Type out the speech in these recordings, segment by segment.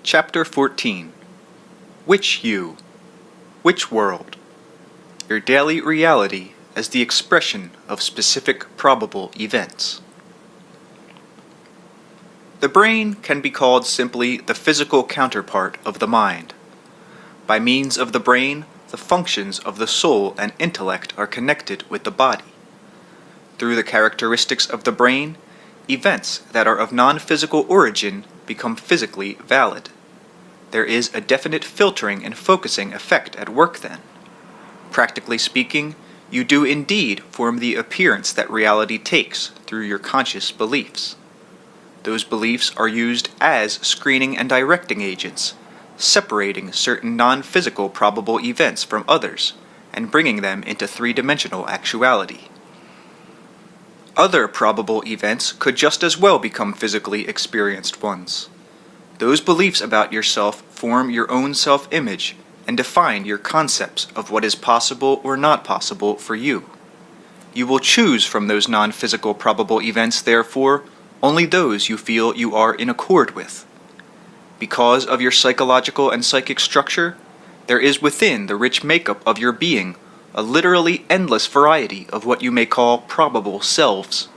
Chapter 14. Which You? Which World? Your daily reality as the expression of specific probable events. The brain can be called simply the physical counterpart of the mind. By means of the brain, the functions of the soul and intellect are connected with the body. Through the characteristics of the brain, events that are of non-physical origin become physically valid. There is a definite filtering and focusing effect at work then. Practically speaking, you do indeed form the appearance that reality takes through your conscious beliefs. Those beliefs are used as screening and directing agents, separating certain non-physical probable events from others and bringing them into three-dimensional actuality. Other probable events could just as well become physically experienced ones. Those beliefs about yourself form your own self-image and define your concepts of what is possible or not possible for you. You will choose from those non-physical probable events, therefore, only those you feel you are in accord with. Because of your psychological and psychic structure, there is within the rich makeup of your being a literally endless variety of what you may call probable selves.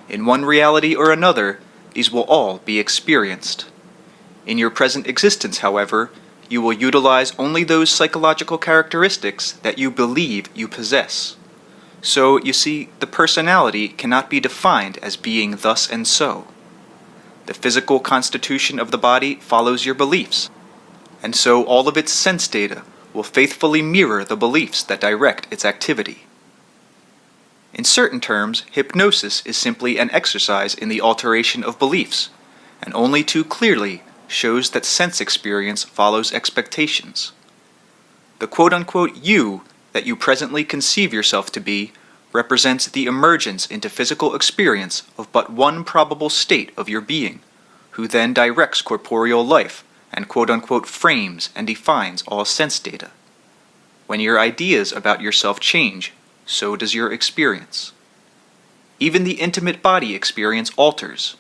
In one reality or another, these will all be experienced. In your present existence, however, you will utilize only those psychological characteristics that you believe you possess. So, you see, the personality cannot be defined as being thus and so. The physical constitution of the body follows your beliefs, and so all of its sense data will faithfully mirror the beliefs that direct its activity. In certain terms, hypnosis is simply an exercise in the alteration of beliefs, and only too clearly shows that sense experience follows expectations. The quote-unquote you that you presently conceive yourself to be represents the emergence into physical experience of but one probable state of your being, who then directs corporeal life and quote-unquote frames and defines all sense data. When your ideas about yourself change, so does your experience. Even the intimate body experience alters.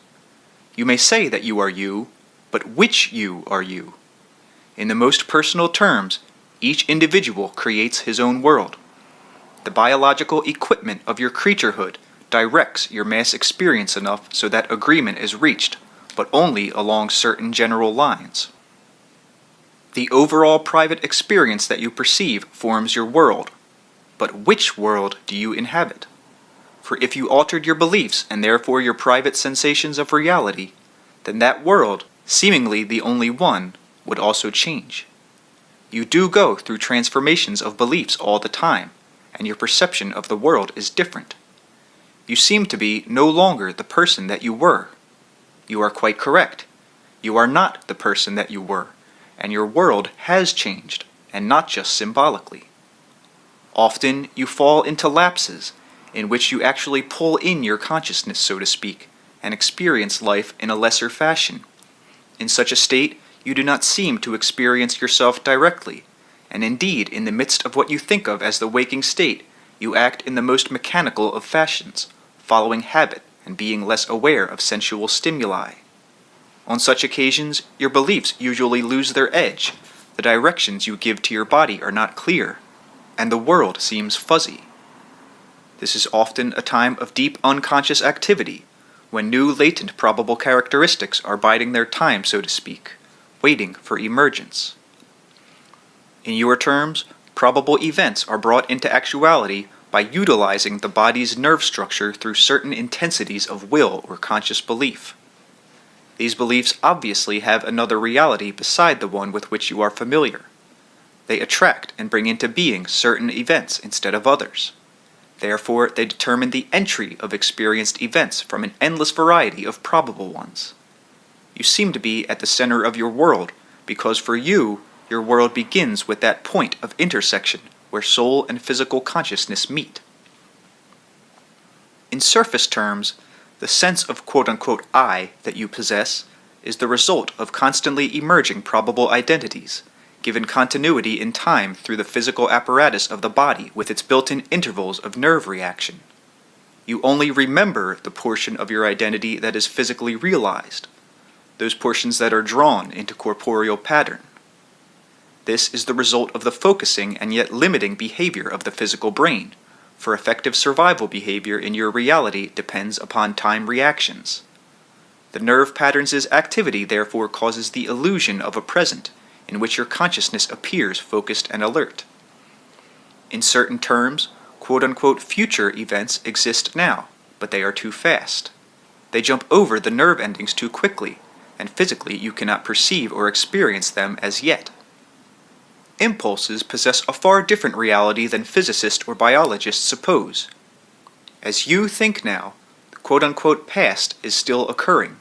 You may say that you are you, but which you are you? In the most personal terms, each individual creates his own world. The biological equipment of your creaturehood directs your mass experience enough so that agreement is reached, but only along certain general lines. The overall private experience that you perceive forms your world, but which world do you inhabit? For if you altered your beliefs and therefore your private sensations of reality, then that world, seemingly the only one, would also change. You do go through transformations of beliefs all the time, and your perception of the world is different. You seem to be no longer the person that you were. You are quite correct. You are not the person that you were, and your world has changed, and not just symbolically. Often you fall into lapses, in which you actually pull in your consciousness, so to speak, and experience life in a lesser fashion. In such a state, you do not seem to experience yourself directly, and indeed, in the midst of what you think of as the waking state, you act in the most mechanical of fashions, following habit and being less aware of sensual stimuli. On such occasions, your beliefs usually lose their edge, the directions you give to your body are not clear, and the world seems fuzzy. This is often a time of deep unconscious activity, when new latent probable characteristics are biding their time, so to speak, waiting for emergence. In your terms, probable events are brought into actuality by utilizing the body's nerve structure through certain intensities of will or conscious belief. These beliefs obviously have another reality beside the one with which you are familiar. They attract and bring into being certain events instead of others. Therefore, they determine the entry of experienced events from an endless variety of probable ones. You seem to be at the center of your world, because for you, your world begins with that point of intersection where soul and physical consciousness meet. In surface terms, the sense of quote-unquote I that you possess is the result of constantly emerging probable identities, given continuity in time through the physical apparatus of the body with its built-in intervals of nerve reaction. You only remember the portion of your identity that is physically realized. those portions that are drawn into corporeal pattern. This is the result of the focusing and yet limiting behavior of the physical brain, for effective survival behavior in your reality depends upon time reactions. The nerve patterns' activity therefore causes the illusion of a present, in which your consciousness appears focused and alert. In certain terms, quote-unquote future events exist now, but they are too fast. They jump over the nerve endings too quickly, and physically you cannot perceive or experience them as yet. Impulses possess a far different reality than physicists or biologists suppose. As you think now, the quote-unquote past is still occurring.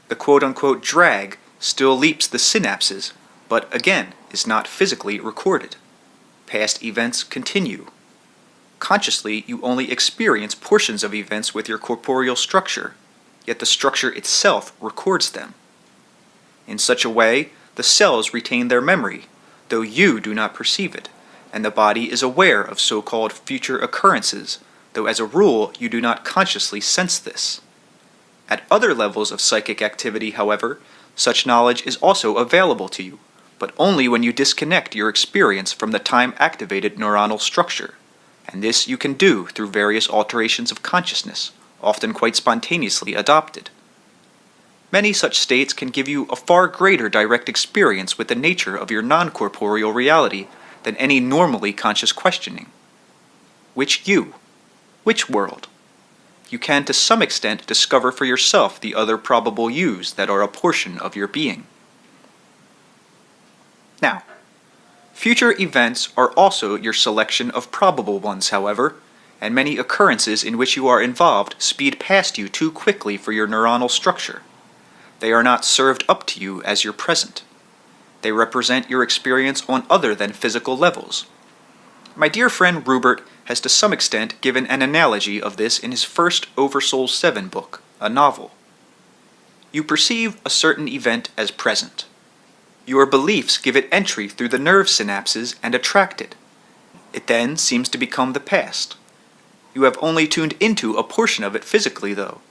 The quote-unquote drag still leaps the synapses, but again is not physically recorded. Past events continue. Consciously, you only experience portions of events with your corporeal structure, yet the structure itself records them. In such a way, the cells retain their memory, though you do not perceive it, and the body is aware of so-called future occurrences, though as a rule you do not consciously sense this. At other levels of psychic activity, however, such knowledge is also available to you, but only when you disconnect your experience from the time-activated neuronal structure, and this you can do through various alterations of consciousness, often quite spontaneously adopted. Many such states can give you a far greater direct experience with the nature of your non-corporeal reality than any normally conscious questioning. Which you? Which world? You can to some extent discover for yourself the other probable yous that are a portion of your being. Now, future events are also your selection of probable ones, however, and many occurrences in which you are involved speed past you too quickly for your neuronal structure. They are not served up to you as your present. They represent your experience on other than physical levels. My dear friend Rupert has to some extent given an analogy of this in his first Oversoul 7 book, a novel. You perceive a certain event as present. Your beliefs give it entry through the nerve synapses and attract it. It then seems to become the past. You have only tuned into a portion of it physically, though.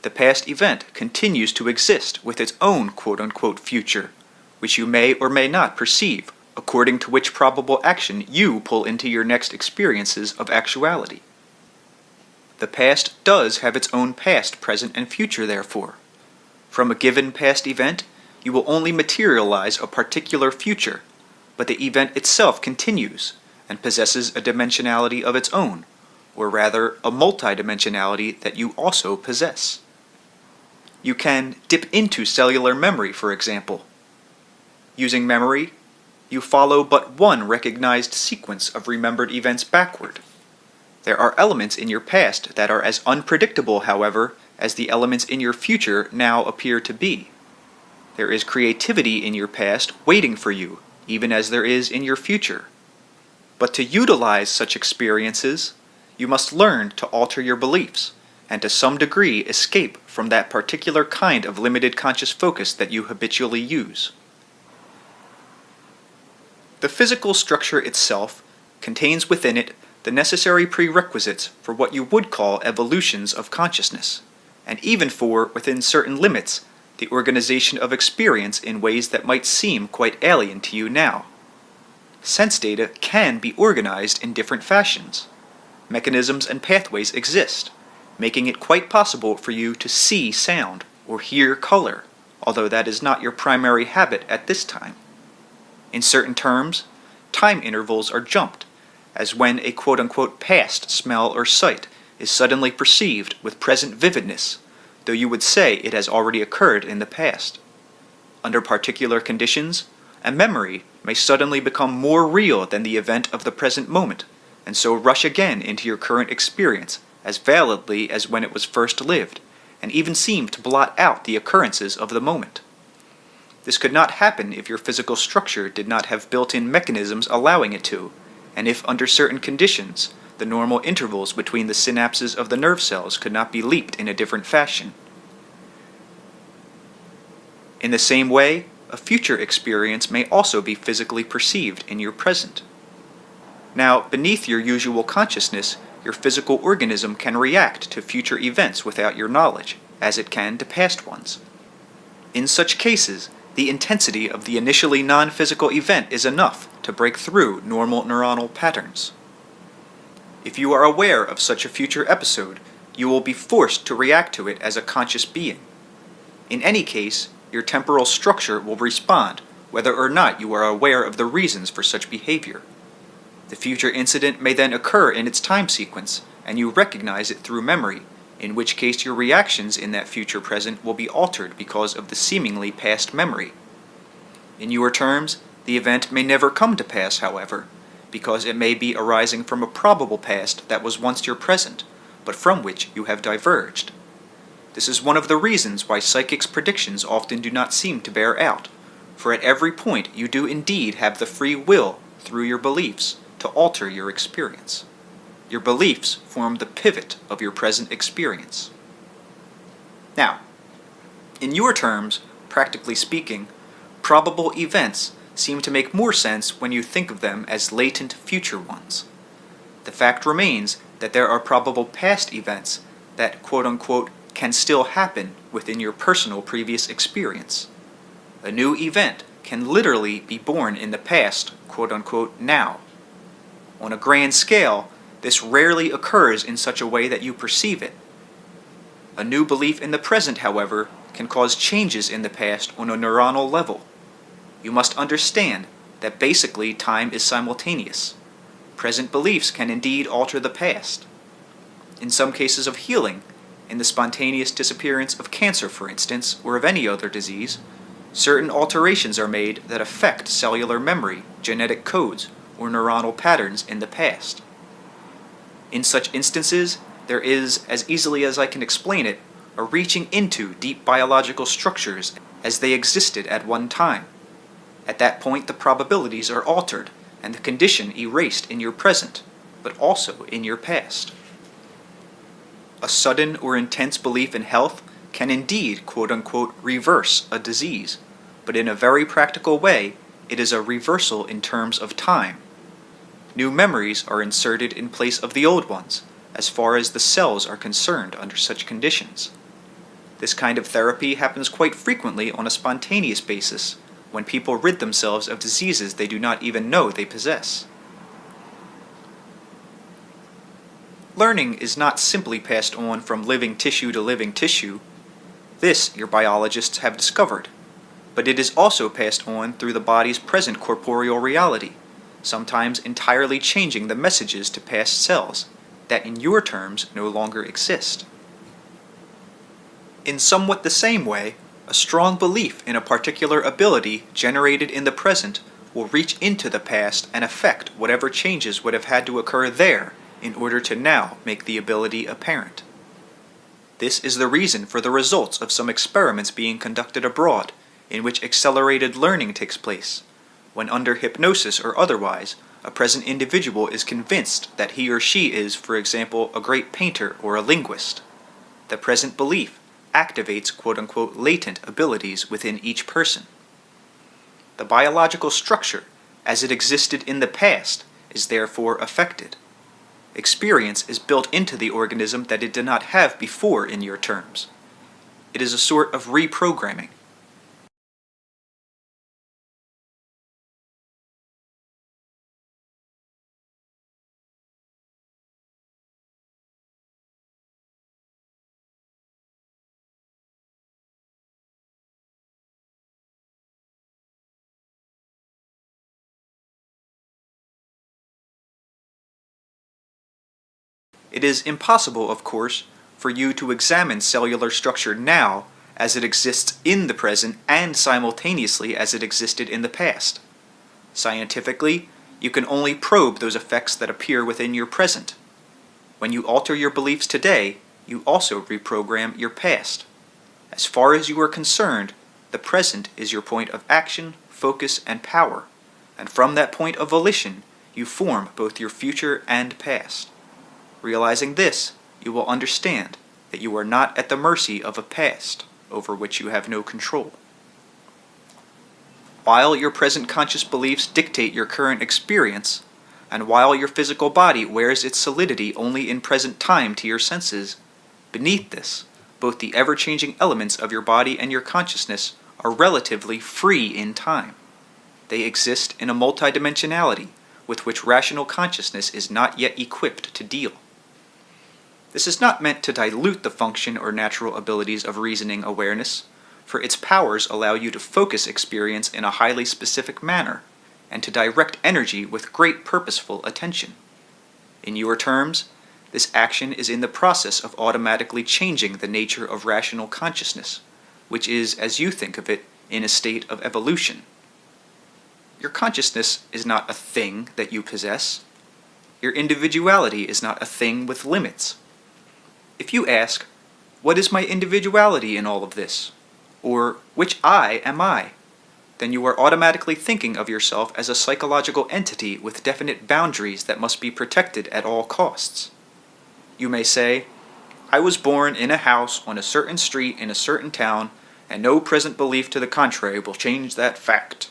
The past event continues to exist with its own quote-unquote future, which you may or may not perceive, according to which probable action you pull into your next experiences of actuality. The past does have its own past, present, and future, therefore. From a given past event, you will only materialize a particular future, but the event itself continues and possesses a dimensionality of its own, or rather a multidimensionality that you also possess. You can dip into cellular memory, for example. Using memory, you follow but one recognized sequence of remembered events backward. There are elements in your past that are as unpredictable, however, as the elements in your future now appear to be. There is creativity in your past waiting for you, even as there is in your future. But to utilize such experiences, you must learn to alter your beliefs, and to some degree escape from that particular kind of limited conscious focus that you habitually use. The physical structure itself contains within it the necessary prerequisites for what you would call evolutions of consciousness, and even for, within certain limits, the organization of experience in ways that might seem quite alien to you now. Sense data can be organized in different fashions. Mechanisms and pathways exist, making it quite possible for you to see sound or hear color, although that is not your primary habit at this time. In certain terms, time intervals are jumped, as when a quote-unquote past smell or sight is suddenly perceived with present vividness, though you would say it has already occurred in the past. Under particular conditions, a memory may suddenly become more real than the event of the present moment, and so rush again into your current experience as validly as when it was first lived, and even seem to blot out the occurrences of the moment. This could not happen if your physical structure did not have built-in mechanisms allowing it to, and if under certain conditions, the normal intervals between the synapses of the nerve cells could not be leaped in a different fashion. In the same way, a future experience may also be physically perceived in your present. Now, beneath your usual consciousness, your physical organism can react to future events without your knowledge, as it can to past ones. In such cases, the intensity of the initially non-physical event is enough to break through normal neuronal patterns. If you are aware of such a future episode, you will be forced to react to it as a conscious being. In any case, your temporal structure will respond whether or not you are aware of the reasons for such behavior. The future incident may then occur in its time sequence, and you recognize it through memory, in which case your reactions in that future present will be altered because of the seemingly past memory. In your terms, the event may never come to pass, however, because it may be arising from a probable past that was once your present, but from which you have diverged. This is one of the reasons why psychics' predictions often do not seem to bear out, for at every point you do indeed have the free will, through your beliefs, to alter your experience. Your beliefs form the pivot of your present experience. Now, in your terms, practically speaking, probable events seem to make more sense when you think of them as latent future ones. The fact remains that there are probable past events that, quote-unquote, can still happen within your personal previous experience. A new event can literally be born in the past, quote-unquote, now. On a grand scale, this rarely occurs in such a way that you perceive it. A new belief in the present, however, can cause changes in the past on a neuronal level. You must understand that basically time is simultaneous. Present beliefs can indeed alter the past. In some cases of healing, in the spontaneous disappearance of cancer, for instance, or of any other disease, certain alterations are made that affect cellular memory, genetic codes, or neuronal patterns in the past. In such instances, there is, as easily as I can explain it, a reaching into deep biological structures as they existed at one time. At that point, the probabilities are altered, and the condition erased in your present, but also in your past. A sudden or intense belief in health can indeed, quote-unquote, reverse a disease, but in a very practical way, it is a reversal in terms of time. New memories are inserted in place of the old ones, as far as the cells are concerned under such conditions. This kind of therapy happens quite frequently on a spontaneous basis, when people rid themselves of diseases they do not even know they possess. Learning is not simply passed on from living tissue to living tissue. This your biologists have discovered, but it is also passed on through the body's present corporeal reality, sometimes entirely changing the messages to past cells that in your terms no longer exist. In somewhat the same way, a strong belief in a particular ability generated in the present will reach into the past and affect whatever changes would have had to occur there in order to now make the ability apparent. This is the reason for the results of some experiments being conducted abroad, in which accelerated learning takes place, when under hypnosis or otherwise, a present individual is convinced that he or she is, for example, a great painter or a linguist. The present belief activates quote-unquote latent abilities within each person. The biological structure, as it existed in the past, is therefore affected. Experience is built into the organism that it did not have before in your terms. It is a sort of reprogramming. It is impossible, of course, for you to examine cellular structure now as it exists in the present and simultaneously as it existed in the past. Scientifically, you can only probe those effects that appear within your present. When you alter your beliefs today, you also reprogram your past. As far as you are concerned, the present is your point of action, focus, and power, and from that point of volition, you form both your future and past. Realizing this, you will understand that you are not at the mercy of a past over which you have no control. While your present conscious beliefs dictate your current experience, and while your physical body wears its solidity only in present time to your senses, beneath this, both the ever-changing elements of your body and your consciousness are relatively free in time. They exist in a multidimensionality with which rational consciousness is not yet equipped to deal. This is not meant to dilute the function or natural abilities of reasoning awareness, for its powers allow you to focus experience in a highly specific manner, and to direct energy with great purposeful attention. In your terms, this action is in the process of automatically changing the nature of rational consciousness, which is, as you think of it, in a state of evolution. Your consciousness is not a thing that you possess. Your individuality is not a thing with limits. If you ask, "What is my individuality in all of this?" or "Which I am I?" then you are automatically thinking of yourself as a psychological entity with definite boundaries that must be protected at all costs. You may say, "I was born in a house on a certain street in a certain town, and no present belief to the contrary will change that fact."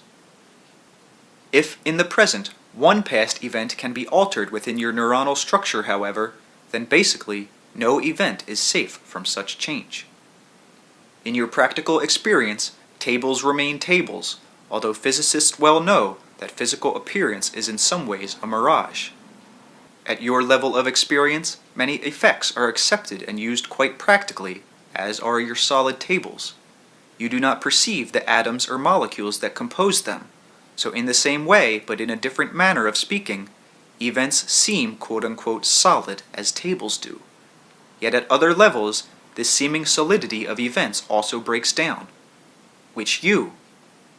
If, in the present, one past event can be altered within your neuronal structure, however, then basically, no event is safe from such change. In your practical experience, tables remain tables, although physicists well know that physical appearance is in some ways a mirage. At your level of experience, many effects are accepted and used quite practically, as are your solid tables. You do not perceive the atoms or molecules that compose them. So in the same way, but in a different manner of speaking, events seem quote-unquote solid as tables do. Yet at other levels, this seeming solidity of events also breaks down. Which you?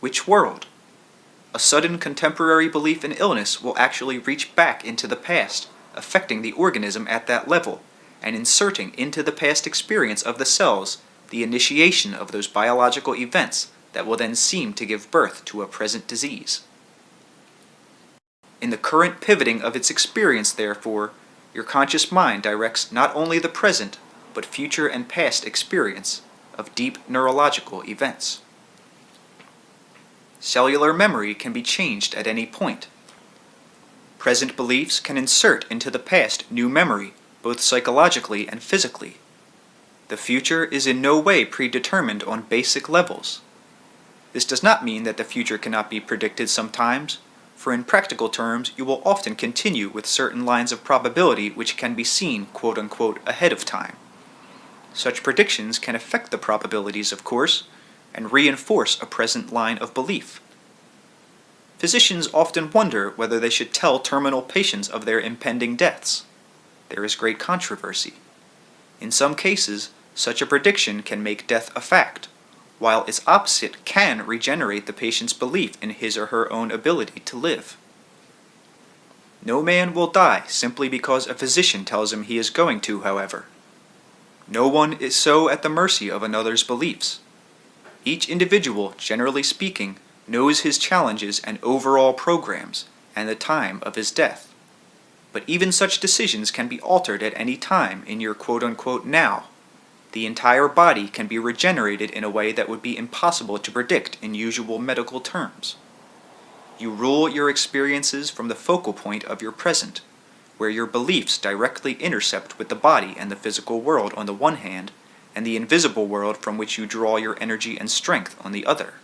Which world? A sudden contemporary belief in illness will actually reach back into the past, affecting the organism at that level, and inserting into the past experience of the cells the initiation of those biological events that will then seem to give birth to a present disease. In the current pivoting of its experience, therefore, your conscious mind directs not only the present, but future and past experience of deep neurological events. Cellular memory can be changed at any point. Present beliefs can insert into the past new memory, both psychologically and physically. The future is in no way predetermined on basic levels. This does not mean that the future cannot be predicted sometimes, for in practical terms you will often continue with certain lines of probability which can be seen quote-unquote ahead of time. Such predictions can affect the probabilities, of course, and reinforce a present line of belief. Physicians often wonder whether they should tell terminal patients of their impending deaths. There is great controversy. In some cases, such a prediction can make death a fact, while its opposite can regenerate the patient's belief in his or her own ability to live. No man will die simply because a physician tells him he is going to, however. No one is so at the mercy of another's beliefs. Each individual, generally speaking, knows his challenges and overall programs, and the time of his death. But even such decisions can be altered at any time in your quote-unquote now. The entire body can be regenerated in a way that would be impossible to predict in usual medical terms. You rule your experiences from the focal point of your present, where your beliefs directly intercept with the body and the physical world on the one hand, and the invisible world from which you draw your energy and strength on the other.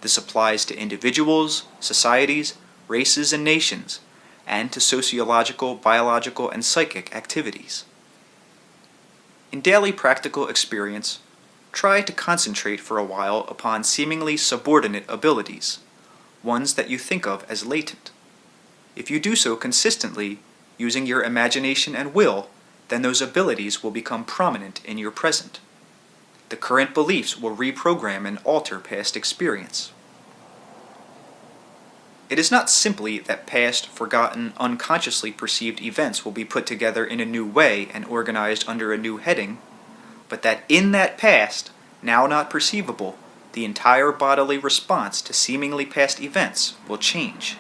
This applies to individuals, societies, races, and nations, and to sociological, biological, and psychic activities. In daily practical experience, try to concentrate for a while upon seemingly subordinate abilities, ones that you think of as latent. If you do so consistently, using your imagination and will, then those abilities will become prominent in your present. The current beliefs will reprogram and alter past experience. It is not simply that past, forgotten, unconsciously perceived events will be put together in a new way and organized under a new heading, but that in that past, now not perceivable, the entire bodily response to seemingly past events will change.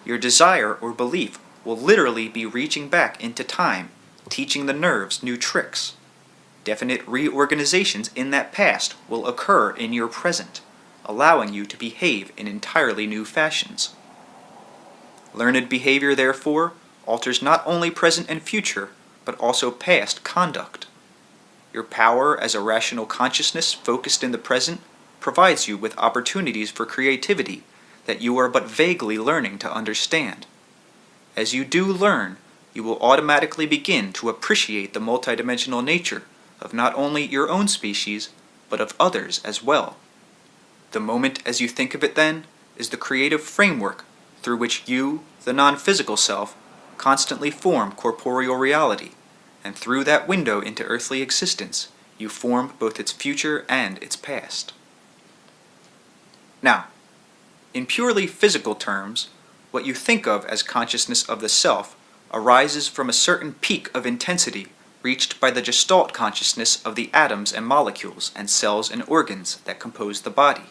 Your desire or belief will literally be reaching back into time, teaching the nerves new tricks. Definite reorganizations in that past will occur in your present, allowing you to behave in entirely new fashions. Learned behavior, therefore, alters not only present and future, but also past conduct. Your power as a rational consciousness focused in the present provides you with opportunities for creativity that you are but vaguely learning to understand. As you do learn, you will automatically begin to appreciate the multidimensional nature of not only your own species, but of others as well. The moment as you think of it then is the creative framework through which you, the non-physical self, constantly form corporeal reality, and through that window into earthly existence, you form both its future and its past. Now, in purely physical terms, what you think of as consciousness of the self arises from a certain peak of intensity reached by the Gestalt consciousness of the atoms and molecules and cells and organs that compose the body.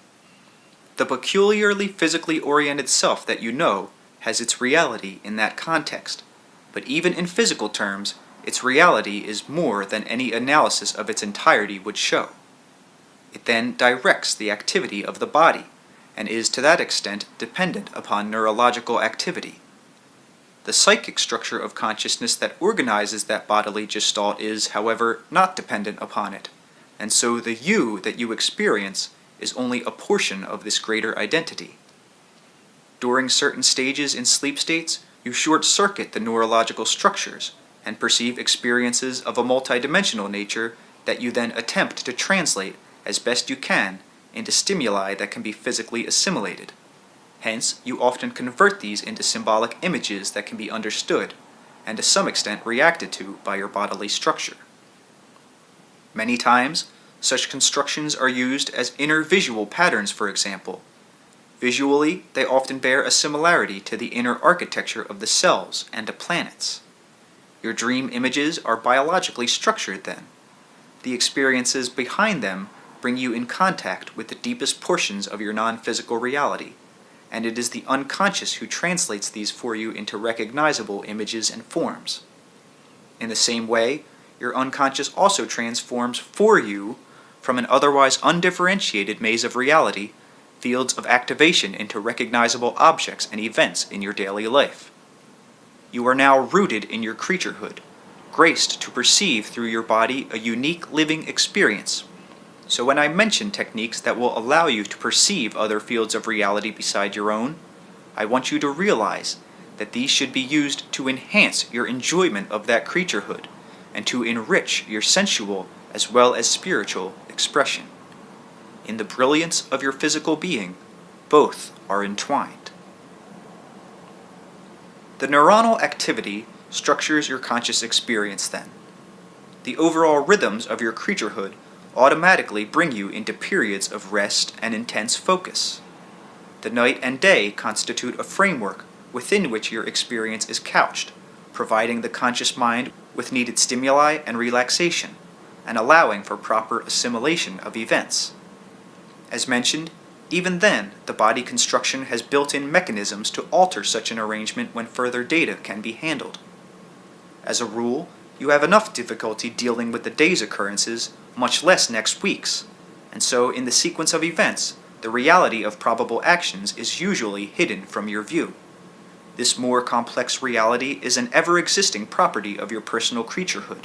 The peculiarly physically oriented self that you know has its reality in that context, but even in physical terms, its reality is more than any analysis of its entirety would show. It then directs the activity of the body, and is to that extent dependent upon neurological activity. The psychic structure of consciousness that organizes that bodily gestalt is, however, not dependent upon it, and so the you that you experience is only a portion of this greater identity. During certain stages in sleep states, you short-circuit the neurological structures and perceive experiences of a multidimensional nature that you then attempt to translate as best you can into stimuli that can be physically assimilated. Hence, you often convert these into symbolic images that can be understood, and to some extent reacted to by your bodily structure. Many times, such constructions are used as inner visual patterns, for example. Visually, they often bear a similarity to the inner architecture of the cells and to planets. Your dream images are biologically structured then. The experiences behind them bring you in contact with the deepest portions of your non-physical reality, and it is the unconscious who translates these for you into recognizable images and forms. In the same way, your unconscious also transforms for you, from an otherwise undifferentiated maze of reality, fields of activation into recognizable objects and events in your daily life. You are now rooted in your creaturehood, graced to perceive through your body a unique living experience. So when I mention techniques that will allow you to perceive other fields of reality beside your own, I want you to realize that these should be used to enhance your enjoyment of that creaturehood and to enrich your sensual as well as spiritual expression. In the brilliance of your physical being, both are entwined. The neuronal activity structures your conscious experience then. The overall rhythms of your creaturehood automatically bring you into periods of rest and intense focus. The night and day constitute a framework within which your experience is couched, providing the conscious mind with needed stimuli and relaxation, and allowing for proper assimilation of events. As mentioned, even then, the body construction has built-in mechanisms to alter such an arrangement when further data can be handled. As a rule, you have enough difficulty dealing with the day's occurrences, much less next week's, and so in the sequence of events, the reality of probable actions is usually hidden from your view. This more complex reality is an ever-existing property of your personal creaturehood.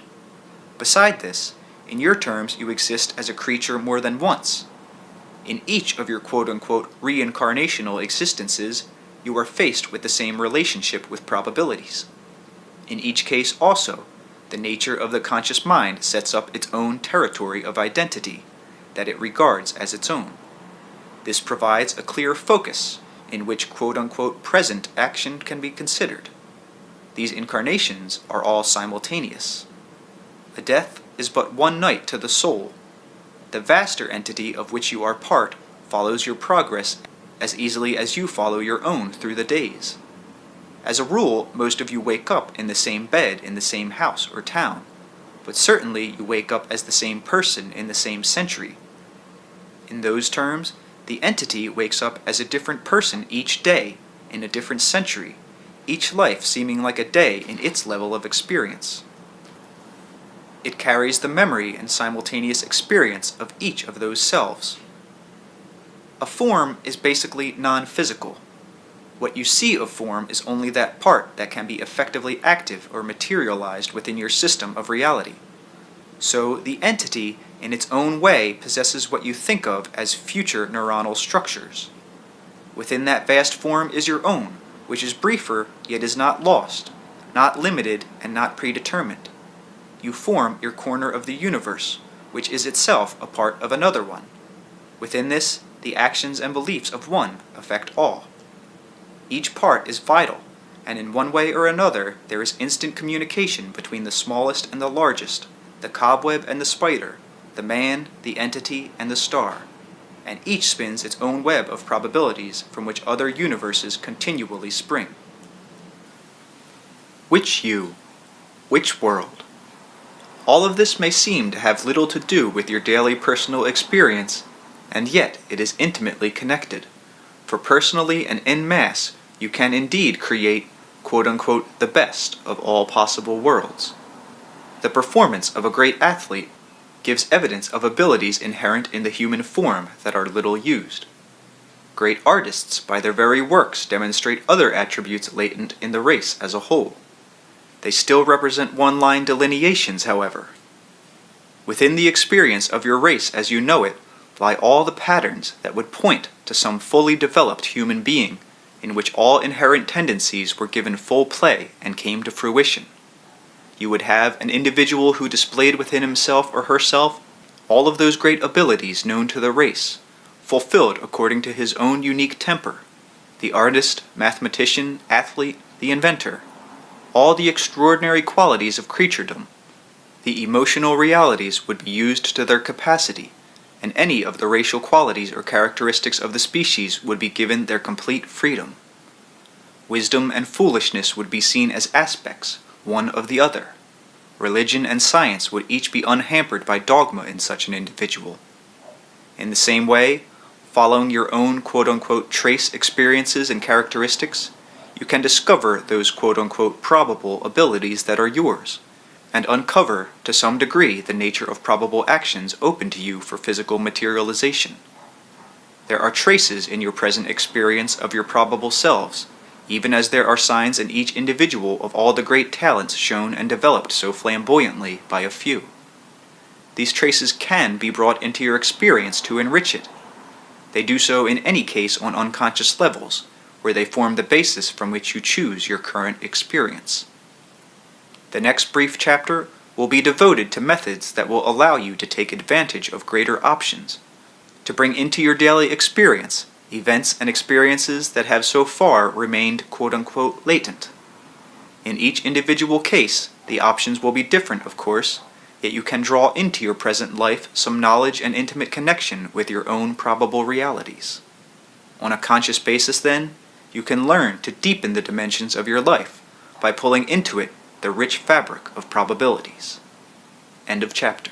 Beside this, in your terms you exist as a creature more than once. In each of your quote-unquote reincarnational existences, you are faced with the same relationship with probabilities. In each case also, the nature of the conscious mind sets up its own territory of identity that it regards as its own. This provides a clear focus in which quote-unquote present action can be considered. These incarnations are all simultaneous. A death is but one night to the soul. The vaster entity of which you are part follows your progress as easily as you follow your own through the days. As a rule, most of you wake up in the same bed in the same house or town, but certainly you wake up as the same person in the same century. In those terms, the entity wakes up as a different person each day in a different century, each life seeming like a day in its level of experience. It carries the memory and simultaneous experience of each of those selves. A form is basically non-physical. What you see of form is only that part that can be effectively active or materialized within your system of reality. So the entity in its own way possesses what you think of as future neuronal structures. Within that vast form is your own, which is briefer, yet is not lost, not limited, and not predetermined. You form your corner of the universe, which is itself a part of another one. Within this, the actions and beliefs of one affect all. Each part is vital, and in one way or another there is instant communication between the smallest and the largest, the cobweb and the spider, the man, the entity, and the star, and each spins its own web of probabilities from which other universes continually spring. Which you? Which world? All of this may seem to have little to do with your daily personal experience, and yet it is intimately connected. For personally and en masse, you can indeed create, quote-unquote, the best of all possible worlds. The performance of a great athlete gives evidence of abilities inherent in the human form that are little used. Great artists, by their very works, demonstrate other attributes latent in the race as a whole. They still represent one-line delineations, however. Within the experience of your race as you know it lie all the patterns that would point to some fully developed human being in which all inherent tendencies were given full play and came to fruition. You would have an individual who displayed within himself or herself all of those great abilities known to the race, fulfilled according to his own unique temper: the artist, mathematician, athlete, the inventor, all the extraordinary qualities of creaturedom. The emotional realities would be used to their capacity, and any of the racial qualities or characteristics of the species would be given their complete freedom. Wisdom and foolishness would be seen as aspects, one of the other. Religion and science would each be unhampered by dogma in such an individual. In the same way, following your own quote-unquote trace experiences and characteristics, you can discover those quote-unquote probable abilities that are yours, and uncover, to some degree, the nature of probable actions open to you for physical materialization. There are traces in your present experience of your probable selves, even as there are signs in each individual of all the great talents shown and developed so flamboyantly by a few. These traces can be brought into your experience to enrich it. They do so in any case on unconscious levels, where they form the basis from which you choose your current experience. The next brief chapter will be devoted to methods that will allow you to take advantage of greater options, to bring into your daily experience events and experiences that have so far remained quote-unquote latent. In each individual case, the options will be different, of course, yet you can draw into your present life some knowledge and intimate connection with your own probable realities. On a conscious basis, then, you can learn to deepen the dimensions of your life by pulling into it the rich fabric of probabilities. End of chapter.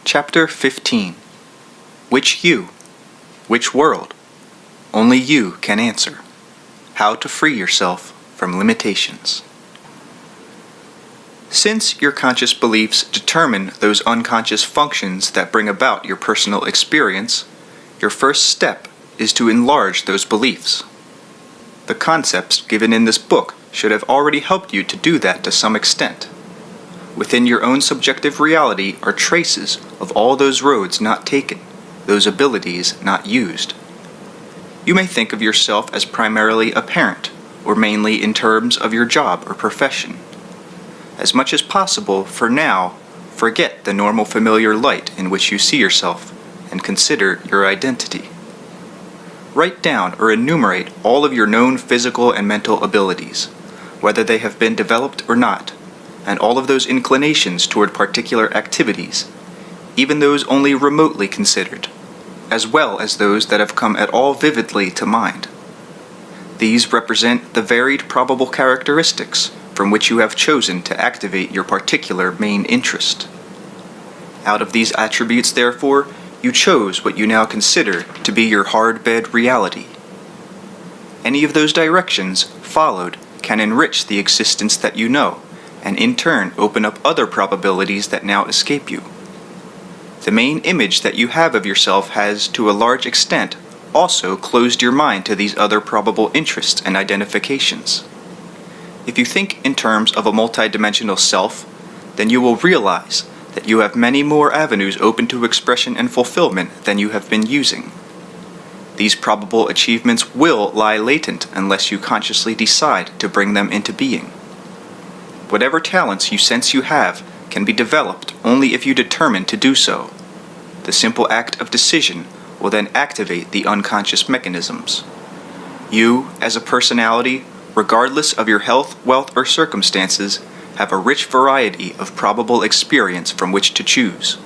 Chapter 15. Which you? Which world? Only you can answer. How to free yourself from limitations. Since your conscious beliefs determine those unconscious functions that bring about your personal experience, your first step is to enlarge those beliefs. The concepts given in this book should have already helped you to do that to some extent. Within your own subjective reality are traces of all those roads not taken, those abilities not used. You may think of yourself as primarily a parent, or mainly in terms of your job or profession. As much as possible, for now, forget the normal familiar light in which you see yourself, and consider your identity. Write down or enumerate all of your known physical and mental abilities, whether they have been developed or not, and all of those inclinations toward particular activities, even those only remotely considered, as well as those that have come at all vividly to mind. These represent the varied probable characteristics from which you have chosen to activate your particular main interest. Out of these attributes, therefore, you chose what you now consider to be your hard-bed reality. Any of those directions, followed, can enrich the existence that you know, and in turn open up other probabilities that now escape you. The main image that you have of yourself has, to a large extent, also closed your mind to these other probable interests and identifications. If you think in terms of a multidimensional self, then you will realize that you have many more avenues open to expression and fulfillment than you have been using. These probable achievements will lie latent unless you consciously decide to bring them into being. Whatever talents you sense you have can be developed only if you determine to do so. The simple act of decision will then activate the unconscious mechanisms. You, as a personality, regardless of your health, wealth, or circumstances, have a rich variety of probable experience from which to choose.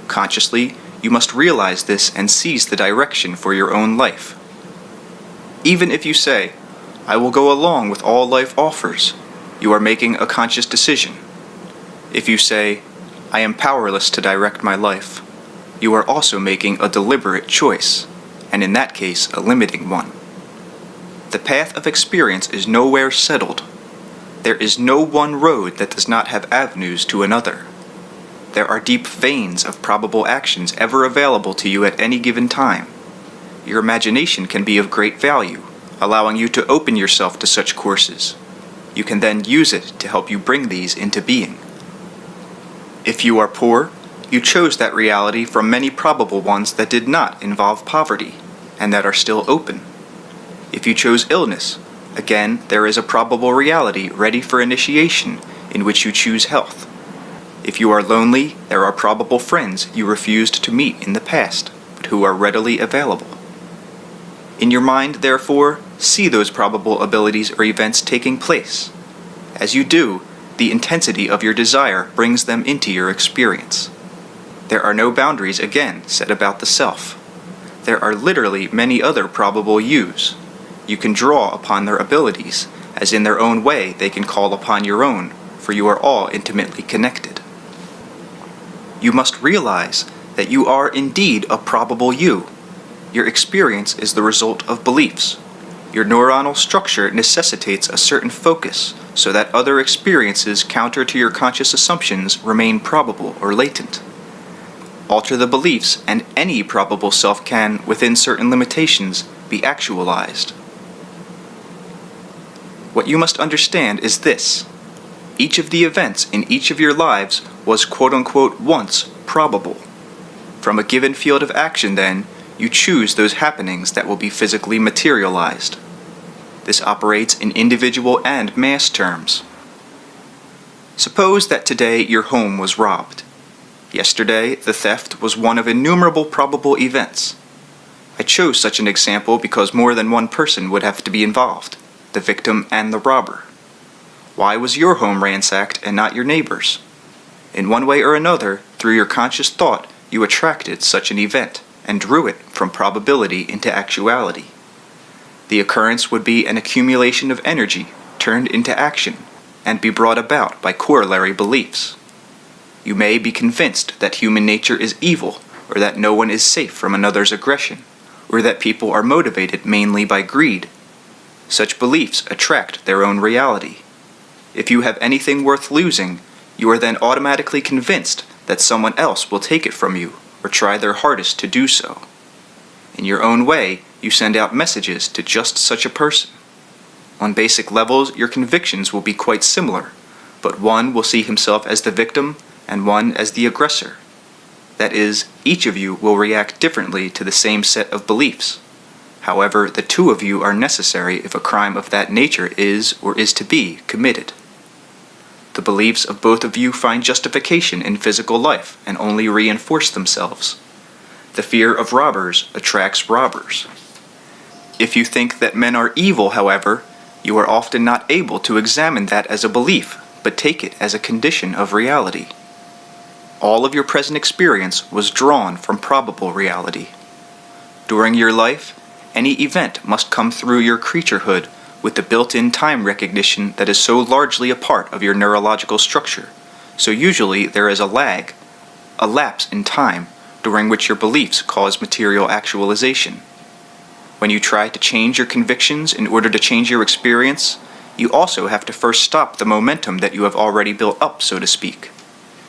Consciously, you must realize this and seize the direction for your own life. Even if you say, "I will go along with all life offers," you are making a conscious decision. If you say, "I am powerless to direct my life," you are also making a deliberate choice, and in that case, a limiting one. The path of experience is nowhere settled. There is no one road that does not have avenues to another. There are deep veins of probable actions ever available to you at any given time. Your imagination can be of great value, allowing you to open yourself to such courses. You can then use it to help you bring these into being. If you are poor, you chose that reality from many probable ones that did not involve poverty, and that are still open. If you chose illness, again, there is a probable reality ready for initiation in which you choose health. If you are lonely, there are probable friends you refused to meet in the past, but who are readily available. In your mind, therefore, see those probable abilities or events taking place. As you do, the intensity of your desire brings them into your experience. There are no boundaries, again, set about the self. There are literally many other probable yous. You can draw upon their abilities, as in their own way they can call upon your own, for you are all intimately connected. You must realize that you are indeed a probable you. Your experience is the result of beliefs. Your neuronal structure necessitates a certain focus, so that other experiences counter to your conscious assumptions remain probable or latent. Alter the beliefs, and any probable self can, within certain limitations, be actualized. What you must understand is this: each of the events in each of your lives was quote-unquote once probable. From a given field of action, then, you choose those happenings that will be physically materialized. This operates in individual and mass terms. Suppose that today your home was robbed. Yesterday, the theft was one of innumerable probable events. I chose such an example because more than one person would have to be involved, the victim and the robber. Why was your home ransacked and not your neighbor's? In one way or another, through your conscious thought, you attracted such an event and drew it from probability into actuality. The occurrence would be an accumulation of energy turned into action and be brought about by corollary beliefs. You may be convinced that human nature is evil, or that no one is safe from another's aggression, or that people are motivated mainly by greed. Such beliefs attract their own reality. If you have anything worth losing, you are then automatically convinced that someone else will take it from you, or try their hardest to do so. In your own way, you send out messages to just such a person. On basic levels, your convictions will be quite similar, but one will see himself as the victim and one as the aggressor. That is, each of you will react differently to the same set of beliefs. However, the two of you are necessary if a crime of that nature is or is to be committed. The beliefs of both of you find justification in physical life and only reinforce themselves. The fear of robbers attracts robbers. If you think that men are evil, however, you are often not able to examine that as a belief, but take it as a condition of reality. All of your present experience was drawn from probable reality. During your life, any event must come through your creaturehood with the built-in time recognition that is so largely a part of your neurological structure, so usually there is a lag, a lapse in time, during which your beliefs cause material actualization. When you try to change your convictions in order to change your experience, you also have to first stop the momentum that you have already built up, so to speak.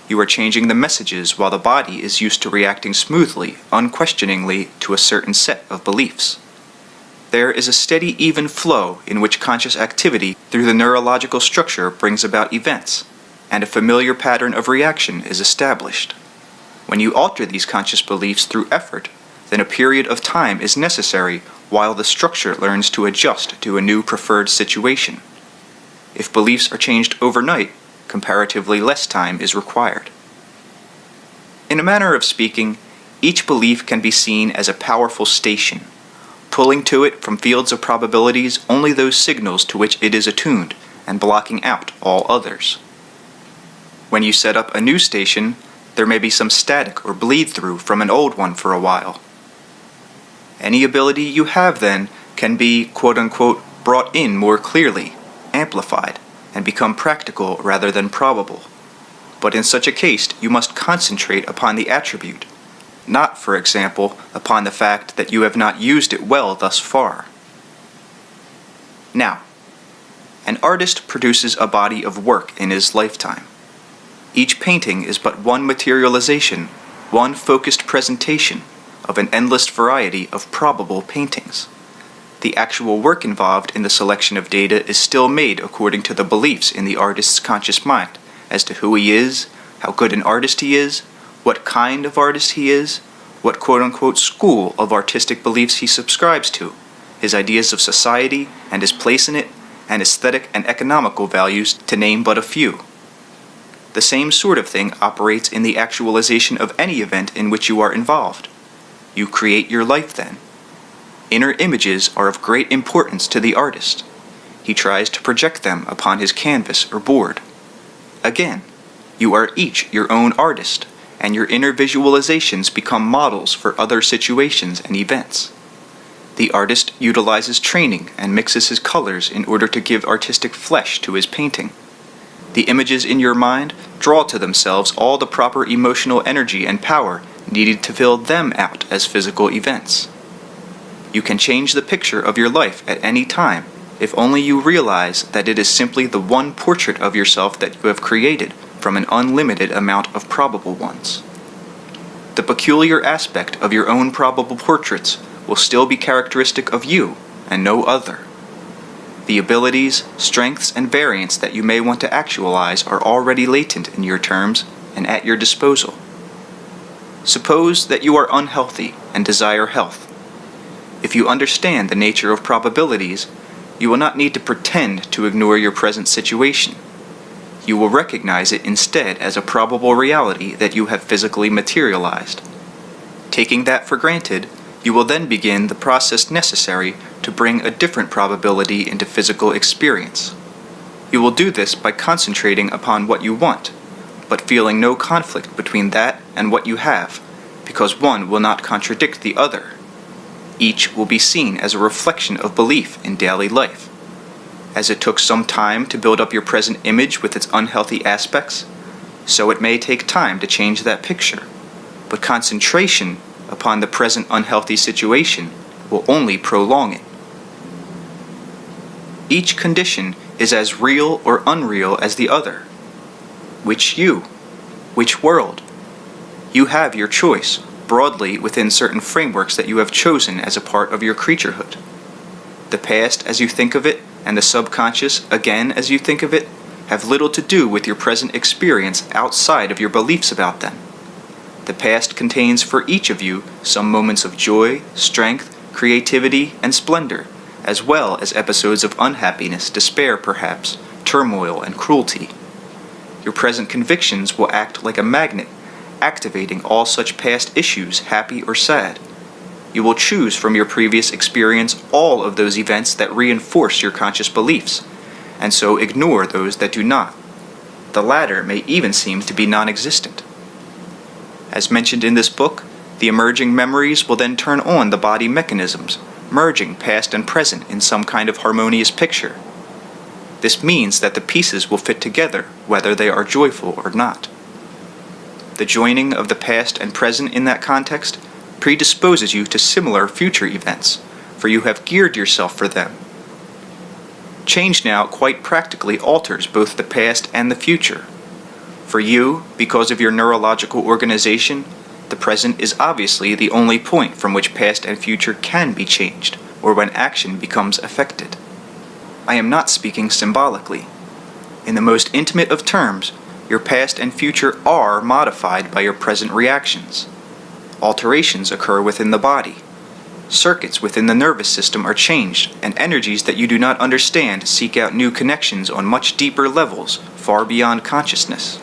You are changing the messages while the body is used to reacting smoothly, unquestioningly to a certain set of beliefs. There is a steady, even flow in which conscious activity through the neurological structure brings about events, and a familiar pattern of reaction is established. When you alter these conscious beliefs through effort, then a period of time is necessary while the structure learns to adjust to a new preferred situation. If beliefs are changed overnight, comparatively less time is required. In a manner of speaking, each belief can be seen as a powerful station, pulling to it from fields of probabilities only those signals to which it is attuned, and blocking out all others. When you set up a new station, there may be some static or bleed-through from an old one for a while. Any ability you have then can be, quote-unquote, brought in more clearly, amplified, and become practical rather than probable. But in such a case, you must concentrate upon the attribute, not, for example, upon the fact that you have not used it well thus far. Now, an artist produces a body of work in his lifetime. Each painting is but one materialization, one focused presentation of an endless variety of probable paintings. The actual work involved in the selection of data is still made according to the beliefs in the artist's conscious mind as to who he is, how good an artist he is, what kind of artist he is, what quote-unquote school of artistic beliefs he subscribes to, his ideas of society and his place in it, and aesthetic and economical values, to name but a few. The same sort of thing operates in the actualization of any event in which you are involved. You create your life then. Inner images are of great importance to the artist. He tries to project them upon his canvas or board. Again, you are each your own artist, and your inner visualizations become models for other situations and events. The artist utilizes training and mixes his colors in order to give artistic flesh to his painting. The images in your mind draw to themselves all the proper emotional energy and power needed to fill them out as physical events. You can change the picture of your life at any time, if only you realize that it is simply the one portrait of yourself that you have created from an unlimited amount of probable ones. The peculiar aspect of your own probable portraits will still be characteristic of you and no other. The abilities, strengths, and variants that you may want to actualize are already latent in your terms and at your disposal. Suppose that you are unhealthy and desire health. If you understand the nature of probabilities, you will not need to pretend to ignore your present situation. You will recognize it instead as a probable reality that you have physically materialized. Taking that for granted, you will then begin the process necessary to bring a different probability into physical experience. You will do this by concentrating upon what you want, but feeling no conflict between that and what you have, because one will not contradict the other. Each will be seen as a reflection of belief in daily life. As it took some time to build up your present image with its unhealthy aspects, so it may take time to change that picture, but concentration upon the present unhealthy situation will only prolong it. Each condition is as real or unreal as the other. Which you? Which world? You have your choice, broadly within certain frameworks that you have chosen as a part of your creaturehood. The past as you think of it, and the subconscious, again as you think of it, have little to do with your present experience outside of your beliefs about them. The past contains for each of you some moments of joy, strength, creativity, and splendor, as well as episodes of unhappiness, despair perhaps, turmoil, and cruelty. Your present convictions will act like a magnet, activating all such past issues, happy or sad. You will choose from your previous experience all of those events that reinforce your conscious beliefs, and so ignore those that do not. The latter may even seem to be non-existent. As mentioned in this book, the emerging memories will then turn on the body mechanisms, merging past and present in some kind of harmonious picture. This means that the pieces will fit together, whether they are joyful or not. The joining of the past and present in that context predisposes you to similar future events, for you have geared yourself for them. Change now quite practically alters both the past and the future. For you, because of your neurological organization, the present is obviously the only point from which past and future can be changed, or when action becomes affected. I am not speaking symbolically. In the most intimate of terms, your past and future are modified by your present reactions. Alterations occur within the body. Circuits within the nervous system are changed, and energies that you do not understand seek out new connections on much deeper levels, far beyond consciousness.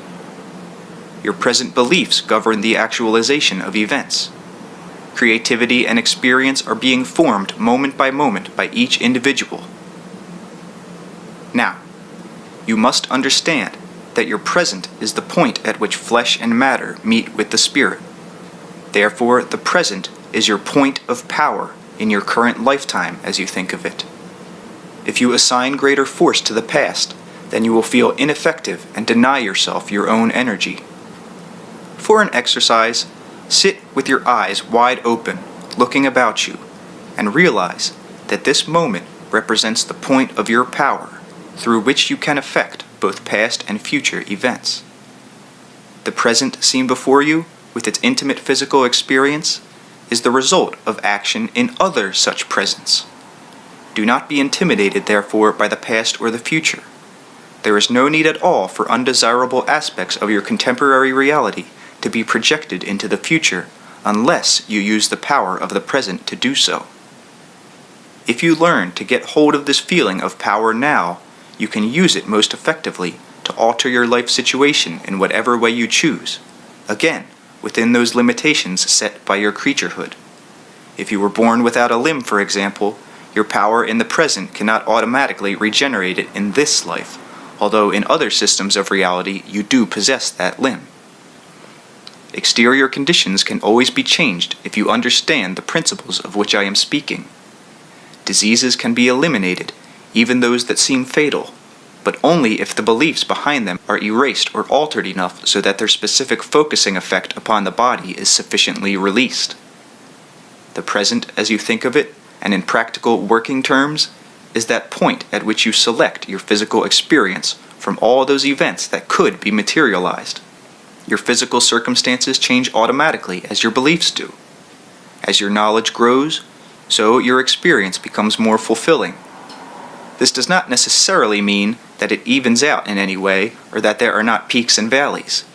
Your present beliefs govern the actualization of events. Creativity and experience are being formed moment by moment by each individual. Now, you must understand that your present is the point at which flesh and matter meet with the spirit. Therefore, the present is your point of power in your current lifetime as you think of it. If you assign greater force to the past, then you will feel ineffective and deny yourself your own energy. For an exercise, sit with your eyes wide open, looking about you, and realize that this moment represents the point of your power, through which you can affect both past and future events. The present seen before you, with its intimate physical experience, is the result of action in other such presents. Do not be intimidated, therefore, by the past or the future. There is no need at all for undesirable aspects of your contemporary reality to be projected into the future unless you use the power of the present to do so. If you learn to get hold of this feeling of power now, you can use it most effectively to alter your life situation in whatever way you choose, again, within those limitations set by your creaturehood. If you were born without a limb, for example, your power in the present cannot automatically regenerate it in this life, although in other systems of reality you do possess that limb. Exterior conditions can always be changed if you understand the principles of which I am speaking. Diseases can be eliminated, even those that seem fatal, but only if the beliefs behind them are erased or altered enough so that their specific focusing effect upon the body is sufficiently released. The present, as you think of it, and in practical working terms, is that point at which you select your physical experience from all those events that could be materialized. Your physical circumstances change automatically as your beliefs do. As your knowledge grows, so your experience becomes more fulfilling. This does not necessarily mean that it evens out in any way or that there are not peaks and valleys.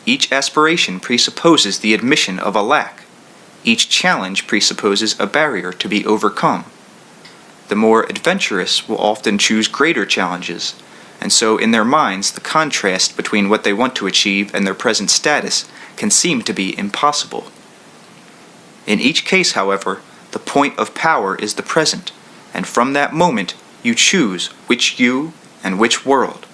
Each aspiration presupposes the admission of a lack. Each challenge presupposes a barrier to be overcome. The more adventurous will often choose greater challenges, and so in their minds the contrast between what they want to achieve and their present status can seem to be impossible. In each case, however, the point of power is the present, and from that moment you choose which you and which world.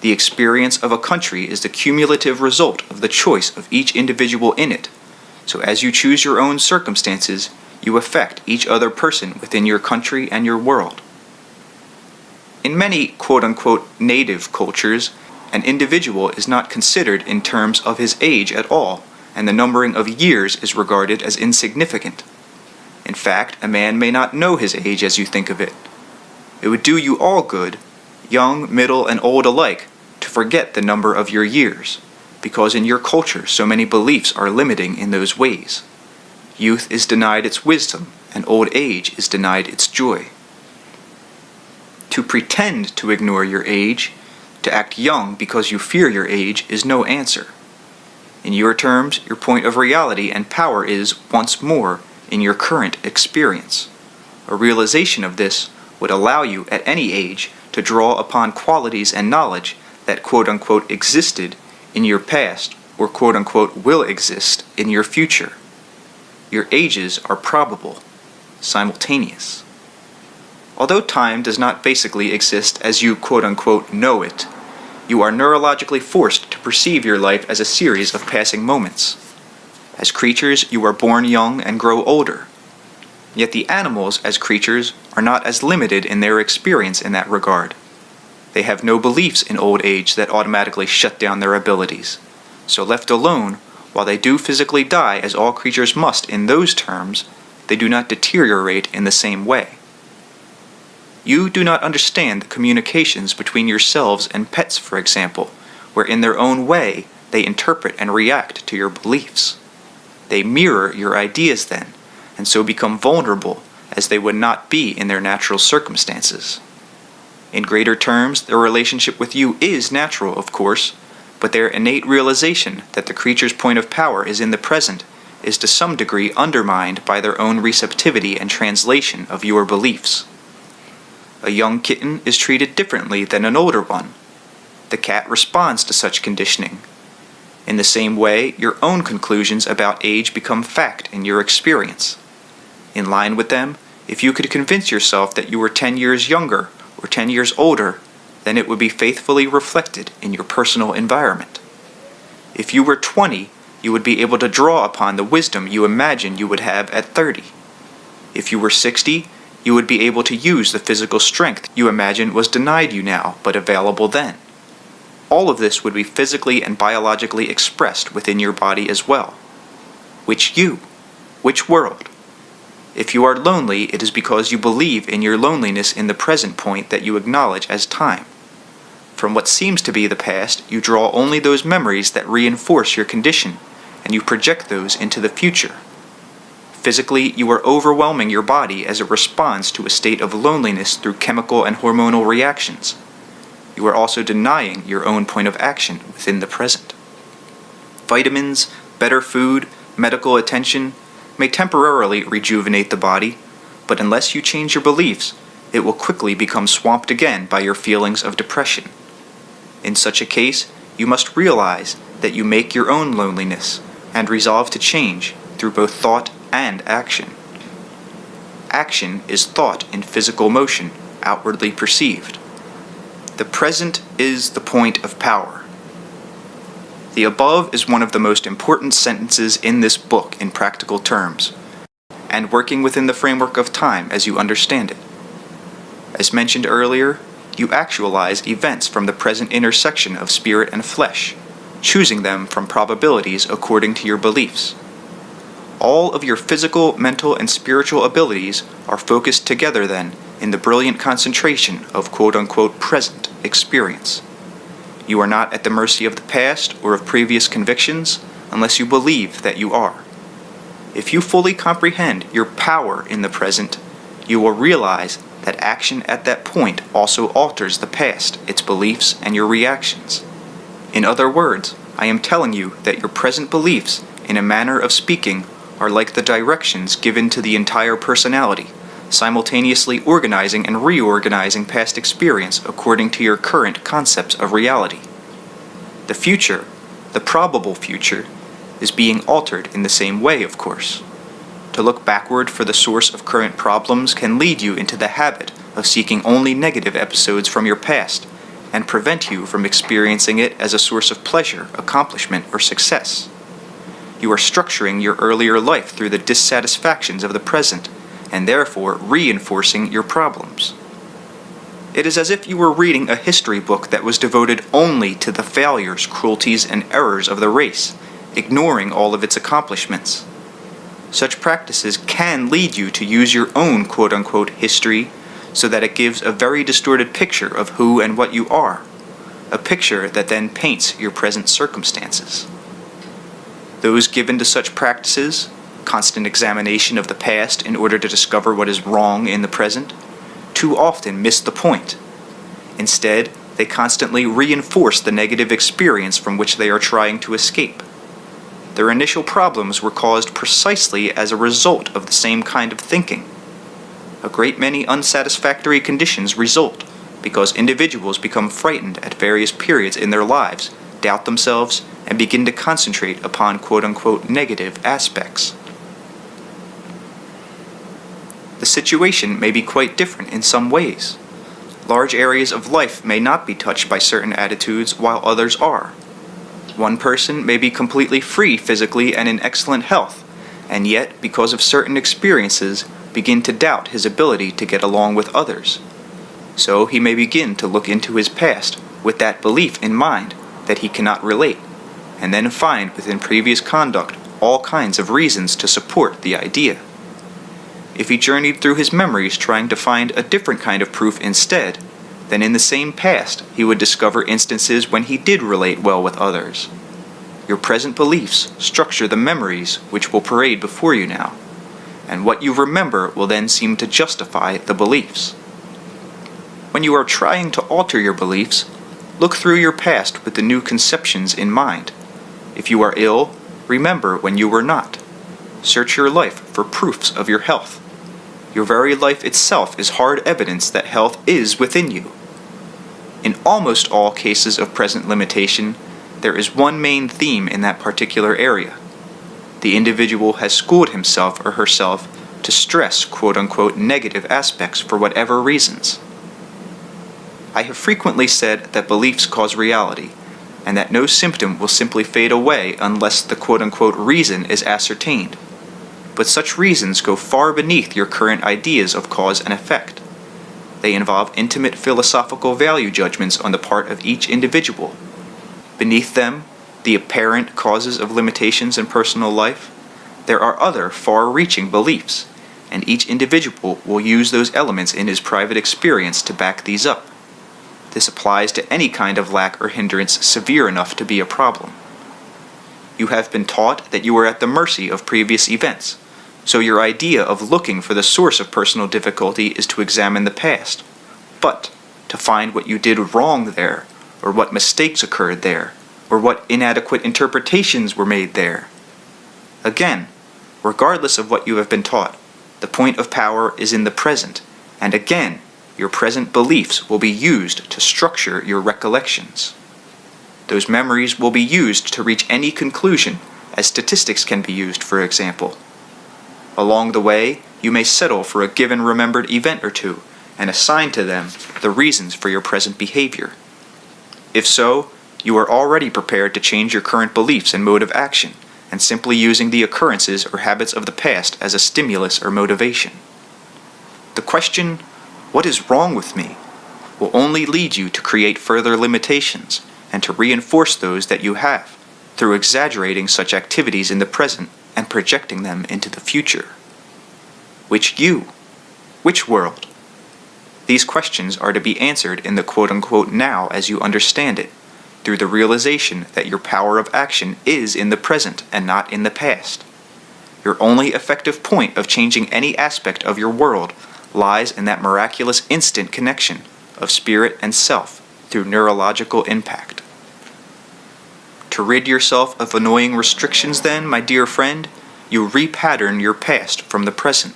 The experience of a country is the cumulative result of the choice of each individual in it. So as you choose your own circumstances, you affect each other person within your country and your world. In many quote-unquote native cultures, an individual is not considered in terms of his age at all, and the numbering of years is regarded as insignificant. In fact, a man may not know his age as you think of it. It would do you all good, young, middle, and old alike, to forget the number of your years, because in your culture so many beliefs are limiting in those ways. Youth is denied its wisdom, and old age is denied its joy. To pretend to ignore your age, to act young because you fear your age, is no answer. In your terms, your point of reality and power is, once more, in your current experience. A realization of this would allow you, at any age, to draw upon qualities and knowledge that quote-unquote existed in your past or quote-unquote will exist in your future. Your ages are probable, simultaneous. Although time does not basically exist as you quote-unquote know it, you are neurologically forced to perceive your life as a series of passing moments. As creatures, you are born young and grow older. Yet the animals, as creatures, are not as limited in their experience in that regard. They have no beliefs in old age that automatically shut down their abilities. So left alone, while they do physically die as all creatures must in those terms, they do not deteriorate in the same way. You do not understand the communications between yourselves and pets, for example, where in their own way they interpret and react to your beliefs. They mirror your ideas then, and so become vulnerable as they would not be in their natural circumstances. In greater terms, their relationship with you is natural, of course, but their innate realization that the creature's point of power is in the present is to some degree undermined by their own receptivity and translation of your beliefs. A young kitten is treated differently than an older one. The cat responds to such conditioning. In the same way, your own conclusions about age become fact in your experience. In line with them, if you could convince yourself that you were 10 years younger or 10 years older, then it would be faithfully reflected in your personal environment. If you were 20, you would be able to draw upon the wisdom you imagine you would have at 30. If you were 60, you would be able to use the physical strength you imagine was denied you now, but available then. All of this would be physically and biologically expressed within your body as well. Which you? Which world? If you are lonely, it is because you believe in your loneliness in the present point that you acknowledge as time. From what seems to be the past, you draw only those memories that reinforce your condition, and you project those into the future. Physically, you are overwhelming your body as it responds to a state of loneliness through chemical and hormonal reactions. You are also denying your own point of action within the present. Vitamins, better food, medical attention may temporarily rejuvenate the body, but unless you change your beliefs, it will quickly become swamped again by your feelings of depression. In such a case, you must realize that you make your own loneliness and resolve to change through both thought and action. Action is thought in physical motion, outwardly perceived. The present is the point of power. The above is one of the most important sentences in this book in practical terms, and working within the framework of time as you understand it. As mentioned earlier, you actualize events from the present intersection of spirit and flesh, choosing them from probabilities according to your beliefs. All of your physical, mental, and spiritual abilities are focused together then in the brilliant concentration of quote-unquote present experience. You are not at the mercy of the past or of previous convictions unless you believe that you are. If you fully comprehend your power in the present, you will realize that action at that point also alters the past, its beliefs, and your reactions. In other words, I am telling you that your present beliefs, in a manner of speaking, are like the directions given to the entire personality, simultaneously organizing and reorganizing past experience according to your current concepts of reality. The future, the probable future, is being altered in the same way, of course. To look backward for the source of current problems can lead you into the habit of seeking only negative episodes from your past, and prevent you from experiencing it as a source of pleasure, accomplishment, or success. You are structuring your earlier life through the dissatisfactions of the present, and therefore reinforcing your problems. It is as if you were reading a history book that was devoted only to the failures, cruelties, and errors of the race, ignoring all of its accomplishments. Such practices can lead you to use your own quote-unquote history so that it gives a very distorted picture of who and what you are, a picture that then paints your present circumstances. Those given to such practices, constant examination of the past in order to discover what is wrong in the present, too often miss the point. Instead, they constantly reinforce the negative experience from which they are trying to escape. Their initial problems were caused precisely as a result of the same kind of thinking. A great many unsatisfactory conditions result because individuals become frightened at various periods in their lives, doubt themselves, and begin to concentrate upon quote-unquote negative aspects. The situation may be quite different in some ways. Large areas of life may not be touched by certain attitudes while others are. One person may be completely free physically and in excellent health, and yet, because of certain experiences, begin to doubt his ability to get along with others. So he may begin to look into his past with that belief in mind that he cannot relate, and then find within previous conduct all kinds of reasons to support the idea. If he journeyed through his memories trying to find a different kind of proof instead, then in the same past he would discover instances when he did relate well with others. Your present beliefs structure the memories which will parade before you now, and what you remember will then seem to justify the beliefs. When you are trying to alter your beliefs, look through your past with the new conceptions in mind. If you are ill, remember when you were not. Search your life for proofs of your health. Your very life itself is hard evidence that health is within you. In almost all cases of present limitation, there is one main theme in that particular area. The individual has schooled himself or herself to stress quote-unquote negative aspects for whatever reasons. I have frequently said that beliefs cause reality, and that no symptom will simply fade away unless the quote-unquote reason is ascertained. But such reasons go far beneath your current ideas of cause and effect. They involve intimate philosophical value judgments on the part of each individual. Beneath them, the apparent causes of limitations in personal life, there are other far-reaching beliefs, and each individual will use those elements in his private experience to back these up. This applies to any kind of lack or hindrance severe enough to be a problem. You have been taught that you are at the mercy of previous events, so your idea of looking for the source of personal difficulty is to examine the past, but to find what you did wrong there, or what mistakes occurred there, or what inadequate interpretations were made there. Again, regardless of what you have been taught, the point of power is in the present, and again, your present beliefs will be used to structure your recollections. Those memories will be used to reach any conclusion, as statistics can be used, for example. Along the way, you may settle for a given remembered event or two, and assign to them the reasons for your present behavior. If so, you are already prepared to change your current beliefs and mode of action, and simply using the occurrences or habits of the past as a stimulus or motivation. The question, "What is wrong with me?" will only lead you to create further limitations, and to reinforce those that you have, through exaggerating such activities in the present and projecting them into the future. Which you? Which world? These questions are to be answered in the quote-unquote now as you understand it, through the realization that your power of action is in the present and not in the past. Your only effective point of changing any aspect of your world lies in that miraculous instant connection of spirit and self through neurological impact. To rid yourself of annoying restrictions then, my dear friend, you repattern your past from the present.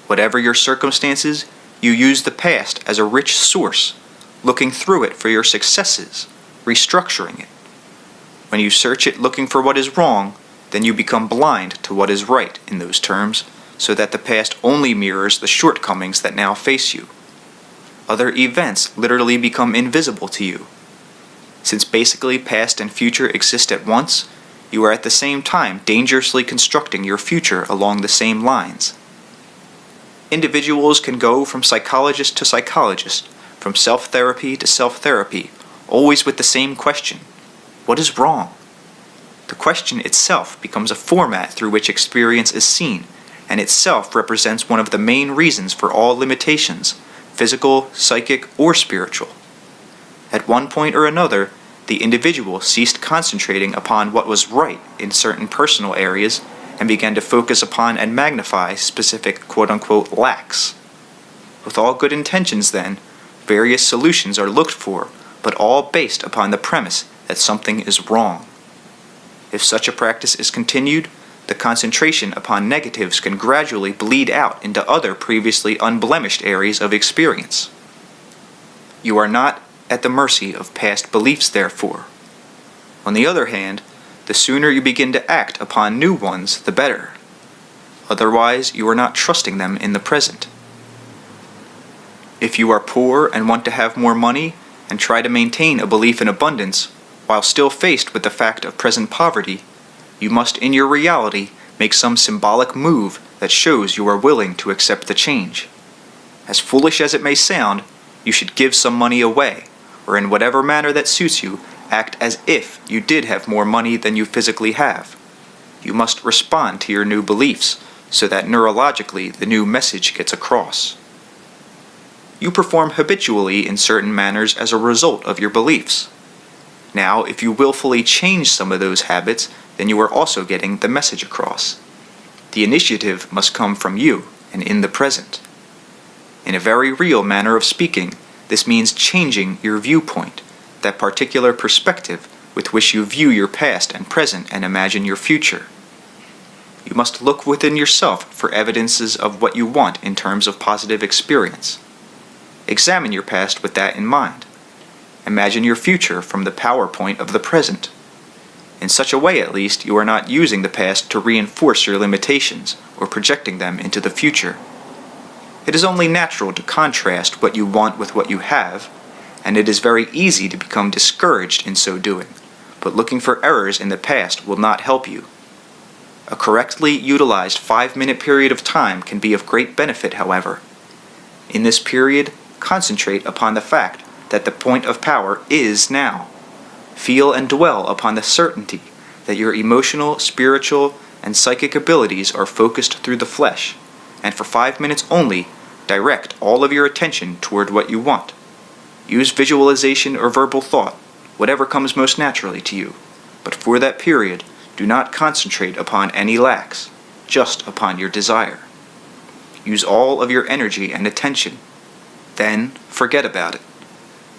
Whatever your circumstances, you use the past as a rich source, looking through it for your successes, restructuring it. When you search it looking for what is wrong, then you become blind to what is right in those terms, so that the past only mirrors the shortcomings that now face you. Other events literally become invisible to you. Since basically past and future exist at once, you are at the same time dangerously constructing your future along the same lines. Individuals can go from psychologist to psychologist, from self-therapy to self-therapy, always with the same question: what is wrong? The question itself becomes a format through which experience is seen, and itself represents one of the main reasons for all limitations, physical, psychic, or spiritual. At one point or another, the individual ceased concentrating upon what was right in certain personal areas and began to focus upon and magnify specific quote-unquote lacks. With all good intentions then, various solutions are looked for, but all based upon the premise that something is wrong. If such a practice is continued, the concentration upon negatives can gradually bleed out into other previously unblemished areas of experience. You are not at the mercy of past beliefs, therefore. On the other hand, the sooner you begin to act upon new ones, the better. Otherwise, you are not trusting them in the present. If you are poor and want to have more money, and try to maintain a belief in abundance, while still faced with the fact of present poverty, you must in your reality make some symbolic move that shows you are willing to accept the change. As foolish as it may sound, You should give some money away, or in whatever manner that suits you, act as if you did have more money than you physically have. You must respond to your new beliefs, so that neurologically the new message gets across. You perform habitually in certain manners as a result of your beliefs. Now, if you willfully change some of those habits, then you are also getting the message across. The initiative must come from you and in the present. In a very real manner of speaking, this means changing your viewpoint, that particular perspective with which you view your past and present and imagine your future. You must look within yourself for evidences of what you want in terms of positive experience. Examine your past with that in mind. Imagine your future from the power point of the present. In such a way, at least, you are not using the past to reinforce your limitations or projecting them into the future. It is only natural to contrast what you want with what you have, and it is very easy to become discouraged in so doing, but looking for errors in the past will not help you. A correctly utilized 5-minute period of time can be of great benefit, however. In this period, concentrate upon the fact that the point of power is now. Feel and dwell upon the certainty that your emotional, spiritual, and psychic abilities are focused through the flesh, and for 5 minutes only, direct all of your attention toward what you want. Use visualization or verbal thought, whatever comes most naturally to you, but for that period, do not concentrate upon any lacks, just upon your desire. Use all of your energy and attention. Then, forget about it.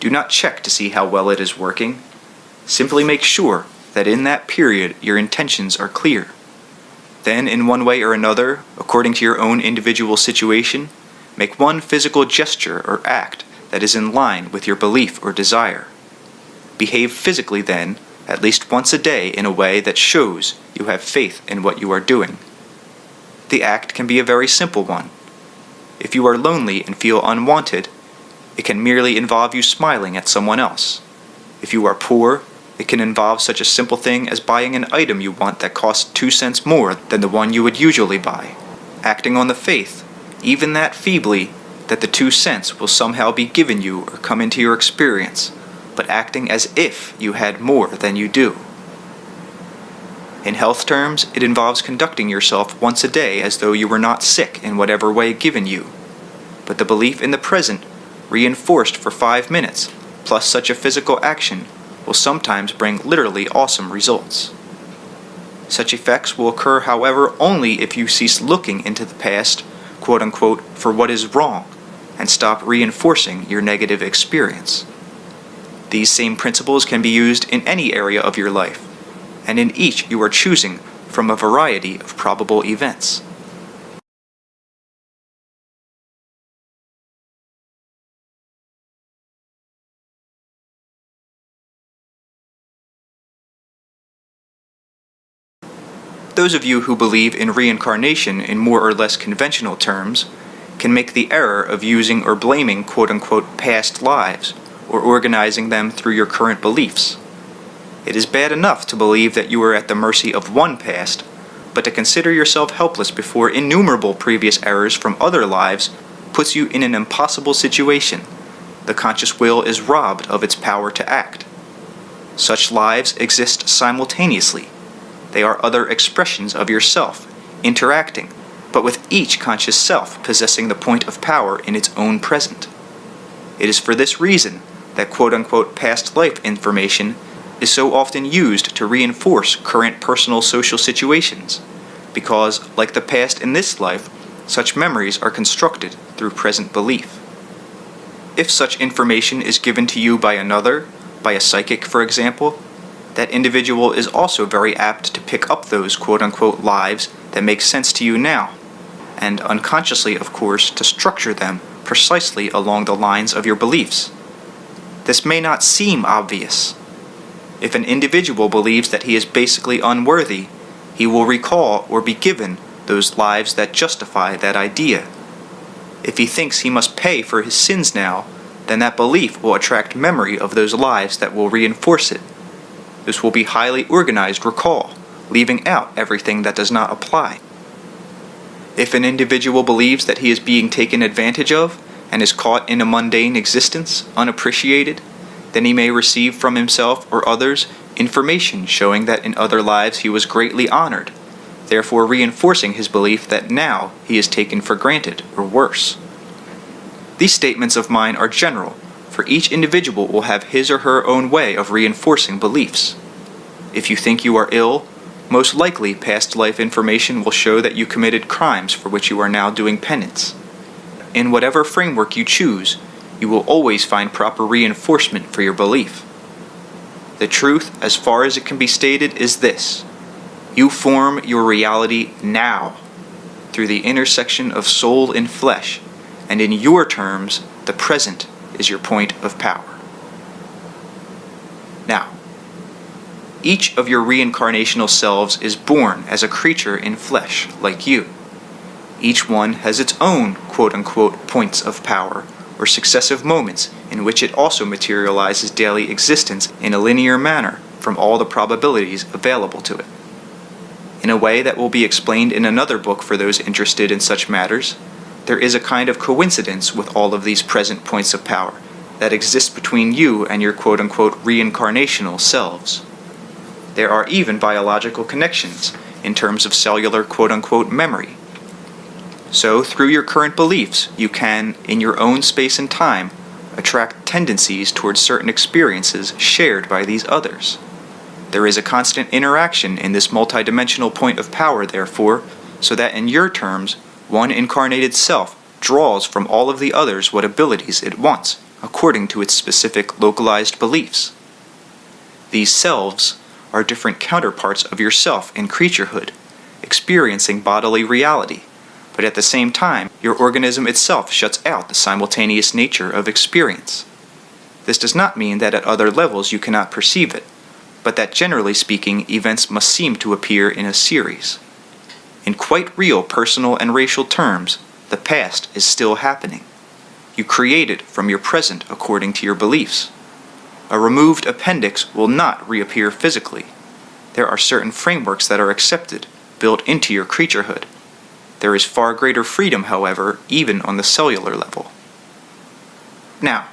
Do not check to see how well it is working. Simply make sure that in that period your intentions are clear. Then, in one way or another, according to your own individual situation, make one physical gesture or act that is in line with your belief or desire. Behave physically then, at least once a day, in a way that shows you have faith in what you are doing. The act can be a very simple one. If you are lonely and feel unwanted, it can merely involve you smiling at someone else. If you are poor, it can involve such a simple thing as buying an item you want that costs 2 cents more than the one you would usually buy. Acting on the faith, even that feebly, that the 2 cents will somehow be given you or come into your experience, but acting as if you had more than you do. In health terms, it involves conducting yourself once a day as though you were not sick in whatever way given you. But the belief in the present, reinforced for 5 minutes, plus such a physical action, will sometimes bring literally awesome results. Such effects will occur, however, only if you cease looking into the past, quote-unquote, for what is wrong, and stop reinforcing your negative experience. These same principles can be used in any area of your life, and in each you are choosing from a variety of probable events. Those of you who believe in reincarnation in more or less conventional terms can make the error of using or blaming quote-unquote past lives, or organizing them through your current beliefs. It is bad enough to believe that you are at the mercy of one past, but to consider yourself helpless before innumerable previous errors from other lives puts you in an impossible situation. The conscious will is robbed of its power to act. Such lives exist simultaneously. They are other expressions of yourself, interacting, but with each conscious self possessing the point of power in its own present. It is for this reason that quote-unquote past life information is so often used to reinforce current personal social situations, because, like the past in this life, such memories are constructed through present belief. If such information is given to you by another, by a psychic for example, that individual is also very apt to pick up those quote-unquote lives that make sense to you now, and unconsciously, of course, to structure them precisely along the lines of your beliefs. This may not seem obvious. If an individual believes that he is basically unworthy, he will recall or be given those lives that justify that idea. If he thinks he must pay for his sins now, then that belief will attract memory of those lives that will reinforce it. This will be highly organized recall, leaving out everything that does not apply. If an individual believes that he is being taken advantage of, and is caught in a mundane existence, unappreciated, then he may receive from himself or others information showing that in other lives he was greatly honored, therefore reinforcing his belief that now he is taken for granted, or worse. These statements of mine are general, for each individual will have his or her own way of reinforcing beliefs. If you think you are ill, most likely past life information will show that you committed crimes for which you are now doing penance. In whatever framework you choose, you will always find proper reinforcement for your belief. The truth, as far as it can be stated, is this: you form your reality now, through the intersection of soul and flesh, and in your terms, the present is your point of power. Now, each of your reincarnational selves is born as a creature in flesh, like you. Each one has its own quote-unquote points of power, or successive moments in which it also materializes daily existence in a linear manner from all the probabilities available to it. In a way that will be explained in another book for those interested in such matters, there is a kind of coincidence with all of these present points of power that exists between you and your quote-unquote reincarnational selves. There are even biological connections in terms of cellular quote-unquote memory. So, through your current beliefs, you can, in your own space and time, attract tendencies towards certain experiences shared by these others. There is a constant interaction in this multidimensional point of power, therefore, so that in your terms, one incarnated self draws from all of the others what abilities it wants, according to its specific localized beliefs. These selves are different counterparts of yourself in creaturehood, experiencing bodily reality, but at the same time, your organism itself shuts out the simultaneous nature of experience. This does not mean that at other levels you cannot perceive it, but that generally speaking, events must seem to appear in a series. In quite real personal and racial terms, the past is still happening. You create it from your present according to your beliefs. A removed appendix will not reappear physically. There are certain frameworks that are accepted, built into your creaturehood. There is far greater freedom, however, even on the cellular level. Now,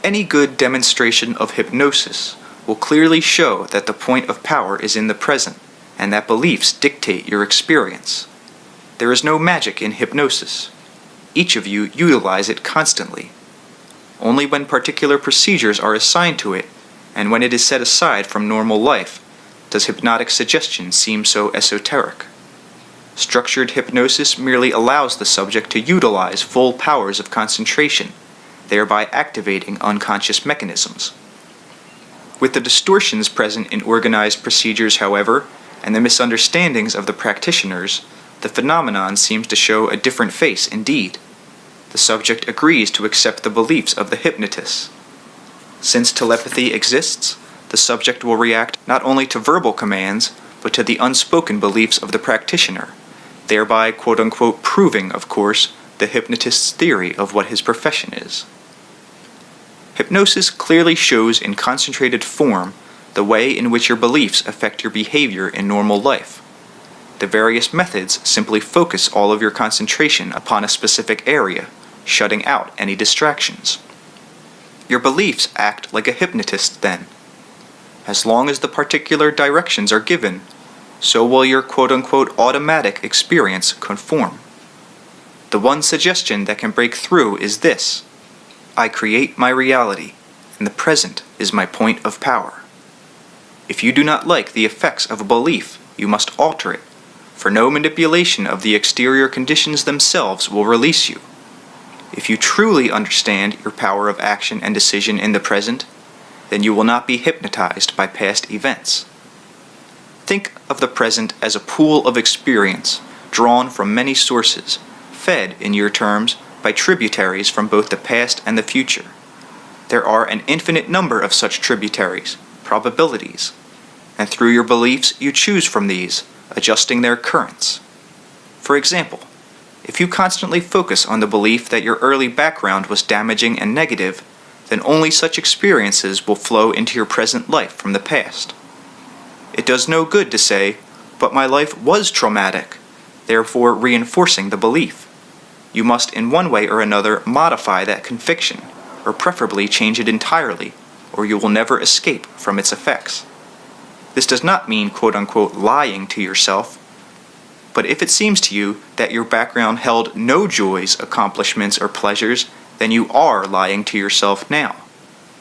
any good demonstration of hypnosis will clearly show that the point of power is in the present, and that beliefs dictate your experience. There is no magic in hypnosis. Each of you utilize it constantly. Only when particular procedures are assigned to it, and when it is set aside from normal life, does hypnotic suggestion seem so esoteric. Structured hypnosis merely allows the subject to utilize full powers of concentration, thereby activating unconscious mechanisms. With the distortions present in organized procedures, however, and the misunderstandings of the practitioners, the phenomenon seems to show a different face indeed. The subject agrees to accept the beliefs of the hypnotist. Since telepathy exists, the subject will react not only to verbal commands, but to the unspoken beliefs of the practitioner, thereby quote-unquote proving, of course, the hypnotist's theory of what his profession is. Hypnosis clearly shows in concentrated form the way in which your beliefs affect your behavior in normal life. The various methods simply focus all of your concentration upon a specific area, shutting out any distractions. Your beliefs act like a hypnotist then. As long as the particular directions are given, so will your quote-unquote automatic experience conform. The one suggestion that can break through is this: I create my reality, and the present is my point of power. If you do not like the effects of a belief, you must alter it, for no manipulation of the exterior conditions themselves will release you. If you truly understand your power of action and decision in the present, then you will not be hypnotized by past events. Think of the present as a pool of experience drawn from many sources, fed, in your terms, by tributaries from both the past and the future. There are an infinite number of such tributaries, probabilities, and through your beliefs you choose from these, adjusting their currents. For example, if you constantly focus on the belief that your early background was damaging and negative, then only such experiences will flow into your present life from the past. It does no good to say, but my life was traumatic, therefore reinforcing the belief. you must in one way or another modify that conviction, or preferably change it entirely, or you will never escape from its effects. This does not mean quote-unquote lying to yourself, but if it seems to you that your background held no joys, accomplishments, or pleasures, then you are lying to yourself now.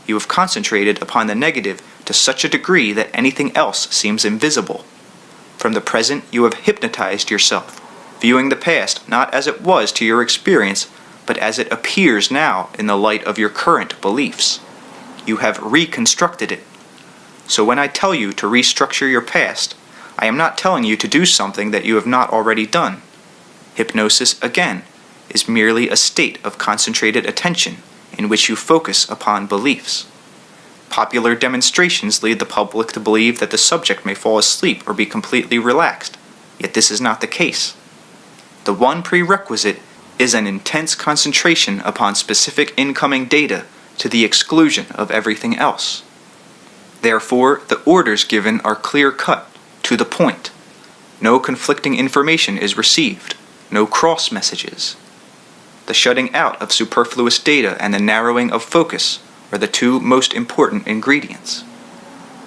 You have concentrated upon the negative to such a degree that anything else seems invisible. From the present, you have hypnotized yourself, viewing the past not as it was to your experience, but as it appears now in the light of your current beliefs. You have reconstructed it. So when I tell you to restructure your past, I am not telling you to do something that you have not already done. Hypnosis, again, is merely a state of concentrated attention in which you focus upon beliefs. Popular demonstrations lead the public to believe that the subject may fall asleep or be completely relaxed, yet this is not the case. The one prerequisite is an intense concentration upon specific incoming data to the exclusion of everything else. Therefore, the orders given are clear-cut, to the point. No conflicting information is received, no cross messages. The shutting out of superfluous data and the narrowing of focus are the two most important ingredients.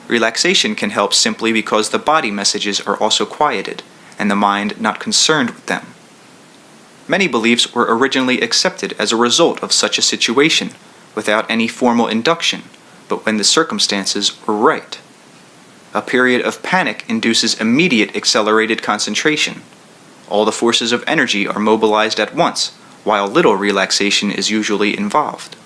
Relaxation can help simply because the body messages are also quieted, and the mind not concerned with them. Many beliefs were originally accepted as a result of such a situation, without any formal induction, but when the circumstances were right. A period of panic induces immediate accelerated concentration. All the forces of energy are mobilized at once, while little relaxation is usually involved.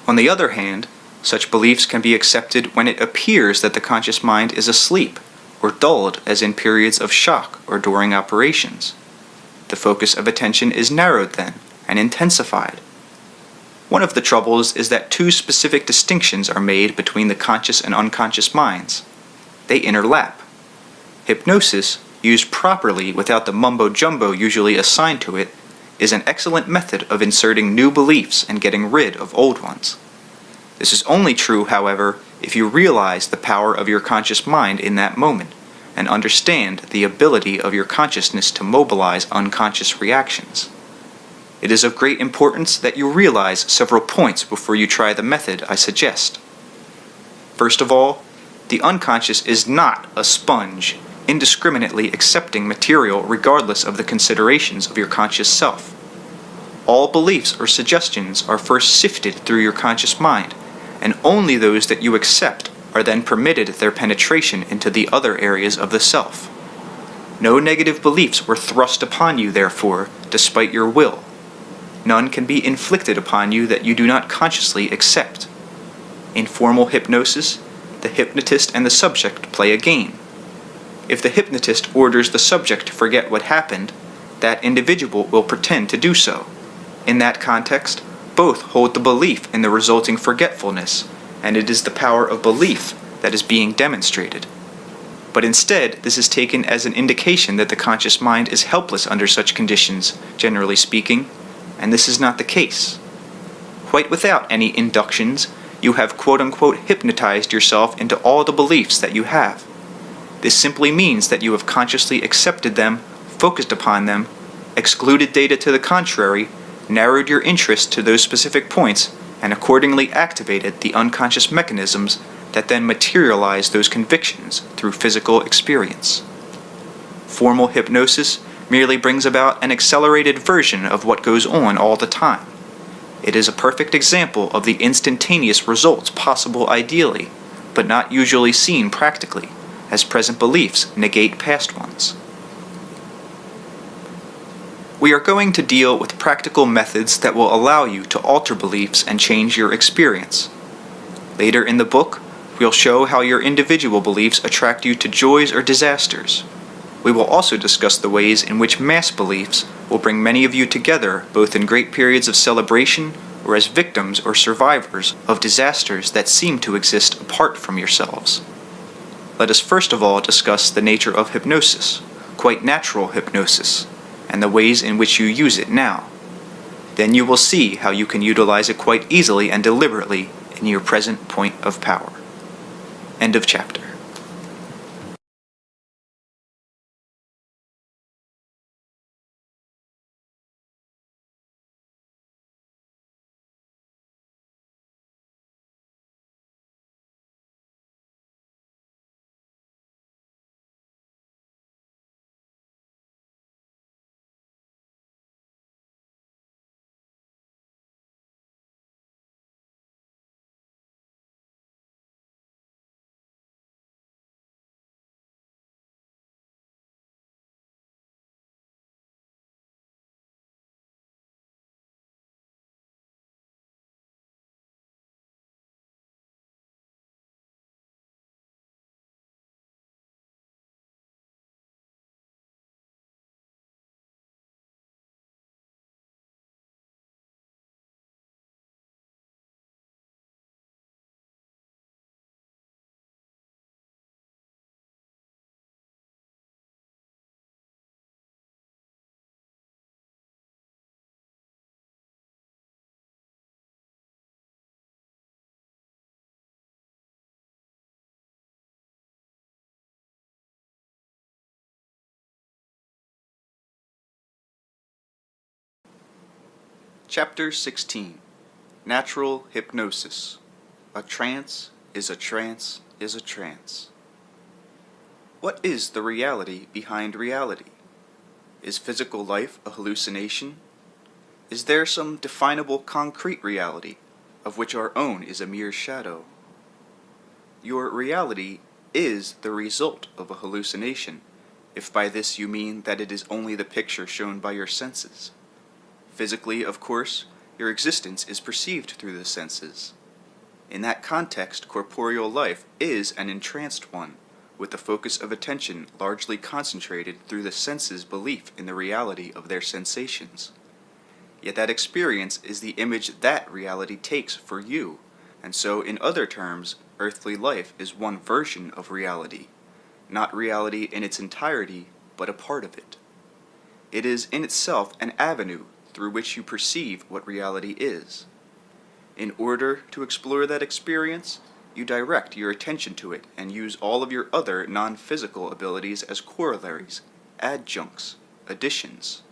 On the other hand, such beliefs can be accepted when it appears that the conscious mind is asleep, or dulled as in periods of shock or during operations. The focus of attention is narrowed then, and intensified. One of the troubles is that two specific distinctions are made between the conscious and unconscious minds. They interlap. Hypnosis, used properly without the mumbo-jumbo usually assigned to it, is an excellent method of inserting new beliefs and getting rid of old ones. This is only true, however, if you realize the power of your conscious mind in that moment, and understand the ability of your consciousness to mobilize unconscious reactions. It is of great importance that you realize several points before you try the method I suggest. First of all, the unconscious is not a sponge, indiscriminately accepting material regardless of the considerations of your conscious self. All beliefs or suggestions are first sifted through your conscious mind, and only those that you accept are then permitted their penetration into the other areas of the self. No negative beliefs were thrust upon you, therefore, despite your will. None can be inflicted upon you that you do not consciously accept. In formal hypnosis, the hypnotist and the subject play a game. If the hypnotist orders the subject to forget what happened, that individual will pretend to do so. In that context, both hold the belief in the resulting forgetfulness, and it is the power of belief that is being demonstrated. But instead, this is taken as an indication that the conscious mind is helpless under such conditions, generally speaking, and this is not the case. Quite without any inductions, you have quote-unquote hypnotized yourself into all the beliefs that you have. This simply means that you have consciously accepted them, focused upon them, excluded data to the contrary, narrowed your interest to those specific points, and accordingly activated the unconscious mechanisms that then materialize those convictions through physical experience. Formal hypnosis merely brings about an accelerated version of what goes on all the time. It is a perfect example of the instantaneous results possible ideally, but not usually seen practically, as present beliefs negate past ones. We are going to deal with practical methods that will allow you to alter beliefs and change your experience. Later in the book, we'll show how your individual beliefs attract you to joys or disasters. We will also discuss the ways in which mass beliefs will bring many of you together both in great periods of celebration or as victims or survivors of disasters that seem to exist apart from yourselves. Let us first of all discuss the nature of hypnosis, quite natural hypnosis, and the ways in which you use it now. Then you will see how you can utilize it quite easily and deliberately in your present point of power. End of chapter. Chapter 16. Natural Hypnosis. A trance is a trance is a trance. What is the reality behind reality? Is physical life a hallucination? Is there some definable concrete reality, of which our own is a mere shadow? Your reality is the result of a hallucination, if by this you mean that it is only the picture shown by your senses. Physically, of course, your existence is perceived through the senses. In that context, corporeal life is an entranced one, with the focus of attention largely concentrated through the senses' belief in the reality of their sensations. Yet that experience is the image that reality takes for you, and so, in other terms, earthly life is one version of reality, not reality in its entirety, but a part of it. It is in itself an avenue through which you perceive what reality is. In order to explore that experience, you direct your attention to it and use all of your other non-physical abilities as corollaries, adjuncts, additions.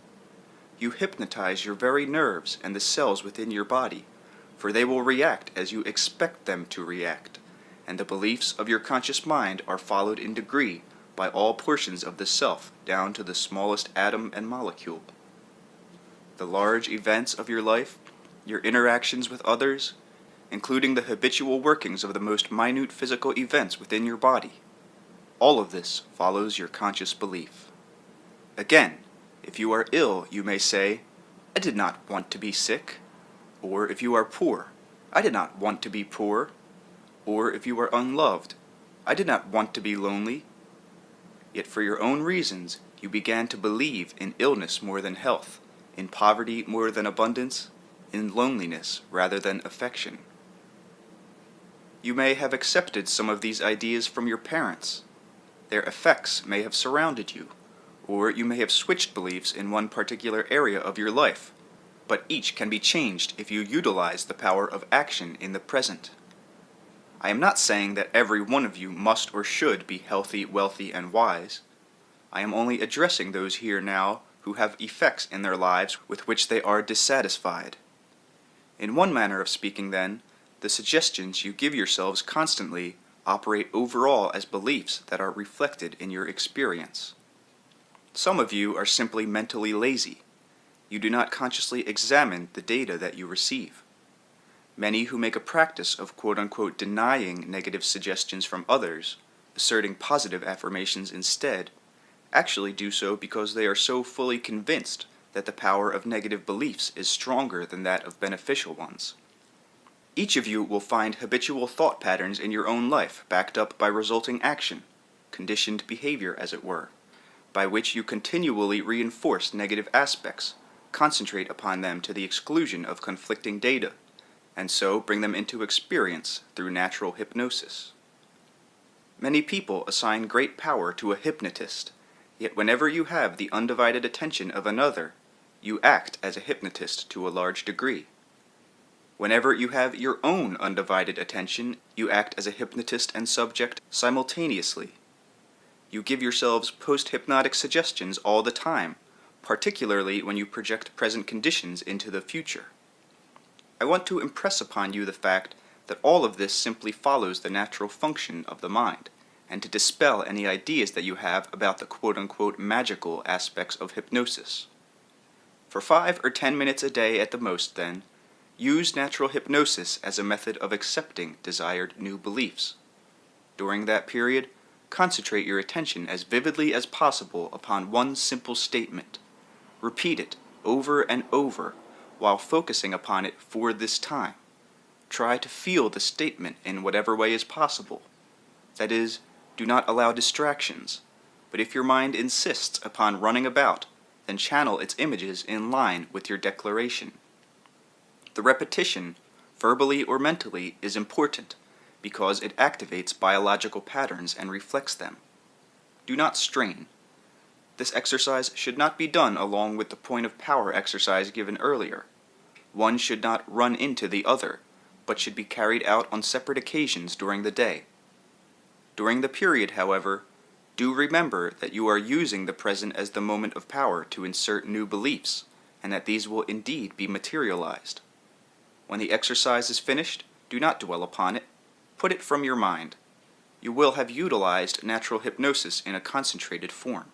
You hypnotize your very nerves and the cells within your body, for they will react as you expect them to react, and the beliefs of your conscious mind are followed in degree by all portions of the self down to the smallest atom and molecule. The large events of your life, your interactions with others, including the habitual workings of the most minute physical events within your body, all of this follows your conscious belief. Again, if you are ill, you may say, "I did not want to be sick." Or if you are poor, "I did not want to be poor." Or if you are unloved, "I did not want to be lonely." Yet for your own reasons, you began to believe in illness more than health, in poverty more than abundance, in loneliness rather than affection. You may have accepted some of these ideas from your parents. Their effects may have surrounded you, or you may have switched beliefs in one particular area of your life, but each can be changed if you utilize the power of action in the present. I am not saying that every one of you must or should be healthy, wealthy, and wise. I am only addressing those here now who have effects in their lives with which they are dissatisfied. In one manner of speaking, then, the suggestions you give yourselves constantly operate overall as beliefs that are reflected in your experience. Some of you are simply mentally lazy. You do not consciously examine the data that you receive. Many who make a practice of quote-unquote denying negative suggestions from others, asserting positive affirmations instead, actually do so because they are so fully convinced that the power of negative beliefs is stronger than that of beneficial ones. Each of you will find habitual thought patterns in your own life backed up by resulting action, conditioned behavior as it were, by which you continually reinforce negative aspects, concentrate upon them to the exclusion of conflicting data, and so bring them into experience through natural hypnosis. Many people assign great power to a hypnotist, yet whenever you have the undivided attention of another, you act as a hypnotist to a large degree. Whenever you have your own undivided attention, you act as a hypnotist and subject simultaneously. You give yourselves post-hypnotic suggestions all the time, particularly when you project present conditions into the future. I want to impress upon you the fact that all of this simply follows the natural function of the mind, and to dispel any ideas that you have about the quote-unquote magical aspects of hypnosis. For 5 or 10 minutes a day at the most, then, use natural hypnosis as a method of accepting desired new beliefs. During that period, concentrate your attention as vividly as possible upon one simple statement. Repeat it over and over while focusing upon it for this time. Try to feel the statement in whatever way is possible. That is, do not allow distractions, but if your mind insists upon running about, then channel its images in line with your declaration. The repetition, verbally or mentally, is important because it activates biological patterns and reflects them. Do not strain. This exercise should not be done along with the point of power exercise given earlier. One should not run into the other, but should be carried out on separate occasions during the day. During the period, however, do remember that you are using the present as the moment of power to insert new beliefs, and that these will indeed be materialized. When the exercise is finished, do not dwell upon it. Put it from your mind. You will have utilized natural hypnosis in a concentrated form.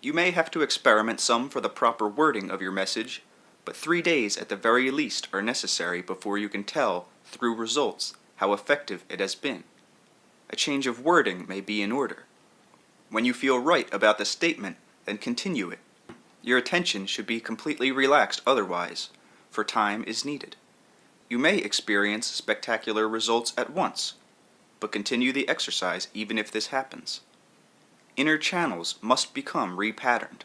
You may have to experiment some for the proper wording of your message, but 3 days at the very least are necessary before you can tell, through results, how effective it has been. A change of wording may be in order. When you feel right about the statement, then continue it. Your attention should be completely relaxed otherwise, for time is needed. You may experience spectacular results at once, but continue the exercise even if this happens. Inner channels must become repatterned.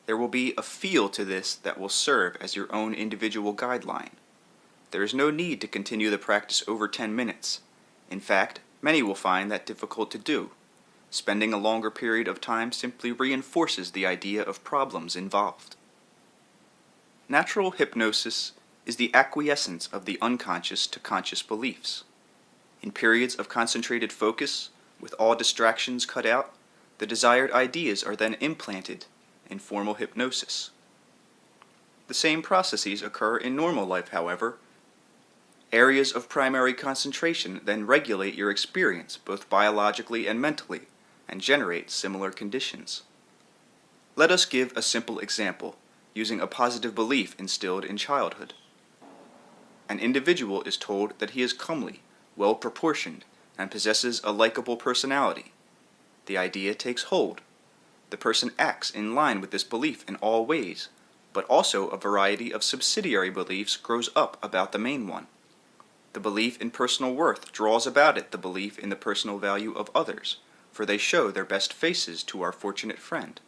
There will be a feel to this that will serve as your own individual guideline. There is no need to continue the practice over 10 minutes. In fact, many will find that difficult to do. Spending a longer period of time simply reinforces the idea of problems involved. Natural hypnosis is the acquiescence of the unconscious to conscious beliefs. In periods of concentrated focus, with all distractions cut out, the desired ideas are then implanted in formal hypnosis. The same processes occur in normal life, however. Areas of primary concentration then regulate your experience both biologically and mentally, and generate similar conditions. Let us give a simple example, using a positive belief instilled in childhood. An individual is told that he is comely, well-proportioned, and possesses a likable personality. The idea takes hold. The person acts in line with this belief in all ways, but also a variety of subsidiary beliefs grows up about the main one. The belief in personal worth draws about it the belief in the personal value of others, for they show their best faces to our fortunate friend.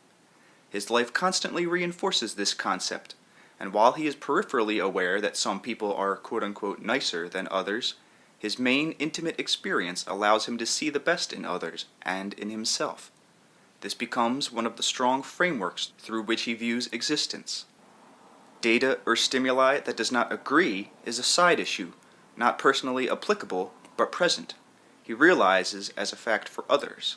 His life constantly reinforces this concept, and while he is peripherally aware that some people are quote-unquote nicer than others, his main intimate experience allows him to see the best in others and in himself. This becomes one of the strong frameworks through which he views existence. Data or stimuli that does not agree is a side issue, not personally applicable, but present. He realizes as a fact for others.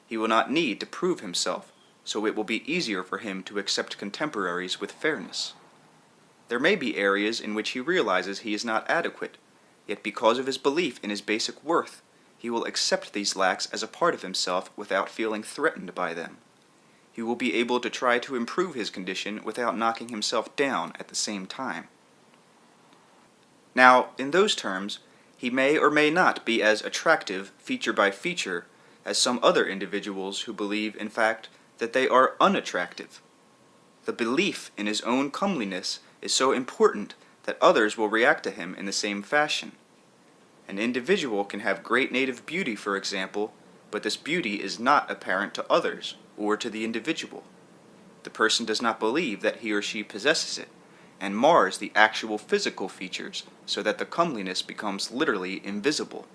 He will not need to prove himself, so it will be easier for him to accept contemporaries with fairness. There may be areas in which he realizes he is not adequate, yet because of his belief in his basic worth, he will accept these lacks as a part of himself without feeling threatened by them. He will be able to try to improve his condition without knocking himself down at the same time. Now, in those terms, he may or may not be as attractive, feature by feature, as some other individuals who believe, in fact, that they are unattractive. The belief in his own comeliness is so important that others will react to him in the same fashion. An individual can have great native beauty, for example, but this beauty is not apparent to others or to the individual. The person does not believe that he or she possesses it, and mars the actual physical features so that the comeliness becomes literally invisible.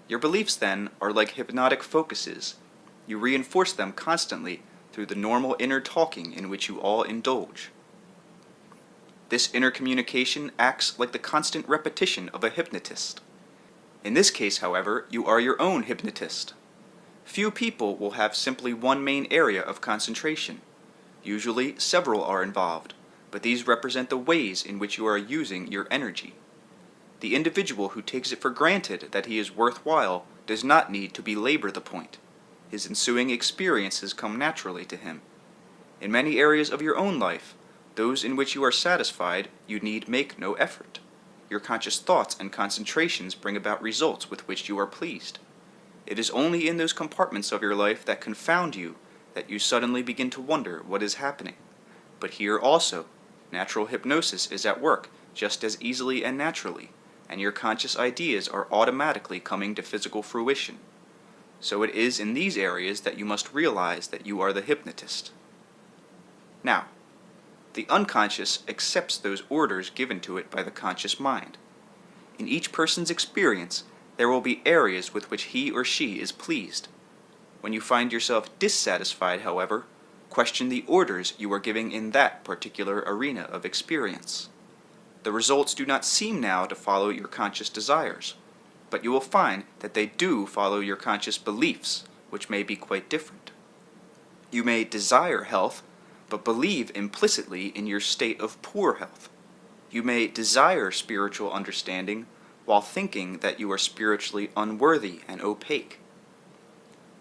Your beliefs, then, are like hypnotic focuses. You reinforce them constantly through the normal inner talking in which you all indulge. This inner communication acts like the constant repetition of a hypnotist. In this case, however, you are your own hypnotist. Few people will have simply one main area of concentration. Usually, several are involved, but these represent the ways in which you are using your energy. The individual who takes it for granted that he is worthwhile does not need to belabor the point. His ensuing experiences come naturally to him. In many areas of your own life, those in which you are satisfied, you need make no effort. Your conscious thoughts and concentrations bring about results with which you are pleased. It is only in those compartments of your life that confound you that you suddenly begin to wonder what is happening. But here also, natural hypnosis is at work just as easily and naturally, and your conscious ideas are automatically coming to physical fruition. So it is in these areas that you must realize that you are the hypnotist. Now, the unconscious accepts those orders given to it by the conscious mind. In each person's experience, there will be areas with which he or she is pleased. When you find yourself dissatisfied, however, question the orders you are giving in that particular arena of experience. The results do not seem now to follow your conscious desires, but you will find that they do follow your conscious beliefs, which may be quite different. You may desire health, but believe implicitly in your state of poor health. You may desire spiritual understanding while thinking that you are spiritually unworthy and opaque.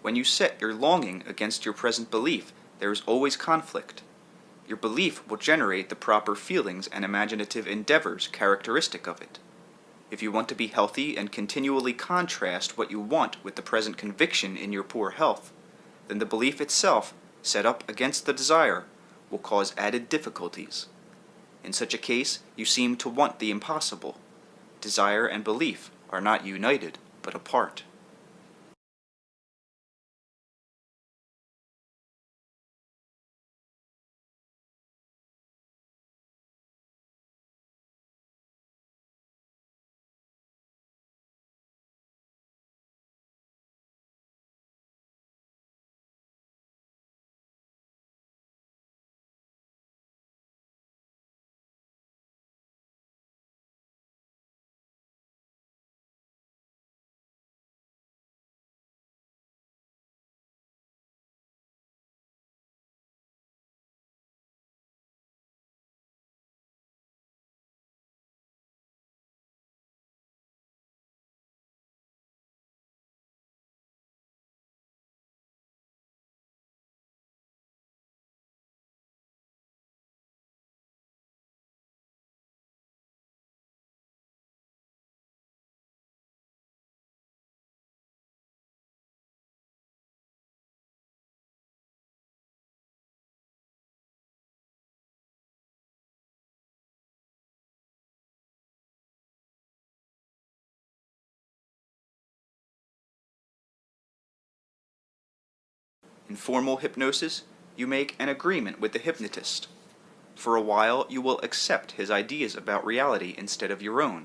When you set your longing against your present belief, there is always conflict. Your belief will generate the proper feelings and imaginative endeavors characteristic of it. If you want to be healthy and continually contrast what you want with the present conviction in your poor health, then the belief itself, set up against the desire, will cause added difficulties. In such a case, you seem to want the impossible. Desire and belief are not united, but apart. In formal hypnosis, you make an agreement with the hypnotist. For a while, you will accept his ideas about reality instead of your own.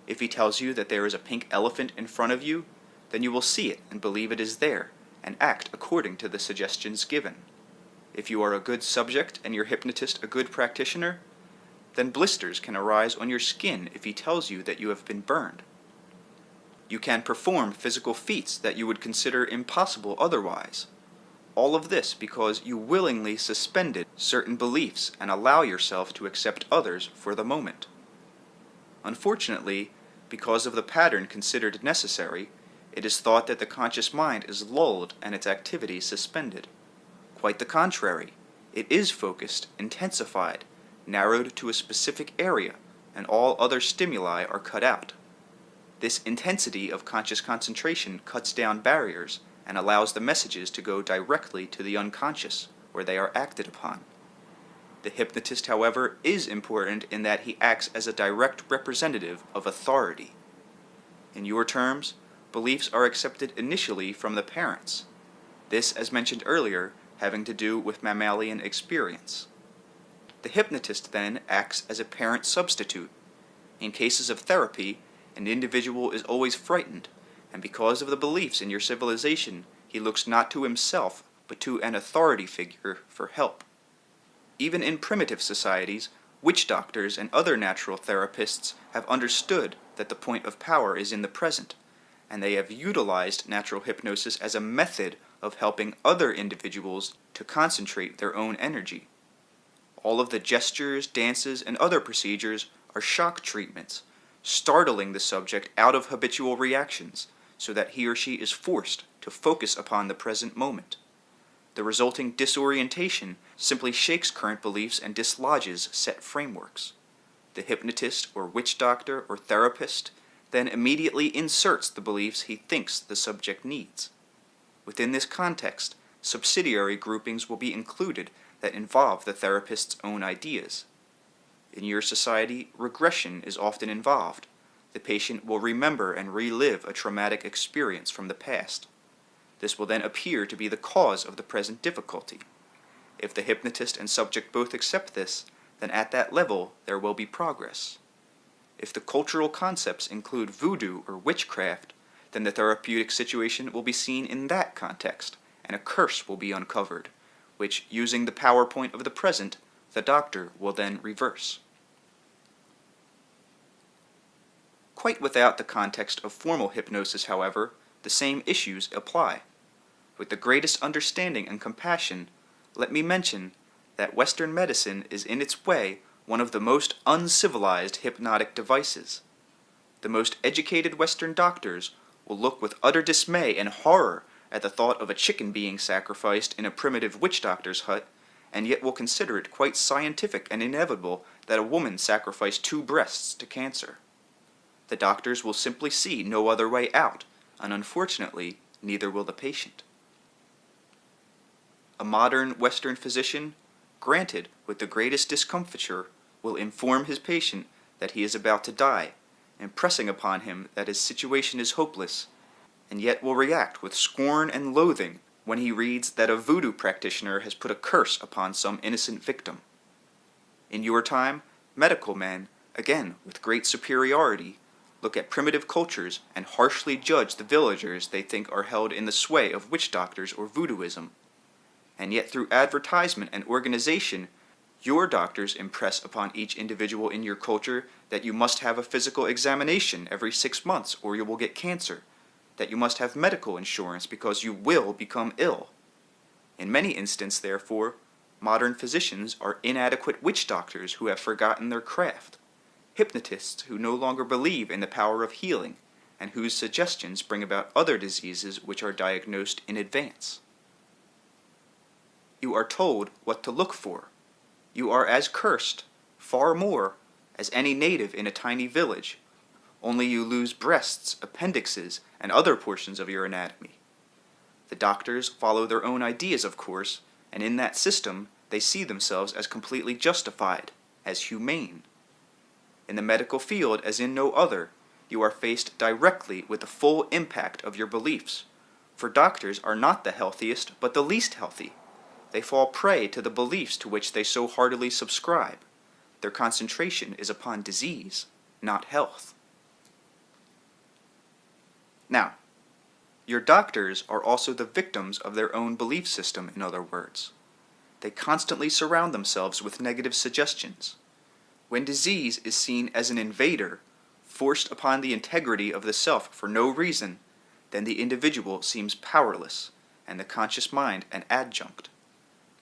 If he tells you that there is a pink elephant in front of you, then you will see it and believe it is there, and act according to the suggestions given. If you are a good subject and your hypnotist a good practitioner, then blisters can arise on your skin if he tells you that you have been burned. You can perform physical feats that you would consider impossible otherwise. All of this because you willingly suspended certain beliefs and allow yourself to accept others for the moment. Unfortunately, because of the pattern considered necessary, it is thought that the conscious mind is lulled and its activity suspended. Quite the contrary, it is focused, intensified, narrowed to a specific area, and all other stimuli are cut out. This intensity of conscious concentration cuts down barriers and allows the messages to go directly to the unconscious, where they are acted upon. The hypnotist, however, is important in that he acts as a direct representative of authority. In your terms, beliefs are accepted initially from the parents. This, as mentioned earlier, having to do with mammalian experience. The hypnotist then acts as a parent substitute. In cases of therapy, an individual is always frightened, and because of the beliefs in your civilization, he looks not to himself, but to an authority figure for help. Even in primitive societies, witch doctors and other natural therapists have understood that the point of power is in the present, and they have utilized natural hypnosis as a method of helping other individuals to concentrate their own energy. All of the gestures, dances, and other procedures are shock treatments, startling the subject out of habitual reactions, so that he or she is forced to focus upon the present moment. The resulting disorientation simply shakes current beliefs and dislodges set frameworks. The hypnotist or witch doctor or therapist then immediately inserts the beliefs he thinks the subject needs. Within this context, subsidiary groupings will be included that involve the therapist's own ideas. In your society, regression is often involved. The patient will remember and relive a traumatic experience from the past. This will then appear to be the cause of the present difficulty. If the hypnotist and subject both accept this, then at that level there will be progress. If the cultural concepts include voodoo or witchcraft, then the therapeutic situation will be seen in that context, and a curse will be uncovered, which, using the PowerPoint of the present, the doctor will then reverse. Quite without the context of formal hypnosis, however, the same issues apply. With the greatest understanding and compassion, let me mention that Western medicine is in its way one of the most uncivilized hypnotic devices. The most educated Western doctors will look with utter dismay and horror at the thought of a chicken being sacrificed in a primitive witch doctor's hut, and yet will consider it quite scientific and inevitable that a woman sacrifice 2 breasts to cancer. The doctors will simply see no other way out, and unfortunately, neither will the patient. A modern Western physician, granted with the greatest discomfiture, will inform his patient that he is about to die, impressing upon him that his situation is hopeless, and yet will react with scorn and loathing when he reads that a voodoo practitioner has put a curse upon some innocent victim. In your time, medical men, again with great superiority, look at primitive cultures and harshly judge the villagers they think are held in the sway of witch doctors or voodooism. And yet through advertisement and organization, your doctors impress upon each individual in your culture that you must have a physical examination every 6 months or you will get cancer, that you must have medical insurance because you will become ill. In many instances, therefore, modern physicians are inadequate witch doctors who have forgotten their craft, hypnotists who no longer believe in the power of healing, and whose suggestions bring about other diseases which are diagnosed in advance. You are told what to look for. You are as cursed, far more, as any native in a tiny village, only you lose breasts, appendixes, and other portions of your anatomy. The doctors follow their own ideas, of course, and in that system they see themselves as completely justified, as humane. In the medical field, as in no other, you are faced directly with the full impact of your beliefs, for doctors are not the healthiest, but the least healthy. They fall prey to the beliefs to which they so heartily subscribe. Their concentration is upon disease, not health. Now, your doctors are also the victims of their own belief system, in other words. They constantly surround themselves with negative suggestions. When disease is seen as an invader, forced upon the integrity of the self for no reason, then the individual seems powerless, and the conscious mind an adjunct.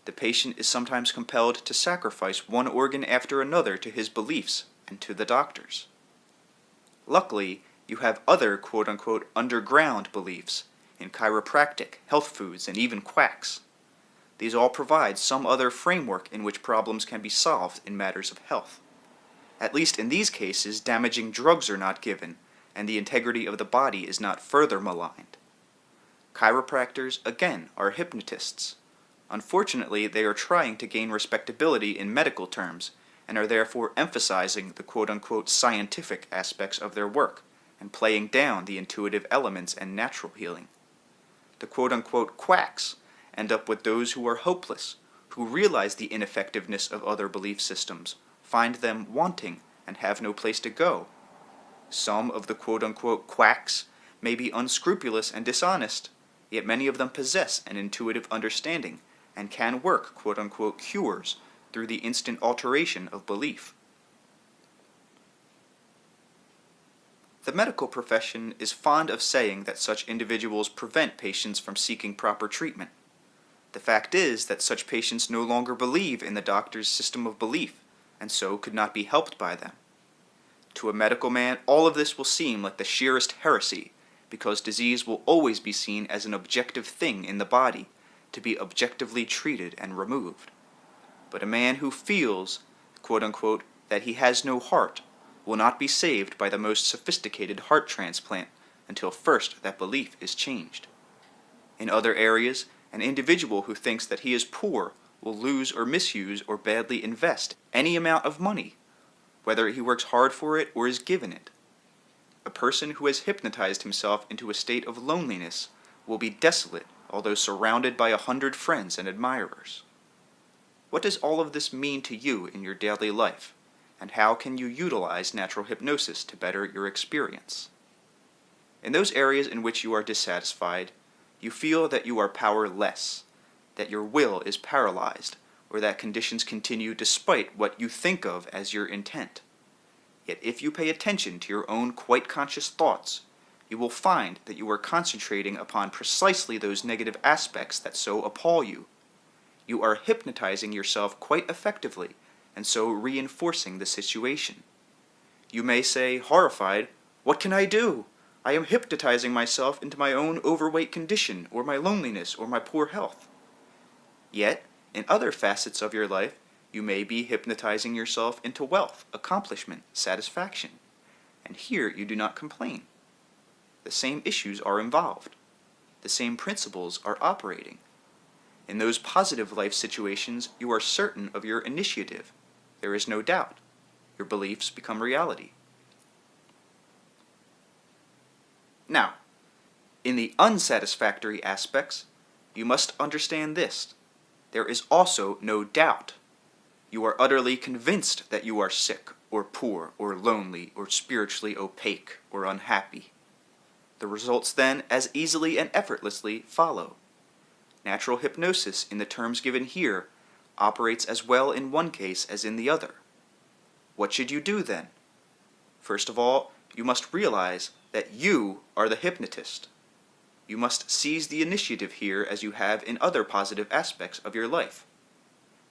The patient is sometimes compelled to sacrifice one organ after another to his beliefs and to the doctor's. Luckily, you have other quote-unquote underground beliefs in chiropractic, health foods, and even quacks. These all provide some other framework in which problems can be solved in matters of health. At least in these cases, damaging drugs are not given, and the integrity of the body is not further maligned. Chiropractors, again, are hypnotists. Unfortunately, they are trying to gain respectability in medical terms, and are therefore emphasizing the quote-unquote scientific aspects of their work, and playing down the intuitive elements and natural healing. The quote-unquote quacks end up with those who are hopeless, who realize the ineffectiveness of other belief systems, find them wanting, and have no place to go. Some of the quote-unquote quacks may be unscrupulous and dishonest, yet many of them possess an intuitive understanding, and can work quote-unquote cures through the instant alteration of belief. The medical profession is fond of saying that such individuals prevent patients from seeking proper treatment. The fact is that such patients no longer believe in the doctor's system of belief, and so could not be helped by them. To a medical man, all of this will seem like the sheerest heresy, because disease will always be seen as an objective thing in the body, to be objectively treated and removed. But a man who feels, quote-unquote, that he has no heart, will not be saved by the most sophisticated heart transplant until first that belief is changed. In other areas, an individual who thinks that he is poor will lose or misuse or badly invest any amount of money, whether he works hard for it or is given it. A person who has hypnotized himself into a state of loneliness will be desolate, although surrounded by 100 friends and admirers. What does all of this mean to you in your daily life, and how can you utilize natural hypnosis to better your experience? In those areas in which you are dissatisfied, you feel that you are powerless, that your will is paralyzed, or that conditions continue despite what you think of as your intent. Yet if you pay attention to your own quite conscious thoughts, you will find that you are concentrating upon precisely those negative aspects that so appall you. You are hypnotizing yourself quite effectively, and so reinforcing the situation. You may say, horrified, "What can I do? I am hypnotizing myself into my own overweight condition, or my loneliness, or my poor health." Yet, in other facets of your life, you may be hypnotizing yourself into wealth, accomplishment, satisfaction. And here you do not complain. The same issues are involved. The same principles are operating. In those positive life situations, you are certain of your initiative. There is no doubt. Your beliefs become reality. Now, in the unsatisfactory aspects, you must understand this. There is also no doubt. You are utterly convinced that you are sick, or poor, or lonely, or spiritually opaque, or unhappy. The results then, as easily and effortlessly, follow. Natural hypnosis, in the terms given here, operates as well in one case as in the other. What should you do then? First of all, you must realize that you are the hypnotist. You must seize the initiative here as you have in other positive aspects of your life.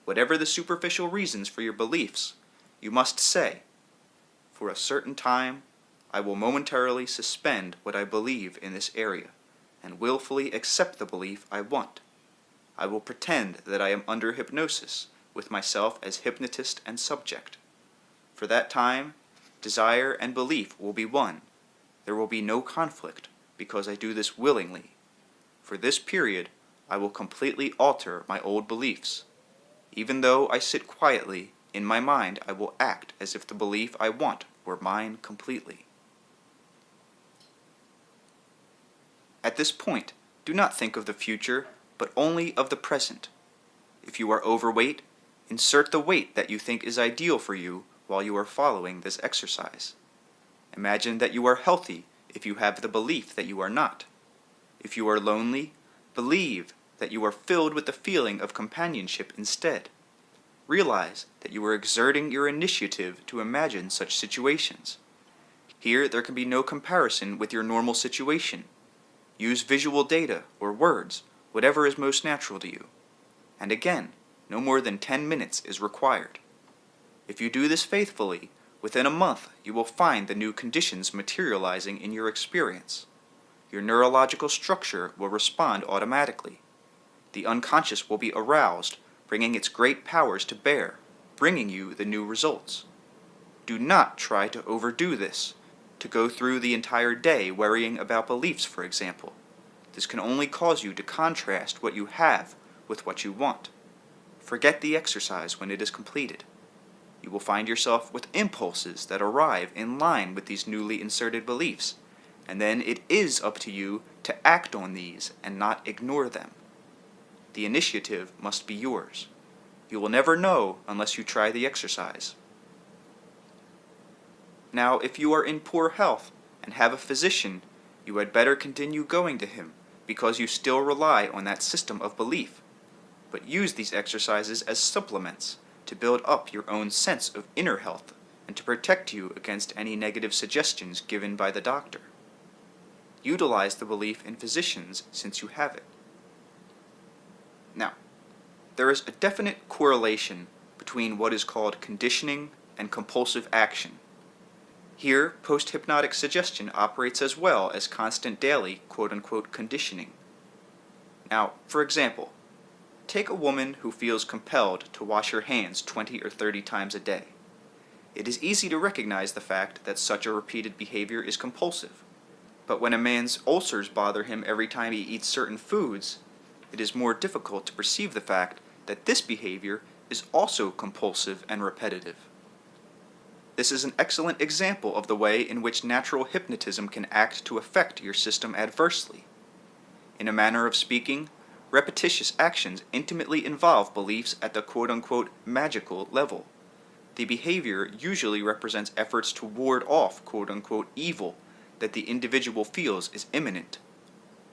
Whatever the superficial reasons for your beliefs, you must say, "For a certain time, I will momentarily suspend what I believe in this area, and willfully accept the belief I want. I will pretend that I am under hypnosis, with myself as hypnotist and subject. For that time, desire and belief will be one. There will be no conflict, because I do this willingly. For this period, I will completely alter my old beliefs. Even though I sit quietly, in my mind I will act as if the belief I want were mine completely." At this point, do not think of the future, but only of the present. If you are overweight, insert the weight that you think is ideal for you while you are following this exercise. Imagine that you are healthy if you have the belief that you are not. If you are lonely, believe that you are filled with the feeling of companionship instead. Realize that you are exerting your initiative to imagine such situations. Here there can be no comparison with your normal situation. Use visual data or words, whatever is most natural to you. And again, no more than 10 minutes is required. If you do this faithfully, within a month you will find the new conditions materializing in your experience. Your neurological structure will respond automatically. The unconscious will be aroused, bringing its great powers to bear, bringing you the new results. Do not try to overdo this, to go through the entire day worrying about beliefs, for example. This can only cause you to contrast what you have with what you want. Forget the exercise when it is completed. You will find yourself with impulses that arrive in line with these newly inserted beliefs, and then it is up to you to act on these and not ignore them. The initiative must be yours. You will never know unless you try the exercise. Now, if you are in poor health and have a physician, you had better continue going to him, because you still rely on that system of belief. But use these exercises as supplements to build up your own sense of inner health and to protect you against any negative suggestions given by the doctor. Utilize the belief in physicians since you have it. Now, there is a definite correlation between what is called conditioning and compulsive action. Here, post-hypnotic suggestion operates as well as constant daily quote-unquote conditioning. Now, for example, take a woman who feels compelled to wash her hands 20 or 30 times a day. It is easy to recognize the fact that such a repeated behavior is compulsive. But when a man's ulcers bother him every time he eats certain foods, it is more difficult to perceive the fact that this behavior is also compulsive and repetitive. This is an excellent example of the way in which natural hypnotism can act to affect your system adversely. In a manner of speaking, repetitious actions intimately involve beliefs at the quote-unquote magical level. The behavior usually represents efforts to ward off quote-unquote evil that the individual feels is imminent.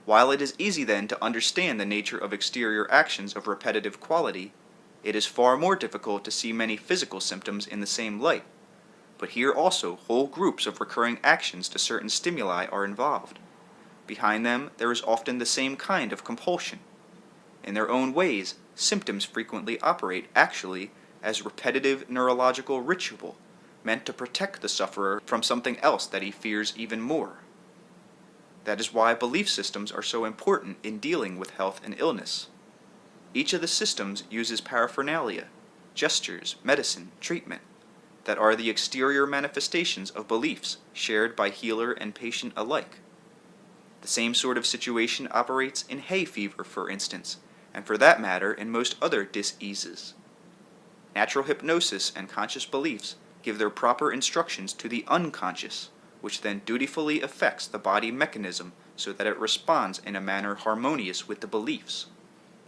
While it is easy then to understand the nature of exterior actions of repetitive quality, it is far more difficult to see many physical symptoms in the same light. But here also whole groups of recurring actions to certain stimuli are involved. Behind them there is often the same kind of compulsion. In their own ways, symptoms frequently operate actually as repetitive neurological ritual meant to protect the sufferer from something else that he fears even more. That is why belief systems are so important in dealing with health and illness. Each of the systems uses paraphernalia, gestures, medicine, treatment, that are the exterior manifestations of beliefs shared by healer and patient alike. The same sort of situation operates in hay fever, for instance, and for that matter in most other diseases. Natural hypnosis and conscious beliefs give their proper instructions to the unconscious, which then dutifully affects the body mechanism so that it responds in a manner harmonious with the beliefs.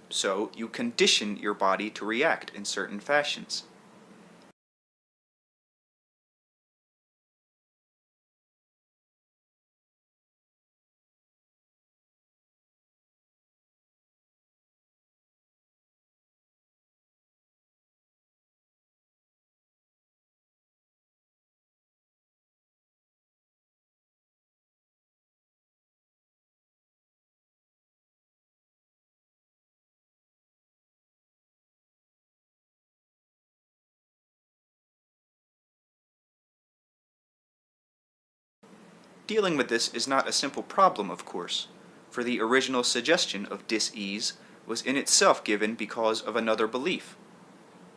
So you condition your body to react in certain fashions. Dealing with this is not a simple problem, of course, for the original suggestion of dis-ease was in itself given because of another belief.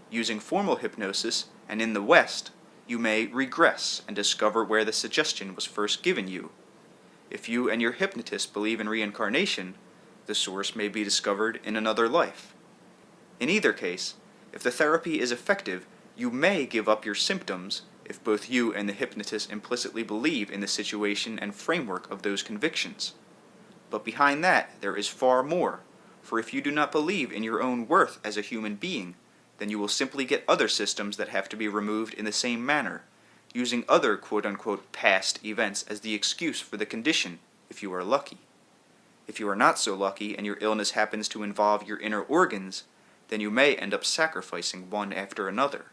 Using formal hypnosis, and in the West, you may regress and discover where the suggestion was first given you. If you and your hypnotist believe in reincarnation, the source may be discovered in another life. In either case, if the therapy is effective, you may give up your symptoms if both you and the hypnotist implicitly believe in the situation and framework of those convictions. But behind that, there is far more, for if you do not believe in your own worth as a human being, then you will simply get other systems that have to be removed in the same manner, using other quote-unquote past events as the excuse for the condition, if you are lucky. If you are not so lucky and your illness happens to involve your inner organs, then you may end up sacrificing one after another.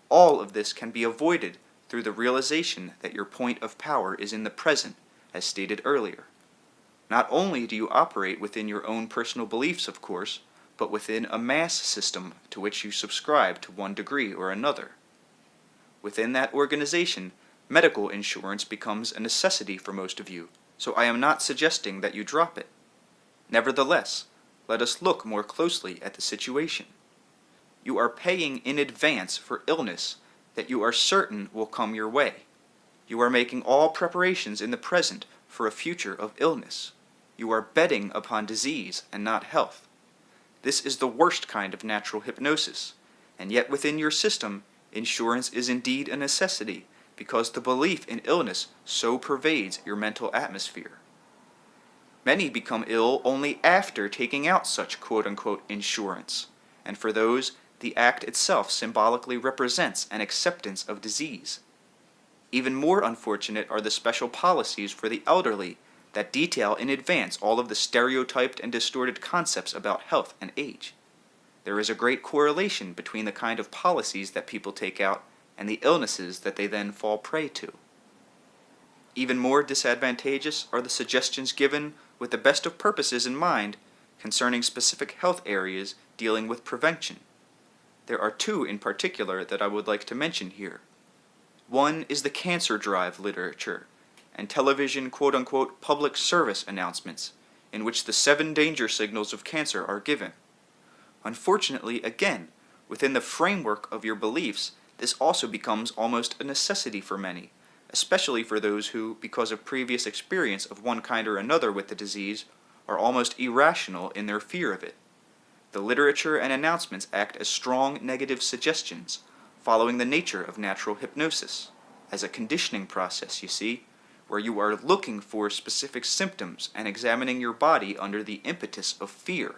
All of this can be avoided through the realization that your point of power is in the present, as stated earlier. Not only do you operate within your own personal beliefs, of course, but within a mass system to which you subscribe to one degree or another. Within that organization, medical insurance becomes a necessity for most of you, so I am not suggesting that you drop it. Nevertheless, let us look more closely at the situation. You are paying in advance for illness that you are certain will come your way. You are making all preparations in the present for a future of illness. You are betting upon disease and not health. This is the worst kind of natural hypnosis, and yet within your system, insurance is indeed a necessity because the belief in illness so pervades your mental atmosphere. Many become ill only after taking out such quote-unquote insurance, and for those, the act itself symbolically represents an acceptance of disease. Even more unfortunate are the special policies for the elderly that detail in advance all of the stereotyped and distorted concepts about health and age. There is a great correlation between the kind of policies that people take out and the illnesses that they then fall prey to. Even more disadvantageous are the suggestions given with the best of purposes in mind concerning specific health areas dealing with prevention. There are two in particular that I would like to mention here. One is the cancer drive literature and television quote-unquote public service announcements in which the 7 danger signals of cancer are given. Unfortunately, again, within the framework of your beliefs, this also becomes almost a necessity for many, especially for those who, because of previous experience of one kind or another with the disease, are almost irrational in their fear of it. The literature and announcements act as strong negative suggestions, following the nature of natural hypnosis, as a conditioning process, you see, where you are looking for specific symptoms and examining your body under the impetus of fear.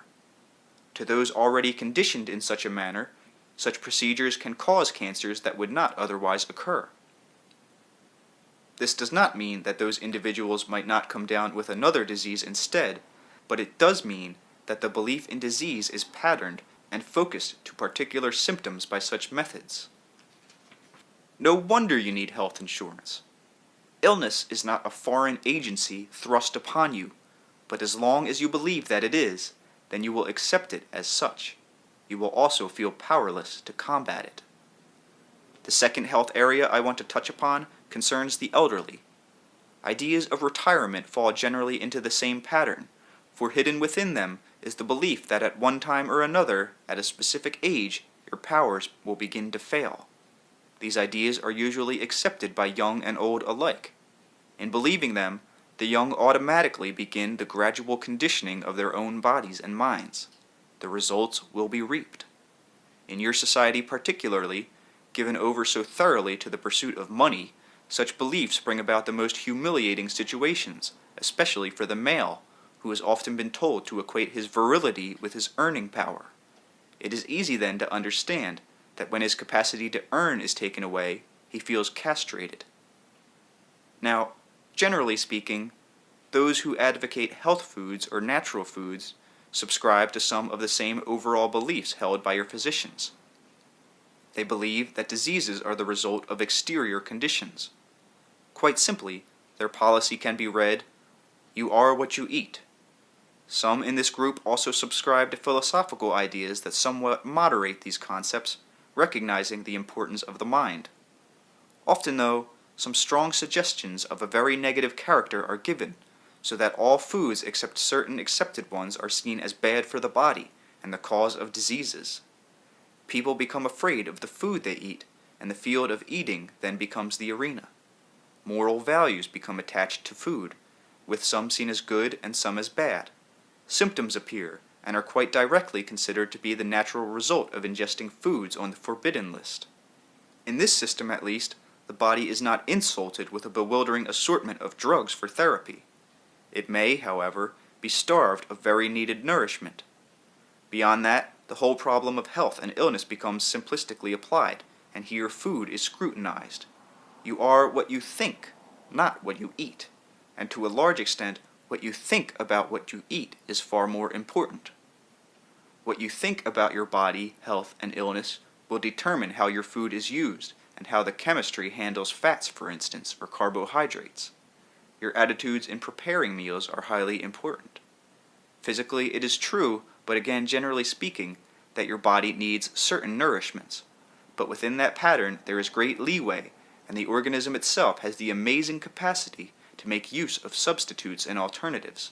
To those already conditioned in such a manner, such procedures can cause cancers that would not otherwise occur. This does not mean that those individuals might not come down with another disease instead, but it does mean that the belief in disease is patterned and focused to particular symptoms by such methods. No wonder you need health insurance. Illness is not a foreign agency thrust upon you, but as long as you believe that it is, then you will accept it as such. You will also feel powerless to combat it. The second health area I want to touch upon concerns the elderly. Ideas of retirement fall generally into the same pattern, for hidden within them is the belief that at one time or another, at a specific age, your powers will begin to fail. These ideas are usually accepted by young and old alike. In believing them, the young automatically begin the gradual conditioning of their own bodies and minds. The results will be reaped. In your society particularly, given over so thoroughly to the pursuit of money, such beliefs bring about the most humiliating situations, especially for the male, who has often been told to equate his virility with his earning power. It is easy then to understand that when his capacity to earn is taken away, he feels castrated. Now, generally speaking, those who advocate health foods or natural foods subscribe to some of the same overall beliefs held by your physicians. They believe that diseases are the result of exterior conditions. Quite simply, their policy can be read, "You are what you eat." Some in this group also subscribe to philosophical ideas that somewhat moderate these concepts, recognizing the importance of the mind. Often, though, some strong suggestions of a very negative character are given, so that all foods except certain accepted ones are seen as bad for the body and the cause of diseases. People become afraid of the food they eat, and the field of eating then becomes the arena. Moral values become attached to food, with some seen as good and some as bad. Symptoms appear, and are quite directly considered to be the natural result of ingesting foods on the forbidden list. In this system, at least, the body is not insulted with a bewildering assortment of drugs for therapy. It may, however, be starved of very needed nourishment. Beyond that, the whole problem of health and illness becomes simplistically applied, and here food is scrutinized. You are what you think, not what you eat, and to a large extent, what you think about what you eat is far more important. What you think about your body, health, and illness will determine how your food is used and how the chemistry handles fats, for instance, or carbohydrates. Your attitudes in preparing meals are highly important. Physically, it is true, but again, generally speaking, that your body needs certain nourishments. But within that pattern, there is great leeway, and the organism itself has the amazing capacity to make use of substitutes and alternatives.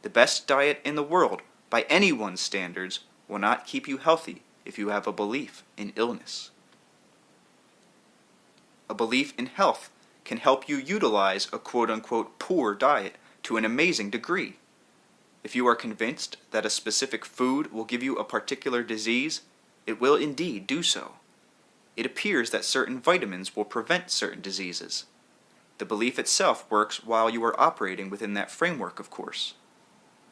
The best diet in the world, by anyone's standards, will not keep you healthy if you have a belief in illness. A belief in health can help you utilize a quote-unquote poor diet to an amazing degree. If you are convinced that a specific food will give you a particular disease, it will indeed do so. It appears that certain vitamins will prevent certain diseases. The belief itself works while you are operating within that framework, of course.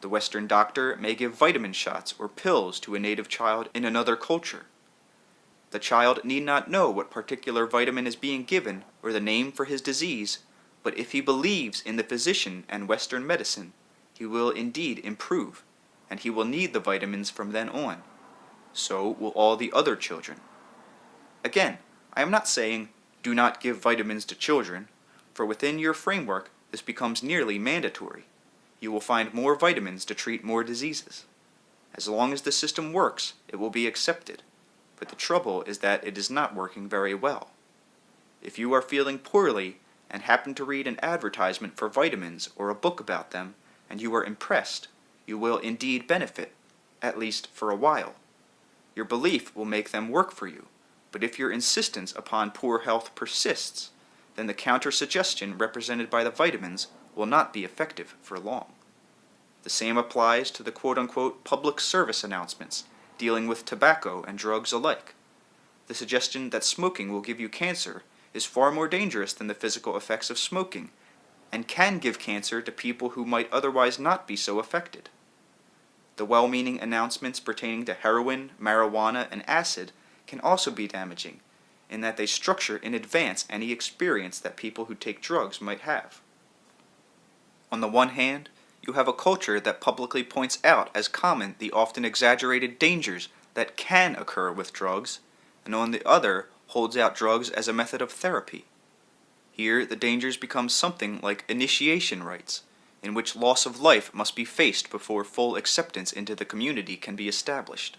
The Western doctor may give vitamin shots or pills to a native child in another culture. The child need not know what particular vitamin is being given or the name for his disease, but if he believes in the physician and Western medicine, he will indeed improve, and he will need the vitamins from then on. So will all the other children. Again, I am not saying, do not give vitamins to children, for within your framework this becomes nearly mandatory. You will find more vitamins to treat more diseases. As long as the system works, it will be accepted, but the trouble is that it is not working very well. If you are feeling poorly and happen to read an advertisement for vitamins or a book about them, and you are impressed, you will indeed benefit, at least for a while. Your belief will make them work for you, but if your insistence upon poor health persists, then the counter-suggestion represented by the vitamins will not be effective for long. The same applies to the quote-unquote public service announcements dealing with tobacco and drugs alike. The suggestion that smoking will give you cancer is far more dangerous than the physical effects of smoking, and can give cancer to people who might otherwise not be so affected. The well-meaning announcements pertaining to heroin, marijuana, and acid can also be damaging, in that they structure in advance any experience that people who take drugs might have. On the one hand, you have a culture that publicly points out as common the often exaggerated dangers that can occur with drugs, and on the other holds out drugs as a method of therapy. Here, the dangers become something like initiation rites, in which loss of life must be faced before full acceptance into the community can be established.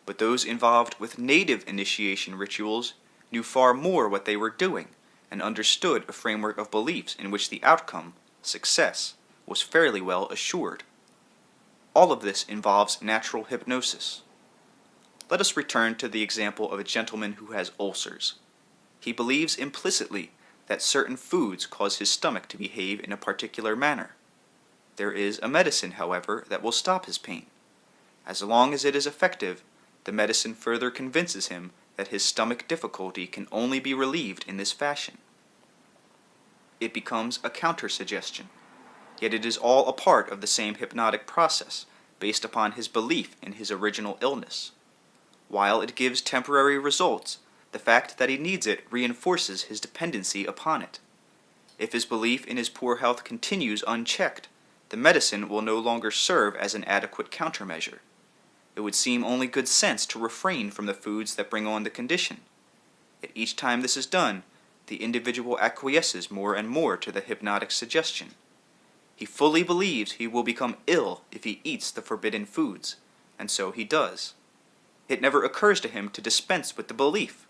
But those involved with native initiation rituals knew far more what they were doing and understood a framework of beliefs in which the outcome, success, was fairly well assured. All of this involves natural hypnosis. Let us return to the example of a gentleman who has ulcers. He believes implicitly that certain foods cause his stomach to behave in a particular manner. There is a medicine, however, that will stop his pain. As long as it is effective, the medicine further convinces him that his stomach difficulty can only be relieved in this fashion. It becomes a counter-suggestion, yet it is all a part of the same hypnotic process based upon his belief in his original illness. While it gives temporary results, the fact that he needs it reinforces his dependency upon it. If his belief in his poor health continues unchecked, the medicine will no longer serve as an adequate countermeasure. It would seem only good sense to refrain from the foods that bring on the condition. Yet each time this is done, the individual acquiesces more and more to the hypnotic suggestion. He fully believes he will become ill if he eats the forbidden foods, and so he does. It never occurs to him to dispense with the belief,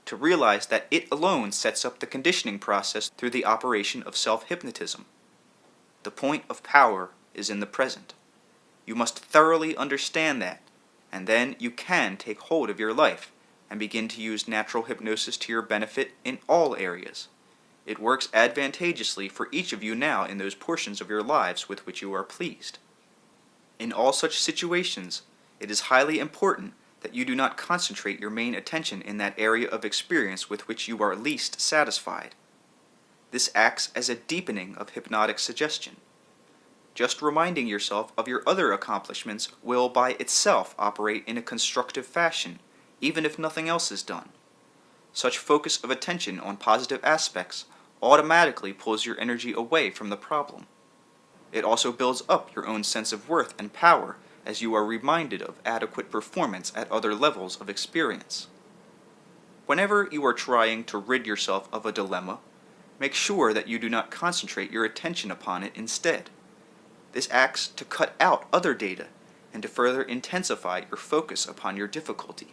to realize that it alone sets up the conditioning process through the operation of self-hypnotism. The point of power is in the present. You must thoroughly understand that, and then you can take hold of your life and begin to use natural hypnosis to your benefit in all areas. It works advantageously for each of you now in those portions of your lives with which you are pleased. In all such situations, it is highly important that you do not concentrate your main attention in that area of experience with which you are least satisfied. This acts as a deepening of hypnotic suggestion. Just reminding yourself of your other accomplishments will by itself operate in a constructive fashion, even if nothing else is done. Such focus of attention on positive aspects automatically pulls your energy away from the problem. It also builds up your own sense of worth and power as you are reminded of adequate performance at other levels of experience. Whenever you are trying to rid yourself of a dilemma, make sure that you do not concentrate your attention upon it instead. This acts to cut out other data and to further intensify your focus upon your difficulty.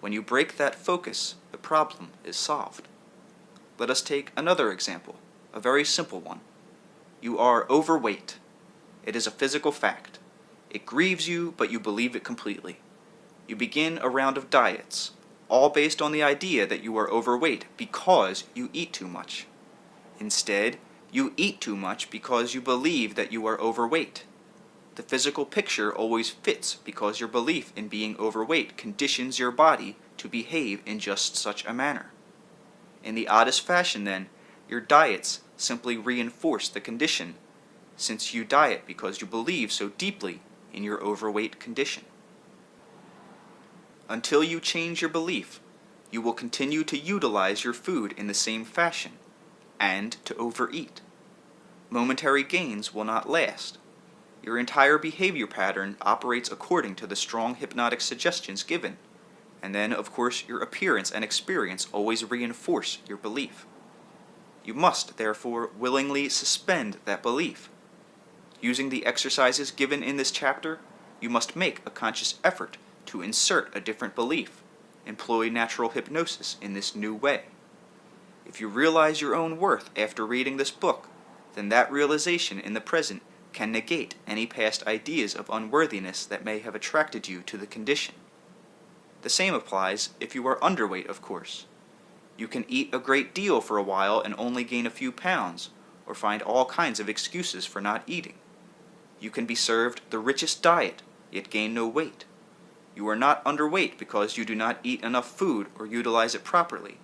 When you break that focus, the problem is solved. Let us take another example, a very simple one. You are overweight. It is a physical fact. It grieves you, but you believe it completely. You begin a round of diets, all based on the idea that you are overweight because you eat too much. Instead, you eat too much because you believe that you are overweight. The physical picture always fits because your belief in being overweight conditions your body to behave in just such a manner. In the oddest fashion, then, your diets simply reinforce the condition, since you diet because you believe so deeply in your overweight condition. Until you change your belief, you will continue to utilize your food in the same fashion, and to overeat. Momentary gains will not last. Your entire behavior pattern operates according to the strong hypnotic suggestions given, and then, of course, your appearance and experience always reinforce your belief. You must, therefore, willingly suspend that belief. Using the exercises given in this chapter, you must make a conscious effort to insert a different belief, employ natural hypnosis in this new way. If you realize your own worth after reading this book, then that realization in the present can negate any past ideas of unworthiness that may have attracted you to the condition. The same applies if you are underweight, of course. You can eat a great deal for a while and only gain a few pounds, or find all kinds of excuses for not eating. You can be served the richest diet, yet gain no weight. You are not underweight because you do not eat enough food or utilize it properly.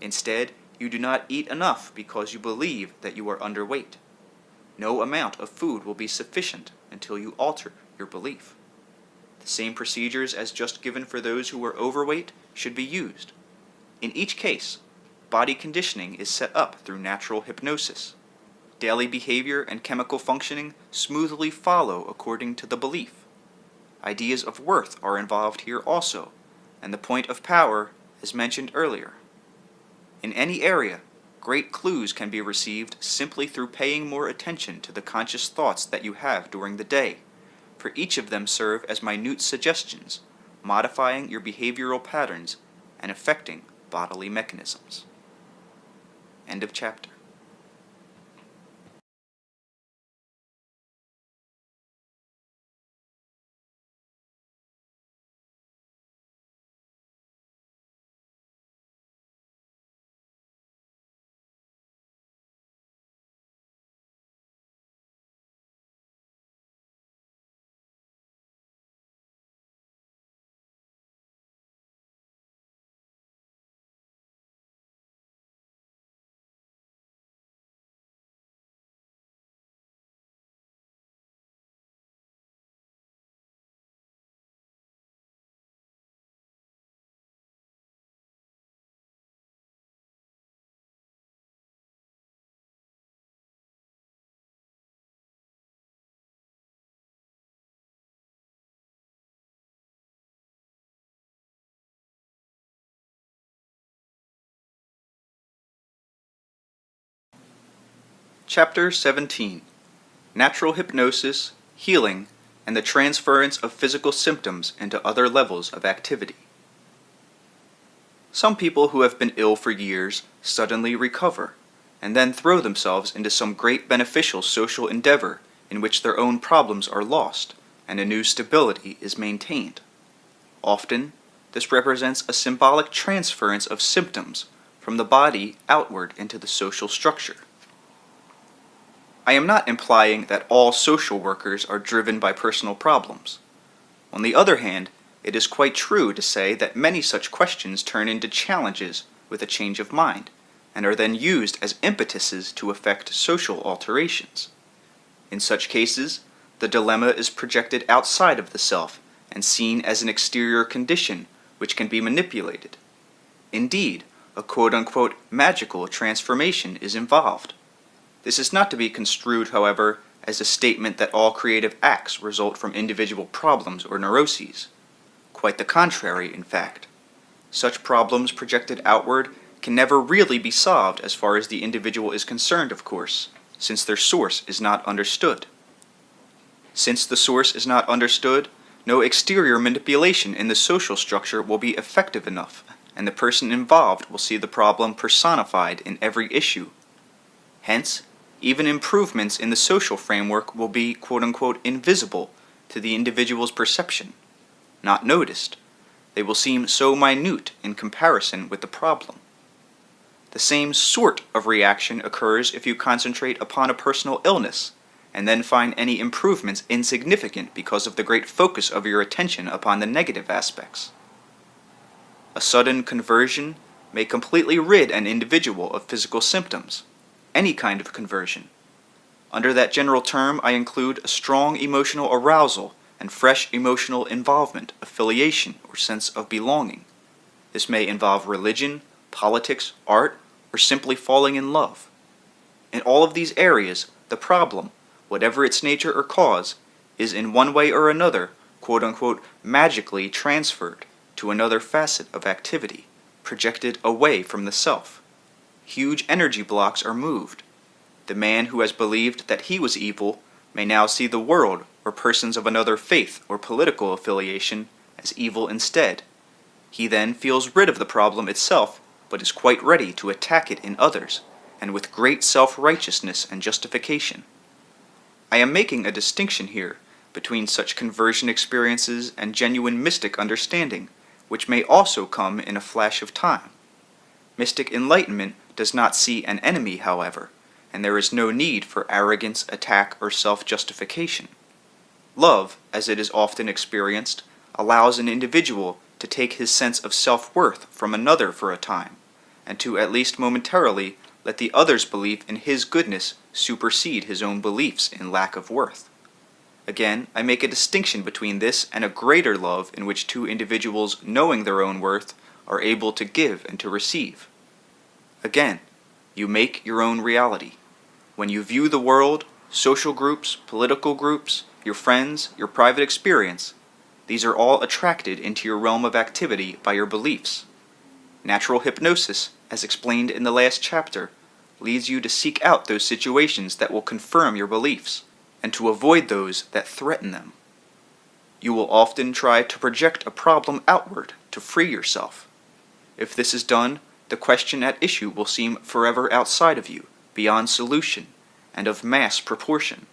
Instead, you do not eat enough because you believe that you are underweight. No amount of food will be sufficient until you alter your belief. The same procedures as just given for those who are overweight should be used. In each case, body conditioning is set up through natural hypnosis. Daily behavior and chemical functioning smoothly follow according to the belief. Ideas of worth are involved here also, and the point of power, as mentioned earlier. In any area, great clues can be received simply through paying more attention to the conscious thoughts that you have during the day, for each of them serve as minute suggestions, modifying your behavioral patterns and affecting bodily mechanisms. End of chapter. Chapter 17. Natural Hypnosis, Healing, and the Transference of Physical Symptoms into Other Levels of Activity. Some people who have been ill for years suddenly recover, and then throw themselves into some great beneficial social endeavor in which their own problems are lost, and a new stability is maintained. Often, this represents a symbolic transference of symptoms from the body outward into the social structure. I am not implying that all social workers are driven by personal problems. On the other hand, it is quite true to say that many such questions turn into challenges with a change of mind, and are then used as impetuses to effect social alterations. In such cases, the dilemma is projected outside of the self and seen as an exterior condition which can be manipulated. Indeed, a quote-unquote magical transformation is involved. This is not to be construed, however, as a statement that all creative acts result from individual problems or neuroses. Quite the contrary, in fact. Such problems projected outward can never really be solved as far as the individual is concerned, of course, since their source is not understood. Since the source is not understood, no exterior manipulation in the social structure will be effective enough, and the person involved will see the problem personified in every issue. Hence, even improvements in the social framework will be quote-unquote invisible to the individual's perception, not noticed. They will seem so minute in comparison with the problem. The same sort of reaction occurs if you concentrate upon a personal illness, and then find any improvements insignificant because of the great focus of your attention upon the negative aspects. A sudden conversion may completely rid an individual of physical symptoms, any kind of conversion. Under that general term, I include a strong emotional arousal and fresh emotional involvement, affiliation, or sense of belonging. This may involve religion, politics, art, or simply falling in love. In all of these areas, the problem, whatever its nature or cause, is in one way or another, quote-unquote, magically transferred to another facet of activity, projected away from the self. Huge energy blocks are moved. The man who has believed that he was evil may now see the world or persons of another faith or political affiliation as evil instead. He then feels rid of the problem itself, but is quite ready to attack it in others, and with great self-righteousness and justification. I am making a distinction here between such conversion experiences and genuine mystic understanding, which may also come in a flash of time. Mystic enlightenment does not see an enemy, however, and there is no need for arrogance, attack, or self-justification. Love, as it is often experienced, allows an individual to take his sense of self-worth from another for a time, and to at least momentarily let the other's belief in his goodness supersede his own beliefs in lack of worth. Again, I make a distinction between this and a greater love in which two individuals, knowing their own worth, are able to give and to receive. Again, you make your own reality. When you view the world, social groups, political groups, your friends, your private experience, these are all attracted into your realm of activity by your beliefs. Natural hypnosis, as explained in the last chapter, leads you to seek out those situations that will confirm your beliefs, and to avoid those that threaten them. You will often try to project a problem outward to free yourself. If this is done, the question at issue will seem forever outside of you, beyond solution, and of mass proportion.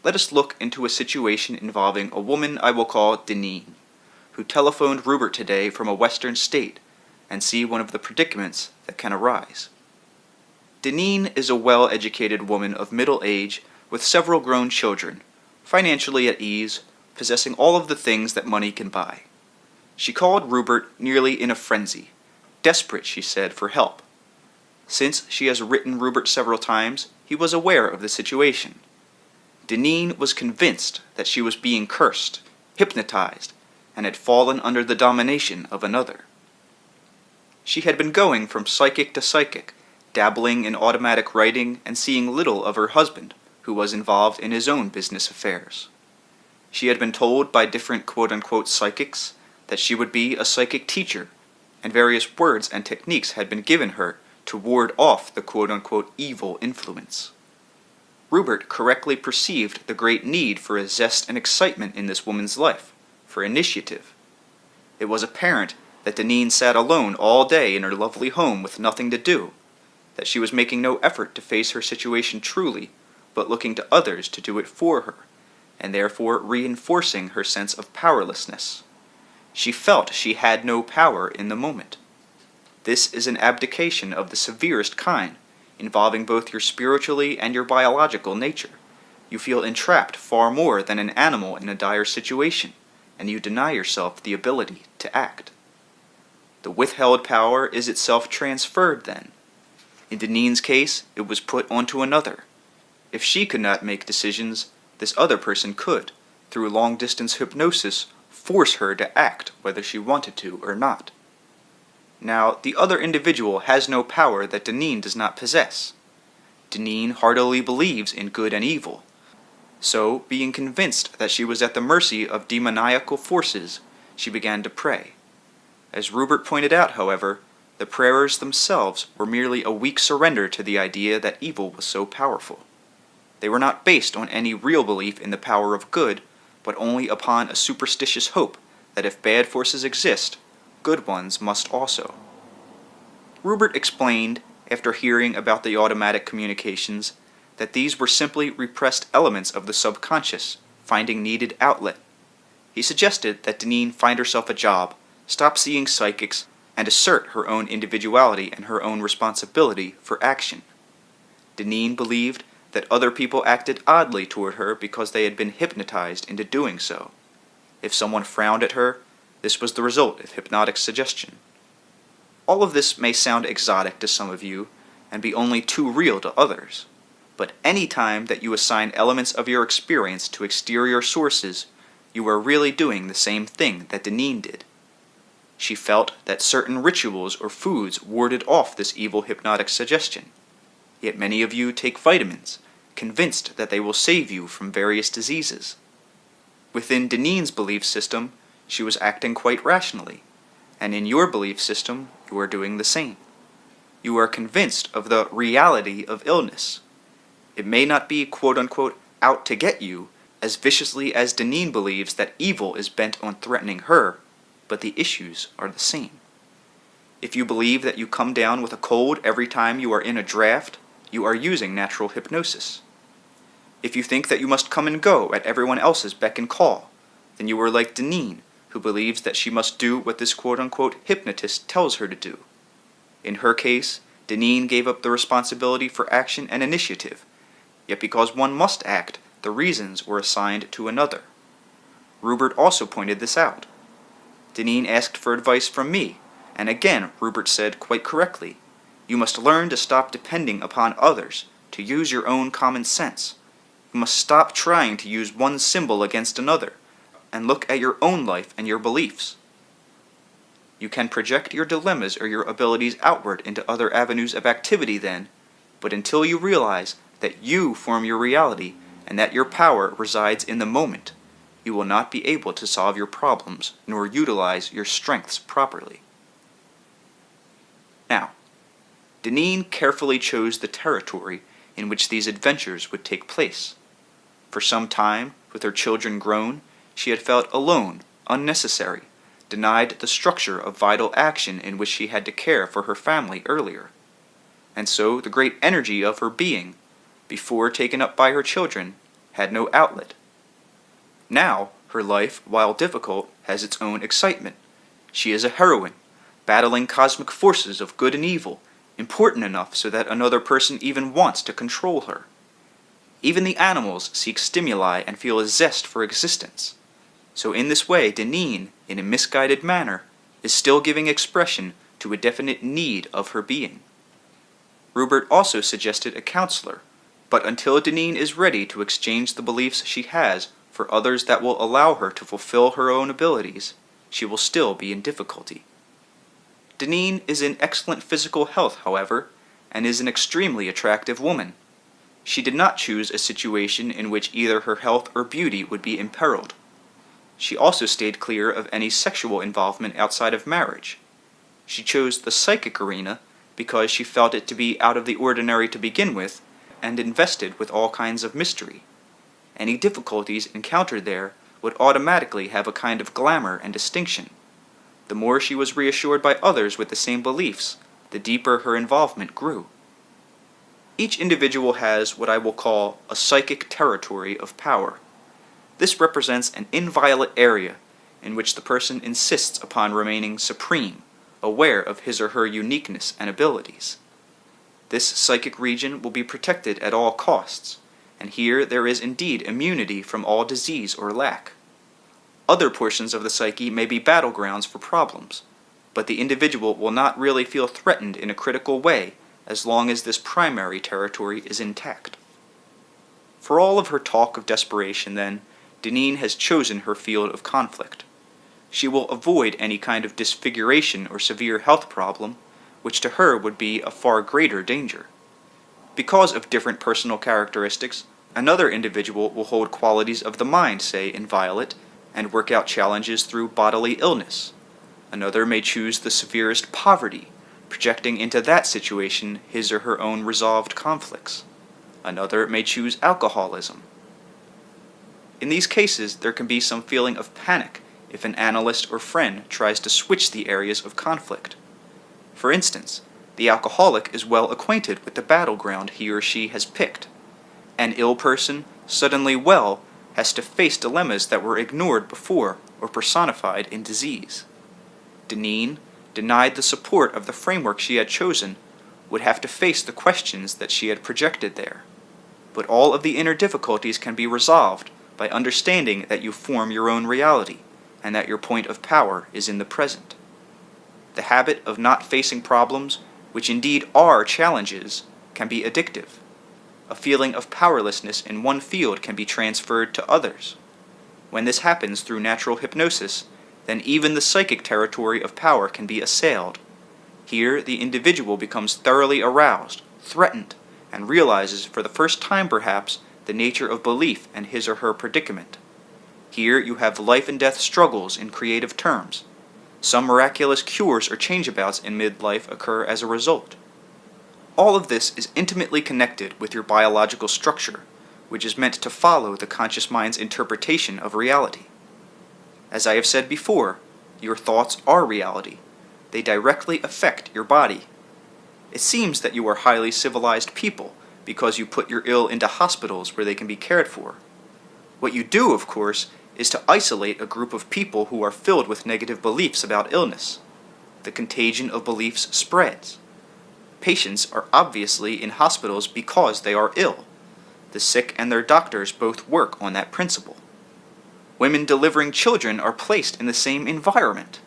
Let us look into a situation involving a woman I will call Deneen, who telephoned Rupert today from a western state, and see one of the predicaments that can arise. Deneen is a well-educated woman of middle age with several grown children, financially at ease, possessing all of the things that money can buy. She called Rupert nearly in a frenzy, desperate, she said, for help. Since she has written Rupert several times, he was aware of the situation. Deneen was convinced that she was being cursed, hypnotized, and had fallen under the domination of another. She had been going from psychic to psychic, dabbling in automatic writing and seeing little of her husband, who was involved in his own business affairs. She had been told by different quote-unquote psychics that she would be a psychic teacher, and various words and techniques had been given her to ward off the quote-unquote evil influence. Rupert correctly perceived the great need for a zest and excitement in this woman's life, for initiative. It was apparent that Deneen sat alone all day in her lovely home with nothing to do, that she was making no effort to face her situation truly, but looking to others to do it for her, and therefore reinforcing her sense of powerlessness. She felt she had no power in the moment. This is an abdication of the severest kind, involving both your spiritually and your biological nature. You feel entrapped far more than an animal in a dire situation, and you deny yourself the ability to act. The withheld power is itself transferred then. In Deneen's case, it was put onto another. If she could not make decisions, this other person could, through long-distance hypnosis, force her to act whether she wanted to or not. Now, the other individual has no power that Deneen does not possess. Deneen heartily believes in good and evil. So, being convinced that she was at the mercy of demoniacal forces, she began to pray. As Rupert pointed out, however, the prayers themselves were merely a weak surrender to the idea that evil was so powerful. They were not based on any real belief in the power of good, but only upon a superstitious hope that if bad forces exist, good ones must also. Rupert explained, after hearing about the automatic communications, that these were simply repressed elements of the subconscious, finding needed outlet. He suggested that Deneen find herself a job, stop seeing psychics, and assert her own individuality and her own responsibility for action. Deneen believed that other people acted oddly toward her because they had been hypnotized into doing so. If someone frowned at her, this was the result of hypnotic suggestion. All of this may sound exotic to some of you, and be only too real to others, but any time that you assign elements of your experience to exterior sources, you are really doing the same thing that Deneen did. She felt that certain rituals or foods warded off this evil hypnotic suggestion. Yet many of you take vitamins, convinced that they will save you from various diseases. Within Deneen's belief system, she was acting quite rationally, and in your belief system, you are doing the same. You are convinced of the reality of illness. It may not be quote-unquote out to get you, as viciously as Deneen believes that evil is bent on threatening her, but the issues are the same. If you believe that you come down with a cold every time you are in a draft, you are using natural hypnosis. If you think that you must come and go at everyone else's beck and call, then you are like Deneen, who believes that she must do what this quote-unquote hypnotist tells her to do. In her case, Deneen gave up the responsibility for action and initiative, yet because one must act, the reasons were assigned to another. Rupert also pointed this out. Deneen asked for advice from me, and again Rupert said quite correctly, you must learn to stop depending upon others, to use your own common sense. You must stop trying to use one symbol against another, and look at your own life and your beliefs. You can project your dilemmas or your abilities outward into other avenues of activity then, but until you realize that you form your reality and that your power resides in the moment, you will not be able to solve your problems nor utilize your strengths properly. Now, Deneen carefully chose the territory in which these adventures would take place. For some time, with her children grown, she had felt alone, unnecessary, denied the structure of vital action in which she had to care for her family earlier. And so the great energy of her being, before taken up by her children, had no outlet. Now, her life, while difficult, has its own excitement. She is a heroine, battling cosmic forces of good and evil, important enough so that another person even wants to control her. Even the animals seek stimuli and feel a zest for existence. So in this way, Deneen, in a misguided manner, is still giving expression to a definite need of her being. Rupert also suggested a counselor, but until Deneen is ready to exchange the beliefs she has for others that will allow her to fulfill her own abilities, she will still be in difficulty. Deneen is in excellent physical health, however, and is an extremely attractive woman. She did not choose a situation in which either her health or beauty would be imperiled. She also stayed clear of any sexual involvement outside of marriage. She chose the psychic arena because she felt it to be out of the ordinary to begin with, and invested with all kinds of mystery. Any difficulties encountered there would automatically have a kind of glamour and distinction. The more she was reassured by others with the same beliefs, the deeper her involvement grew. Each individual has what I will call a psychic territory of power. This represents an inviolate area in which the person insists upon remaining supreme, aware of his or her uniqueness and abilities. This psychic region will be protected at all costs, and here there is indeed immunity from all disease or lack. Other portions of the psyche may be battlegrounds for problems, but the individual will not really feel threatened in a critical way as long as this primary territory is intact. For all of her talk of desperation, then, Deneen has chosen her field of conflict. She will avoid any kind of disfiguration or severe health problem, which to her would be a far greater danger. Because of different personal characteristics, another individual will hold qualities of the mind, say, inviolate, and work out challenges through bodily illness. Another may choose the severest poverty, projecting into that situation his or her own resolved conflicts. Another may choose alcoholism. In these cases, there can be some feeling of panic if an analyst or friend tries to switch the areas of conflict. For instance, the alcoholic is well acquainted with the battleground he or she has picked. An ill person, suddenly well, has to face dilemmas that were ignored before or personified in disease. Deneen, denied the support of the framework she had chosen, would have to face the questions that she had projected there. But all of the inner difficulties can be resolved by understanding that you form your own reality, and that your point of power is in the present. The habit of not facing problems, which indeed are challenges, can be addictive. A feeling of powerlessness in one field can be transferred to others. When this happens through natural hypnosis, then even the psychic territory of power can be assailed. Here, the individual becomes thoroughly aroused, threatened, and realizes for the first time perhaps the nature of belief and his or her predicament. Here you have life and death struggles in creative terms. Some miraculous cures or changeabouts in midlife occur as a result. All of this is intimately connected with your biological structure, which is meant to follow the conscious mind's interpretation of reality. As I have said before, your thoughts are reality. They directly affect your body. It seems that you are highly civilized people because you put your ill into hospitals where they can be cared for. What you do, of course, is to isolate a group of people who are filled with negative beliefs about illness. The contagion of beliefs spreads. Patients are obviously in hospitals because they are ill. The sick and their doctors both work on that principle. Women delivering children are placed in the same environment.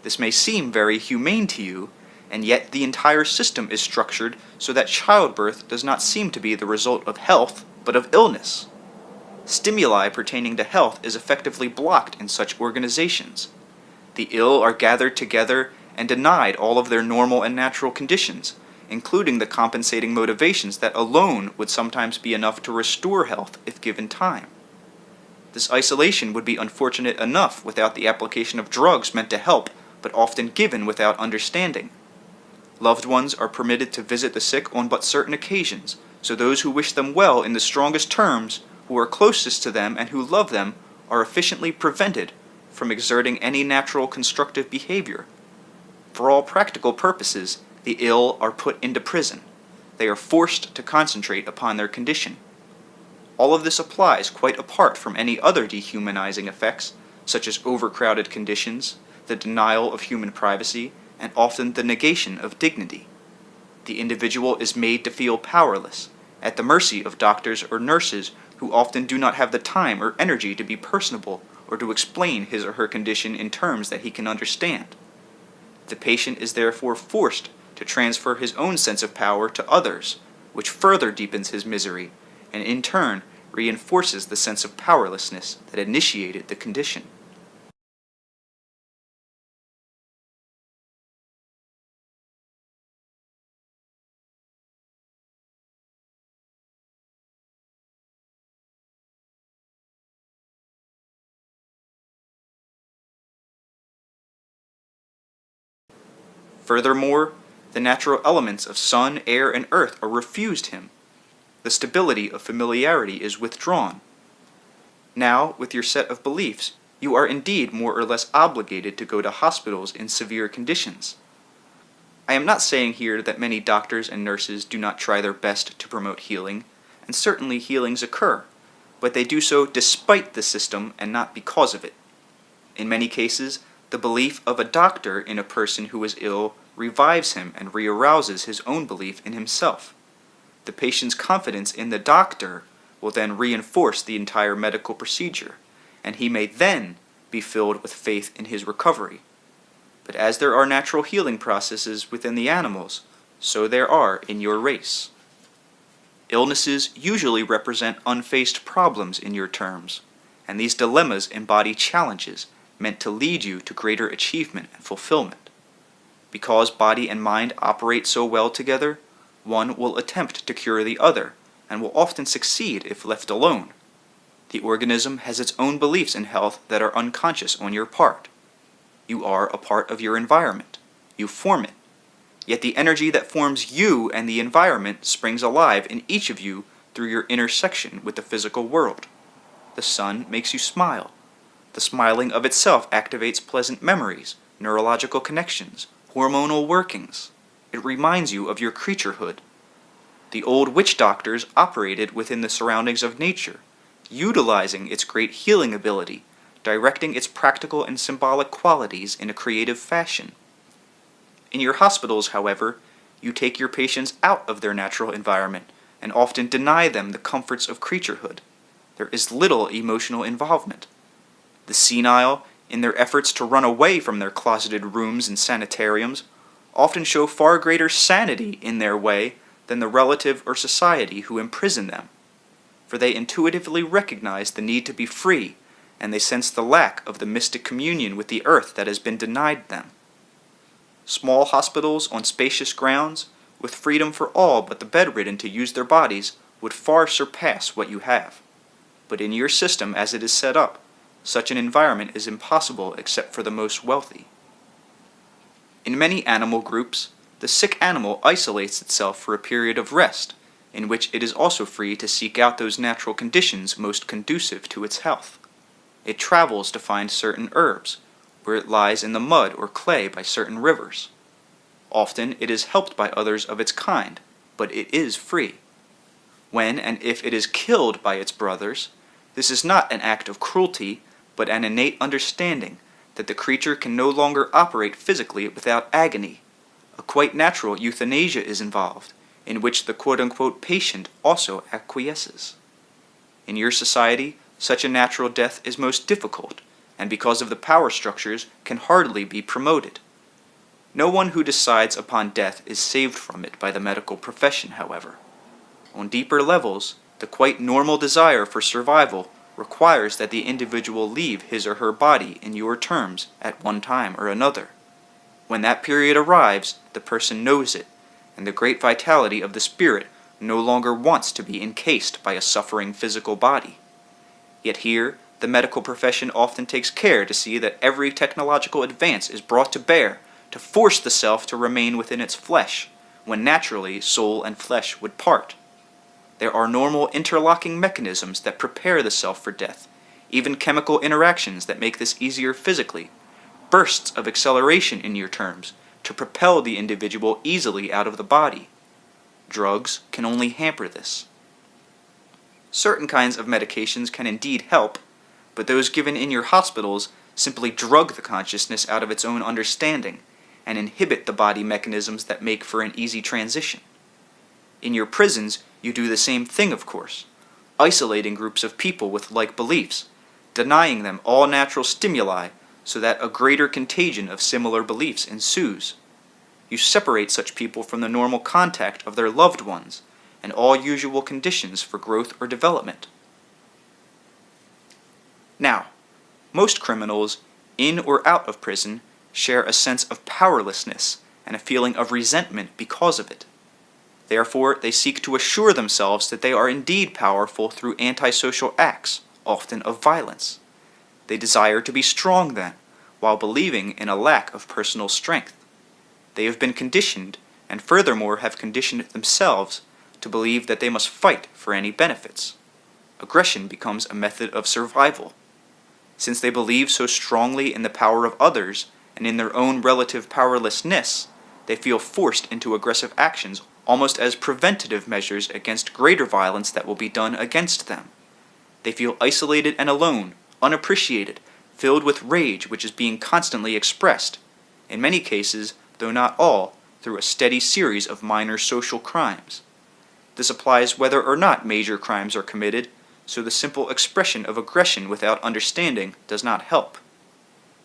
This may seem very humane to you, and yet the entire system is structured so that childbirth does not seem to be the result of health, but of illness. Stimuli pertaining to health is effectively blocked in such organizations. The ill are gathered together and denied all of their normal and natural conditions, including the compensating motivations that alone would sometimes be enough to restore health if given time. This isolation would be unfortunate enough without the application of drugs meant to help, but often given without understanding. Loved ones are permitted to visit the sick on but certain occasions, so those who wish them well in the strongest terms, who are closest to them and who love them, are efficiently prevented from exerting any natural constructive behavior. For all practical purposes, the ill are put into prison. They are forced to concentrate upon their condition. All of this applies quite apart from any other dehumanizing effects, such as overcrowded conditions, the denial of human privacy, and often the negation of dignity. The individual is made to feel powerless, at the mercy of doctors or nurses who often do not have the time or energy to be personable or to explain his or her condition in terms that he can understand. The patient is therefore forced to transfer his own sense of power to others, which further deepens his misery, and in turn reinforces the sense of powerlessness that initiated the condition. Furthermore, the natural elements of sun, air, and earth are refused him. The stability of familiarity is withdrawn. Now, with your set of beliefs, you are indeed more or less obligated to go to hospitals in severe conditions. I am not saying here that many doctors and nurses do not try their best to promote healing, and certainly healings occur, but they do so despite the system and not because of it. In many cases, the belief of a doctor in a person who is ill revives him and rearouses his own belief in himself. The patient's confidence in the doctor will then reinforce the entire medical procedure, and he may then be filled with faith in his recovery. But as there are natural healing processes within the animals, so there are in your race. Illnesses usually represent unfaced problems in your terms, and these dilemmas embody challenges meant to lead you to greater achievement and fulfillment. Because body and mind operate so well together, one will attempt to cure the other, and will often succeed if left alone. The organism has its own beliefs in health that are unconscious on your part. You are a part of your environment. You form it. Yet the energy that forms you and the environment springs alive in each of you through your intersection with the physical world. The sun makes you smile. The smiling of itself activates pleasant memories, neurological connections, hormonal workings. It reminds you of your creaturehood. The old witch doctors operated within the surroundings of nature, utilizing its great healing ability, directing its practical and symbolic qualities in a creative fashion. In your hospitals, however, you take your patients out of their natural environment and often deny them the comforts of creaturehood. There is little emotional involvement. The senile, in their efforts to run away from their closeted rooms and sanitariums, often show far greater sanity in their way than the relative or society who imprison them, for they intuitively recognize the need to be free, and they sense the lack of the mystic communion with the earth that has been denied them. Small hospitals on spacious grounds, with freedom for all but the bedridden to use their bodies, would far surpass what you have. But in your system as it is set up, such an environment is impossible except for the most wealthy. In many animal groups, the sick animal isolates itself for a period of rest, in which it is also free to seek out those natural conditions most conducive to its health. It travels to find certain herbs, where it lies in the mud or clay by certain rivers. Often it is helped by others of its kind, but it is free. When and if it is killed by its brothers, this is not an act of cruelty, but an innate understanding that the creature can no longer operate physically without agony. A quite natural euthanasia is involved, in which the quote-unquote patient also acquiesces. In your society, such a natural death is most difficult, and because of the power structures, can hardly be promoted. No one who decides upon death is saved from it by the medical profession, however. On deeper levels, the quite normal desire for survival requires that the individual leave his or her body in your terms at one time or another. When that period arrives, the person knows it, and the great vitality of the spirit no longer wants to be encased by a suffering physical body. Yet here, the medical profession often takes care to see that every technological advance is brought to bear to force the self to remain within its flesh, when naturally soul and flesh would part. There are normal interlocking mechanisms that prepare the self for death, even chemical interactions that make this easier physically, bursts of acceleration in your terms, to propel the individual easily out of the body. Drugs can only hamper this. Certain kinds of medications can indeed help, but those given in your hospitals simply drug the consciousness out of its own understanding and inhibit the body mechanisms that make for an easy transition. In your prisons, you do the same thing, of course, isolating groups of people with like beliefs, denying them all natural stimuli so that a greater contagion of similar beliefs ensues. You separate such people from the normal contact of their loved ones and all usual conditions for growth or development. Now, most criminals, in or out of prison, share a sense of powerlessness and a feeling of resentment because of it. Therefore, they seek to assure themselves that they are indeed powerful through antisocial acts, often of violence. They desire to be strong then, while believing in a lack of personal strength. They have been conditioned, and furthermore have conditioned themselves, to believe that they must fight for any benefits. Aggression becomes a method of survival. Since they believe so strongly in the power of others and in their own relative powerlessness, they feel forced into aggressive actions almost as preventative measures against greater violence that will be done against them. They feel isolated and alone, unappreciated, filled with rage which is being constantly expressed, in many cases, though not all, through a steady series of minor social crimes. This applies whether or not major crimes are committed, so the simple expression of aggression without understanding does not help.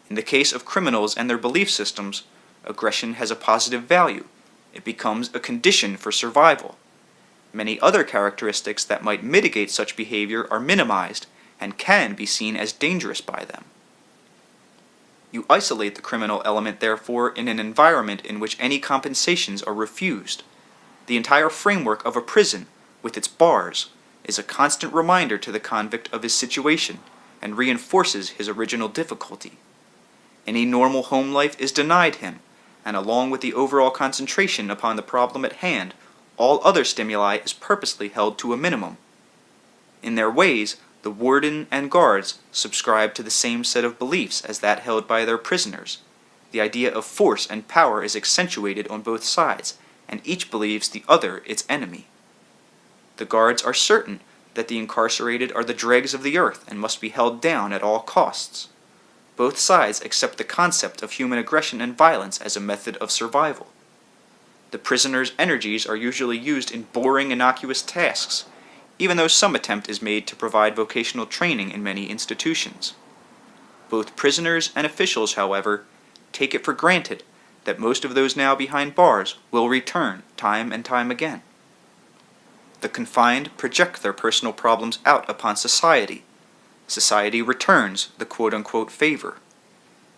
In the case of criminals and their belief systems, aggression has a positive value. It becomes a condition for survival. Many other characteristics that might mitigate such behavior are minimized and can be seen as dangerous by them. You isolate the criminal element, therefore, in an environment in which any compensations are refused. The entire framework of a prison, with its bars, is a constant reminder to the convict of his situation and reinforces his original difficulty. Any normal home life is denied him, and along with the overall concentration upon the problem at hand, all other stimuli is purposely held to a minimum. In their ways, the warden and guards subscribe to the same set of beliefs as that held by their prisoners. The idea of force and power is accentuated on both sides, and each believes the other its enemy. The guards are certain that the incarcerated are the dregs of the earth and must be held down at all costs. Both sides accept the concept of human aggression and violence as a method of survival. The prisoners' energies are usually used in boring, innocuous tasks, even though some attempt is made to provide vocational training in many institutions. Both prisoners and officials, however, take it for granted that most of those now behind bars will return time and time again. The confined project their personal problems out upon society. Society returns the quote-unquote favor.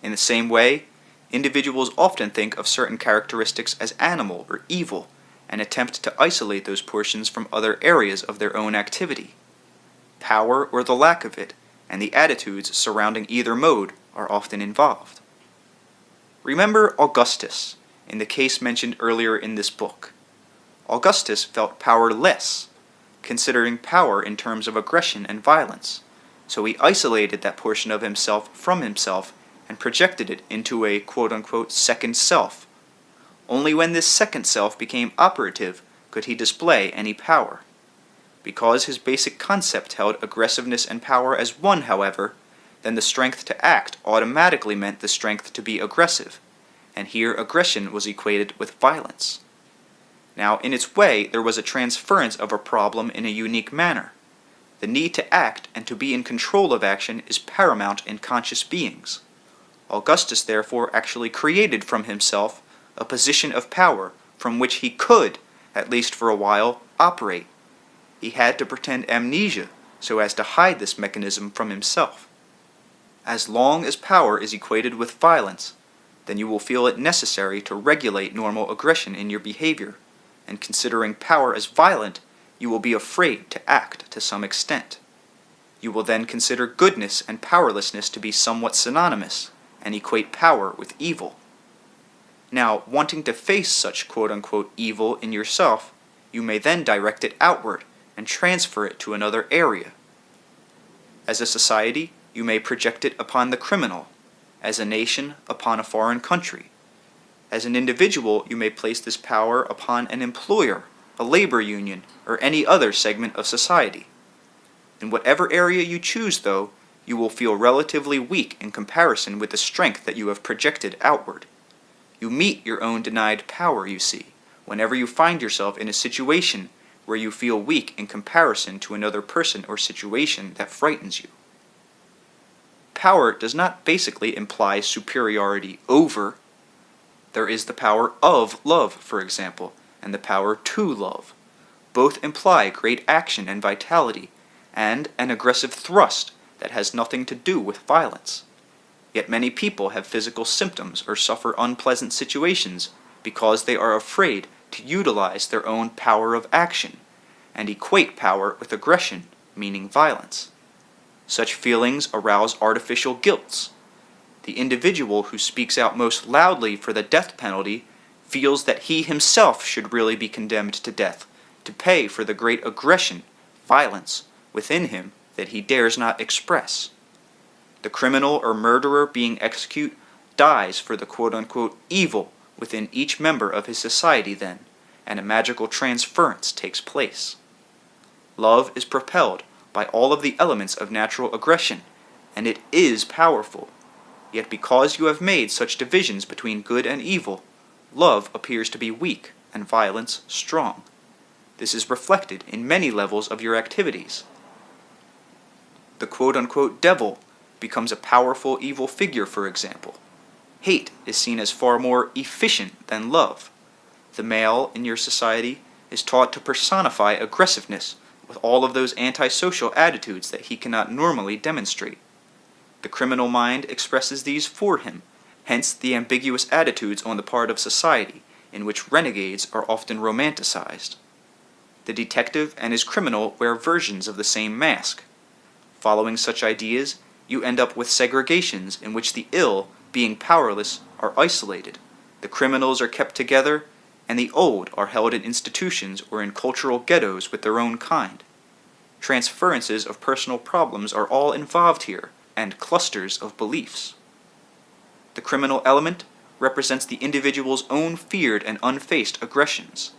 In the same way, individuals often think of certain characteristics as animal or evil, and attempt to isolate those portions from other areas of their own activity. Power or the lack of it, and the attitudes surrounding either mode are often involved. Remember Augustus, in the case mentioned earlier in this book. Augustus felt powerless, considering power in terms of aggression and violence, so he isolated that portion of himself from himself and projected it into a quote-unquote second self. Only when this second self became operative could he display any power. Because his basic concept held aggressiveness and power as one, however, then the strength to act automatically meant the strength to be aggressive, and here aggression was equated with violence. Now, in its way, there was a transference of a problem in a unique manner. The need to act and to be in control of action is paramount in conscious beings. Augustus, therefore, actually created from himself a position of power from which he could, at least for a while, operate. He had to pretend amnesia so as to hide this mechanism from himself. As long as power is equated with violence, then you will feel it necessary to regulate normal aggression in your behavior, and considering power as violent, you will be afraid to act to some extent. You will then consider goodness and powerlessness to be somewhat synonymous, and equate power with evil. Now, wanting to face such quote-unquote evil in yourself, you may then direct it outward and transfer it to another area. As a society, you may project it upon the criminal, as a nation upon a foreign country. As an individual, you may place this power upon an employer, a labor union, or any other segment of society. In whatever area you choose, though, you will feel relatively weak in comparison with the strength that you have projected outward. You meet your own denied power, you see, whenever you find yourself in a situation where you feel weak in comparison to another person or situation that frightens you. Power does not basically imply superiority over. There is the power of love, for example, and the power to love. Both imply great action and vitality, and an aggressive thrust that has nothing to do with violence. Yet many people have physical symptoms or suffer unpleasant situations because they are afraid to utilize their own power of action, and equate power with aggression, meaning violence. Such feelings arouse artificial guilts. The individual who speaks out most loudly for the death penalty feels that he himself should really be condemned to death, to pay for the great aggression, violence, within him that he dares not express. The criminal or murderer being executed dies for the quote-unquote evil within each member of his society then, and a magical transference takes place. Love is propelled by all of the elements of natural aggression, and it is powerful. Yet because you have made such divisions between good and evil, love appears to be weak and violence strong. This is reflected in many levels of your activities. The quote-unquote devil becomes a powerful evil figure, for example. Hate is seen as far more efficient than love. The male in your society is taught to personify aggressiveness with all of those antisocial attitudes that he cannot normally demonstrate. The criminal mind expresses these for him, hence the ambiguous attitudes on the part of society, in which renegades are often romanticized. The detective and his criminal wear versions of the same mask. Following such ideas, you end up with segregations in which the ill, being powerless, are isolated, the criminals are kept together, and the old are held in institutions or in cultural ghettos with their own kind. Transferences of personal problems are all involved here, and clusters of beliefs. The criminal element represents the individual's own feared and unfaced aggressions.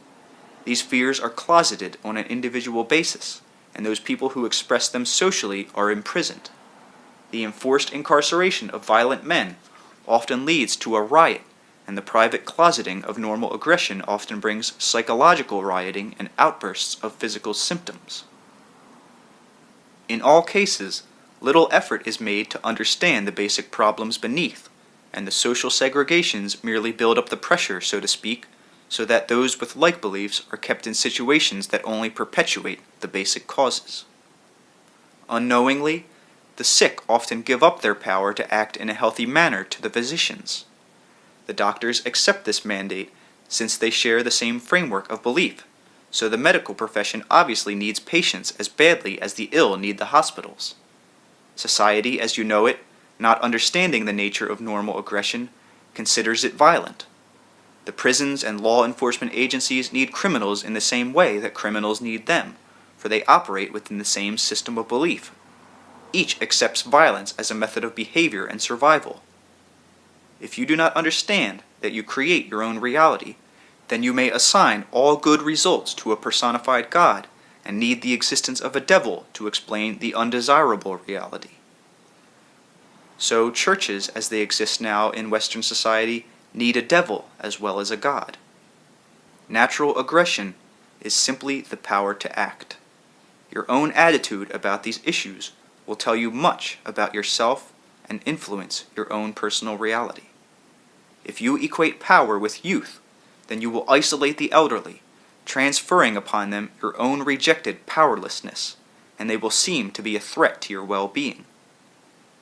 These fears are closeted on an individual basis, and those people who express them socially are imprisoned. The enforced incarceration of violent men often leads to a riot, and the private closeting of normal aggression often brings psychological rioting and outbursts of physical symptoms. In all cases, little effort is made to understand the basic problems beneath, and the social segregations merely build up the pressure, so to speak, so that those with like beliefs are kept in situations that only perpetuate the basic causes. Unknowingly, the sick often give up their power to act in a healthy manner to the physicians. The doctors accept this mandate since they share the same framework of belief, so the medical profession obviously needs patients as badly as the ill need the hospitals. Society, as you know it, not understanding the nature of normal aggression, considers it violent. The prisons and law enforcement agencies need criminals in the same way that criminals need them, for they operate within the same system of belief. Each accepts violence as a method of behavior and survival. If you do not understand that you create your own reality, then you may assign all good results to a personified God and need the existence of a devil to explain the undesirable reality. So churches, as they exist now in Western society, need a devil as well as a God. Natural aggression is simply the power to act. Your own attitude about these issues will tell you much about yourself and influence your own personal reality. If you equate power with youth, then you will isolate the elderly, transferring upon them your own rejected powerlessness, and they will seem to be a threat to your well-being.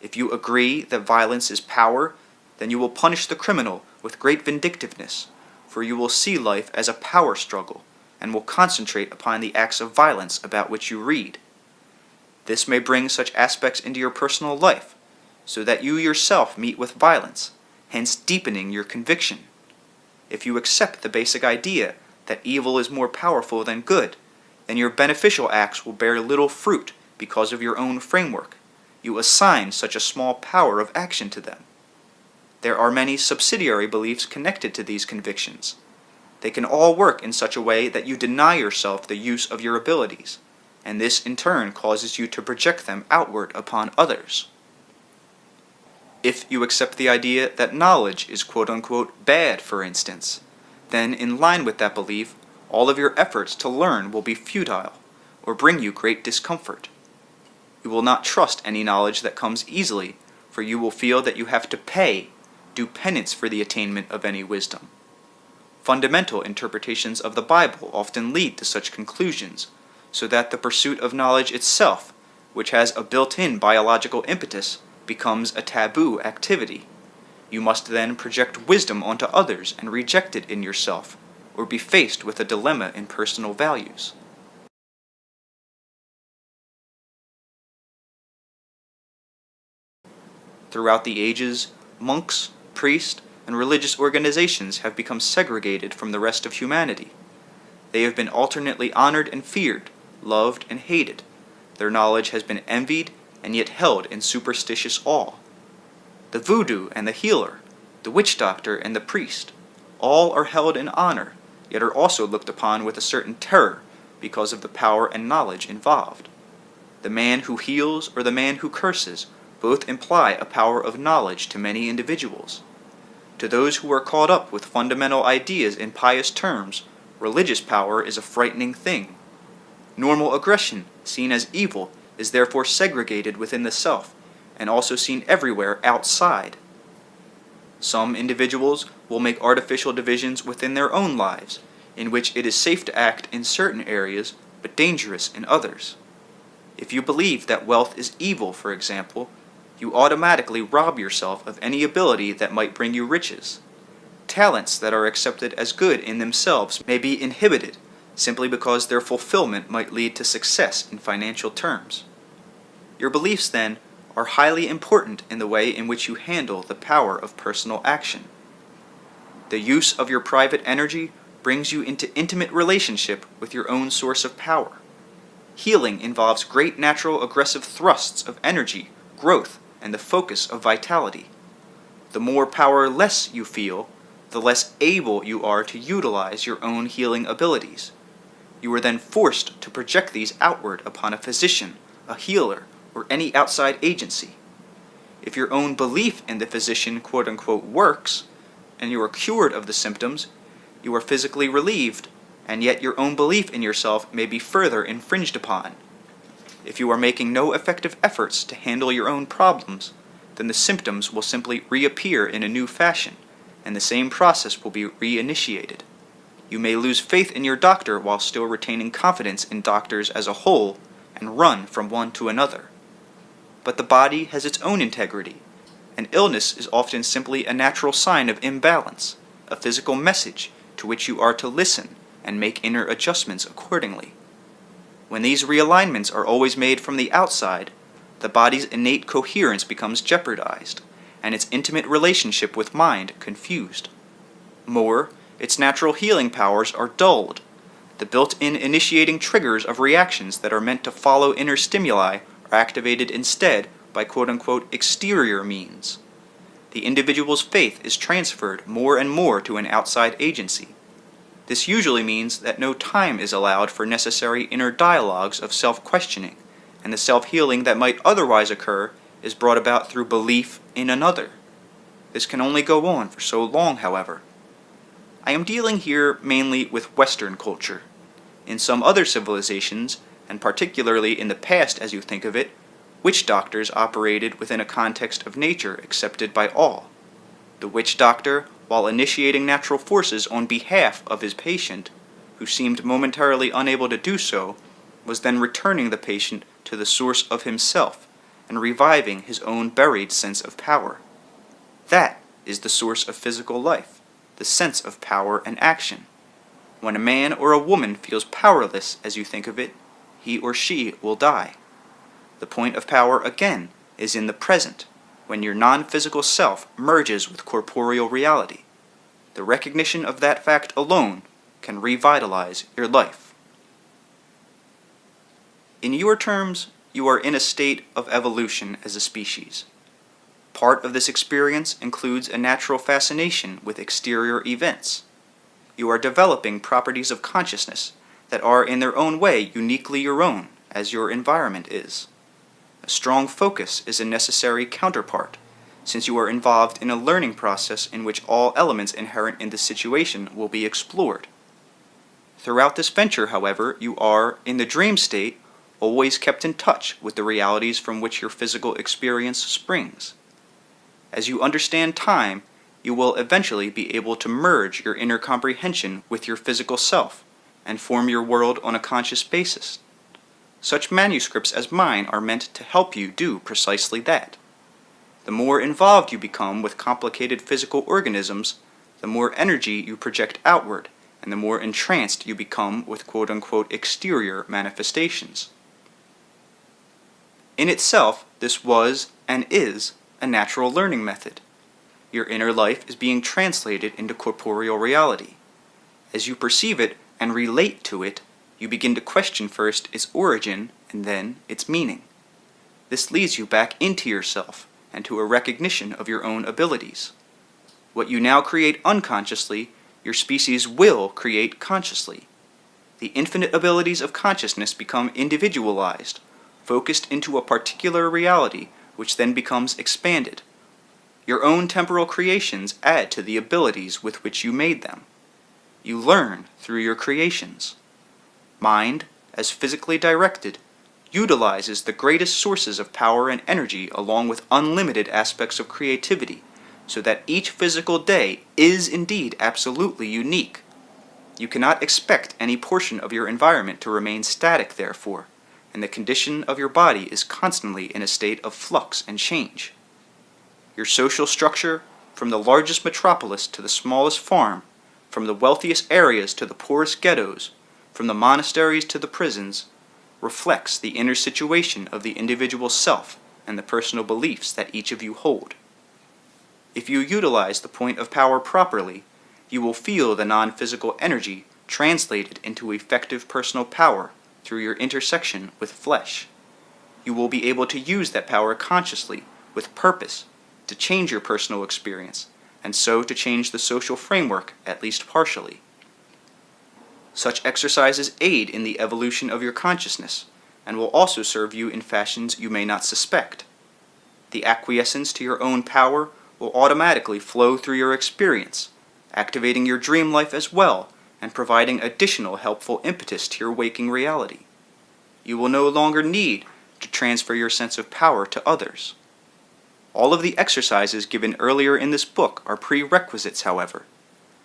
If you agree that violence is power, then you will punish the criminal with great vindictiveness, for you will see life as a power struggle, and will concentrate upon the acts of violence about which you read. This may bring such aspects into your personal life, so that you yourself meet with violence, hence deepening your conviction. If you accept the basic idea that evil is more powerful than good, then your beneficial acts will bear little fruit because of your own framework. You assign such a small power of action to them. There are many subsidiary beliefs connected to these convictions. They can all work in such a way that you deny yourself the use of your abilities, and this in turn causes you to project them outward upon others. If you accept the idea that knowledge is quote-unquote bad, for instance, then in line with that belief, all of your efforts to learn will be futile, or bring you great discomfort. You will not trust any knowledge that comes easily, for you will feel that you have to do penance for the attainment of any wisdom. Fundamental interpretations of the Bible often lead to such conclusions, so that the pursuit of knowledge itself, which has a built-in biological impetus, becomes a taboo activity. You must then project wisdom onto others and reject it in yourself, or be faced with a dilemma in personal values. Throughout the ages, monks, priests, and religious organizations have become segregated from the rest of humanity. They have been alternately honored and feared, loved and hated. Their knowledge has been envied and yet held in superstitious awe. The voodoo and the healer, the witch doctor and the priest, all are held in honor, yet are also looked upon with a certain terror because of the power and knowledge involved. The man who heals or the man who curses both imply a power of knowledge to many individuals. To those who are caught up with fundamental ideas in pious terms, religious power is a frightening thing. Normal aggression, seen as evil, is therefore segregated within the self, and also seen everywhere outside. Some individuals will make artificial divisions within their own lives, in which it is safe to act in certain areas, but dangerous in others. If you believe that wealth is evil, for example, you automatically rob yourself of any ability that might bring you riches. Talents that are accepted as good in themselves may be inhibited, simply because their fulfillment might lead to success in financial terms. Your beliefs, then, are highly important in the way in which you handle the power of personal action. The use of your private energy brings you into intimate relationship with your own source of power. Healing involves great natural aggressive thrusts of energy, growth, and the focus of vitality. The more powerless you feel, the less able you are to utilize your own healing abilities. You are then forced to project these outward upon a physician, a healer, or any outside agency. If your own belief in the physician quote-unquote works, and you are cured of the symptoms, you are physically relieved, and yet your own belief in yourself may be further infringed upon. If you are making no effective efforts to handle your own problems, then the symptoms will simply reappear in a new fashion, and the same process will be reinitiated. You may lose faith in your doctor while still retaining confidence in doctors as a whole, and run from one to another. But the body has its own integrity, and illness is often simply a natural sign of imbalance, a physical message to which you are to listen and make inner adjustments accordingly. When these realignments are always made from the outside, the body's innate coherence becomes jeopardized, and its intimate relationship with mind confused. More, its natural healing powers are dulled. The built-in initiating triggers of reactions that are meant to follow inner stimuli are activated instead by quote-unquote exterior means. The individual's faith is transferred more and more to an outside agency. This usually means that no time is allowed for necessary inner dialogues of self-questioning, and the self-healing that might otherwise occur is brought about through belief in another. This can only go on for so long, however. I am dealing here mainly with Western culture. In some other civilizations, and particularly in the past as you think of it, witch doctors operated within a context of nature accepted by all. The witch doctor, while initiating natural forces on behalf of his patient, who seemed momentarily unable to do so, was then returning the patient to the source of himself and reviving his own buried sense of power. That is the source of physical life, the sense of power and action. When a man or a woman feels powerless as you think of it, he or she will die. The point of power, again, is in the present, when your non-physical self merges with corporeal reality. The recognition of that fact alone can revitalize your life. In your terms, you are in a state of evolution as a species. Part of this experience includes a natural fascination with exterior events. You are developing properties of consciousness that are in their own way uniquely your own, as your environment is. A strong focus is a necessary counterpart, since you are involved in a learning process in which all elements inherent in the situation will be explored. Throughout this venture, however, you are, in the dream state, always kept in touch with the realities from which your physical experience springs. As you understand time, you will eventually be able to merge your inner comprehension with your physical self and form your world on a conscious basis. Such manuscripts as mine are meant to help you do precisely that. The more involved you become with complicated physical organisms, the more energy you project outward, and the more entranced you become with quote-unquote exterior manifestations. In itself, this was and is a natural learning method. Your inner life is being translated into corporeal reality. As you perceive it and relate to it, you begin to question first its origin and then its meaning. This leads you back into yourself and to a recognition of your own abilities. What you now create unconsciously, your species will create consciously. The infinite abilities of consciousness become individualized, focused into a particular reality, which then becomes expanded. Your own temporal creations add to the abilities with which you made them. You learn through your creations. Mind, as physically directed, utilizes the greatest sources of power and energy along with unlimited aspects of creativity, so that each physical day is indeed absolutely unique. You cannot expect any portion of your environment to remain static, therefore, and the condition of your body is constantly in a state of flux and change. Your social structure, from the largest metropolis to the smallest farm, from the wealthiest areas to the poorest ghettos, from the monasteries to the prisons, reflects the inner situation of the individual self and the personal beliefs that each of you hold. If you utilize the point of power properly, you will feel the non-physical energy translated into effective personal power through your intersection with flesh. You will be able to use that power consciously, with purpose, to change your personal experience, and so to change the social framework, at least partially. Such exercises aid in the evolution of your consciousness, and will also serve you in fashions you may not suspect. The acquiescence to your own power will automatically flow through your experience, activating your dream life as well, and providing additional helpful impetus to your waking reality. You will no longer need to transfer your sense of power to others. All of the exercises given earlier in this book are prerequisites, however.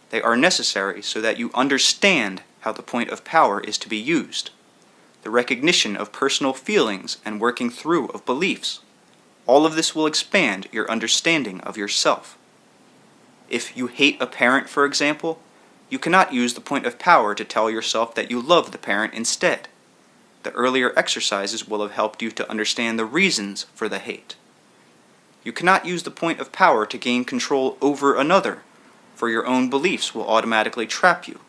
They are necessary so that you understand how the point of power is to be used. The recognition of personal feelings and working through of beliefs. All of this will expand your understanding of yourself. If you hate a parent, for example, you cannot use the point of power to tell yourself that you love the parent instead. The earlier exercises will have helped you to understand the reasons for the hate. You cannot use the point of power to gain control over another, for your own beliefs will automatically trap you.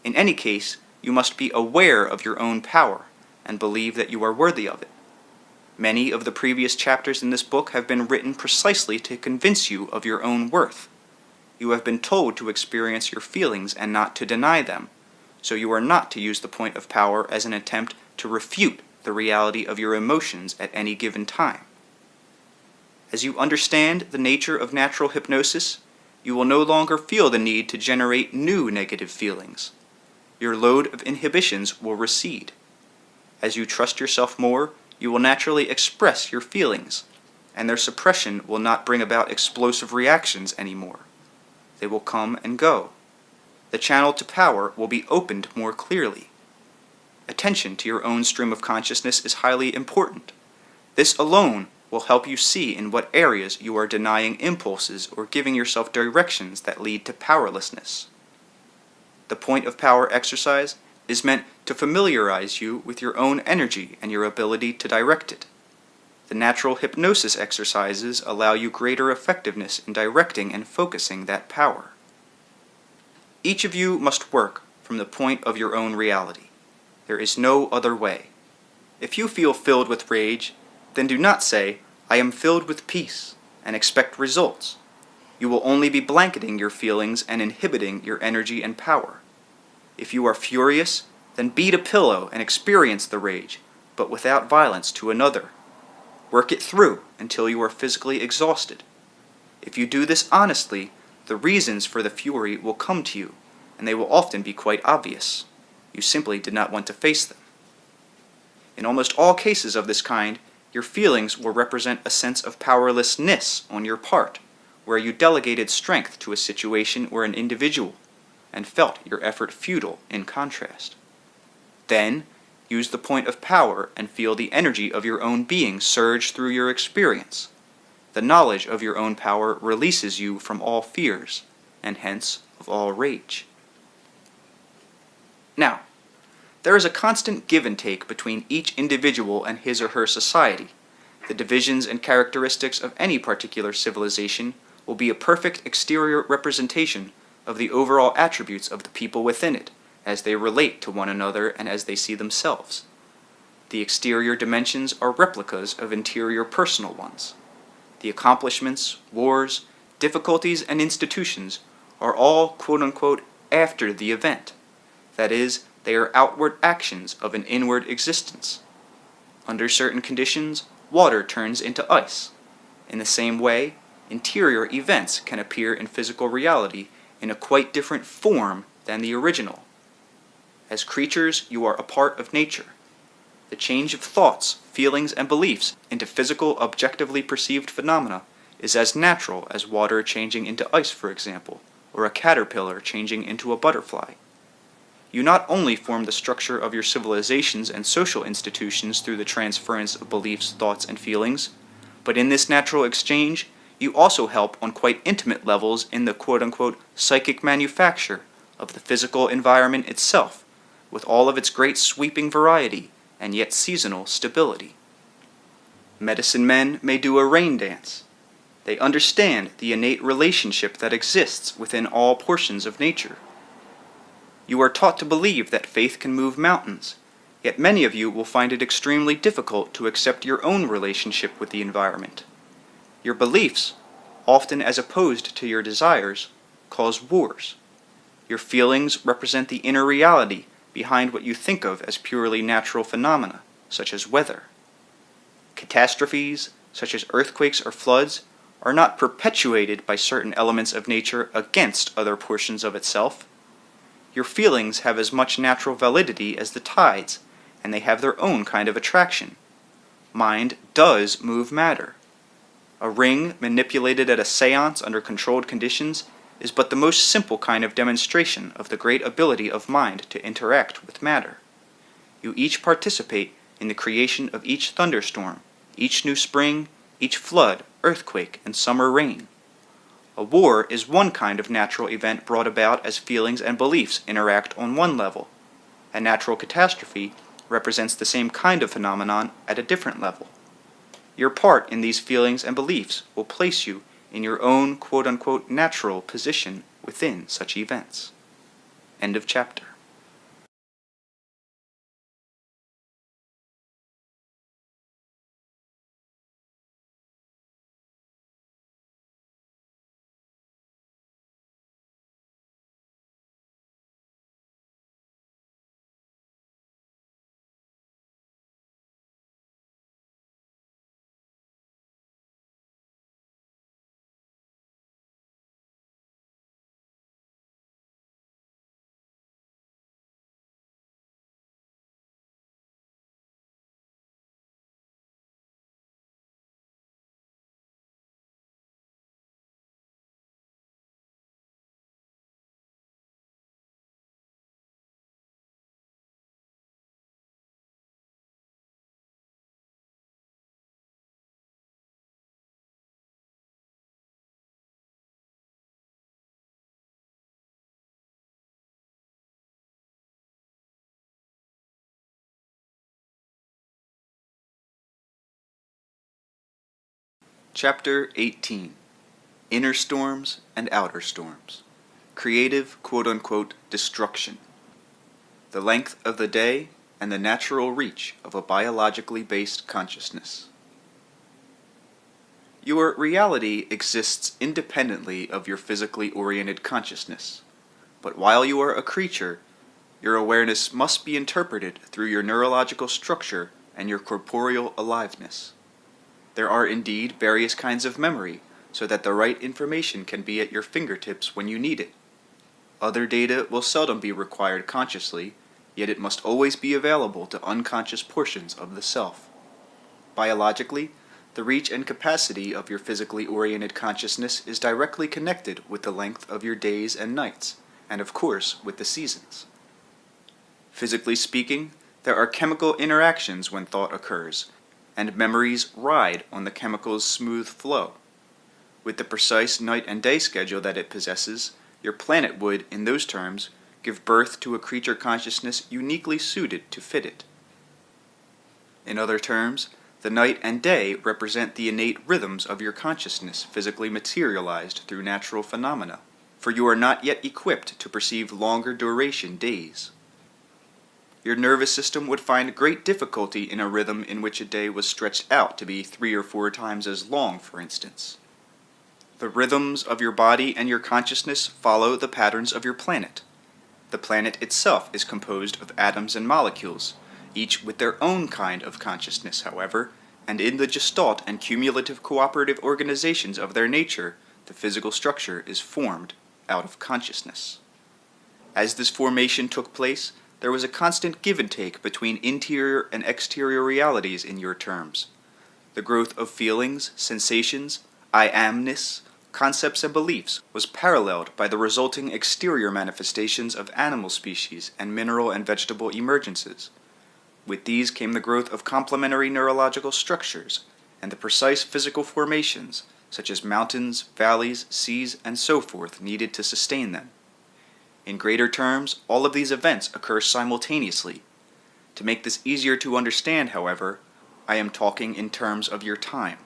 In any case, you must be aware of your own power and believe that you are worthy of it. Many of the previous chapters in this book have been written precisely to convince you of your own worth. You have been told to experience your feelings and not to deny them, so you are not to use the point of power as an attempt to refute the reality of your emotions at any given time. As you understand the nature of natural hypnosis, you will no longer feel the need to generate new negative feelings. Your load of inhibitions will recede. As you trust yourself more, you will naturally express your feelings, and their suppression will not bring about explosive reactions anymore. They will come and go. The channel to power will be opened more clearly. Attention to your own stream of consciousness is highly important. This alone will help you see in what areas you are denying impulses or giving yourself directions that lead to powerlessness. The point of power exercise is meant to familiarize you with your own energy and your ability to direct it. The natural hypnosis exercises allow you greater effectiveness in directing and focusing that power. Each of you must work from the point of your own reality. There is no other way. If you feel filled with rage, then do not say, "I am filled with peace," and expect results. You will only be blanketing your feelings and inhibiting your energy and power. If you are furious, then beat a pillow and experience the rage, but without violence to another. Work it through until you are physically exhausted. If you do this honestly, the reasons for the fury will come to you, and they will often be quite obvious. You simply did not want to face them. In almost all cases of this kind, your feelings will represent a sense of powerlessness on your part, where you delegated strength to a situation or an individual, and felt your effort futile in contrast. Then, use the point of power and feel the energy of your own being surge through your experience. The knowledge of your own power releases you from all fears, and hence of all rage. Now, there is a constant give and take between each individual and his or her society. The divisions and characteristics of any particular civilization will be a perfect exterior representation of the overall attributes of the people within it, as they relate to one another and as they see themselves. The exterior dimensions are replicas of interior personal ones. The accomplishments, wars, difficulties, and institutions are all quote-unquote after the event. That is, they are outward actions of an inward existence. Under certain conditions, water turns into ice. In the same way, interior events can appear in physical reality in a quite different form than the original. As creatures, you are a part of nature. The change of thoughts, feelings, and beliefs into physical, objectively perceived phenomena is as natural as water changing into ice, for example, or a caterpillar changing into a butterfly. You not only form the structure of your civilizations and social institutions through the transference of beliefs, thoughts, and feelings, but in this natural exchange, you also help on quite intimate levels in the quote-unquote psychic manufacture of the physical environment itself, with all of its great sweeping variety and yet seasonal stability. Medicine men may do a rain dance. They understand the innate relationship that exists within all portions of nature. You are taught to believe that faith can move mountains, yet many of you will find it extremely difficult to accept your own relationship with the environment. Your beliefs, often as opposed to your desires, cause wars. Your feelings represent the inner reality behind what you think of as purely natural phenomena, such as weather. Catastrophes, such as earthquakes or floods, are not perpetuated by certain elements of nature against other portions of itself. Your feelings have as much natural validity as the tides, and they have their own kind of attraction. Mind does move matter. A ring manipulated at a seance under controlled conditions is but the most simple kind of demonstration of the great ability of mind to interact with matter. You each participate in the creation of each thunderstorm, each new spring, each flood, earthquake, and summer rain. A war is one kind of natural event brought about as feelings and beliefs interact on one level. A natural catastrophe represents the same kind of phenomenon at a different level. Your part in these feelings and beliefs will place you in your own quote-unquote natural position within such events. End of chapter. Chapter 18. Inner Storms and Outer Storms. creative quote-unquote destruction, the length of the day, and the natural reach of a biologically based consciousness. Your reality exists independently of your physically oriented consciousness, but while you are a creature, your awareness must be interpreted through your neurological structure and your corporeal aliveness. There are indeed various kinds of memory, so that the right information can be at your fingertips when you need it. Other data will seldom be required consciously, yet it must always be available to unconscious portions of the self. Biologically, the reach and capacity of your physically oriented consciousness is directly connected with the length of your days and nights, and of course with the seasons. Physically speaking, there are chemical interactions when thought occurs, and memories ride on the chemical's smooth flow. With the precise night and day schedule that it possesses, your planet would, in those terms, give birth to a creature consciousness uniquely suited to fit it. In other terms, the night and day represent the innate rhythms of your consciousness physically materialized through natural phenomena, for you are not yet equipped to perceive longer duration days. Your nervous system would find great difficulty in a rhythm in which a day was stretched out to be 3 or 4 times as long, for instance. The rhythms of your body and your consciousness follow the patterns of your planet. The planet itself is composed of atoms and molecules, each with their own kind of consciousness, however, and in the gestalt and cumulative cooperative organizations of their nature, the physical structure is formed out of consciousness. As this formation took place, there was a constant give and take between interior and exterior realities in your terms. The growth of feelings, sensations, I-amness, concepts and beliefs was paralleled by the resulting exterior manifestations of animal species and mineral and vegetable emergences. With these came the growth of complementary neurological structures and the precise physical formations, such as mountains, valleys, seas, and so forth, needed to sustain them. In greater terms, all of these events occur simultaneously. To make this easier to understand, however, I am talking in terms of your time.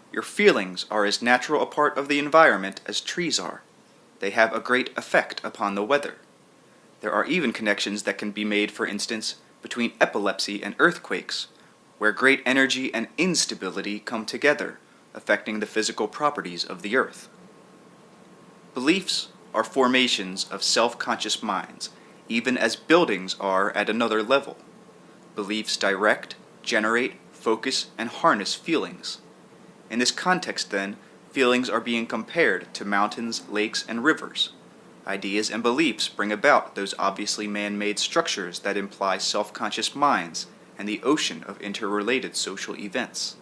Your feelings are as natural a part of the environment as trees are. They have a great effect upon the weather. There are even connections that can be made, for instance, between epilepsy and earthquakes, where great energy and instability come together, affecting the physical properties of the earth. Beliefs are formations of self-conscious minds, even as buildings are at another level. Beliefs direct, generate, focus, and harness feelings. In this context, then, feelings are being compared to mountains, lakes, and rivers. Ideas and beliefs bring about those obviously man-made structures that imply self-conscious minds and the ocean of interrelated social events.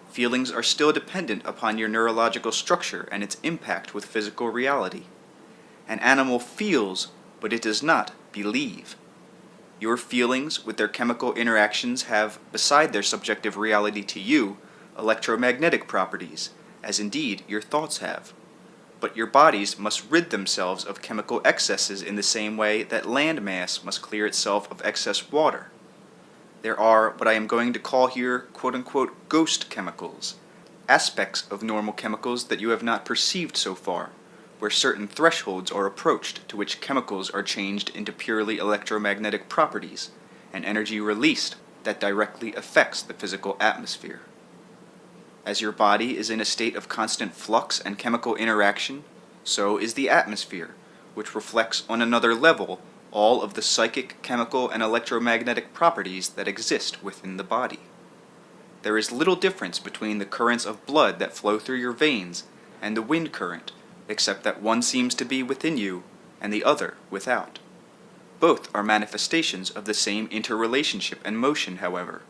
Feelings are still dependent upon your neurological structure and its impact with physical reality. An animal feels, but it does not believe. Your feelings, with their chemical interactions, have, beside their subjective reality to you, electromagnetic properties, as indeed your thoughts have. But your bodies must rid themselves of chemical excesses in the same way that land mass must clear itself of excess water. There are what I am going to call here quote-unquote ghost chemicals, aspects of normal chemicals that you have not perceived so far, where certain thresholds are approached to which chemicals are changed into purely electromagnetic properties, and energy released that directly affects the physical atmosphere. As your body is in a state of constant flux and chemical interaction, so is the atmosphere, which reflects on another level all of the psychic, chemical, and electromagnetic properties that exist within the body. There is little difference between the currents of blood that flow through your veins and the wind current, except that one seems to be within you and the other without. Both are manifestations of the same interrelationship and motion, however.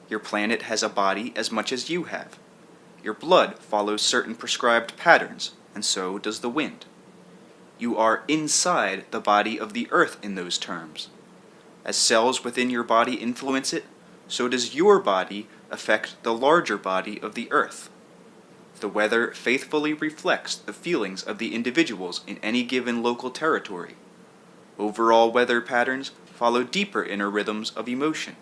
Your planet has a body as much as you have. Your blood follows certain prescribed patterns, and so does the wind. You are inside the body of the earth in those terms. As cells within your body influence it, so does your body affect the larger body of the earth. The weather faithfully reflects the feelings of the individuals in any given local territory. Overall weather patterns follow deeper inner rhythms of emotion.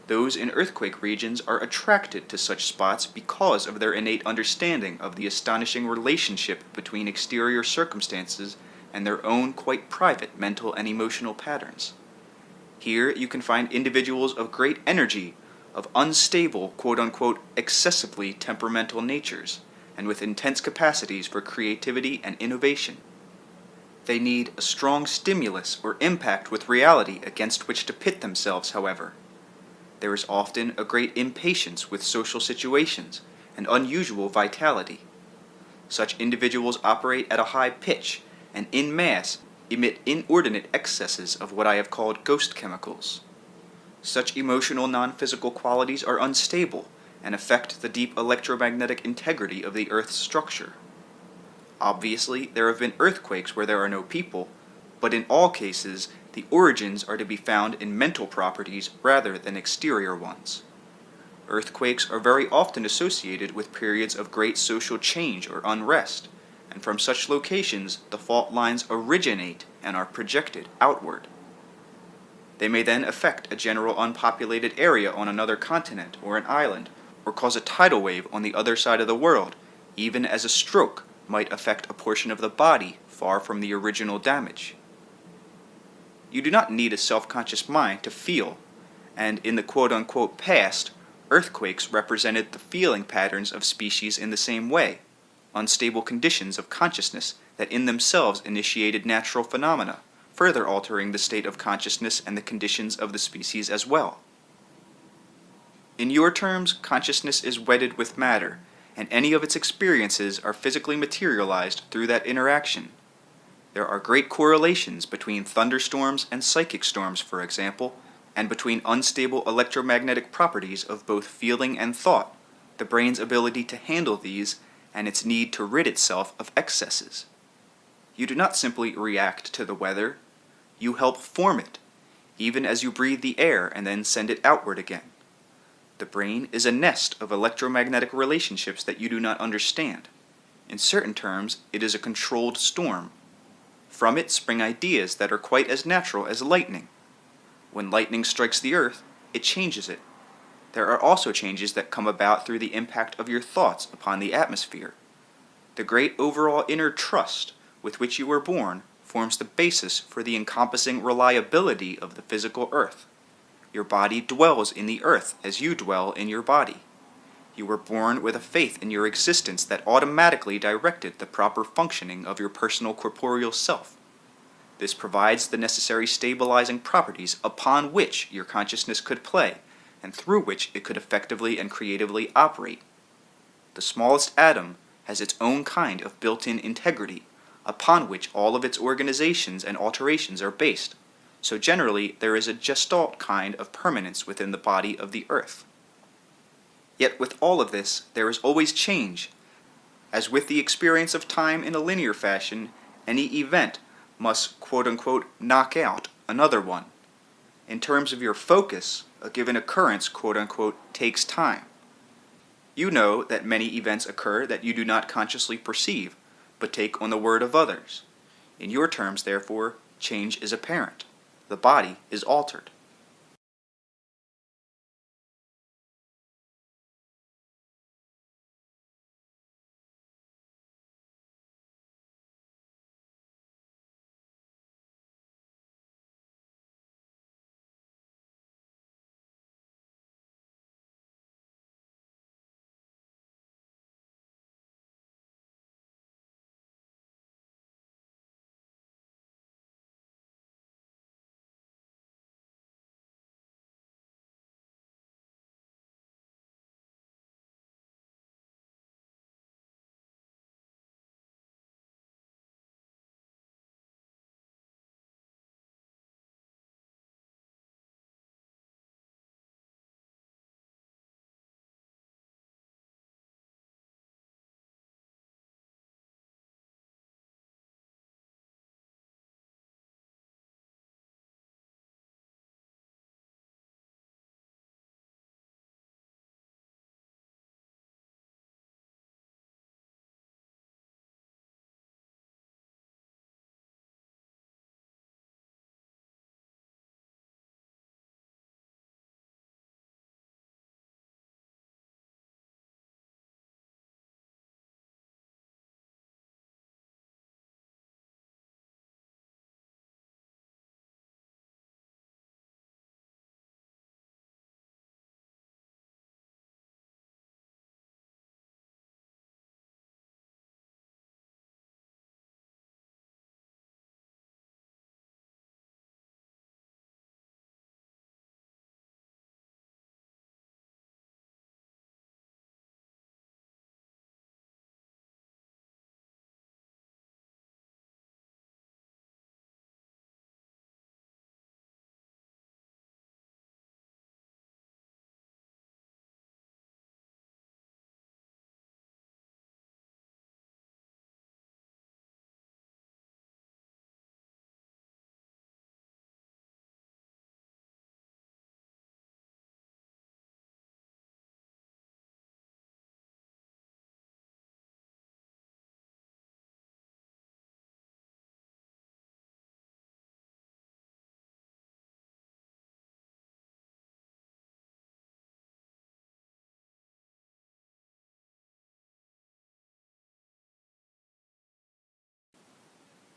Those in earthquake regions are attracted to such spots because of their innate understanding of the astonishing relationship between exterior circumstances and their own quite private mental and emotional patterns. Here you can find individuals of great energy, of unstable, quote unquote, excessively temperamental natures, and with intense capacities for creativity and innovation. They need a strong stimulus or impact with reality against which to pit themselves, however. There is often a great impatience with social situations and unusual vitality. Such individuals operate at a high pitch and in mass emit inordinate excesses of what I have called ghost chemicals. Such emotional non-physical qualities are unstable and affect the deep electromagnetic integrity of the Earth's structure. Obviously, there have been earthquakes where there are no people, but in all cases, the origins are to be found in mental properties rather than exterior ones. Earthquakes are very often associated with periods of great social change or unrest, and from such locations the fault lines originate and are projected outward. They may then affect a general unpopulated area on another continent or an island, or cause a tidal wave on the other side of the world, even as a stroke might affect a portion of the body far from the original damage. You do not need a self-conscious mind to feel, and in the quote-unquote past, earthquakes represented the feeling patterns of species in the same way, unstable conditions of consciousness that in themselves initiated natural phenomena, further altering the state of consciousness and the conditions of the species as well. In your terms, consciousness is wedded with matter, and any of its experiences are physically materialized through that interaction. There are great correlations between thunderstorms and psychic storms, for example, and between unstable electromagnetic properties of both feeling and thought, the brain's ability to handle these, and its need to rid itself of excesses. You do not simply react to the weather, you help form it, even as you breathe the air and then send it outward again. The brain is a nest of electromagnetic relationships that you do not understand. In certain terms, it is a controlled storm. From it spring ideas that are quite as natural as lightning. When lightning strikes the earth, it changes it. There are also changes that come about through the impact of your thoughts upon the atmosphere. The great overall inner trust with which you were born forms the basis for the encompassing reliability of the physical earth. Your body dwells in the earth as you dwell in your body. You were born with a faith in your existence that automatically directed the proper functioning of your personal corporeal self. This provides the necessary stabilizing properties upon which your consciousness could play, and through which it could effectively and creatively operate. The smallest atom has its own kind of built-in integrity, upon which all of its organizations and alterations are based. So generally, there is a gestalt kind of permanence within the body of the earth. Yet with all of this, there is always change. As with the experience of time in a linear fashion, any event must quote-unquote knock out another one. In terms of your focus, a given occurrence quote-unquote takes time. You know that many events occur that you do not consciously perceive, but take on the word of others. In your terms, therefore, change is apparent. The body is altered.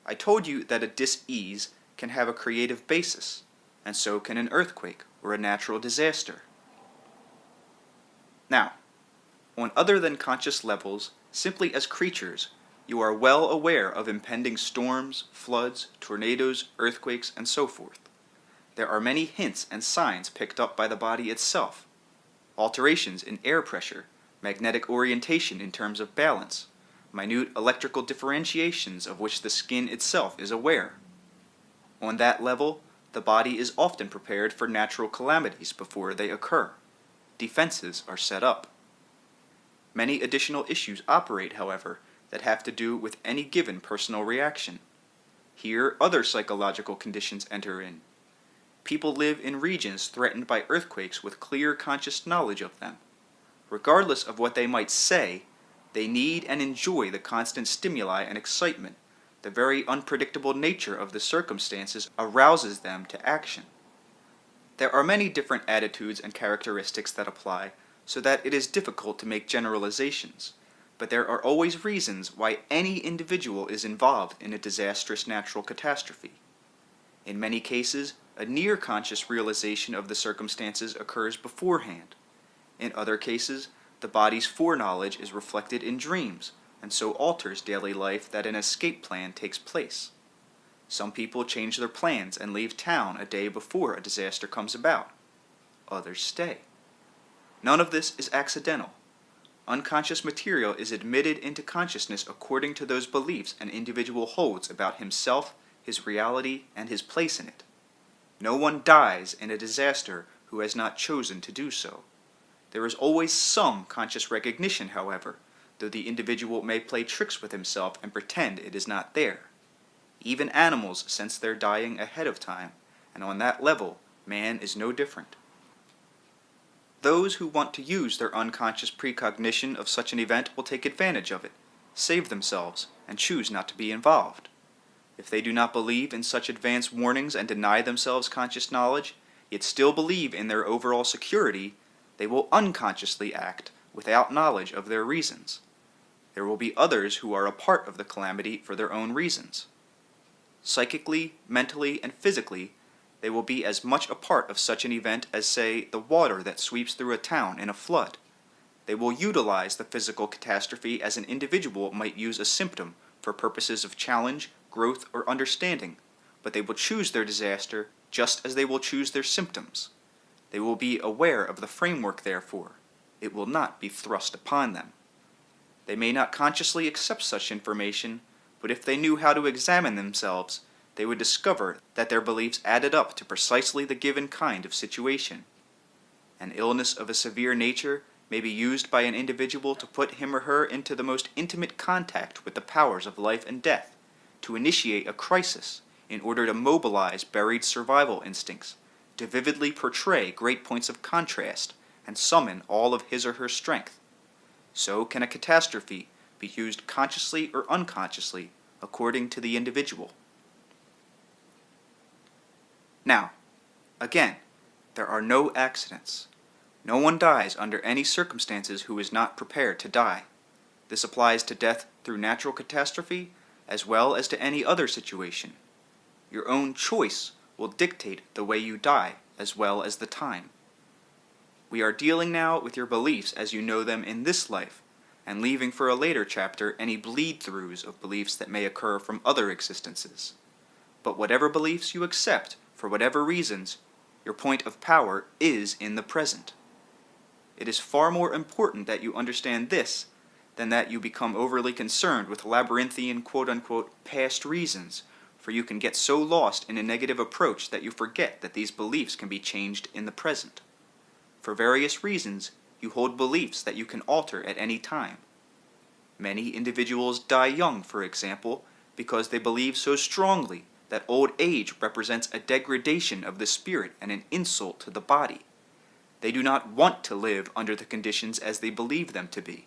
I told you that a dis-ease can have a creative basis, and so can an earthquake or a natural disaster. Now, on other than conscious levels, simply as creatures, you are well aware of impending storms, floods, tornadoes, earthquakes, and so forth. There are many hints and signs picked up by the body itself. Alterations in air pressure, magnetic orientation in terms of balance, minute electrical differentiations of which the skin itself is aware. On that level, the body is often prepared for natural calamities before they occur. Defenses are set up. Many additional issues operate, however, that have to do with any given personal reaction. Here, other psychological conditions enter in. People live in regions threatened by earthquakes with clear conscious knowledge of them. Regardless of what they might say, they need and enjoy the constant stimuli and excitement. The very unpredictable nature of the circumstances arouses them to action. There are many different attitudes and characteristics that apply, so that it is difficult to make generalizations, but there are always reasons why any individual is involved in a disastrous natural catastrophe. In many cases, a near-conscious realization of the circumstances occurs beforehand. In other cases, the body's foreknowledge is reflected in dreams, and so alters daily life that an escape plan takes place. Some people change their plans and leave town a day before a disaster comes about. Others stay. None of this is accidental. Unconscious material is admitted into consciousness according to those beliefs an individual holds about himself, his reality, and his place in it. No one dies in a disaster who has not chosen to do so. There is always some conscious recognition, however, though the individual may play tricks with himself and pretend it is not there. Even animals sense their dying ahead of time, and on that level, man is no different. Those who want to use their unconscious precognition of such an event will take advantage of it, save themselves, and choose not to be involved. If they do not believe in such advance warnings and deny themselves conscious knowledge, yet still believe in their overall security, they will unconsciously act without knowledge of their reasons. There will be others who are a part of the calamity for their own reasons. Psychically, mentally, and physically, they will be as much a part of such an event as, say, the water that sweeps through a town in a flood. They will utilize the physical catastrophe as an individual might use a symptom for purposes of challenge, growth, or understanding, but they will choose their disaster just as they will choose their symptoms. They will be aware of the framework, therefore. It will not be thrust upon them. They may not consciously accept such information, but if they knew how to examine themselves, they would discover that their beliefs added up to precisely the given kind of situation. An illness of a severe nature may be used by an individual to put him or her into the most intimate contact with the powers of life and death, to initiate a crisis in order to mobilize buried survival instincts, to vividly portray great points of contrast, and summon all of his or her strength. So can a catastrophe be used consciously or unconsciously, according to the individual. Now, again, there are no accidents. No one dies under any circumstances who is not prepared to die. This applies to death through natural catastrophe as well as to any other situation. Your own choice will dictate the way you die as well as the time. We are dealing now with your beliefs as you know them in this life, and leaving for a later chapter any bleed-throughs of beliefs that may occur from other existences. But whatever beliefs you accept, for whatever reasons, your point of power is in the present. It is far more important that you understand this than that you become overly concerned with labyrinthian quote-unquote past reasons, for you can get so lost in a negative approach that you forget that these beliefs can be changed in the present. For various reasons, you hold beliefs that you can alter at any time. Many individuals die young, for example, because they believe so strongly that old age represents a degradation of the spirit and an insult to the body. They do not want to live under the conditions as they believe them to be.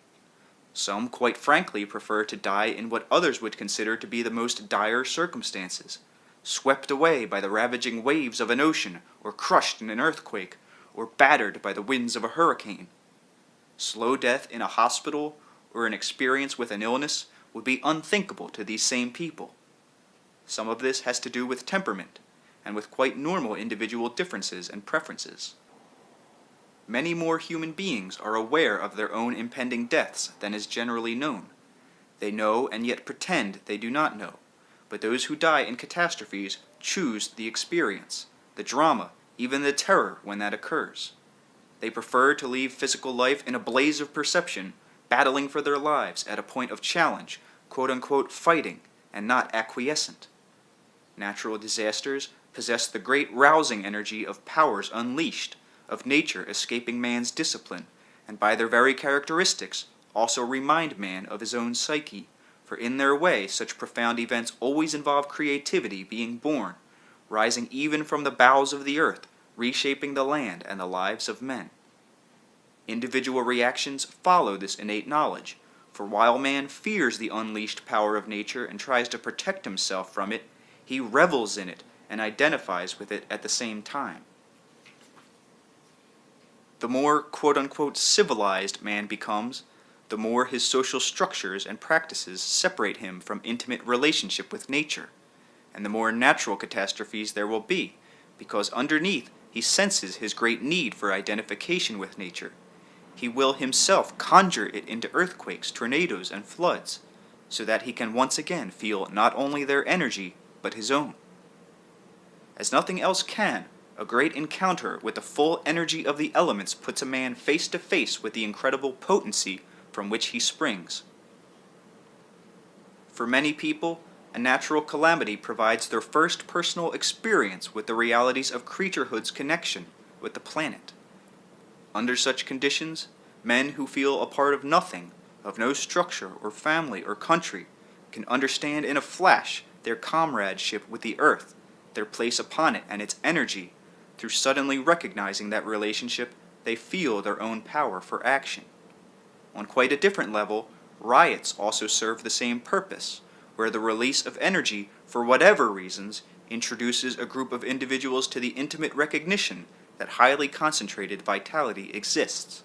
Some, quite frankly, prefer to die in what others would consider to be the most dire circumstances, swept away by the ravaging waves of an ocean, or crushed in an earthquake, or battered by the winds of a hurricane. Slow death in a hospital, or an experience with an illness, would be unthinkable to these same people. Some of this has to do with temperament, and with quite normal individual differences and preferences. Many more human beings are aware of their own impending deaths than is generally known. They know and yet pretend they do not know, but those who die in catastrophes choose the experience, the drama, even the terror when that occurs. They prefer to leave physical life in a blaze of perception, battling for their lives at a point of challenge, quote-unquote fighting, and not acquiescent. Natural disasters possess the great rousing energy of powers unleashed, of nature escaping man's discipline, and by their very characteristics also remind man of his own psyche, for in their way such profound events always involve creativity being born, rising even from the bowels of the earth, reshaping the land and the lives of men. Individual reactions follow this innate knowledge, for while man fears the unleashed power of nature and tries to protect himself from it, he revels in it and identifies with it at the same time. The more quote-unquote civilized man becomes, the more his social structures and practices separate him from intimate relationship with nature, and the more natural catastrophes there will be, because underneath he senses his great need for identification with nature. He will himself conjure it into earthquakes, tornadoes, and floods, so that he can once again feel not only their energy, but his own. As nothing else can, a great encounter with the full energy of the elements puts a man face to face with the incredible potency from which he springs. For many people, a natural calamity provides their first personal experience with the realities of creaturehood's connection with the planet. Under such conditions, men who feel a part of nothing, of no structure or family or country, can understand in a flash their comradeship with the earth, their place upon it and its energy. Through suddenly recognizing that relationship, they feel their own power for action. On quite a different level, riots also serve the same purpose, where the release of energy, for whatever reasons, introduces a group of individuals to the intimate recognition that highly concentrated vitality exists.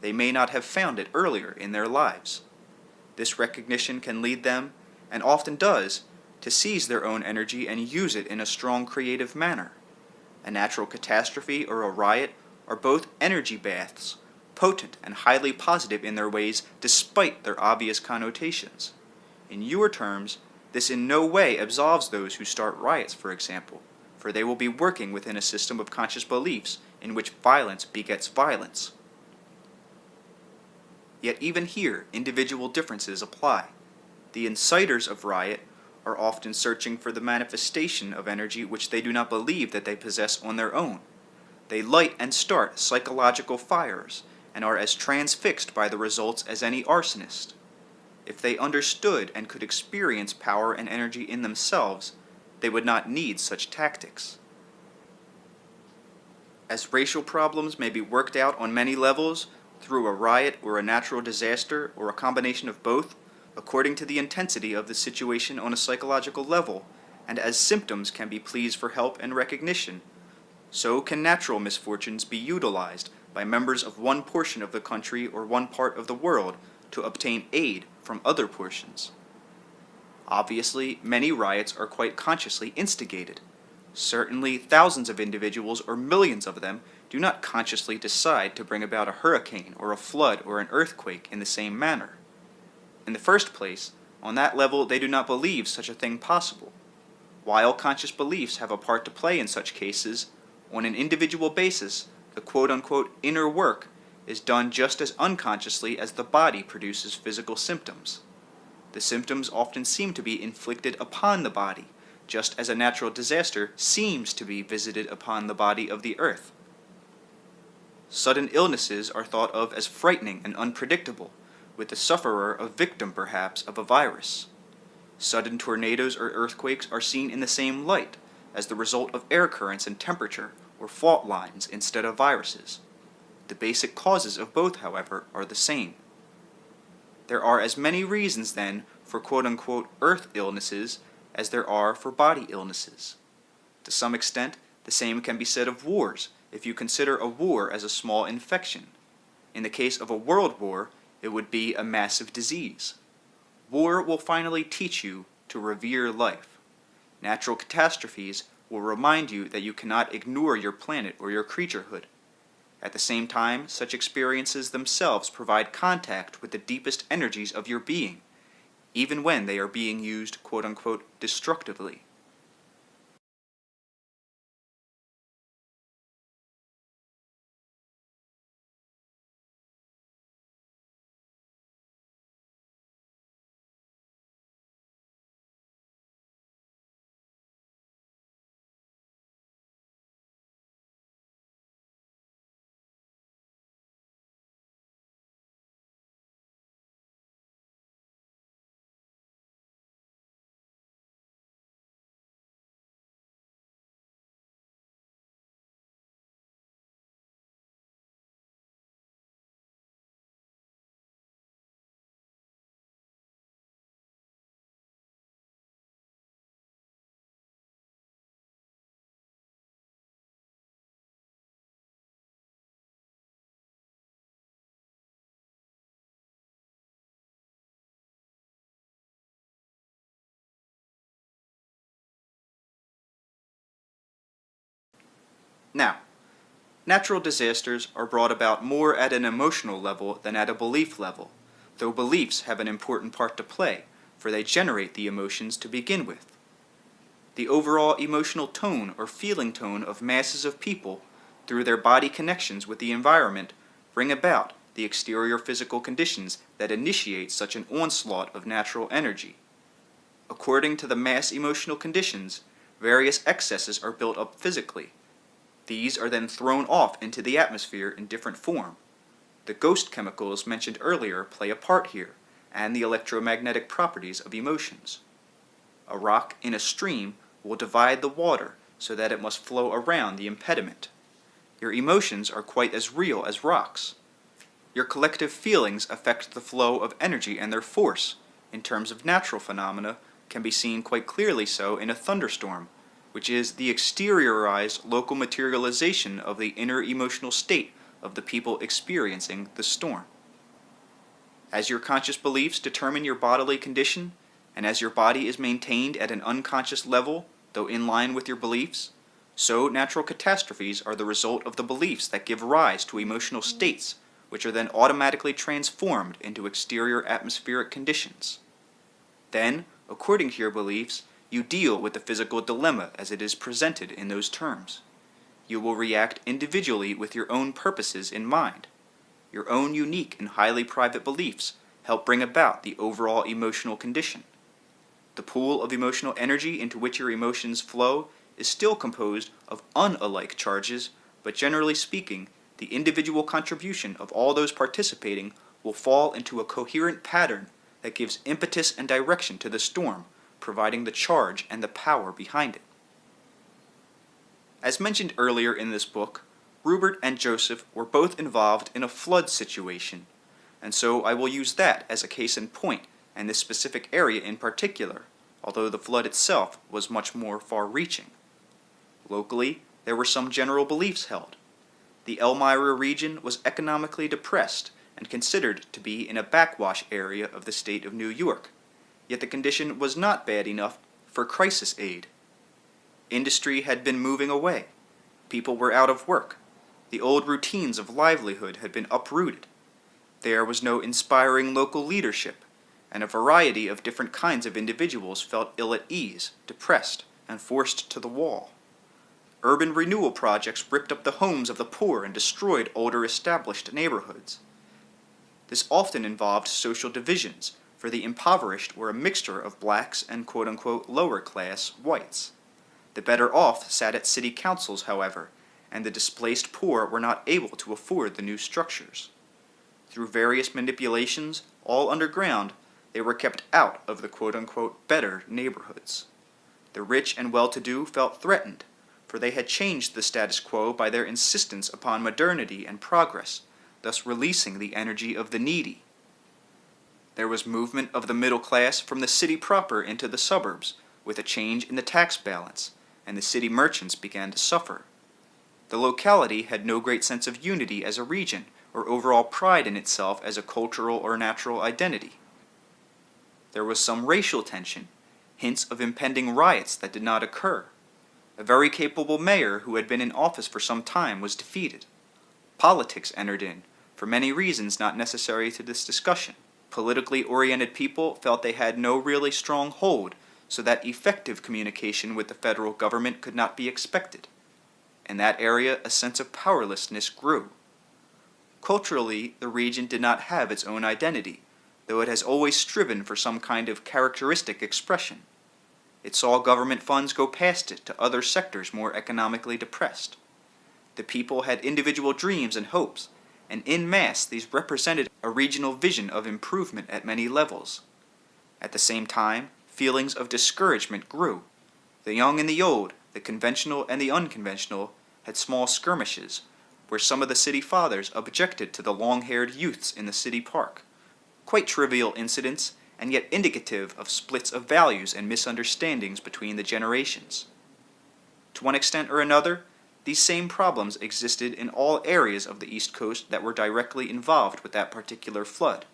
They may not have found it earlier in their lives. This recognition can lead them, and often does, to seize their own energy and use it in a strong creative manner. A natural catastrophe or a riot are both energy baths, potent and highly positive in their ways despite their obvious connotations. In your terms, this in no way absolves those who start riots, for example, for they will be working within a system of conscious beliefs in which violence begets violence. Yet even here, individual differences apply. The inciters of riot are often searching for the manifestation of energy which they do not believe that they possess on their own. They light and start psychological fires, and are as transfixed by the results as any arsonist. If they understood and could experience power and energy in themselves, they would not need such tactics. As racial problems may be worked out on many levels, through a riot or a natural disaster or a combination of both, according to the intensity of the situation on a psychological level, and as symptoms can be pleas for help and recognition, so can natural misfortunes be utilized by members of one portion of the country or one part of the world to obtain aid from other portions. Obviously, many riots are quite consciously instigated. Certainly, thousands of individuals or millions of them do not consciously decide to bring about a hurricane or a flood or an earthquake in the same manner. In the first place, on that level they do not believe such a thing possible. While conscious beliefs have a part to play in such cases, on an individual basis, the quote-unquote inner work is done just as unconsciously as the body produces physical symptoms. The symptoms often seem to be inflicted upon the body, just as a natural disaster seems to be visited upon the body of the earth. Sudden illnesses are thought of as frightening and unpredictable, with the sufferer a victim perhaps of a virus. Sudden tornadoes or earthquakes are seen in the same light, as the result of air currents and temperature, or fault lines instead of viruses. The basic causes of both, however, are the same. There are as many reasons, then, for quote-unquote earth illnesses as there are for body illnesses. To some extent, the same can be said of wars, if you consider a war as a small infection. In the case of a world war, it would be a massive disease. War will finally teach you to revere life. Natural catastrophes will remind you that you cannot ignore your planet or your creaturehood. At the same time, such experiences themselves provide contact with the deepest energies of your being, even when they are being used quote-unquote destructively. Now, natural disasters are brought about more at an emotional level than at a belief level, though beliefs have an important part to play, for they generate the emotions to begin with. The overall emotional tone or feeling tone of masses of people, through their body connections with the environment, bring about the exterior physical conditions that initiate such an onslaught of natural energy. According to the mass emotional conditions, various excesses are built up physically. These are then thrown off into the atmosphere in different form. The ghost chemicals mentioned earlier play a part here, and the electromagnetic properties of emotions. A rock in a stream will divide the water so that it must flow around the impediment. Your emotions are quite as real as rocks. Your collective feelings affect the flow of energy, and their force, in terms of natural phenomena, can be seen quite clearly so in a thunderstorm, which is the exteriorized local materialization of the inner emotional state of the people experiencing the storm. As your conscious beliefs determine your bodily condition, and as your body is maintained at an unconscious level, though in line with your beliefs, so natural catastrophes are the result of the beliefs that give rise to emotional states, which are then automatically transformed into exterior atmospheric conditions. Then, according to your beliefs, you deal with the physical dilemma as it is presented in those terms. You will react individually with your own purposes in mind. Your own unique and highly private beliefs help bring about the overall emotional condition. The pool of emotional energy into which your emotions flow is still composed of unalike charges, but generally speaking, the individual contribution of all those participating will fall into a coherent pattern that gives impetus and direction to the storm, providing the charge and the power behind it. As mentioned earlier in this book, Rupert and Joseph were both involved in a flood situation, and so I will use that as a case in point, and this specific area in particular, although the flood itself was much more far-reaching. Locally, there were some general beliefs held. The Elmira region was economically depressed and considered to be in a backwash area of the state of New York, yet the condition was not bad enough for crisis aid. Industry had been moving away. People were out of work. The old routines of livelihood had been uprooted. There was no inspiring local leadership, and a variety of different kinds of individuals felt ill at ease, depressed, and forced to the wall. Urban renewal projects ripped up the homes of the poor and destroyed older established neighborhoods. This often involved social divisions, for the impoverished were a mixture of blacks and quote-unquote lower-class whites. The better off sat at city councils, however, and the displaced poor were not able to afford the new structures. Through various manipulations, all underground, they were kept out of the quote-unquote better neighborhoods. The rich and well-to-do felt threatened, for they had changed the status quo by their insistence upon modernity and progress, thus releasing the energy of the needy. There was movement of the middle class from the city proper into the suburbs, with a change in the tax balance, and the city merchants began to suffer. The locality had no great sense of unity as a region, or overall pride in itself as a cultural or natural identity. There was some racial tension, hints of impending riots that did not occur. A very capable mayor who had been in office for some time was defeated. Politics entered in, for many reasons not necessary to this discussion. Politically oriented people felt they had no really strong hold, so that effective communication with the federal government could not be expected. In that area, a sense of powerlessness grew. Culturally, the region did not have its own identity, though it has always striven for some kind of characteristic expression. It saw government funds go past it to other sectors more economically depressed. The people had individual dreams and hopes, and in mass these represented a regional vision of improvement at many levels. At the same time, feelings of discouragement grew. The young and the old, the conventional and the unconventional, had small skirmishes, where some of the city fathers objected to the long-haired youths in the city park. Quite trivial incidents, and yet indicative of splits of values and misunderstandings between the generations. To one extent or another, these same problems existed in all areas of the East Coast that were directly involved with that particular flood.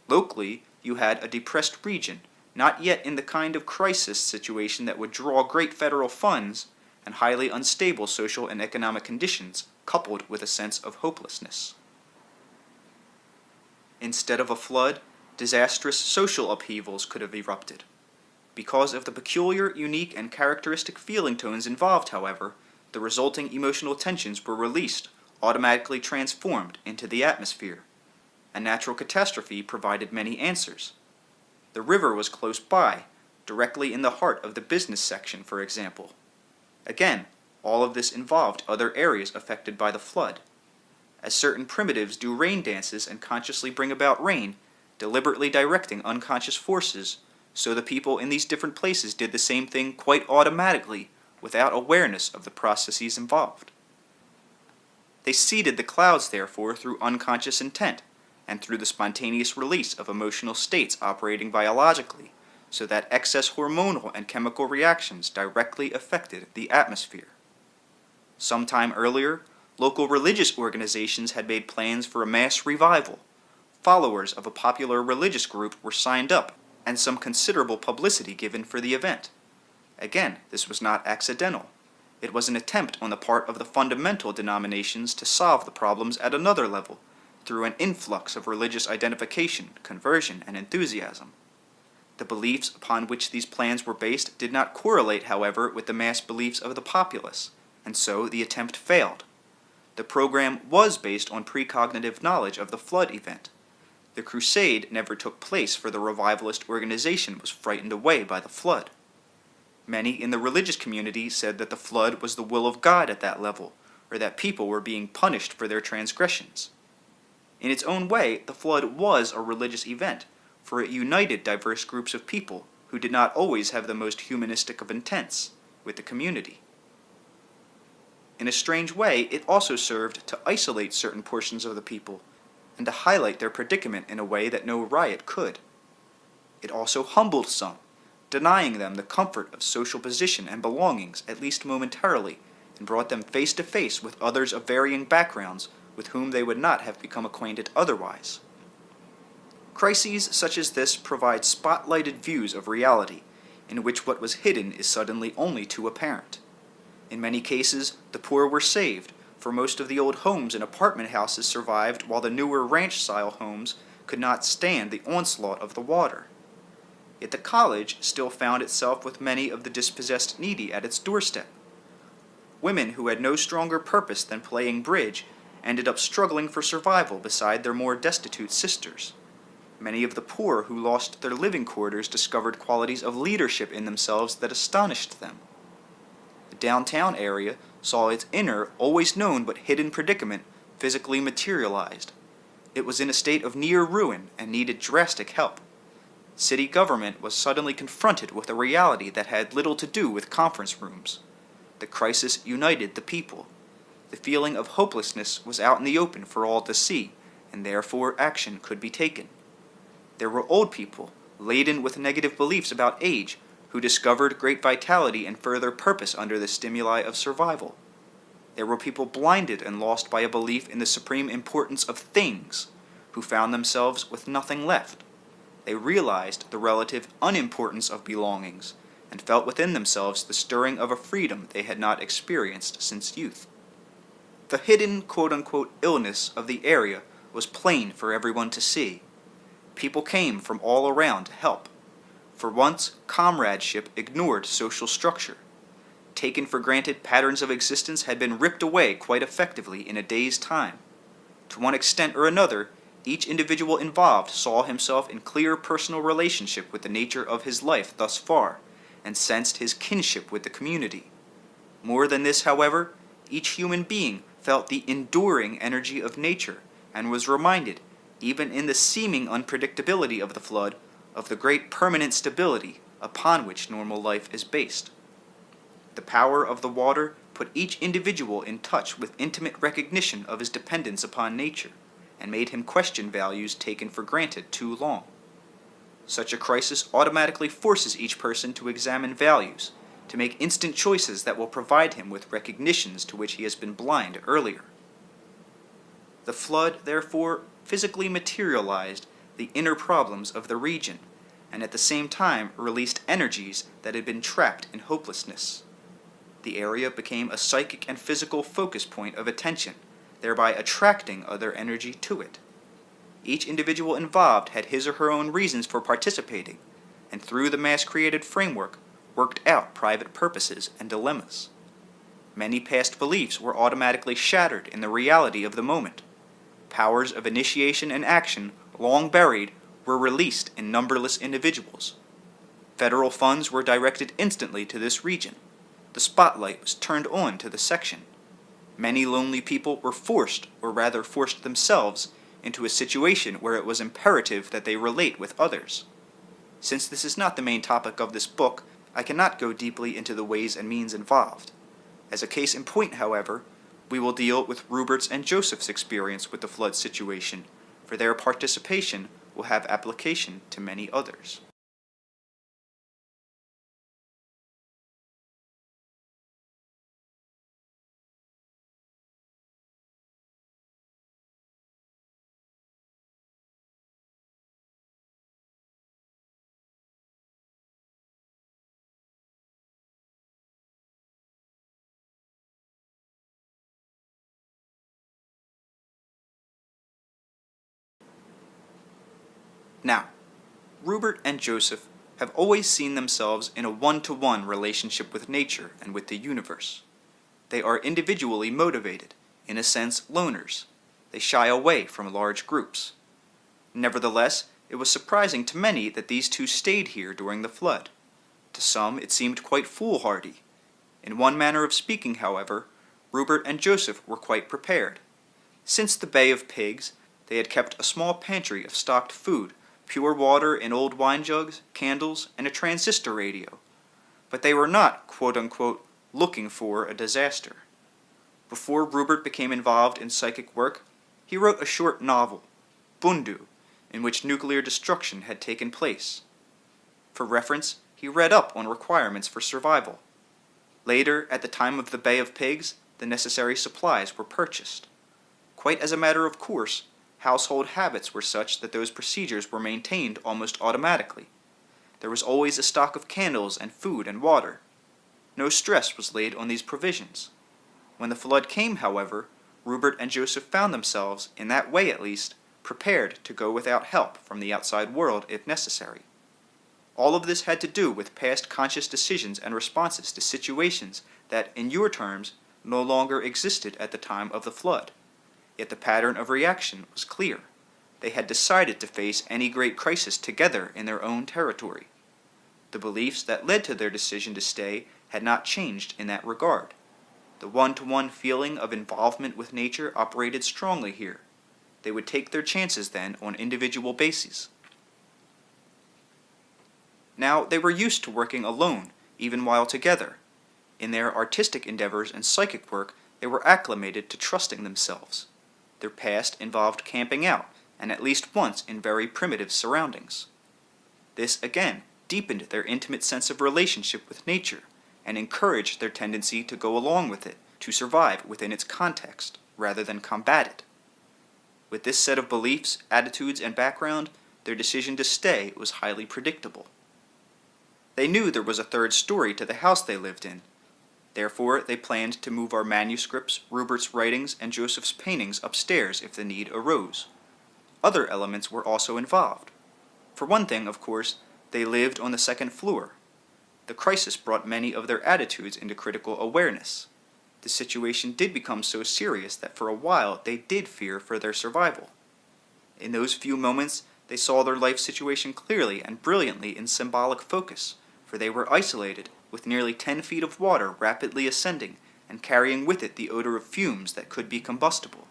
Locally, you had a depressed region, not yet in the kind of crisis situation that would draw great federal funds, and highly unstable social and economic conditions, coupled with a sense of hopelessness. Instead of a flood, disastrous social upheavals could have erupted. Because of the peculiar, unique, and characteristic feeling tones involved, however, the resulting emotional tensions were released, automatically transformed into the atmosphere. A natural catastrophe provided many answers. The river was close by, directly in the heart of the business section, for example. Again, all of this involved other areas affected by the flood. As certain primitives do rain dances and consciously bring about rain, deliberately directing unconscious forces, so the people in these different places did the same thing quite automatically, without awareness of the processes involved. They seeded the clouds, therefore, through unconscious intent, and through the spontaneous release of emotional states operating biologically, so that excess hormonal and chemical reactions directly affected the atmosphere. Sometime earlier, local religious organizations had made plans for a mass revival. Followers of a popular religious group were signed up, and some considerable publicity given for the event. Again, this was not accidental. It was an attempt on the part of the fundamental denominations to solve the problems at another level, through an influx of religious identification, conversion, and enthusiasm. The beliefs upon which these plans were based did not correlate, however, with the mass beliefs of the populace, and so the attempt failed. The program was based on precognitive knowledge of the flood event. The crusade never took place, for the revivalist organization was frightened away by the flood. Many in the religious community said that the flood was the will of God at that level, or that people were being punished for their transgressions. In its own way, the flood was a religious event, for it united diverse groups of people who did not always have the most humanistic of intents with the community. In a strange way, it also served to isolate certain portions of the people and to highlight their predicament in a way that no riot could. It also humbled some, denying them the comfort of social position and belongings, at least momentarily, and brought them face to face with others of varying backgrounds with whom they would not have become acquainted otherwise. Crises such as this provide spotlighted views of reality, in which what was hidden is suddenly only too apparent. In many cases, the poor were saved, for most of the old homes and apartment houses survived, while the newer ranch-style homes could not stand the onslaught of the water. Yet the college still found itself with many of the dispossessed needy at its doorstep. Women who had no stronger purpose than playing bridge ended up struggling for survival beside their more destitute sisters. Many of the poor who lost their living quarters discovered qualities of leadership in themselves that astonished them. The downtown area saw its inner, always known but hidden predicament physically materialized. It was in a state of near ruin and needed drastic help. City government was suddenly confronted with a reality that had little to do with conference rooms. The crisis united the people. The feeling of hopelessness was out in the open for all to see, and therefore action could be taken. There were old people, laden with negative beliefs about age, who discovered great vitality and further purpose under the stimuli of survival. There were people blinded and lost by a belief in the supreme importance of things, who found themselves with nothing left. They realized the relative unimportance of belongings, and felt within themselves the stirring of a freedom they had not experienced since youth. The hidden quote-unquote illness of the area was plain for everyone to see. People came from all around to help. For once, comradeship ignored social structure. Taken for granted patterns of existence had been ripped away quite effectively in a day's time. To one extent or another, each individual involved saw himself in clear personal relationship with the nature of his life thus far, and sensed his kinship with the community. More than this, however, each human being felt the enduring energy of nature, and was reminded, even in the seeming unpredictability of the flood, of the great permanent stability upon which normal life is based. The power of the water put each individual in touch with intimate recognition of his dependence upon nature, and made him question values taken for granted too long. Such a crisis automatically forces each person to examine values, to make instant choices that will provide him with recognitions to which he has been blind earlier. The flood, therefore, physically materialized the inner problems of the region, and at the same time released energies that had been trapped in hopelessness. The area became a psychic and physical focus point of attention, thereby attracting other energy to it. Each individual involved had his or her own reasons for participating, and through the mass-created framework, worked out private purposes and dilemmas. Many past beliefs were automatically shattered in the reality of the moment. Powers of initiation and action, long buried, were released in numberless individuals. Federal funds were directed instantly to this region. The spotlight was turned on to the section. Many lonely people were forced, or rather forced themselves, into a situation where it was imperative that they relate with others. Since this is not the main topic of this book, I cannot go deeply into the ways and means involved. As a case in point, however, we will deal with Rupert's and Joseph's experience with the flood situation, for their participation will have application to many others. Now, Rupert and Joseph have always seen themselves in a one-to-one relationship with nature and with the universe. They are individually motivated, in a sense loners. They shy away from large groups. Nevertheless, it was surprising to many that these two stayed here during the flood. To some it seemed quite foolhardy. In one manner of speaking, however, Rupert and Joseph were quite prepared. Since the Bay of Pigs, they had kept a small pantry of stocked food, pure water in old wine jugs, candles, and a transistor radio. But they were not, quote-unquote, looking for a disaster. Before Rupert became involved in psychic work, he wrote a short novel, Bundu, in which nuclear destruction had taken place. For reference, he read up on requirements for survival. Later, at the time of the Bay of Pigs, the necessary supplies were purchased. Quite as a matter of course, household habits were such that those procedures were maintained almost automatically. There was always a stock of candles and food and water. No stress was laid on these provisions. When the flood came, however, Rupert and Joseph found themselves, in that way at least, prepared to go without help from the outside world if necessary. All of this had to do with past conscious decisions and responses to situations that, in your terms, no longer existed at the time of the flood. Yet the pattern of reaction was clear. They had decided to face any great crisis together in their own territory. The beliefs that led to their decision to stay had not changed in that regard. The one-to-one feeling of involvement with nature operated strongly here. They would take their chances then on individual bases. Now, they were used to working alone, even while together. In their artistic endeavors and psychic work, they were acclimated to trusting themselves. Their past involved camping out, and at least once in very primitive surroundings. This, again, deepened their intimate sense of relationship with nature, and encouraged their tendency to go along with it, to survive within its context, rather than combat it. With this set of beliefs, attitudes, and background, their decision to stay was highly predictable. They knew there was a third story to the house they lived in. Therefore, they planned to move our manuscripts, Rupert's writings, and Joseph's paintings upstairs if the need arose. Other elements were also involved. For one thing, of course, they lived on the second floor. The crisis brought many of their attitudes into critical awareness. The situation did become so serious that for a while they did fear for their survival. In those few moments, they saw their life situation clearly and brilliantly in symbolic focus, for they were isolated, with nearly 10 feet of water rapidly ascending and carrying with it the odor of fumes that could be combustible.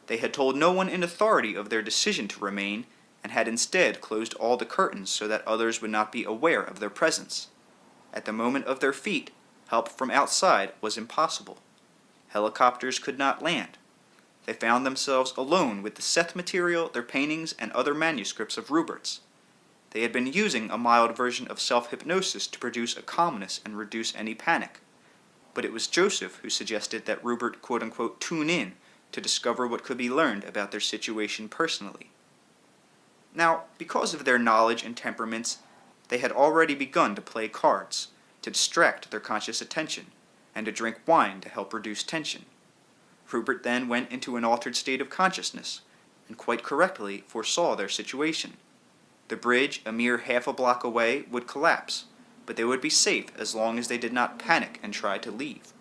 They had told no one in authority of their decision to remain, and had instead closed all the curtains so that others would not be aware of their presence. At the moment of their feat, help from outside was impossible. Helicopters could not land. They found themselves alone with the Seth material, their paintings, and other manuscripts of Rupert's. They had been using a mild version of self-hypnosis to produce a calmness and reduce any panic. But it was Joseph who suggested that Rupert quote-unquote tune in to discover what could be learned about their situation personally. Now, because of their knowledge and temperaments, they had already begun to play cards, to distract their conscious attention, and to drink wine to help reduce tension. Rupert then went into an altered state of consciousness, and quite correctly foresaw their situation. The bridge, a mere half a block away, would collapse, but they would be safe as long as they did not panic and try to leave.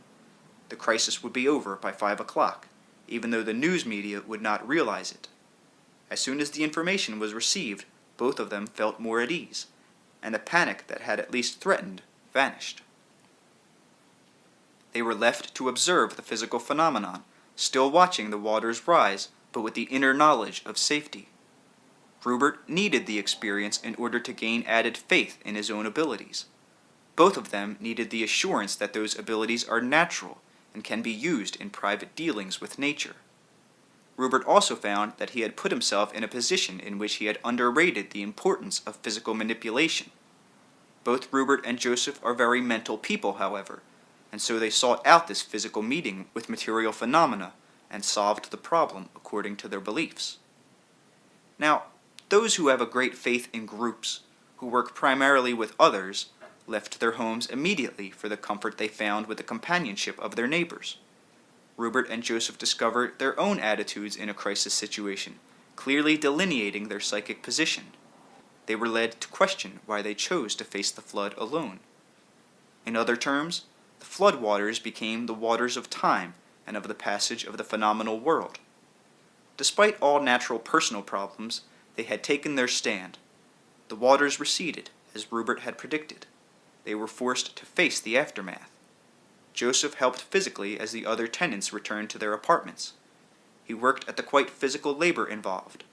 The crisis would be over by 5 o'clock, even though the news media would not realize it. As soon as the information was received, both of them felt more at ease, and the panic that had at least threatened vanished. They were left to observe the physical phenomenon, still watching the waters rise, but with the inner knowledge of safety. Rupert needed the experience in order to gain added faith in his own abilities. Both of them needed the assurance that those abilities are natural and can be used in private dealings with nature. Rupert also found that he had put himself in a position in which he had underrated the importance of physical manipulation. Both Rupert and Joseph are very mental people, however, and so they sought out this physical meeting with material phenomena and solved the problem according to their beliefs. Now, those who have a great faith in groups, who work primarily with others, left their homes immediately for the comfort they found with the companionship of their neighbors. Rupert and Joseph discovered their own attitudes in a crisis situation, clearly delineating their psychic position. They were led to question why they chose to face the flood alone. In other terms, the flood waters became the waters of time and of the passage of the phenomenal world. Despite all natural personal problems, they had taken their stand. The waters receded, as Rupert had predicted. They were forced to face the aftermath. Joseph helped physically as the other tenants returned to their apartments. He worked at the quite physical labor involved.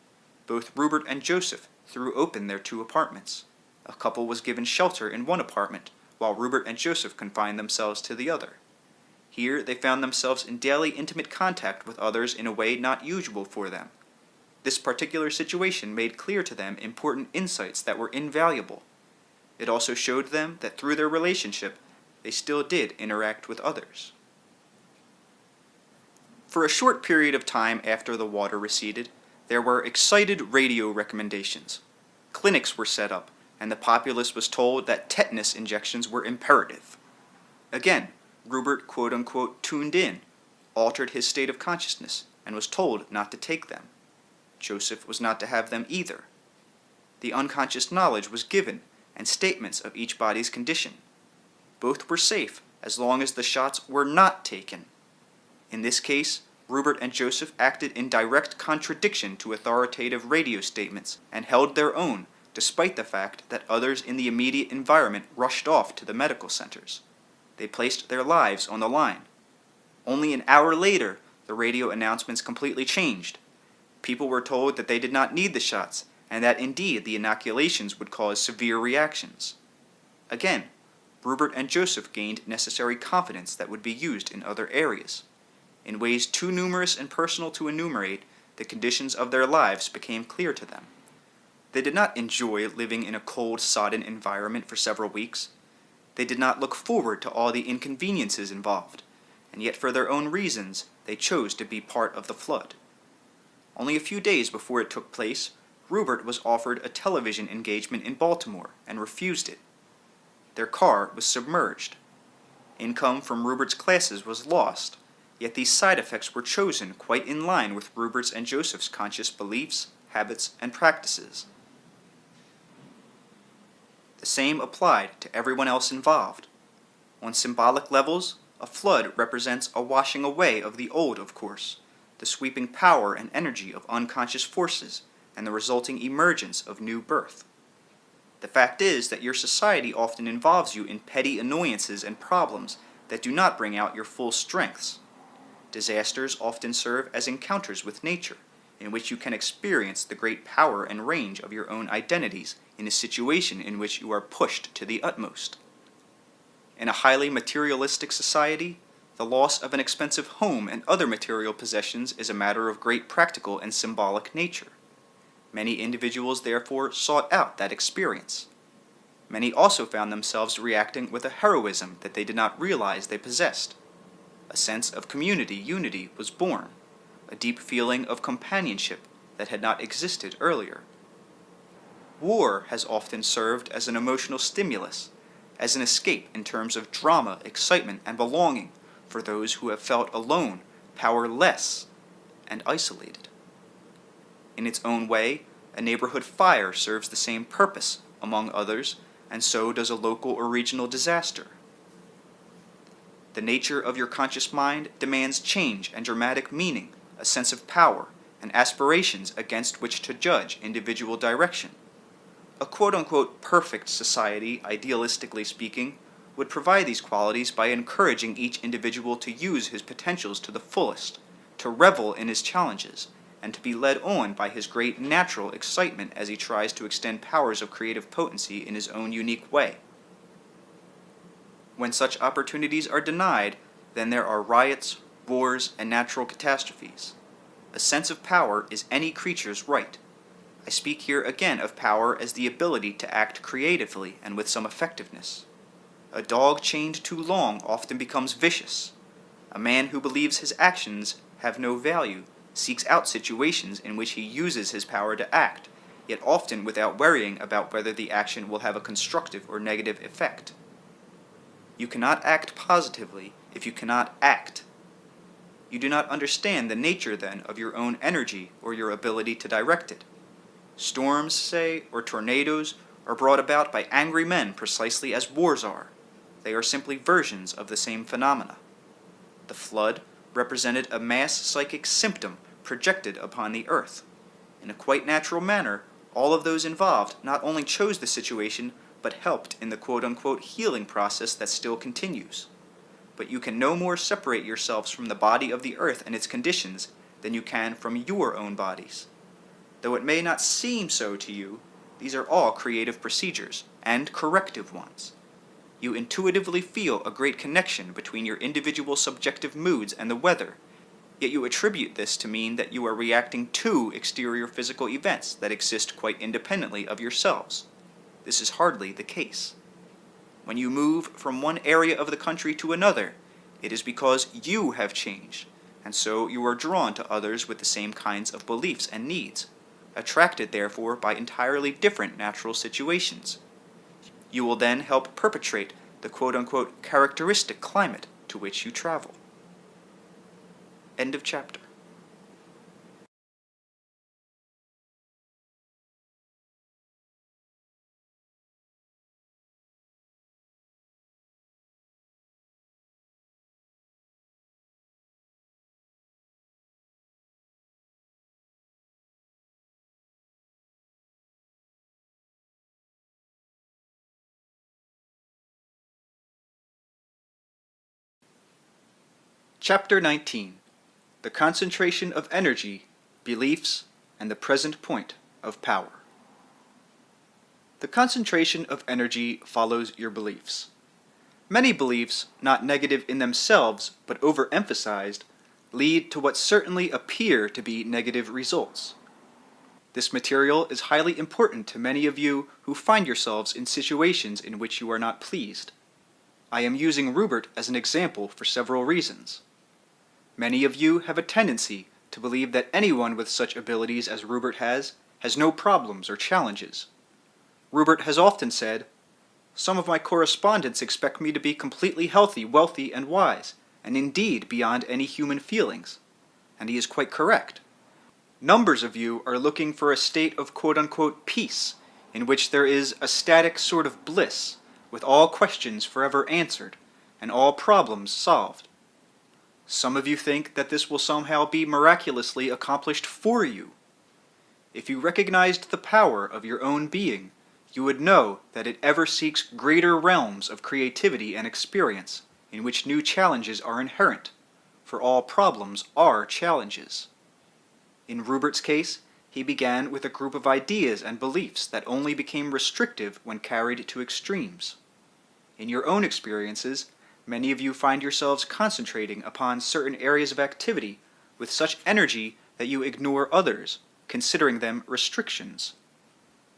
Both Rupert and Joseph threw open their 2 apartments. A couple was given shelter in one apartment, while Rupert and Joseph confined themselves to the other. Here they found themselves in daily intimate contact with others in a way not usual for them. This particular situation made clear to them important insights that were invaluable. It also showed them that through their relationship, they still did interact with others. For a short period of time after the water receded, there were excited radio recommendations. Clinics were set up, and the populace was told that tetanus injections were imperative. Again, Rupert quote-unquote tuned in, altered his state of consciousness, and was told not to take them. Joseph was not to have them either. The unconscious knowledge was given, and statements of each body's condition. Both were safe as long as the shots were not taken. In this case, Rupert and Joseph acted in direct contradiction to authoritative radio statements and held their own, despite the fact that others in the immediate environment rushed off to the medical centers. They placed their lives on the line. Only an hour later, the radio announcements completely changed. People were told that they did not need the shots, and that indeed the inoculations would cause severe reactions. Again, Rupert and Joseph gained necessary confidence that would be used in other areas. In ways too numerous and personal to enumerate, the conditions of their lives became clear to them. They did not enjoy living in a cold, sodden environment for several weeks. They did not look forward to all the inconveniences involved, and yet for their own reasons, they chose to be part of the flood. Only a few days before it took place, Rupert was offered a television engagement in Baltimore and refused it. Their car was submerged. Income from Rupert's classes was lost, yet these side effects were chosen quite in line with Rupert's and Joseph's conscious beliefs, habits, and practices. The same applied to everyone else involved. On symbolic levels, a flood represents a washing away of the old, of course, the sweeping power and energy of unconscious forces, and the resulting emergence of new birth. The fact is that your society often involves you in petty annoyances and problems that do not bring out your full strengths. Disasters often serve as encounters with nature, in which you can experience the great power and range of your own identities in a situation in which you are pushed to the utmost. In a highly materialistic society, the loss of an expensive home and other material possessions is a matter of great practical and symbolic nature. Many individuals therefore sought out that experience. Many also found themselves reacting with a heroism that they did not realize they possessed. A sense of community unity was born, a deep feeling of companionship that had not existed earlier. War has often served as an emotional stimulus, as an escape in terms of drama, excitement, and belonging for those who have felt alone, powerless, and isolated. In its own way, a neighborhood fire serves the same purpose, among others, and so does a local or regional disaster. The nature of your conscious mind demands change and dramatic meaning, a sense of power, and aspirations against which to judge individual direction. A quote-unquote perfect society, idealistically speaking, would provide these qualities by encouraging each individual to use his potentials to the fullest, to revel in his challenges, and to be led on by his great natural excitement as he tries to extend powers of creative potency in his own unique way. When such opportunities are denied, then there are riots, wars, and natural catastrophes. A sense of power is any creature's right. I speak here again of power as the ability to act creatively and with some effectiveness. A dog chained too long often becomes vicious. A man who believes his actions have no value seeks out situations in which he uses his power to act, yet often without worrying about whether the action will have a constructive or negative effect. You cannot act positively if you cannot act. You do not understand the nature, then, of your own energy or your ability to direct it. Storms, say, or tornadoes, are brought about by angry men precisely as wars are. They are simply versions of the same phenomena. The flood represented a mass psychic symptom projected upon the earth. In a quite natural manner, all of those involved not only chose the situation, but helped in the quote-unquote healing process that still continues. But you can no more separate yourselves from the body of the earth and its conditions than you can from your own bodies. Though it may not seem so to you, these are all creative procedures, and corrective ones. You intuitively feel a great connection between your individual subjective moods and the weather, yet you attribute this to mean that you are reacting to exterior physical events that exist quite independently of yourselves. This is hardly the case. When you move from one area of the country to another, it is because you have changed, and so you are drawn to others with the same kinds of beliefs and needs, attracted therefore by entirely different natural situations. You will then help perpetrate the quote-unquote characteristic climate to which you travel. End of chapter. Chapter 19. The concentration of energy, beliefs, and the present point of power. The concentration of energy follows your beliefs. Many beliefs, not negative in themselves but overemphasized, lead to what certainly appear to be negative results. This material is highly important to many of you who find yourselves in situations in which you are not pleased. I am using Rupert as an example for several reasons. Many of you have a tendency to believe that anyone with such abilities as Rupert has has no problems or challenges. Rupert has often said, "Some of my correspondents expect me to be completely healthy, wealthy, and wise, and indeed beyond any human feelings." And he is quite correct. Numbers of you are looking for a state of quote-unquote peace, in which there is a static sort of bliss, with all questions forever answered, and all problems solved. Some of you think that this will somehow be miraculously accomplished for you. If you recognized the power of your own being, you would know that it ever seeks greater realms of creativity and experience, in which new challenges are inherent, for all problems are challenges. In Rupert's case, he began with a group of ideas and beliefs that only became restrictive when carried to extremes. In your own experiences, many of you find yourselves concentrating upon certain areas of activity with such energy that you ignore others, considering them restrictions.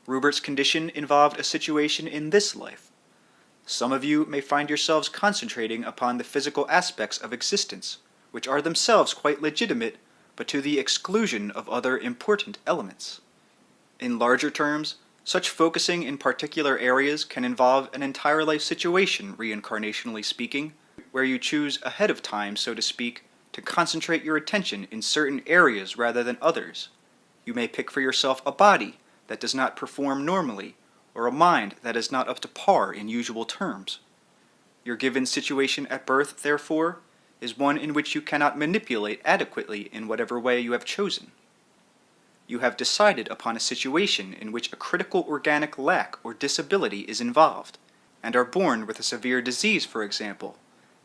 Rupert's condition involved a situation in this life. Some of you may find yourselves concentrating upon the physical aspects of existence, which are themselves quite legitimate, but to the exclusion of other important elements. In larger terms, such focusing in particular areas can involve an entire life situation, reincarnationally speaking, where you choose ahead of time, so to speak, to concentrate your attention in certain areas rather than others. You may pick for yourself a body that does not perform normally, or a mind that is not up to par in usual terms. Your given situation at birth, therefore, is one in which you cannot manipulate adequately in whatever way you have chosen. You have decided upon a situation in which a critical organic lack or disability is involved, and are born with a severe disease, for example,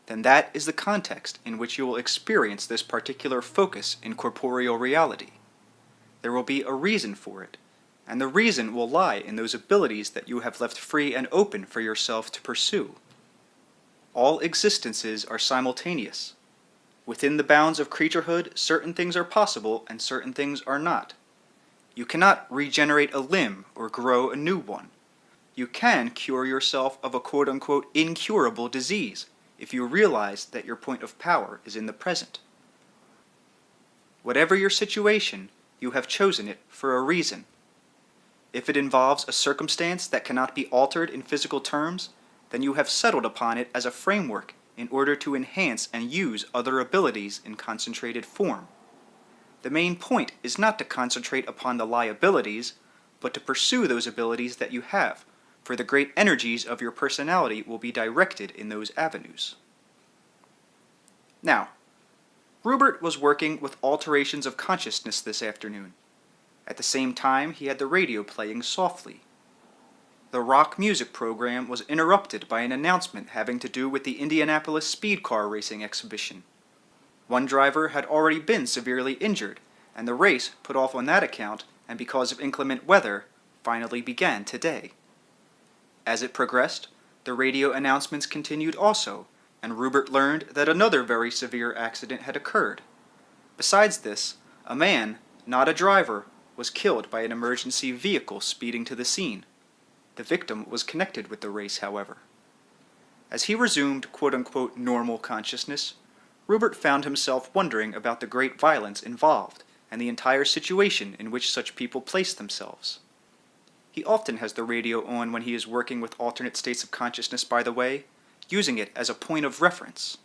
then that is the context in which you will experience this particular focus in corporeal reality. There will be a reason for it, and the reason will lie in those abilities that you have left free and open for yourself to pursue. All existences are simultaneous. Within the bounds of creaturehood, certain things are possible and certain things are not. You cannot regenerate a limb or grow a new one. You can cure yourself of a quote-unquote incurable disease if you realize that your point of power is in the present. Whatever your situation, you have chosen it for a reason. If it involves a circumstance that cannot be altered in physical terms, then you have settled upon it as a framework in order to enhance and use other abilities in concentrated form. The main point is not to concentrate upon the liabilities, but to pursue those abilities that you have, for the great energies of your personality will be directed in those avenues. Now, Rupert was working with alterations of consciousness this afternoon. At the same time, he had the radio playing softly. The rock music program was interrupted by an announcement having to do with the Indianapolis speed car racing exhibition. One driver had already been severely injured, and the race, put off on that account and because of inclement weather, finally began today. As it progressed, the radio announcements continued also, and Rupert learned that another very severe accident had occurred. Besides this, a man, not a driver, was killed by an emergency vehicle speeding to the scene. The victim was connected with the race, however. As he resumed quote-unquote normal consciousness, Rupert found himself wondering about the great violence involved and the entire situation in which such people place themselves. He often has the radio on when he is working with alternate states of consciousness, by the way, using it as a point of reference.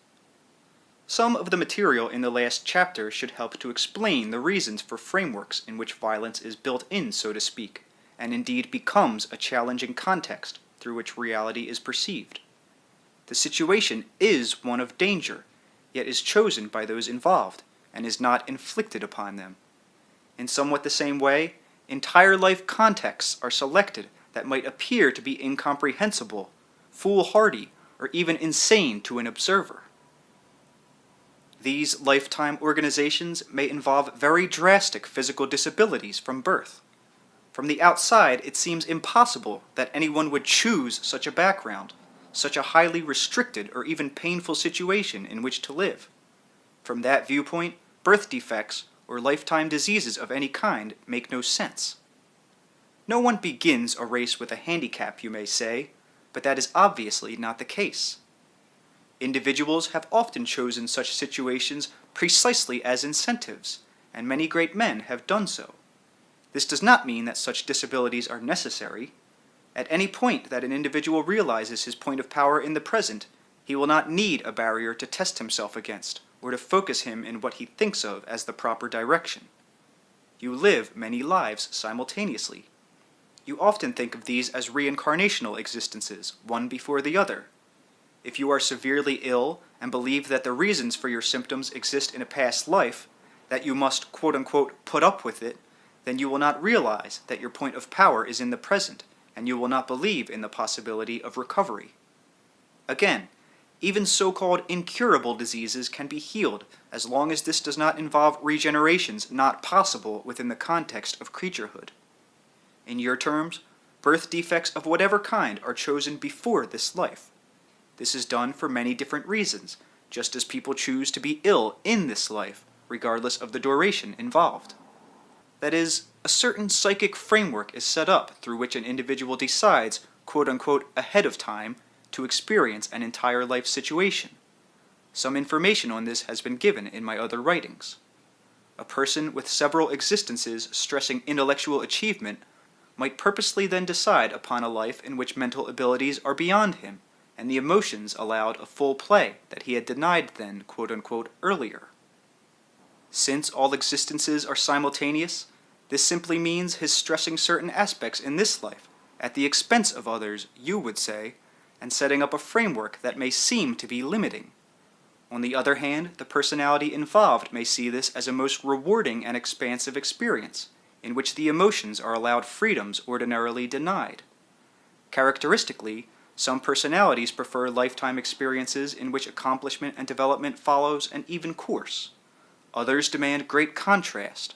Some of the material in the last chapter should help to explain the reasons for frameworks in which violence is built in, so to speak, and indeed becomes a challenging context through which reality is perceived. The situation is one of danger, yet is chosen by those involved, and is not inflicted upon them. In somewhat the same way, entire life contexts are selected that might appear to be incomprehensible, foolhardy, or even insane to an observer. These lifetime organizations may involve very drastic physical disabilities from birth. From the outside, it seems impossible that anyone would choose such a background, such a highly restricted or even painful situation in which to live. From that viewpoint, birth defects or lifetime diseases of any kind make no sense. No one begins a race with a handicap, you may say, but that is obviously not the case. Individuals have often chosen such situations precisely as incentives, and many great men have done so. This does not mean that such disabilities are necessary. At any point that an individual realizes his point of power in the present, he will not need a barrier to test himself against, or to focus him in what he thinks of as the proper direction. You live many lives simultaneously. You often think of these as reincarnational existences, one before the other. If you are severely ill and believe that the reasons for your symptoms exist in a past life, that you must quote-unquote put up with it, then you will not realize that your point of power is in the present, and you will not believe in the possibility of recovery. Again, even so-called incurable diseases can be healed as long as this does not involve regenerations not possible within the context of creaturehood. In your terms, birth defects of whatever kind are chosen before this life. This is done for many different reasons, just as people choose to be ill in this life, regardless of the duration involved. That is, a certain psychic framework is set up through which an individual decides, quote-unquote, ahead of time, to experience an entire life situation. Some information on this has been given in my other writings. A person with several existences stressing intellectual achievement might purposely then decide upon a life in which mental abilities are beyond him, and the emotions allowed a full play that he had denied then, quote-unquote, earlier. Since all existences are simultaneous, this simply means his stressing certain aspects in this life, at the expense of others, you would say, and setting up a framework that may seem to be limiting. On the other hand, the personality involved may see this as a most rewarding and expansive experience, in which the emotions are allowed freedoms ordinarily denied. Characteristically, some personalities prefer lifetime experiences in which accomplishment and development follows an even course. Others demand great contrast.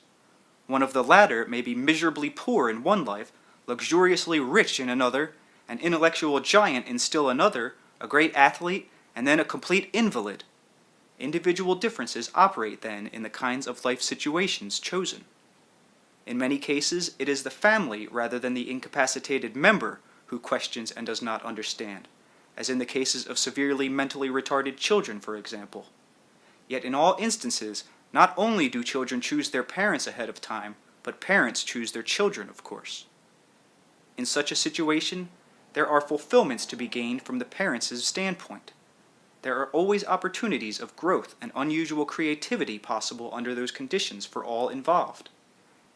One of the latter may be miserably poor in one life, luxuriously rich in another, an intellectual giant in still another, a great athlete, and then a complete invalid. Individual differences operate then in the kinds of life situations chosen. In many cases, it is the family rather than the incapacitated member who questions and does not understand, as in the cases of severely mentally retarded children, for example. Yet in all instances, not only do children choose their parents ahead of time, but parents choose their children, of course. In such a situation, there are fulfillments to be gained from the parents' standpoint. There are always opportunities of growth and unusual creativity possible under those conditions for all involved.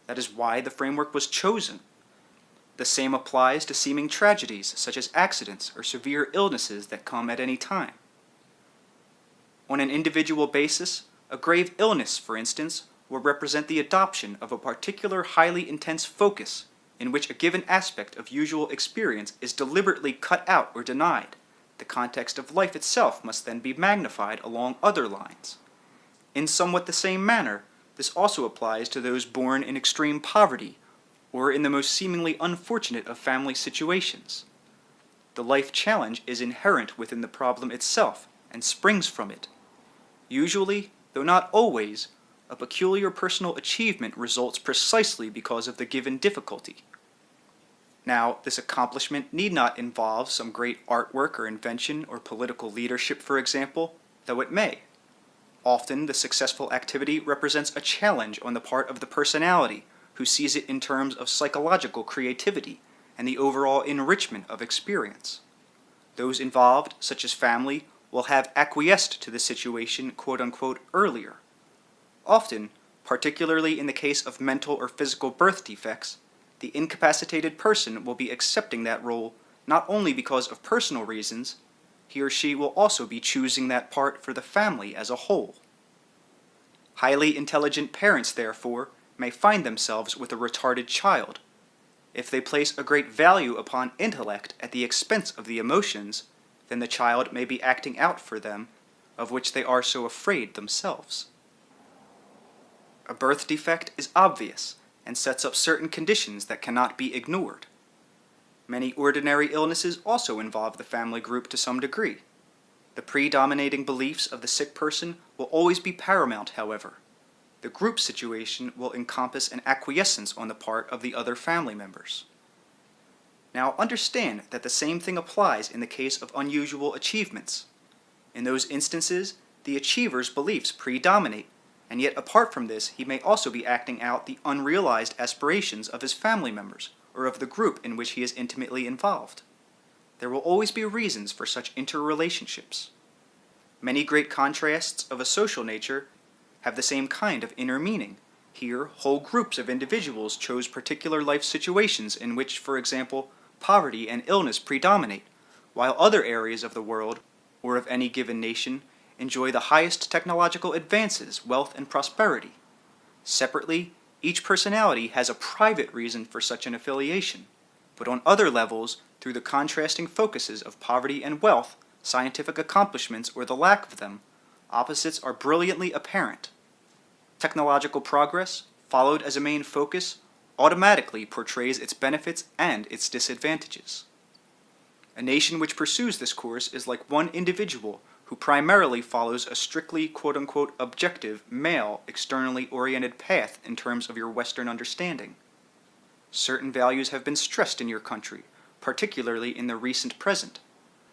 That is why the framework was chosen. The same applies to seeming tragedies, such as accidents or severe illnesses that come at any time. On an individual basis, a grave illness, for instance, will represent the adoption of a particular highly intense focus in which a given aspect of usual experience is deliberately cut out or denied. The context of life itself must then be magnified along other lines. In somewhat the same manner, this also applies to those born in extreme poverty, or in the most seemingly unfortunate of family situations. The life challenge is inherent within the problem itself, and springs from it. Usually, though not always, a peculiar personal achievement results precisely because of the given difficulty. Now, this accomplishment need not involve some great artwork or invention or political leadership, for example, though it may. Often, the successful activity represents a challenge on the part of the personality, who sees it in terms of psychological creativity and the overall enrichment of experience. Those involved, such as family, will have acquiesced to the situation quote-unquote earlier. Often, particularly in the case of mental or physical birth defects, the incapacitated person will be accepting that role not only because of personal reasons, he or she will also be choosing that part for the family as a whole. Highly intelligent parents, therefore, may find themselves with a retarded child. If they place a great value upon intellect at the expense of the emotions, then the child may be acting out for them, of which they are so afraid themselves. A birth defect is obvious and sets up certain conditions that cannot be ignored. Many ordinary illnesses also involve the family group to some degree. The predominating beliefs of the sick person will always be paramount, however. The group situation will encompass an acquiescence on the part of the other family members. Now understand that the same thing applies in the case of unusual achievements. In those instances, the achiever's beliefs predominate, And yet apart from this, he may also be acting out the unrealized aspirations of his family members or of the group in which he is intimately involved. There will always be reasons for such interrelationships. Many great contrasts of a social nature have the same kind of inner meaning. Here, whole groups of individuals chose particular life situations in which, for example, poverty and illness predominate, while other areas of the world, or of any given nation, enjoy the highest technological advances, wealth, and prosperity. Separately, each personality has a private reason for such an affiliation, but on other levels, through the contrasting focuses of poverty and wealth, scientific accomplishments, or the lack of them, opposites are brilliantly apparent. Technological progress, followed as a main focus, automatically portrays its benefits and its disadvantages. A nation which pursues this course is like one individual who primarily follows a strictly quote-unquote objective, male, externally oriented path in terms of your Western understanding. Certain values have been stressed in your country, particularly in the recent present.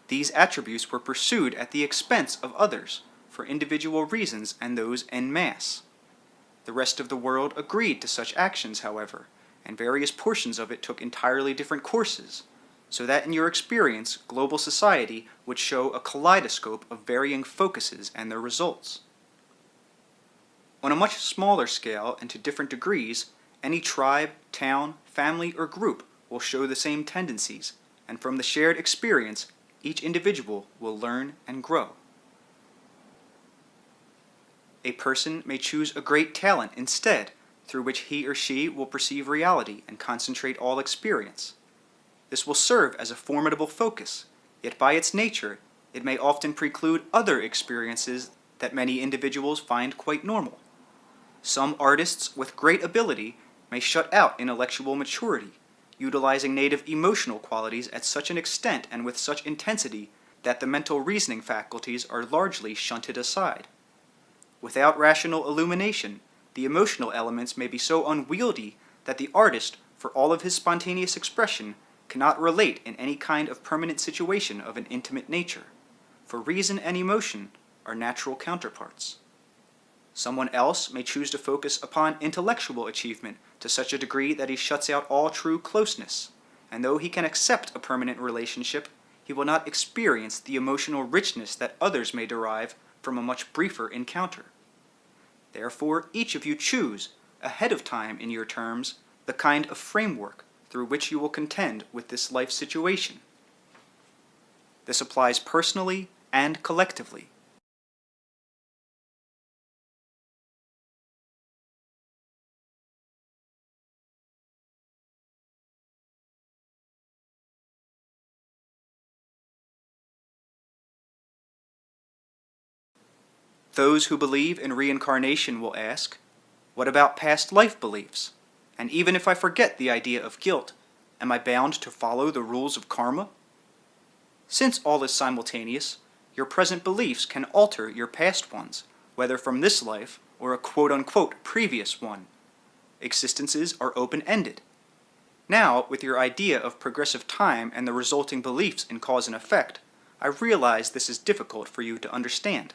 These attributes were pursued at the expense of others, for individual reasons and those en masse. The rest of the world agreed to such actions, however, and various portions of it took entirely different courses, so that in your experience, global society would show a kaleidoscope of varying focuses and their results. On a much smaller scale and to different degrees, any tribe, town, family, or group will show the same tendencies, and from the shared experience, each individual will learn and grow. A person may choose a great talent instead, through which he or she will perceive reality and concentrate all experience. This will serve as a formidable focus, yet by its nature, it may often preclude other experiences that many individuals find quite normal. Some artists with great ability may shut out intellectual maturity, utilizing native emotional qualities at such an extent and with such intensity that the mental reasoning faculties are largely shunted aside. Without rational illumination, the emotional elements may be so unwieldy that the artist, for all of his spontaneous expression, cannot relate in any kind of permanent situation of an intimate nature, for reason and emotion are natural counterparts. Someone else may choose to focus upon intellectual achievement to such a degree that he shuts out all true closeness, and though he can accept a permanent relationship, he will not experience the emotional richness that others may derive from a much briefer encounter. Therefore, each of you choose, ahead of time in your terms, the kind of framework through which you will contend with this life situation. This applies personally and collectively. Those who believe in reincarnation will ask, what about past life beliefs? And even if I forget the idea of guilt, am I bound to follow the rules of karma? Since all is simultaneous, your present beliefs can alter your past ones, whether from this life or a quote-unquote previous one. Existences are open-ended. Now, with your idea of progressive time and the resulting beliefs in cause and effect, I realize this is difficult for you to understand.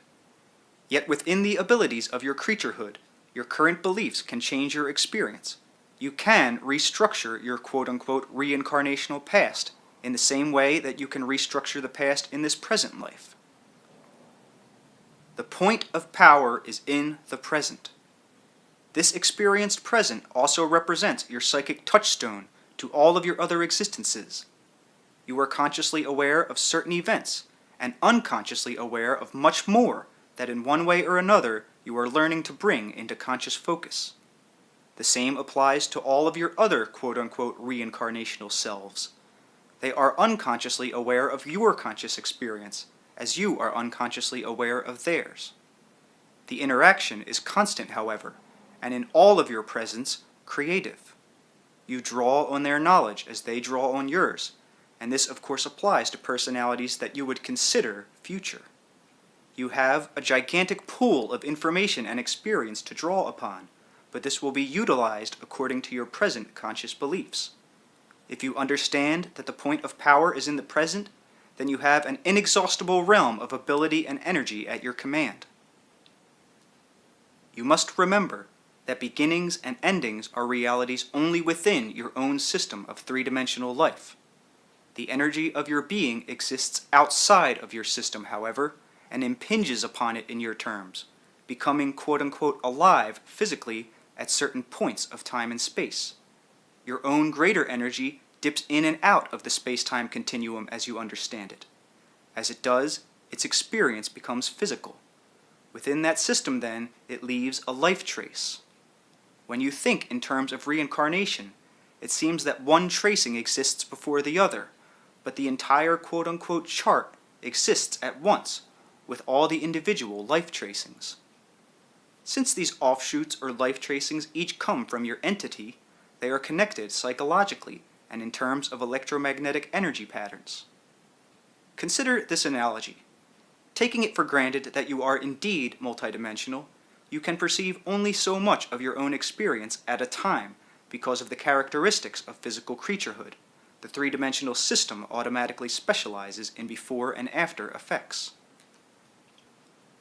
Yet within the abilities of your creaturehood, your current beliefs can change your experience. You can restructure your quote-unquote reincarnational past in the same way that you can restructure the past in this present life. The point of power is in the present. This experienced present also represents your psychic touchstone to all of your other existences. You are consciously aware of certain events and unconsciously aware of much more that in one way or another you are learning to bring into conscious focus. The same applies to all of your other quote-unquote reincarnational selves. They are unconsciously aware of your conscious experience, as you are unconsciously aware of theirs. The interaction is constant, however, and in all of your presence, creative. You draw on their knowledge as they draw on yours, and this of course applies to personalities that you would consider future. You have a gigantic pool of information and experience to draw upon, but this will be utilized according to your present conscious beliefs. If you understand that the point of power is in the present, then you have an inexhaustible realm of ability and energy at your command. You must remember that beginnings and endings are realities only within your own system of three-dimensional life. The energy of your being exists outside of your system, however, and impinges upon it in your terms, becoming quote-unquote alive physically at certain points of time and space. Your own greater energy dips in and out of the space-time continuum as you understand it. As it does, its experience becomes physical. Within that system, then, it leaves a life trace. When you think in terms of reincarnation, it seems that one tracing exists before the other, but the entire quote-unquote chart exists at once, with all the individual life tracings. Since these offshoots or life tracings each come from your entity, they are connected psychologically and in terms of electromagnetic energy patterns. Consider this analogy. Taking it for granted that you are indeed multidimensional, you can perceive only so much of your own experience at a time because of the characteristics of physical creaturehood. The three-dimensional system automatically specializes in before and after effects.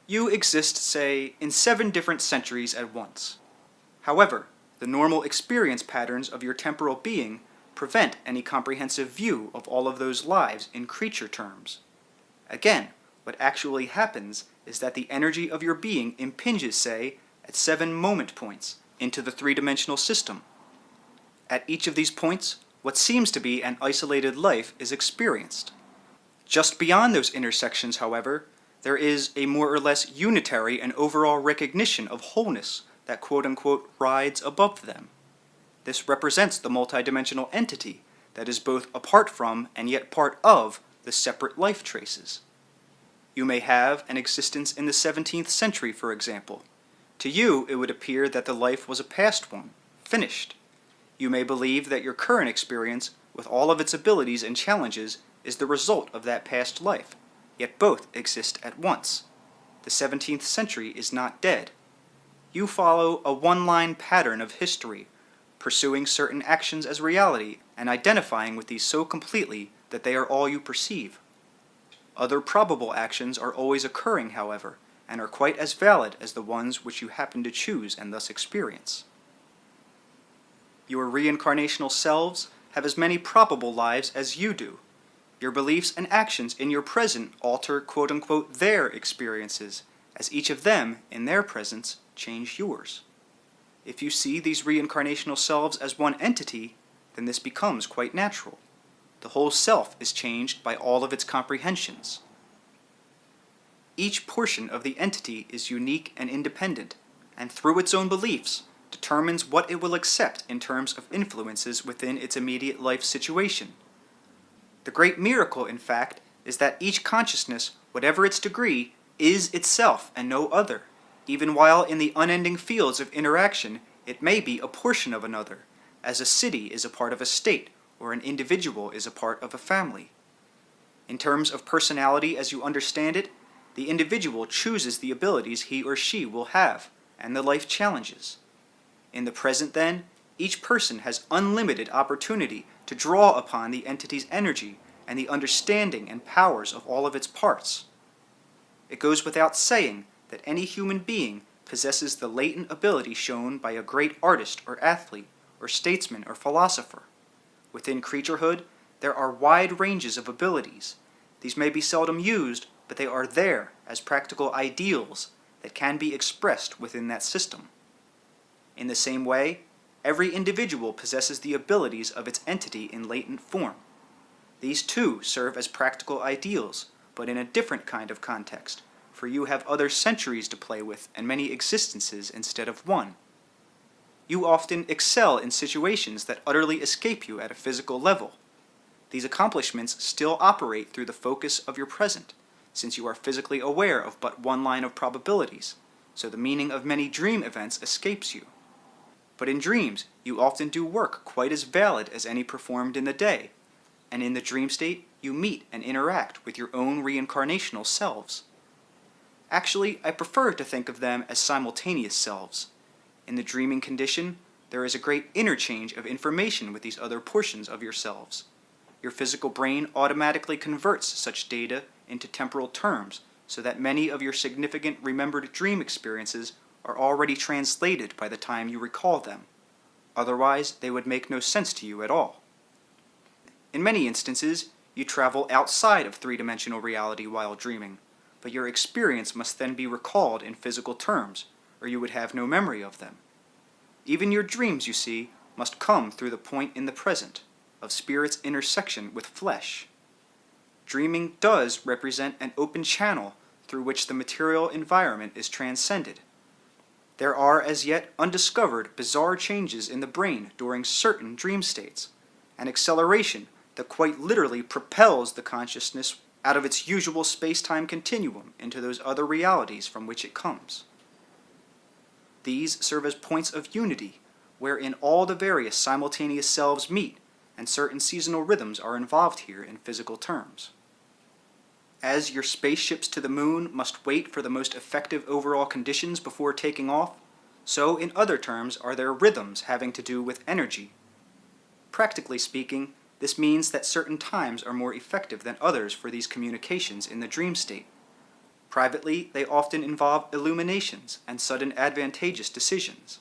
You exist, say, in 7 different centuries at once. However, the normal experience patterns of your temporal being prevent any comprehensive view of all of those lives in creature terms. Again, what actually happens is that the energy of your being impinges, say, at 7 moment points into the three-dimensional system. At each of these points, what seems to be an isolated life is experienced. Just beyond those intersections, however, there is a more or less unitary and overall recognition of wholeness that quote-unquote rides above them. This represents the multidimensional entity that is both apart from and yet part of the separate life traces. You may have an existence in the 17th century, for example. To you, it would appear that the life was a past one, finished. You may believe that your current experience, with all of its abilities and challenges, is the result of that past life, yet both exist at once. The 17th century is not dead. You follow a one-line pattern of history, pursuing certain actions as reality and identifying with these so completely that they are all you perceive. Other probable actions are always occurring, however, and are quite as valid as the ones which you happen to choose and thus experience. Your reincarnational selves have as many probable lives as you do. Your beliefs and actions in your present alter quote-unquote their experiences, as each of them, in their presence, change yours. If you see these reincarnational selves as one entity, then this becomes quite natural. The whole self is changed by all of its comprehensions. Each portion of the entity is unique and independent, and through its own beliefs, determines what it will accept in terms of influences within its immediate life situation. The great miracle, in fact, is that each consciousness, whatever its degree, is itself and no other, even while in the unending fields of interaction it may be a portion of another, as a city is a part of a state, or an individual is a part of a family. In terms of personality as you understand it, the individual chooses the abilities he or she will have, and the life challenges. In the present, then, each person has unlimited opportunity to draw upon the entity's energy and the understanding and powers of all of its parts. It goes without saying that any human being possesses the latent ability shown by a great artist or athlete or statesman or philosopher. Within creaturehood, there are wide ranges of abilities. These may be seldom used, but they are there as practical ideals that can be expressed within that system. In the same way, every individual possesses the abilities of its entity in latent form. These too serve as practical ideals, but in a different kind of context, for you have other centuries to play with and many existences instead of one. You often excel in situations that utterly escape you at a physical level. These accomplishments still operate through the focus of your present, since you are physically aware of but one line of probabilities, so the meaning of many dream events escapes you. But in dreams, you often do work quite as valid as any performed in the day, and in the dream state, you meet and interact with your own reincarnational selves. Actually, I prefer to think of them as simultaneous selves. In the dreaming condition, there is a great interchange of information with these other portions of yourselves. Your physical brain automatically converts such data into temporal terms, so that many of your significant remembered dream experiences are already translated by the time you recall them. Otherwise, they would make no sense to you at all. In many instances, you travel outside of three-dimensional reality while dreaming, but your experience must then be recalled in physical terms, or you would have no memory of them. Even your dreams, you see, must come through the point in the present, of spirit's intersection with flesh. Dreaming does represent an open channel through which the material environment is transcended. There are as yet undiscovered bizarre changes in the brain during certain dream states, an acceleration that quite literally propels the consciousness out of its usual space-time continuum into those other realities from which it comes. These serve as points of unity, wherein all the various simultaneous selves meet, and certain seasonal rhythms are involved here in physical terms. As your spaceships to the moon must wait for the most effective overall conditions before taking off, so in other terms are there rhythms having to do with energy. Practically speaking, this means that certain times are more effective than others for these communications in the dream state. Privately, they often involve illuminations and sudden advantageous decisions.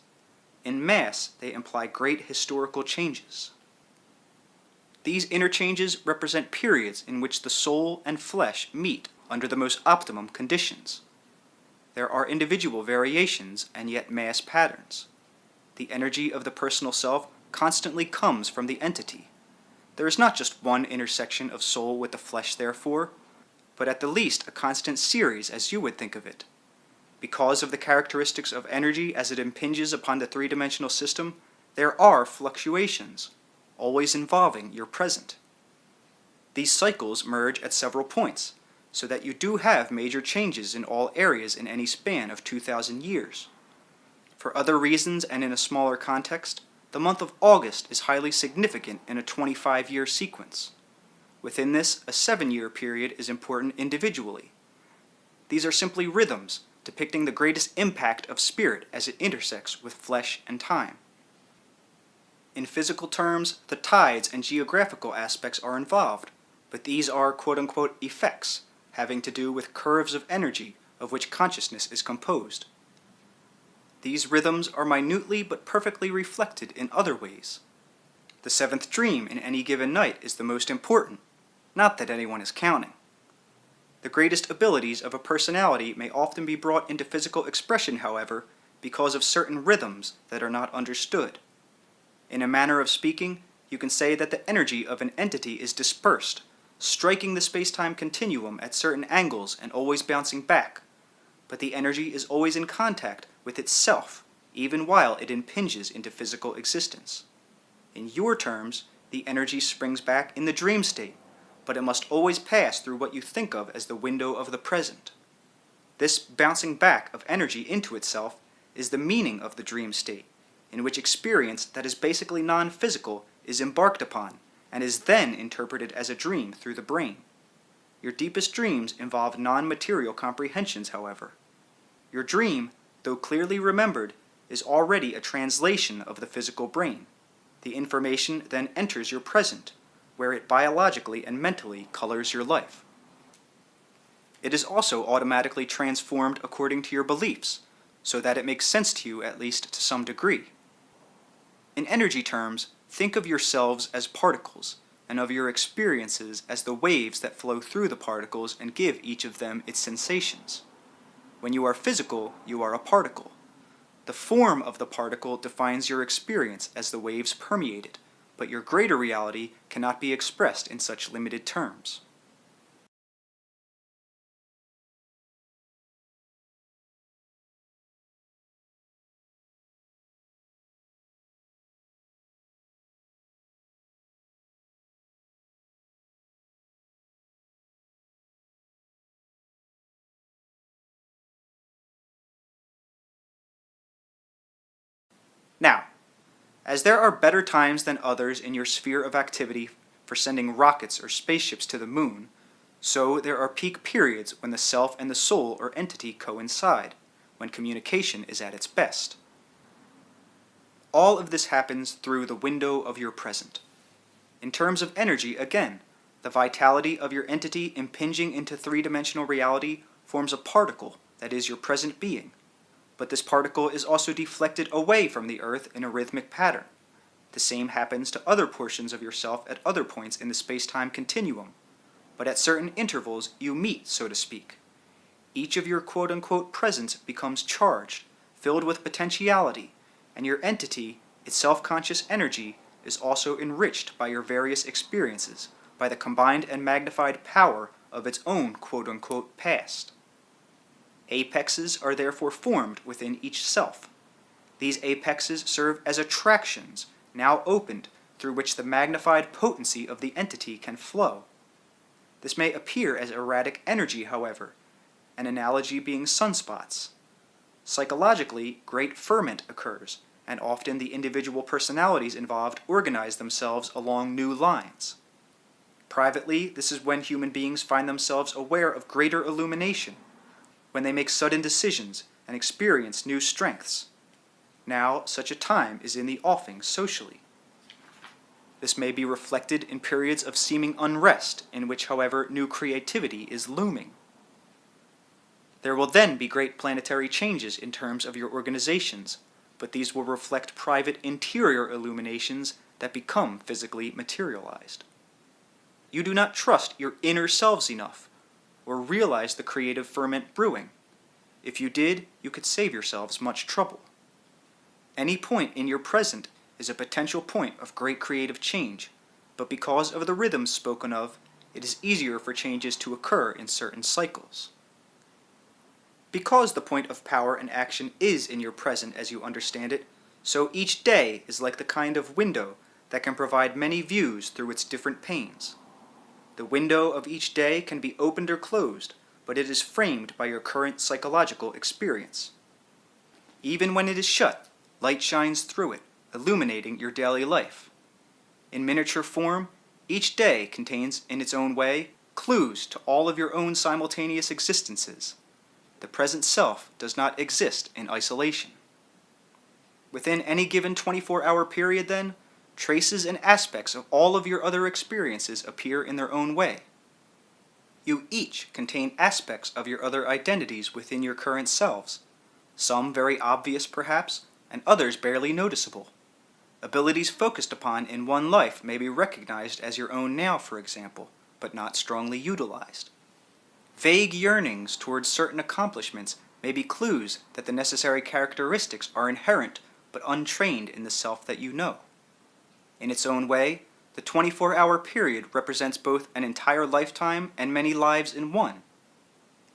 In mass, they imply great historical changes. These interchanges represent periods in which the soul and flesh meet under the most optimum conditions. There are individual variations and yet mass patterns. The energy of the personal self constantly comes from the entity. There is not just one intersection of soul with the flesh, therefore, but at the least a constant series as you would think of it. Because of the characteristics of energy as it impinges upon the three-dimensional system, there are fluctuations, always involving your present. These cycles merge at several points, so that you do have major changes in all areas in any span of 2,000 years. For other reasons and in a smaller context, the month of August is highly significant in a 25-year sequence. Within this, a 7-year period is important individually. These are simply rhythms depicting the greatest impact of spirit as it intersects with flesh and time. In physical terms, the tides and geographical aspects are involved, but these are quote-unquote effects, having to do with curves of energy of which consciousness is composed. These rhythms are minutely but perfectly reflected in other ways. The seventh dream in any given night is the most important, not that anyone is counting. The greatest abilities of a personality may often be brought into physical expression, however, because of certain rhythms that are not understood. In a manner of speaking, you can say that the energy of an entity is dispersed, striking the space-time continuum at certain angles and always bouncing back, but the energy is always in contact with itself, even while it impinges into physical existence. In your terms, the energy springs back in the dream state, but it must always pass through what you think of as the window of the present. This bouncing back of energy into itself is the meaning of the dream state, in which experience that is basically non-physical is embarked upon, and is then interpreted as a dream through the brain. Your deepest dreams involve non-material comprehensions, however. Your dream, though clearly remembered, is already a translation of the physical brain. The information then enters your present, where it biologically and mentally colors your life. It is also automatically transformed according to your beliefs, so that it makes sense to you at least to some degree. In energy terms, think of yourselves as particles, and of your experiences as the waves that flow through the particles and give each of them its sensations. When you are physical, you are a particle. The form of the particle defines your experience as the waves permeate it, but your greater reality cannot be expressed in such limited terms. Now, as there are better times than others in your sphere of activity for sending rockets or spaceships to the moon, so there are peak periods when the self and the soul or entity coincide, when communication is at its best. All of this happens through the window of your present. In terms of energy, again, the vitality of your entity impinging into three-dimensional reality forms a particle that is your present being. but this particle is also deflected away from the Earth in a rhythmic pattern. The same happens to other portions of yourself at other points in the space-time continuum, but at certain intervals you meet, so to speak. Each of your quote-unquote presents becomes charged, filled with potentiality, and your entity, its self-conscious energy, is also enriched by your various experiences, by the combined and magnified power of its own quote-unquote past. Apexes are therefore formed within each self. These apexes serve as attractions, now opened, through which the magnified potency of the entity can flow. This may appear as erratic energy, however, an analogy being sunspots. Psychologically, great ferment occurs, and often the individual personalities involved organize themselves along new lines. Privately, this is when human beings find themselves aware of greater illumination, when they make sudden decisions and experience new strengths. Now, such a time is in the offing socially. This may be reflected in periods of seeming unrest, in which, however, new creativity is looming. There will then be great planetary changes in terms of your organizations, but these will reflect private interior illuminations that become physically materialized. You do not trust your inner selves enough, or realize the creative ferment brewing. If you did, you could save yourselves much trouble. Any point in your present is a potential point of great creative change, but because of the rhythms spoken of, it is easier for changes to occur in certain cycles. Because the point of power and action is in your present as you understand it, so each day is like the kind of window that can provide many views through its different panes. The window of each day can be opened or closed, but it is framed by your current psychological experience. Even when it is shut, light shines through it, illuminating your daily life. In miniature form, each day contains, in its own way, clues to all of your own simultaneous existences. The present self does not exist in isolation. Within any given 24-hour period, then, traces and aspects of all of your other experiences appear in their own way. You each contain aspects of your other identities within your current selves, some very obvious perhaps, and others barely noticeable. Abilities focused upon in one life may be recognized as your own now, for example, but not strongly utilized. Vague yearnings towards certain accomplishments may be clues that the necessary characteristics are inherent but untrained in the self that you know. In its own way, the 24-hour period represents both an entire lifetime and many lives in one.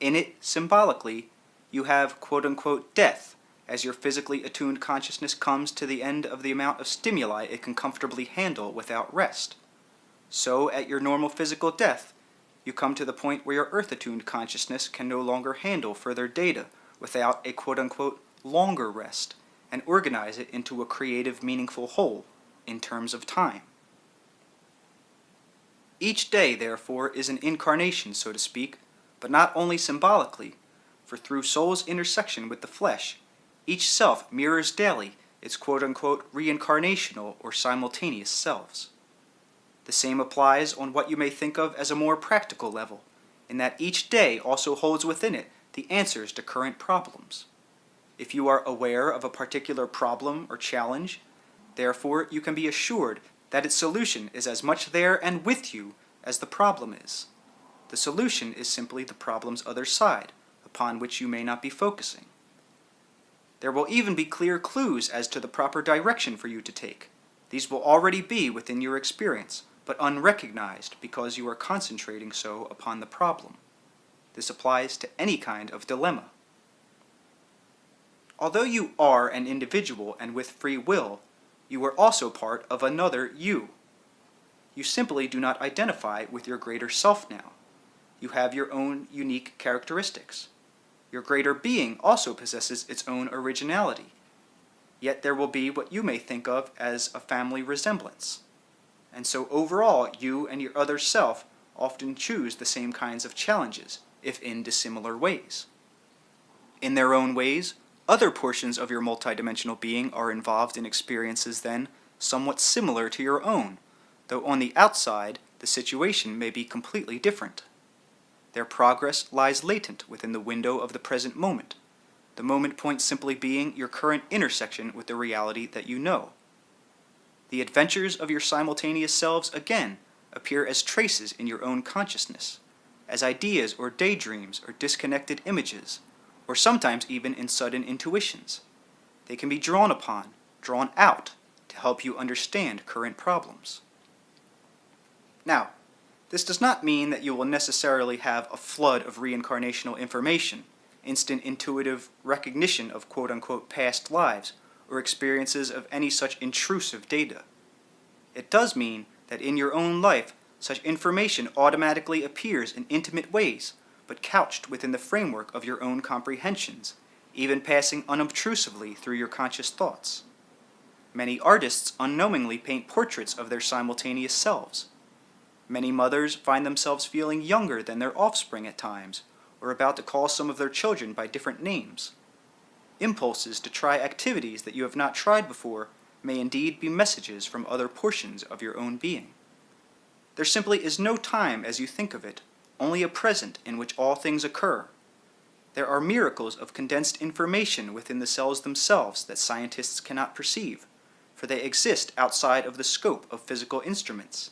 In it, symbolically, you have quote-unquote death, as your physically attuned consciousness comes to the end of the amount of stimuli it can comfortably handle without rest. So, at your normal physical death, you come to the point where your earth-attuned consciousness can no longer handle further data without a quote-unquote longer rest, and organize it into a creative, meaningful whole, in terms of time. Each day, therefore, is an incarnation, so to speak, but not only symbolically, for through soul's intersection with the flesh, each self mirrors daily its quote-unquote reincarnational or simultaneous selves. The same applies on what you may think of as a more practical level, in that each day also holds within it the answers to current problems. If you are aware of a particular problem or challenge, therefore you can be assured that its solution is as much there and with you as the problem is. The solution is simply the problem's other side, upon which you may not be focusing. There will even be clear clues as to the proper direction for you to take. These will already be within your experience, but unrecognized because you are concentrating so upon the problem. This applies to any kind of dilemma. Although you are an individual and with free will, you are also part of another you. You simply do not identify with your greater self now. You have your own unique characteristics. Your greater being also possesses its own originality. Yet there will be what you may think of as a family resemblance. And so overall, you and your other self often choose the same kinds of challenges, if in dissimilar ways. In their own ways, other portions of your multidimensional being are involved in experiences then somewhat similar to your own, though on the outside the situation may be completely different. Their progress lies latent within the window of the present moment, the moment point simply being your current intersection with the reality that you know. The adventures of your simultaneous selves, again, appear as traces in your own consciousness, as ideas or daydreams or disconnected images, or sometimes even in sudden intuitions. They can be drawn upon, drawn out, to help you understand current problems. Now, this does not mean that you will necessarily have a flood of reincarnational information, instant intuitive recognition of quote-unquote past lives, or experiences of any such intrusive data. It does mean that in your own life, such information automatically appears in intimate ways, but couched within the framework of your own comprehensions, even passing unobtrusively through your conscious thoughts. Many artists unknowingly paint portraits of their simultaneous selves. Many mothers find themselves feeling younger than their offspring at times, or about to call some of their children by different names. Impulses to try activities that you have not tried before may indeed be messages from other portions of your own being. There simply is no time as you think of it, only a present in which all things occur. There are miracles of condensed information within the cells themselves that scientists cannot perceive, for they exist outside of the scope of physical instruments.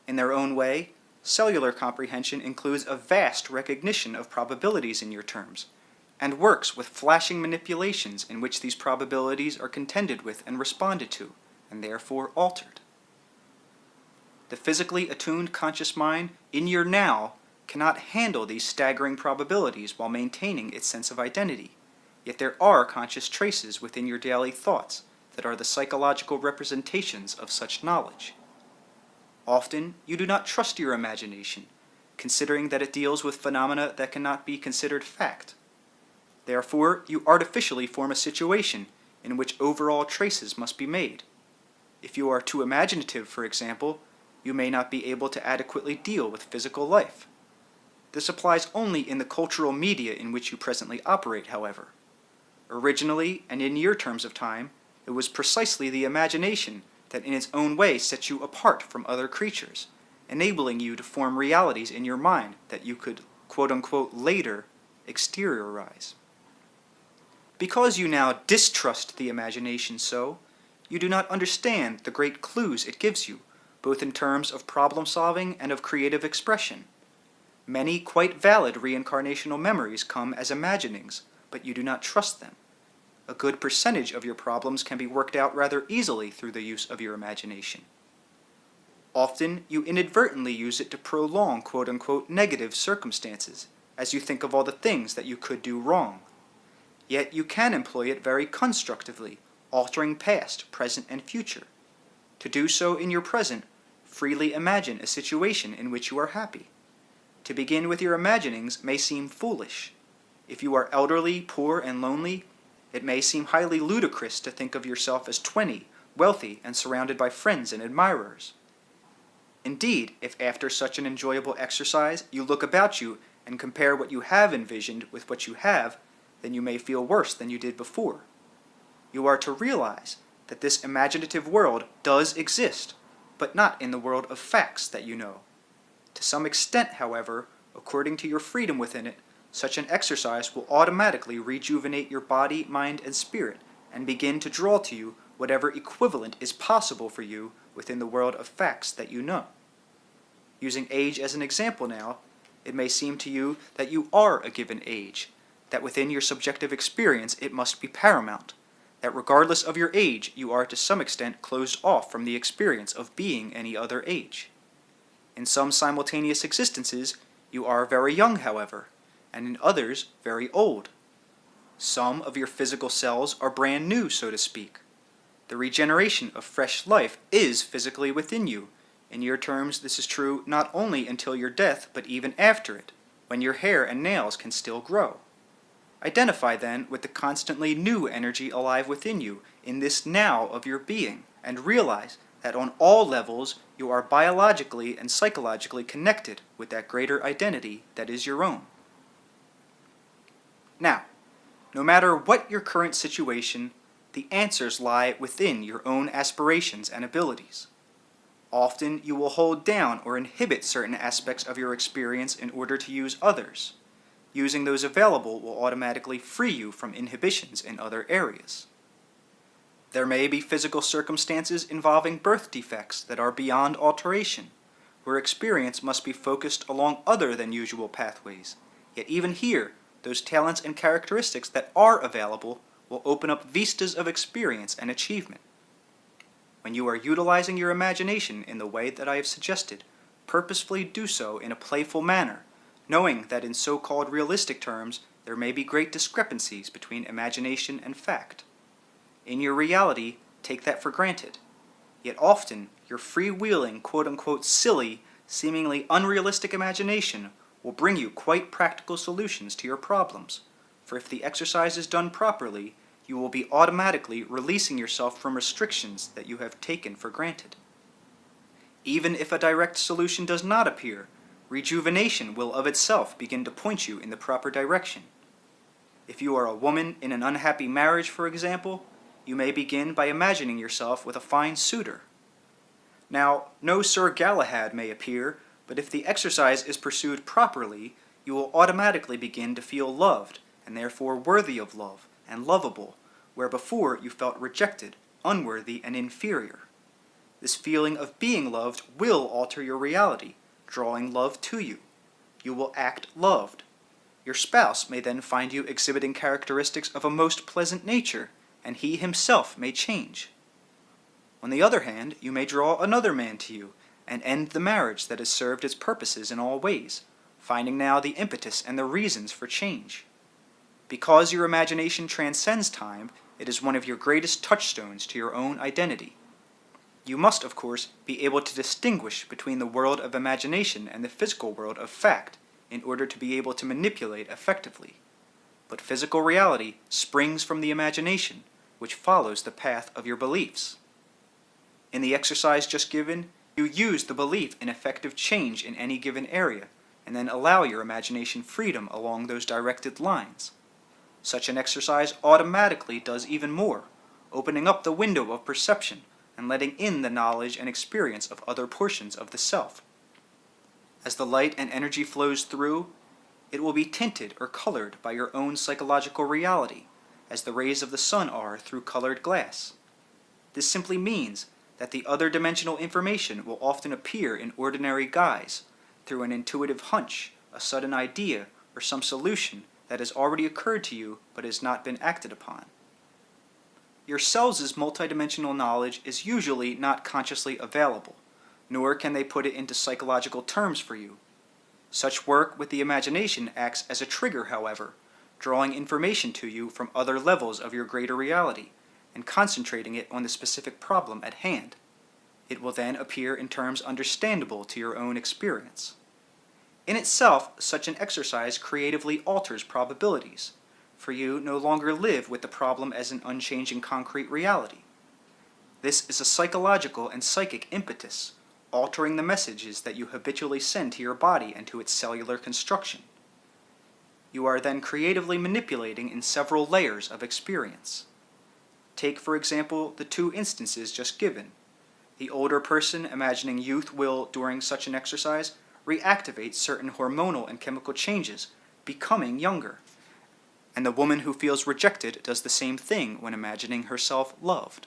In their own way, cellular comprehension includes a vast recognition of probabilities in your terms, and works with flashing manipulations in which these probabilities are contended with and responded to, and therefore altered. The physically attuned conscious mind in your now cannot handle these staggering probabilities while maintaining its sense of identity, yet there are conscious traces within your daily thoughts that are the psychological representations of such knowledge. Often, you do not trust your imagination, considering that it deals with phenomena that cannot be considered fact. Therefore, you artificially form a situation in which overall traces must be made. If you are too imaginative, for example, you may not be able to adequately deal with physical life. This applies only in the cultural media in which you presently operate, however. Originally, and in your terms of time, it was precisely the imagination that in its own way sets you apart from other creatures, enabling you to form realities in your mind that you could, quote-unquote, later exteriorize. Because you now distrust the imagination so, you do not understand the great clues it gives you, both in terms of problem-solving and of creative expression. Many quite valid reincarnational memories come as imaginings, but you do not trust them. A good percentage of your problems can be worked out rather easily through the use of your imagination. Often, you inadvertently use it to prolong quote-unquote negative circumstances, as you think of all the things that you could do wrong. Yet you can employ it very constructively, altering past, present, and future. To do so in your present, freely imagine a situation in which you are happy. To begin with your imaginings may seem foolish. If you are elderly, poor, and lonely, it may seem highly ludicrous to think of yourself as 20, wealthy, and surrounded by friends and admirers. Indeed, if after such an enjoyable exercise you look about you and compare what you have envisioned with what you have, then you may feel worse than you did before. You are to realize that this imaginative world does exist, but not in the world of facts that you know. To some extent, however, according to your freedom within it, such an exercise will automatically rejuvenate your body, mind, and spirit, and begin to draw to you whatever equivalent is possible for you within the world of facts that you know. Using age as an example now, it may seem to you that you are a given age, that within your subjective experience it must be paramount, that regardless of your age you are to some extent closed off from the experience of being any other age. In some simultaneous existences, you are very young, however, and in others very old. Some of your physical cells are brand new, so to speak. The regeneration of fresh life is physically within you. In your terms, this is true not only until your death, but even after it, when your hair and nails can still grow. Identify then with the constantly new energy alive within you in this now of your being, and realize that on all levels you are biologically and psychologically connected with that greater identity that is your own. Now, no matter what your current situation, the answers lie within your own aspirations and abilities. Often you will hold down or inhibit certain aspects of your experience in order to use others. Using those available will automatically free you from inhibitions in other areas. There may be physical circumstances involving birth defects that are beyond alteration, where experience must be focused along other than usual pathways. Yet even here, those talents and characteristics that are available will open up vistas of experience and achievement. When you are utilizing your imagination in the way that I have suggested, purposefully do so in a playful manner, knowing that in so-called realistic terms, there may be great discrepancies between imagination and fact. In your reality, take that for granted. Yet often, your freewheeling, quote-unquote silly, seemingly unrealistic imagination will bring you quite practical solutions to your problems. For if the exercise is done properly, you will be automatically releasing yourself from restrictions that you have taken for granted. Even if a direct solution does not appear, rejuvenation will of itself begin to point you in the proper direction. If you are a woman in an unhappy marriage, for example, you may begin by imagining yourself with a fine suitor. Now, no Sir Galahad may appear, but if the exercise is pursued properly, you will automatically begin to feel loved, and therefore worthy of love, and lovable, where before you felt rejected, unworthy, and inferior. This feeling of being loved will alter your reality, drawing love to you. You will act loved. Your spouse may then find you exhibiting characteristics of a most pleasant nature, and he himself may change. On the other hand, you may draw another man to you, and end the marriage that has served its purposes in all ways, finding now the impetus and the reasons for change. Because your imagination transcends time, it is one of your greatest touchstones to your own identity. You must, of course, be able to distinguish between the world of imagination and the physical world of fact in order to be able to manipulate effectively. But physical reality springs from the imagination, which follows the path of your beliefs. In the exercise just given, you use the belief in effective change in any given area, and then allow your imagination freedom along those directed lines. Such an exercise automatically does even more, opening up the window of perception and letting in the knowledge and experience of other portions of the self. As the light and energy flows through, it will be tinted or colored by your own psychological reality, as the rays of the sun are through colored glass. This simply means that the other dimensional information will often appear in ordinary guise, through an intuitive hunch, a sudden idea, or some solution that has already occurred to you but has not been acted upon. Yourselves' multidimensional knowledge is usually not consciously available, nor can they put it into psychological terms for you. Such work with the imagination acts as a trigger, however, drawing information to you from other levels of your greater reality, and concentrating it on the specific problem at hand. It will then appear in terms understandable to your own experience. In itself, such an exercise creatively alters probabilities, for you no longer live with the problem as an unchanging concrete reality. This is a psychological and psychic impetus, altering the messages that you habitually send to your body and to its cellular construction. You are then creatively manipulating in several layers of experience. Take, for example, the two instances just given. The older person imagining youth will, during such an exercise, reactivate certain hormonal and chemical changes, becoming younger. And the woman who feels rejected does the same thing when imagining herself loved.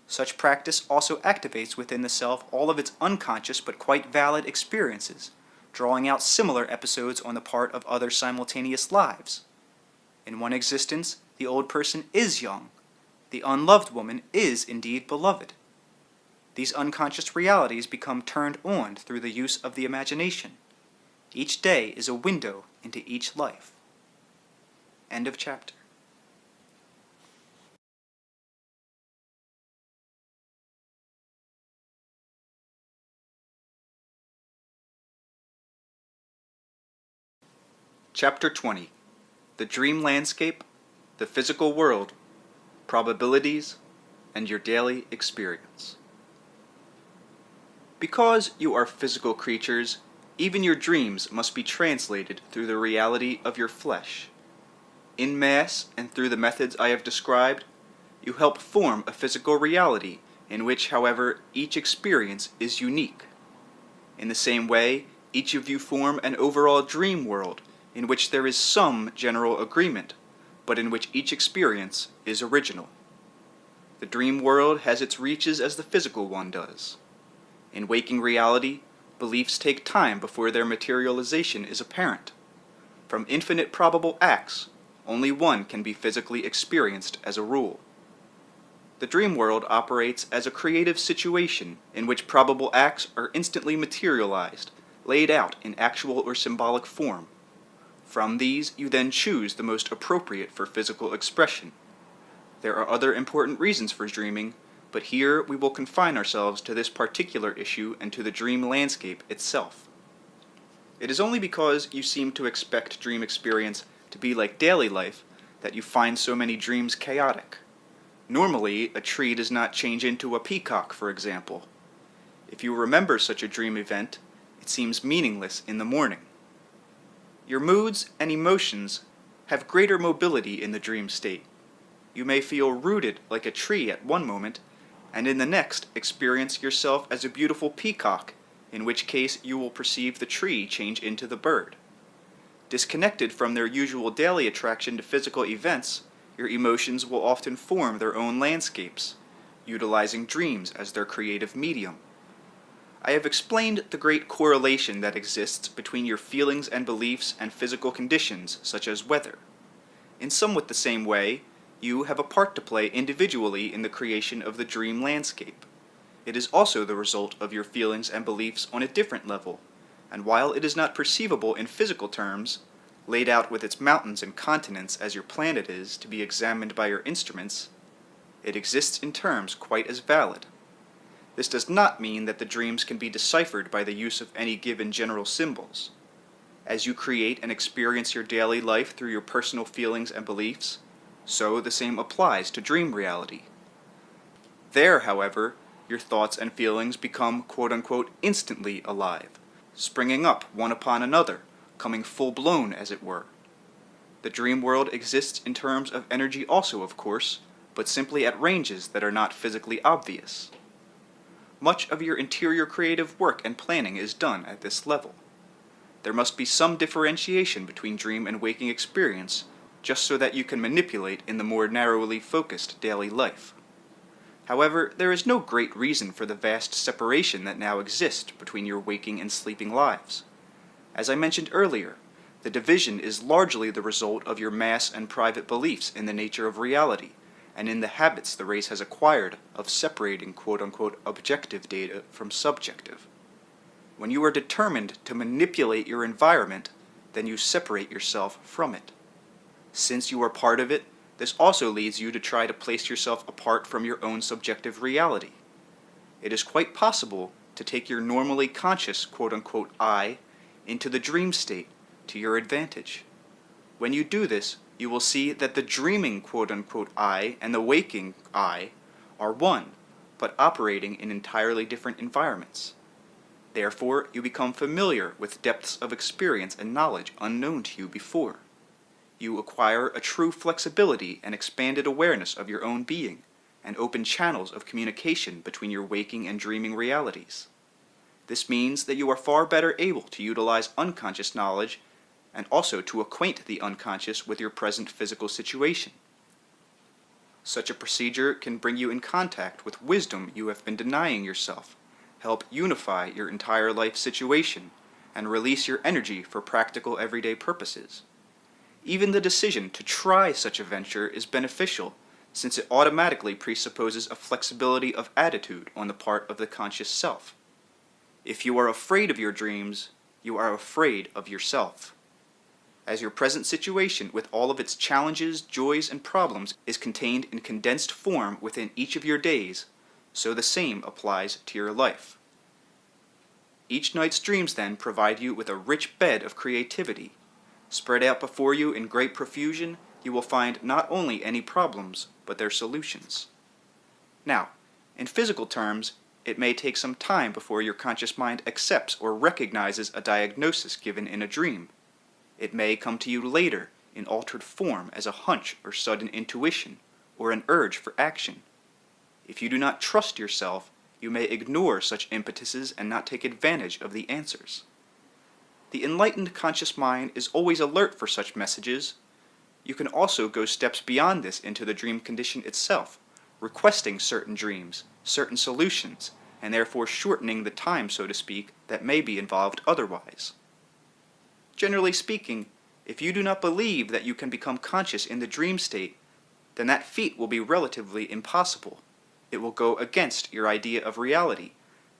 Such practice also activates within the self all of its unconscious but quite valid experiences, drawing out similar episodes on the part of other simultaneous lives. In one existence, the old person is young. The unloved woman is indeed beloved. These unconscious realities become turned on through the use of the imagination. Each day is a window into each life. End of chapter. Chapter 20. The Dream Landscape, the Physical World, Probabilities, and Your Daily Experience. Because you are physical creatures, even your dreams must be translated through the reality of your flesh. In mass, and through the methods I have described, you help form a physical reality in which, however, each experience is unique. In the same way, each of you form an overall dream world in which there is some general agreement, but in which each experience is original. The dream world has its reaches as the physical one does. In waking reality, beliefs take time before their materialization is apparent. From infinite probable acts, only one can be physically experienced as a rule. The dream world operates as a creative situation in which probable acts are instantly materialized, laid out in actual or symbolic form. From these, you then choose the most appropriate for physical expression. There are other important reasons for dreaming, but here we will confine ourselves to this particular issue and to the dream landscape itself. It is only because you seem to expect dream experience to be like daily life that you find so many dreams chaotic. Normally, a tree does not change into a peacock, for example. If you remember such a dream event, it seems meaningless in the morning. Your moods and emotions have greater mobility in the dream state. You may feel rooted like a tree at one moment, and in the next experience yourself as a beautiful peacock, in which case you will perceive the tree change into the bird. Disconnected from their usual daily attraction to physical events, your emotions will often form their own landscapes, utilizing dreams as their creative medium. I have explained the great correlation that exists between your feelings and beliefs and physical conditions, such as weather. In somewhat the same way, you have a part to play individually in the creation of the dream landscape. It is also the result of your feelings and beliefs on a different level, and while it is not perceivable in physical terms, laid out with its mountains and continents as your planet is to be examined by your instruments, it exists in terms quite as valid. This does not mean that the dreams can be deciphered by the use of any given general symbols. As you create and experience your daily life through your personal feelings and beliefs, so the same applies to dream reality. There, however, your thoughts and feelings become quote-unquote instantly alive, springing up one upon another, coming full-blown as it were. The dream world exists in terms of energy also, of course, but simply at ranges that are not physically obvious. Much of your interior creative work and planning is done at this level. There must be some differentiation between dream and waking experience, just so that you can manipulate in the more narrowly focused daily life. However, there is no great reason for the vast separation that now exists between your waking and sleeping lives. As I mentioned earlier, the division is largely the result of your mass and private beliefs in the nature of reality, and in the habits the race has acquired of separating quote-unquote objective data from subjective. When you are determined to manipulate your environment, then you separate yourself from it. Since you are part of it, this also leads you to try to place yourself apart from your own subjective reality. It is quite possible to take your normally conscious quote-unquote I into the dream state to your advantage. When you do this, you will see that the dreaming quote-unquote I and the waking I are one, but operating in entirely different environments. Therefore, you become familiar with depths of experience and knowledge unknown to you before. You acquire a true flexibility and expanded awareness of your own being, and open channels of communication between your waking and dreaming realities. This means that you are far better able to utilize unconscious knowledge and also to acquaint the unconscious with your present physical situation. Such a procedure can bring you in contact with wisdom you have been denying yourself, help unify your entire life situation, and release your energy for practical everyday purposes. Even the decision to try such a venture is beneficial, since it automatically presupposes a flexibility of attitude on the part of the conscious self. If you are afraid of your dreams, you are afraid of yourself. As your present situation, with all of its challenges, joys, and problems, is contained in condensed form within each of your days, so the same applies to your life. Each night's dreams, then, provide you with a rich bed of creativity. Spread out before you in great profusion, you will find not only any problems, but their solutions. Now, in physical terms, it may take some time before your conscious mind accepts or recognizes a diagnosis given in a dream. It may come to you later in altered form as a hunch or sudden intuition, or an urge for action. If you do not trust yourself, you may ignore such impetuses and not take advantage of the answers. The enlightened conscious mind is always alert for such messages. You can also go steps beyond this into the dream condition itself, requesting certain dreams, certain solutions, and therefore shortening the time, so to speak, that may be involved otherwise. Generally speaking, if you do not believe that you can become conscious in the dream state, then that feat will be relatively impossible. It will go against your idea of reality,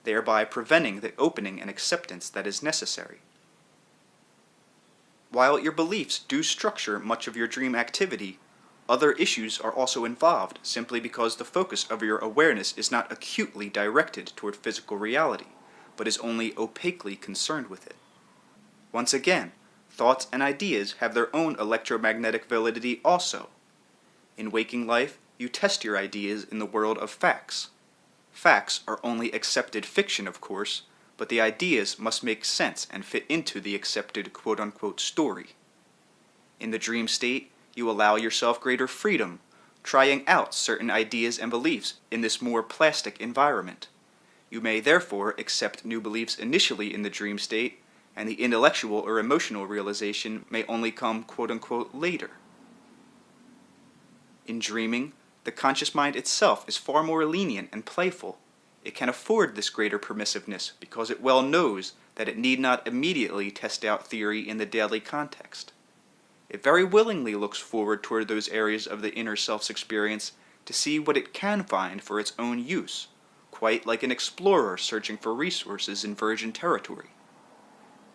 thereby preventing the opening and acceptance that is necessary. While your beliefs do structure much of your dream activity, other issues are also involved simply because the focus of your awareness is not acutely directed toward physical reality, but is only opaquely concerned with it. Once again, thoughts and ideas have their own electromagnetic validity also. In waking life, you test your ideas in the world of facts. Facts are only accepted fiction, of course, but the ideas must make sense and fit into the accepted quote-unquote story. In the dream state, you allow yourself greater freedom, trying out certain ideas and beliefs in this more plastic environment. You may therefore accept new beliefs initially in the dream state, and the intellectual or emotional realization may only come quote-unquote later. In dreaming, the conscious mind itself is far more lenient and playful. It can afford this greater permissiveness because it well knows that it need not immediately test out theory in the daily context. It very willingly looks forward toward those areas of the inner self's experience to see what it can find for its own use, quite like an explorer searching for resources in virgin territory.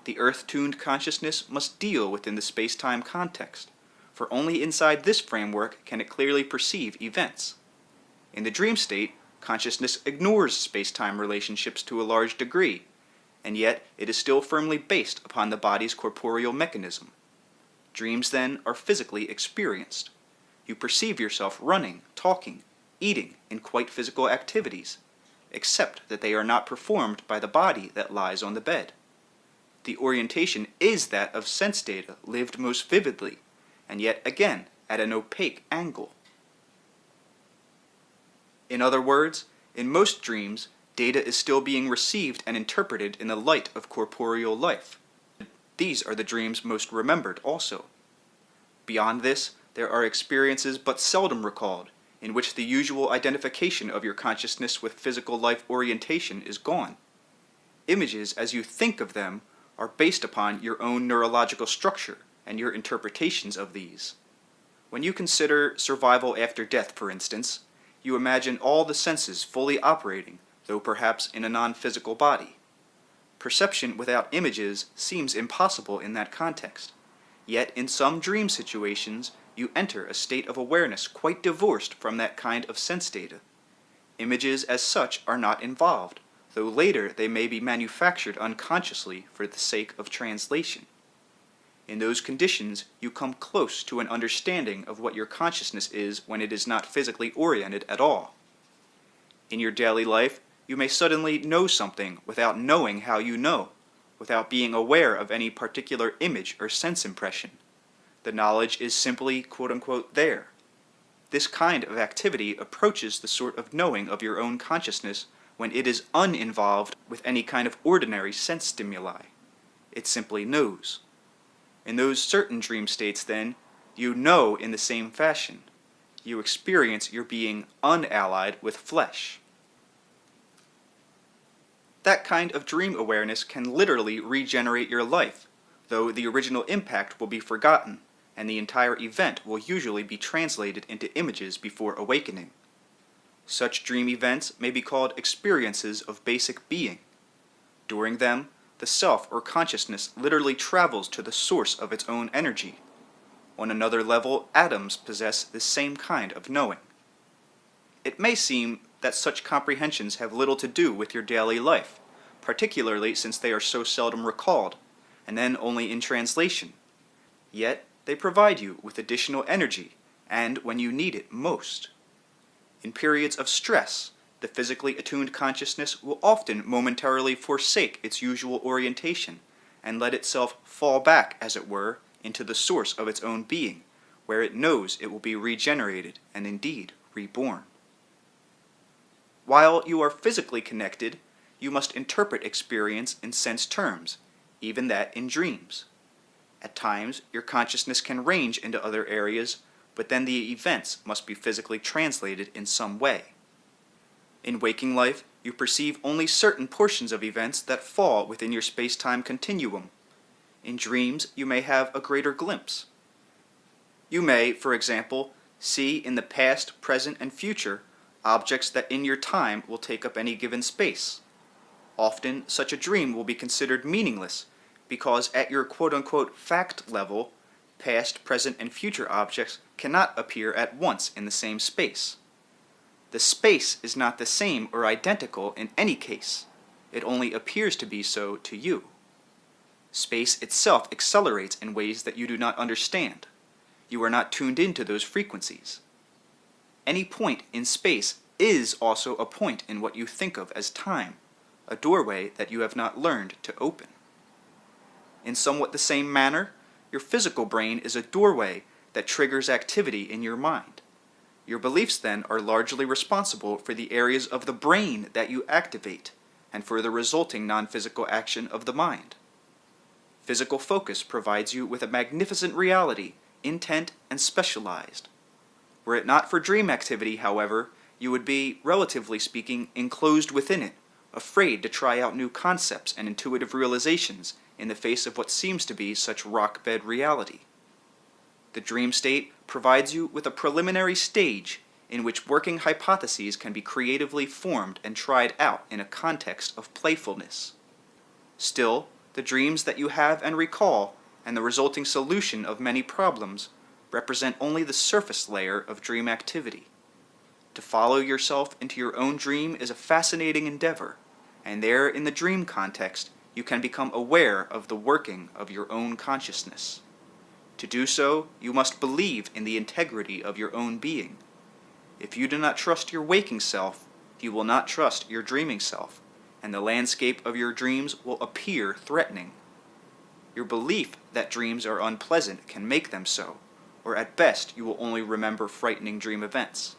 The earth-tuned consciousness must deal within the space-time context, for only inside this framework can it clearly perceive events. In the dream state, consciousness ignores space-time relationships to a large degree, and yet it is still firmly based upon the body's corporeal mechanism. Dreams, then, are physically experienced. You perceive yourself running, talking, eating in quite physical activities, except that they are not performed by the body that lies on the bed. The orientation is that of sense data lived most vividly, and yet again at an opaque angle. In other words, in most dreams, data is still being received and interpreted in the light of corporeal life. These are the dreams most remembered also. Beyond this, there are experiences but seldom recalled, in which the usual identification of your consciousness with physical life orientation is gone. Images, as you think of them, are based upon your own neurological structure and your interpretations of these. When you consider survival after death, for instance, you imagine all the senses fully operating, though perhaps in a non-physical body. Perception without images seems impossible in that context. Yet in some dream situations, you enter a state of awareness quite divorced from that kind of sense data. Images as such are not involved, though later they may be manufactured unconsciously for the sake of translation. In those conditions, you come close to an understanding of what your consciousness is when it is not physically oriented at all. In your daily life, you may suddenly know something without knowing how you know, without being aware of any particular image or sense impression. The knowledge is simply, quote-unquote, there. This kind of activity approaches the sort of knowing of your own consciousness when it is uninvolved with any kind of ordinary sense stimuli. It simply knows. In those certain dream states, then, you know in the same fashion. You experience your being unallied with flesh. That kind of dream awareness can literally regenerate your life, though the original impact will be forgotten, and the entire event will usually be translated into images before awakening. Such dream events may be called experiences of basic being. During them, the self or consciousness literally travels to the source of its own energy. On another level, atoms possess this same kind of knowing. It may seem that such comprehensions have little to do with your daily life, particularly since they are so seldom recalled, and then only in translation. Yet, they provide you with additional energy, and when you need it most. In periods of stress, the physically attuned consciousness will often momentarily forsake its usual orientation and let itself fall back, as it were, into the source of its own being, where it knows it will be regenerated and indeed reborn. While you are physically connected, you must interpret experience in sense terms, even that in dreams. At times, your consciousness can range into other areas, but then the events must be physically translated in some way. In waking life, you perceive only certain portions of events that fall within your space-time continuum. In dreams, you may have a greater glimpse. You may, for example, see in the past, present, and future objects that in your time will take up any given space. Often, such a dream will be considered meaningless because at your quote-unquote fact level, past, present, and future objects cannot appear at once in the same space. The space is not the same or identical in any case. It only appears to be so to you. Space itself accelerates in ways that you do not understand. You are not tuned into those frequencies. Any point in space is also a point in what you think of as time, a doorway that you have not learned to open. In somewhat the same manner, your physical brain is a doorway that triggers activity in your mind. Your beliefs then are largely responsible for the areas of the brain that you activate, and for the resulting non-physical action of the mind. Physical focus provides you with a magnificent reality, intent and specialized. Were it not for dream activity, however, you would be, relatively speaking, enclosed within it, afraid to try out new concepts and intuitive realizations in the face of what seems to be such rock-bed reality. The dream state provides you with a preliminary stage in which working hypotheses can be creatively formed and tried out in a context of playfulness. Still, the dreams that you have and recall, and the resulting solution of many problems, represent only the surface layer of dream activity. To follow yourself into your own dream is a fascinating endeavor, and there in the dream context, you can become aware of the working of your own consciousness. To do so, you must believe in the integrity of your own being. If you do not trust your waking self, you will not trust your dreaming self, and the landscape of your dreams will appear threatening. Your belief that dreams are unpleasant can make them so, or at best you will only remember frightening dream events.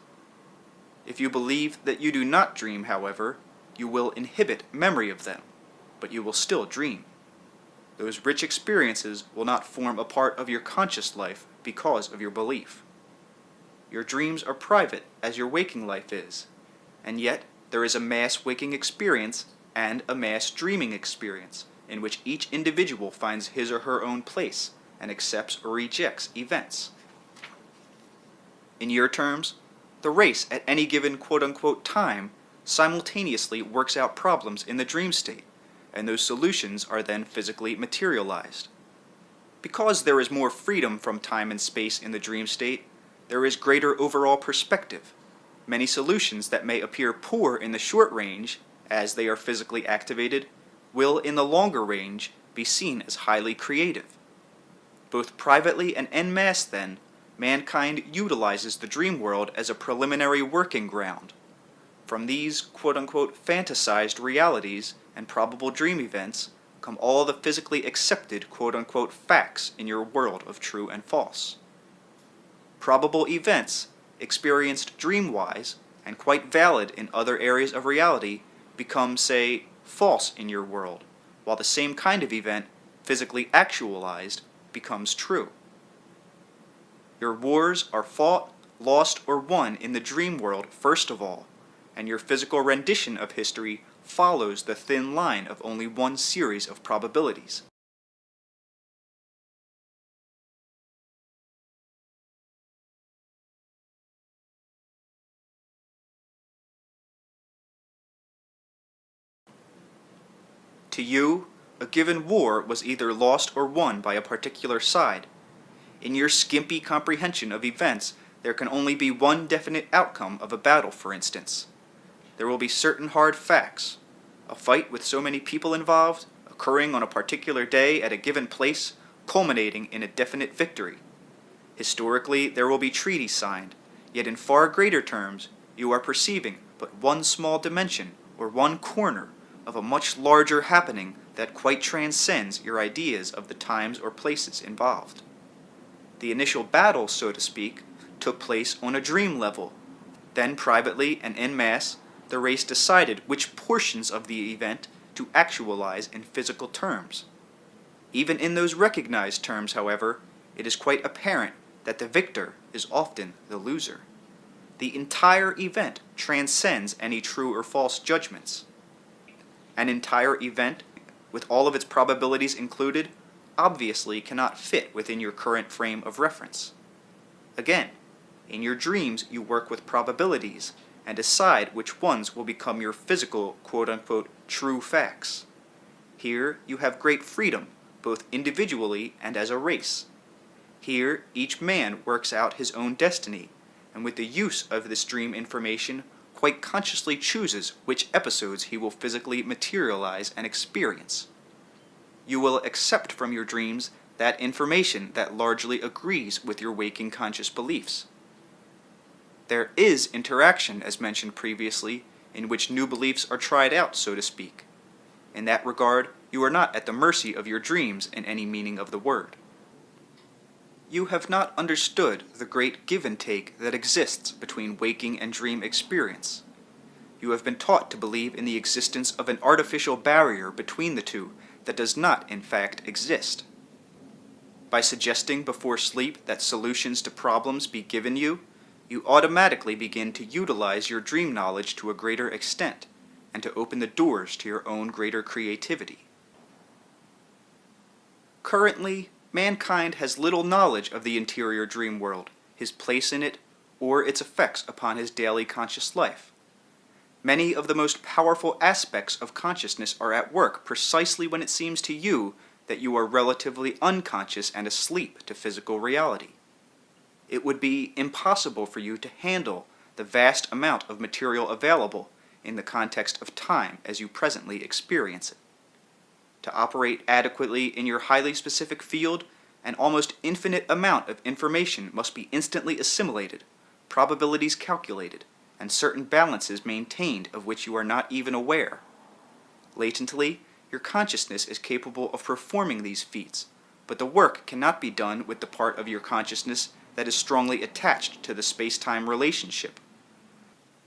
If you believe that you do not dream, however, you will inhibit memory of them, but you will still dream. Those rich experiences will not form a part of your conscious life because of your belief. Your dreams are private as your waking life is, and yet there is a mass waking experience and a mass dreaming experience in which each individual finds his or her own place and accepts or rejects events. In your terms, the race at any given quote-unquote time simultaneously works out problems in the dream state, and those solutions are then physically materialized. Because there is more freedom from time and space in the dream state, there is greater overall perspective. Many solutions that may appear poor in the short range, as they are physically activated, will in the longer range be seen as highly creative. Both privately and en masse, then, mankind utilizes the dream world as a preliminary working ground. From these quote-unquote fantasized realities and probable dream events come all the physically accepted quote-unquote facts in your world of true and false. Probable events, experienced dream-wise, and quite valid in other areas of reality, become, say, false in your world, while the same kind of event, physically actualized, becomes true. Your wars are fought, lost, or won in the dream world first of all, and your physical rendition of history follows the thin line of only one series of probabilities. To you, a given war was either lost or won by a particular side. In your skimpy comprehension of events, there can only be one definite outcome of a battle, for instance. There will be certain hard facts. A fight with so many people involved, occurring on a particular day at a given place, culminating in a definite victory. Historically, there will be treaties signed, yet in far greater terms, you are perceiving but one small dimension or one corner of a much larger happening that quite transcends your ideas of the times or places involved. The initial battle, so to speak, took place on a dream level. Then privately and en masse, the race decided which portions of the event to actualize in physical terms. Even in those recognized terms, however, it is quite apparent that the victor is often the loser. The entire event transcends any true or false judgments. An entire event, with all of its probabilities included, obviously cannot fit within your current frame of reference. Again, in your dreams you work with probabilities and decide which ones will become your physical, quote-unquote, true facts. Here you have great freedom, both individually and as a race. Here each man works out his own destiny, and with the use of this dream information, quite consciously chooses which episodes he will physically materialize and experience. You will accept from your dreams that information that largely agrees with your waking conscious beliefs. There is interaction, as mentioned previously, in which new beliefs are tried out, so to speak. In that regard, you are not at the mercy of your dreams in any meaning of the word. You have not understood the great give and take that exists between waking and dream experience. You have been taught to believe in the existence of an artificial barrier between the two that does not, in fact, exist. By suggesting before sleep that solutions to problems be given you, you automatically begin to utilize your dream knowledge to a greater extent, and to open the doors to your own greater creativity. Currently, mankind has little knowledge of the interior dream world, his place in it, or its effects upon his daily conscious life. Many of the most powerful aspects of consciousness are at work precisely when it seems to you that you are relatively unconscious and asleep to physical reality. It would be impossible for you to handle the vast amount of material available in the context of time as you presently experience it. To operate adequately in your highly specific field, an almost infinite amount of information must be instantly assimilated, probabilities calculated, and certain balances maintained of which you are not even aware. Latently, your consciousness is capable of performing these feats, but the work cannot be done with the part of your consciousness that is strongly attached to the space-time relationship.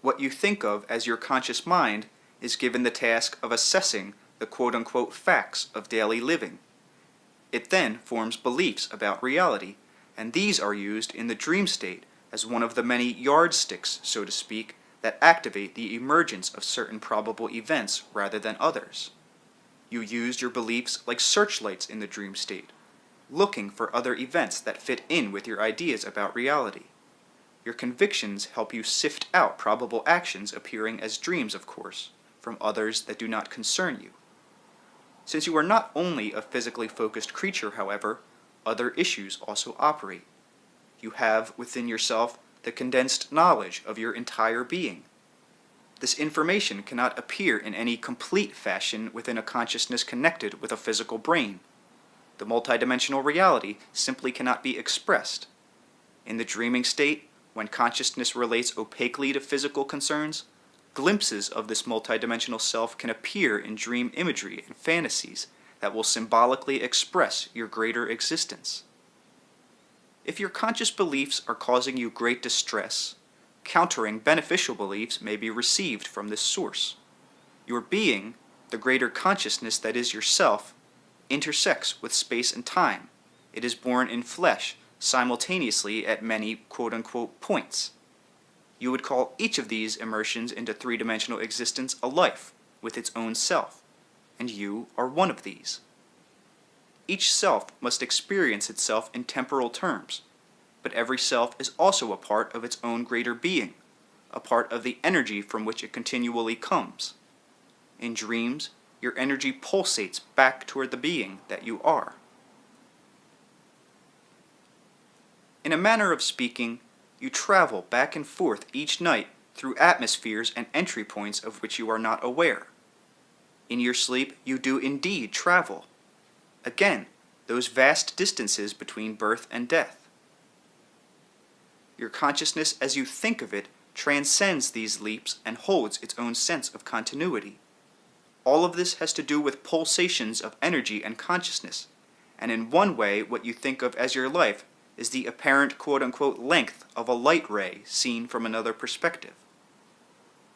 What you think of as your conscious mind is given the task of assessing the quote-unquote facts of daily living. It then forms beliefs about reality, and these are used in the dream state as one of the many yardsticks, so to speak, that activate the emergence of certain probable events rather than others. You used your beliefs like searchlights in the dream state, looking for other events that fit in with your ideas about reality. Your convictions help you sift out probable actions appearing as dreams, of course, from others that do not concern you. Since you are not only a physically focused creature, however, other issues also operate. You have within yourself the condensed knowledge of your entire being. This information cannot appear in any complete fashion within a consciousness connected with a physical brain. The multidimensional reality simply cannot be expressed. In the dreaming state, when consciousness relates opaquely to physical concerns, glimpses of this multidimensional self can appear in dream imagery and fantasies that will symbolically express your greater existence. If your conscious beliefs are causing you great distress, countering beneficial beliefs may be received from this source. Your being, the greater consciousness that is yourself, intersects with space and time. It is born in flesh, simultaneously at many quote-unquote points. You would call each of these immersions into three-dimensional existence a life, with its own self, and you are one of these. Each self must experience itself in temporal terms, but every self is also a part of its own greater being, a part of the energy from which it continually comes. In dreams, your energy pulsates back toward the being that you are. In a manner of speaking, you travel back and forth each night through atmospheres and entry points of which you are not aware. In your sleep, you do indeed travel. Again, those vast distances between birth and death. Your consciousness, as you think of it, transcends these leaps and holds its own sense of continuity. All of this has to do with pulsations of energy and consciousness, and in one way what you think of as your life is the apparent quote-unquote length of a light ray seen from another perspective.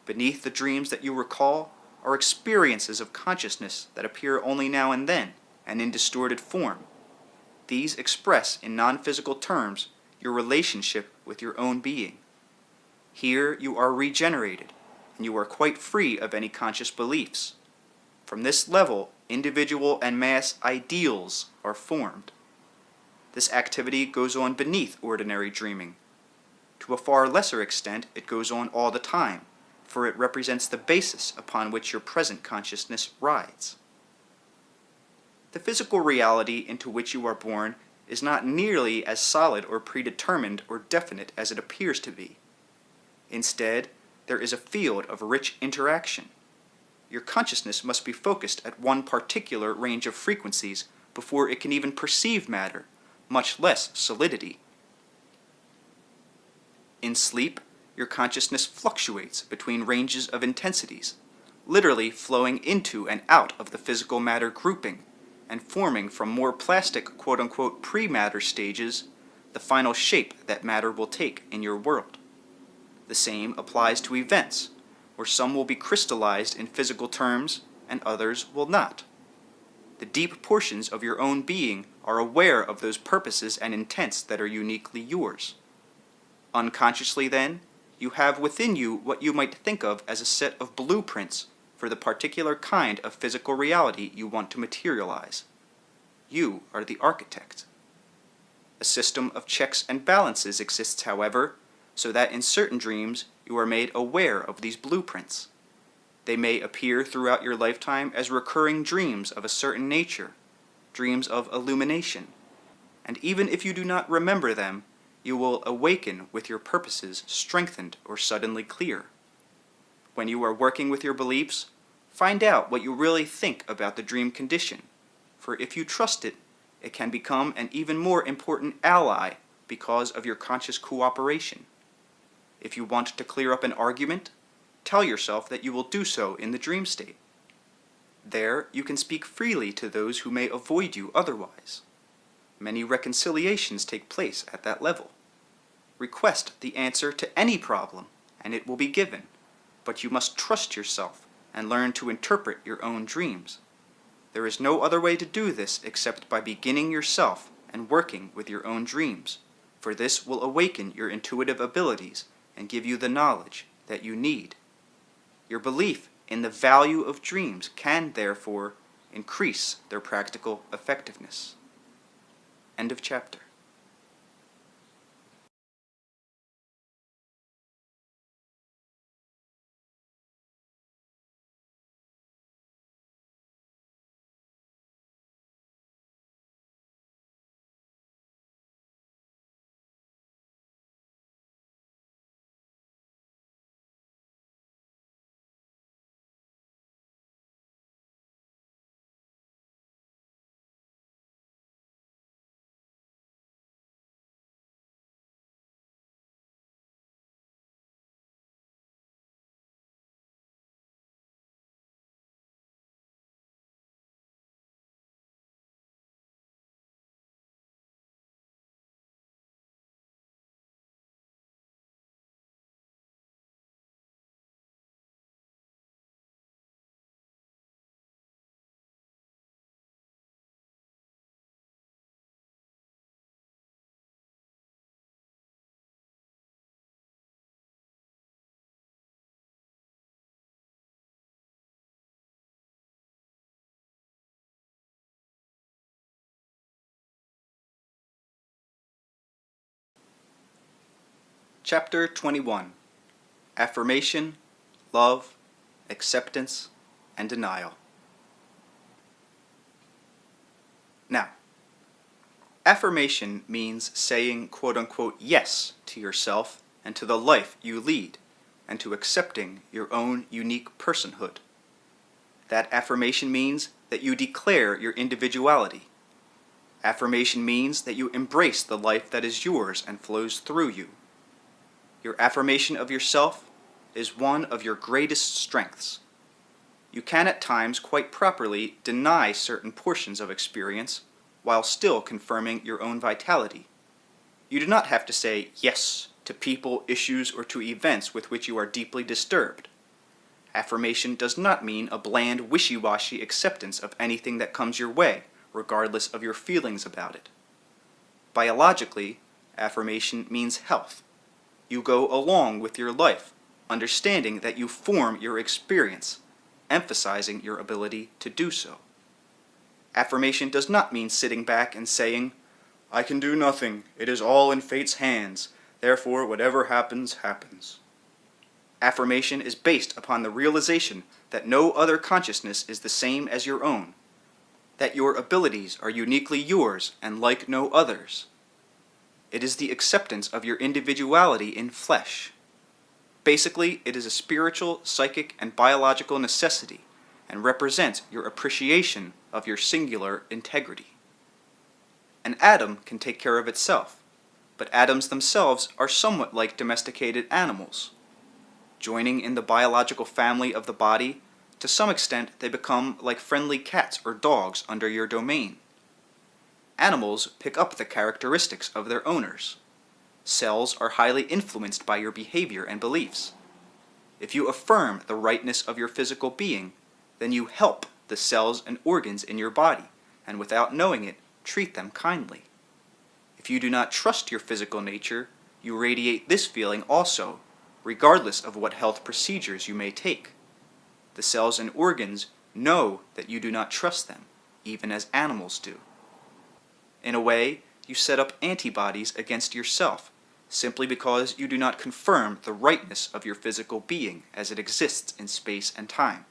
Beneath the dreams that you recall are experiences of consciousness that appear only now and then, and in distorted form. These express in non-physical terms your relationship with your own being. Here you are regenerated, and you are quite free of any conscious beliefs. From this level, individual and mass ideals are formed. This activity goes on beneath ordinary dreaming. To a far lesser extent, it goes on all the time, for it represents the basis upon which your present consciousness rides. The physical reality into which you are born is not nearly as solid or predetermined or definite as it appears to be. Instead, there is a field of rich interaction. Your consciousness must be focused at one particular range of frequencies before it can even perceive matter, much less solidity. In sleep, your consciousness fluctuates between ranges of intensities, literally flowing into and out of the physical matter grouping, and forming from more plastic quote-unquote pre-matter stages the final shape that matter will take in your world. The same applies to events, where some will be crystallized in physical terms and others will not. The deep portions of your own being are aware of those purposes and intents that are uniquely yours. Unconsciously, then, you have within you what you might think of as a set of blueprints for the particular kind of physical reality you want to materialize. You are the architect. A system of checks and balances exists, however, so that in certain dreams you are made aware of these blueprints. They may appear throughout your lifetime as recurring dreams of a certain nature, dreams of illumination, and even if you do not remember them, you will awaken with your purposes strengthened or suddenly clear. When you are working with your beliefs, find out what you really think about the dream condition, for if you trust it, it can become an even more important ally because of your conscious cooperation. If you want to clear up an argument, tell yourself that you will do so in the dream state. There, you can speak freely to those who may avoid you otherwise. Many reconciliations take place at that level. Request the answer to any problem, and it will be given, but you must trust yourself and learn to interpret your own dreams. There is no other way to do this except by beginning yourself and working with your own dreams, for this will awaken your intuitive abilities and give you the knowledge that you need. Your belief in the value of dreams can, therefore, increase their practical effectiveness. End of chapter. Chapter 21. Affirmation, Love, Acceptance, and Denial. Now, affirmation means saying quote-unquote yes to yourself and to the life you lead, and to accepting your own unique personhood. That affirmation means that you declare your individuality. Affirmation means that you embrace the life that is yours and flows through you. Your affirmation of yourself is one of your greatest strengths. You can at times quite properly deny certain portions of experience while still confirming your own vitality. You do not have to say yes to people, issues, or to events with which you are deeply disturbed. Affirmation does not mean a bland, wishy-washy acceptance of anything that comes your way, regardless of your feelings about it. Biologically, affirmation means health. You go along with your life, understanding that you form your experience, emphasizing your ability to do so. Affirmation does not mean sitting back and saying, "I can do nothing, it is all in fate's hands, therefore whatever happens, happens." Affirmation is based upon the realization that no other consciousness is the same as your own, that your abilities are uniquely yours and like no others. It is the acceptance of your individuality in flesh. Basically, it is a spiritual, psychic, and biological necessity, and represents your appreciation of your singular integrity. An atom can take care of itself, but atoms themselves are somewhat like domesticated animals. Joining in the biological family of the body, to some extent they become like friendly cats or dogs under your domain. Animals pick up the characteristics of their owners. Cells are highly influenced by your behavior and beliefs. If you affirm the rightness of your physical being, then you help the cells and organs in your body, and without knowing it, treat them kindly. If you do not trust your physical nature, you radiate this feeling also, regardless of what health procedures you may take. The cells and organs know that you do not trust them, even as animals do. In a way, you set up antibodies against yourself, simply because you do not confirm the rightness of your physical being as it exists in space and time.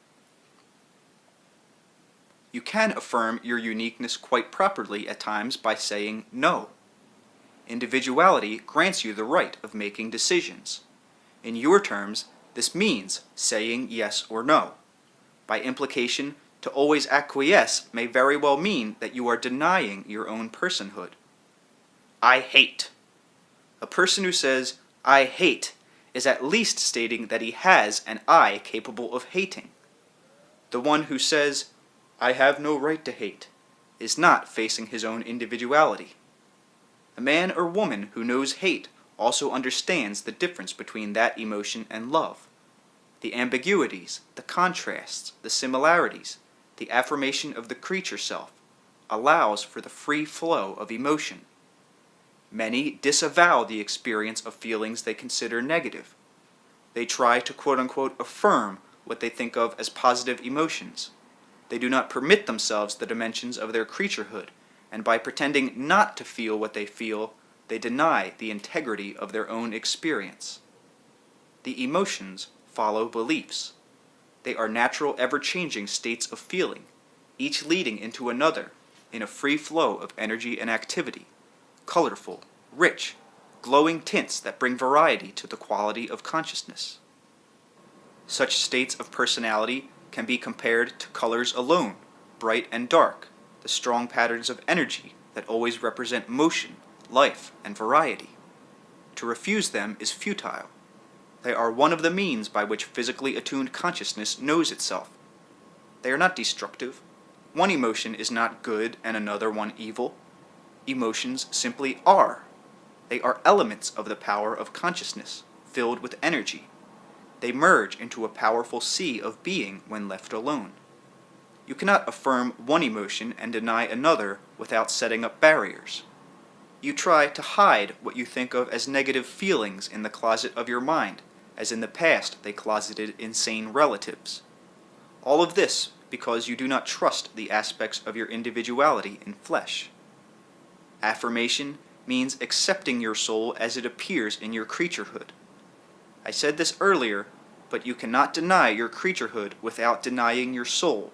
You can affirm your uniqueness quite properly at times by saying no. Individuality grants you the right of making decisions. In your terms, this means saying yes or no. By implication, to always acquiesce may very well mean that you are denying your own personhood. I hate. A person who says, "I hate," is at least stating that he has an I capable of hating. The one who says, "I have no right to hate," is not facing his own individuality. A man or woman who knows hate also understands the difference between that emotion and love. The ambiguities, the contrasts, the similarities, the affirmation of the creature self, allows for the free flow of emotion. Many disavow the experience of feelings they consider negative. They try to quote-unquote affirm what they think of as positive emotions. They do not permit themselves the dimensions of their creaturehood, and by pretending not to feel what they feel, they deny the integrity of their own experience. The emotions follow beliefs. They are natural, ever-changing states of feeling, each leading into another in a free flow of energy and activity, colorful, rich, glowing tints that bring variety to the quality of consciousness. Such states of personality can be compared to colors alone, bright and dark, the strong patterns of energy that always represent motion, life, and variety. To refuse them is futile. They are one of the means by which physically attuned consciousness knows itself. They are not destructive. One emotion is not good and another one evil. Emotions simply are. They are elements of the power of consciousness, filled with energy. They merge into a powerful sea of being when left alone. You cannot affirm one emotion and deny another without setting up barriers. You try to hide what you think of as negative feelings in the closet of your mind, as in the past they closeted insane relatives. All of this because you do not trust the aspects of your individuality in flesh. Affirmation means accepting your soul as it appears in your creaturehood. I said this earlier, but you cannot deny your creaturehood without denying your soul,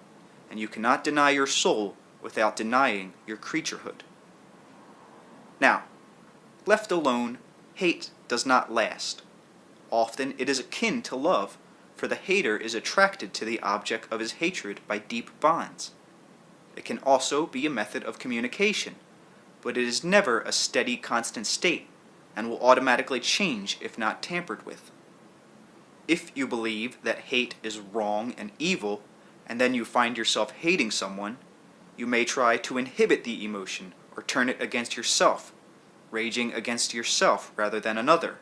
and you cannot deny your soul without denying your creaturehood. Now, left alone, hate does not last. Often it is akin to love, for the hater is attracted to the object of his hatred by deep bonds. It can also be a method of communication, but it is never a steady, constant state, and will automatically change if not tampered with. If you believe that hate is wrong and evil, and then you find yourself hating someone, you may try to inhibit the emotion or turn it against yourself, raging against yourself rather than another.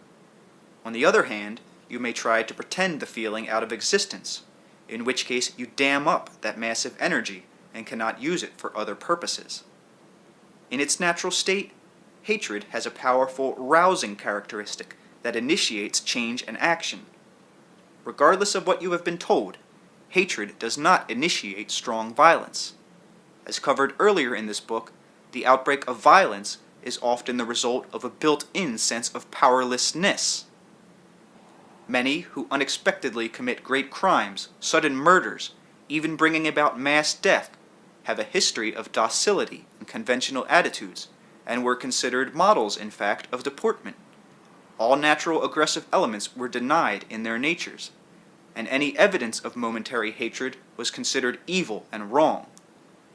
On the other hand, you may try to pretend the feeling out of existence, in which case you dam up that massive energy and cannot use it for other purposes. In its natural state, hatred has a powerful rousing characteristic that initiates change and action. Regardless of what you have been told, hatred does not initiate strong violence. As covered earlier in this book, the outbreak of violence is often the result of a built-in sense of powerlessness. Many who unexpectedly commit great crimes, sudden murders, even bringing about mass death, have a history of docility and conventional attitudes, and were considered models, in fact, of deportment. All natural aggressive elements were denied in their natures, and any evidence of momentary hatred was considered evil and wrong.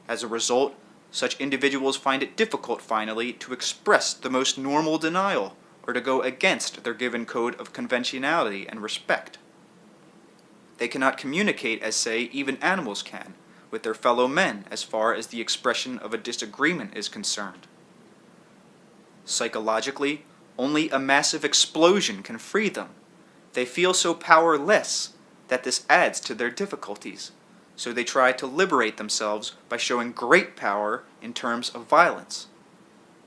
As a result, such individuals find it difficult finally to express the most normal denial or to go against their given code of conventionality and respect. They cannot communicate as, say, even animals can, with their fellow men as far as the expression of a disagreement is concerned. Psychologically, only a massive explosion can free them. They feel so powerless that this adds to their difficulties, so they try to liberate themselves by showing great power in terms of violence.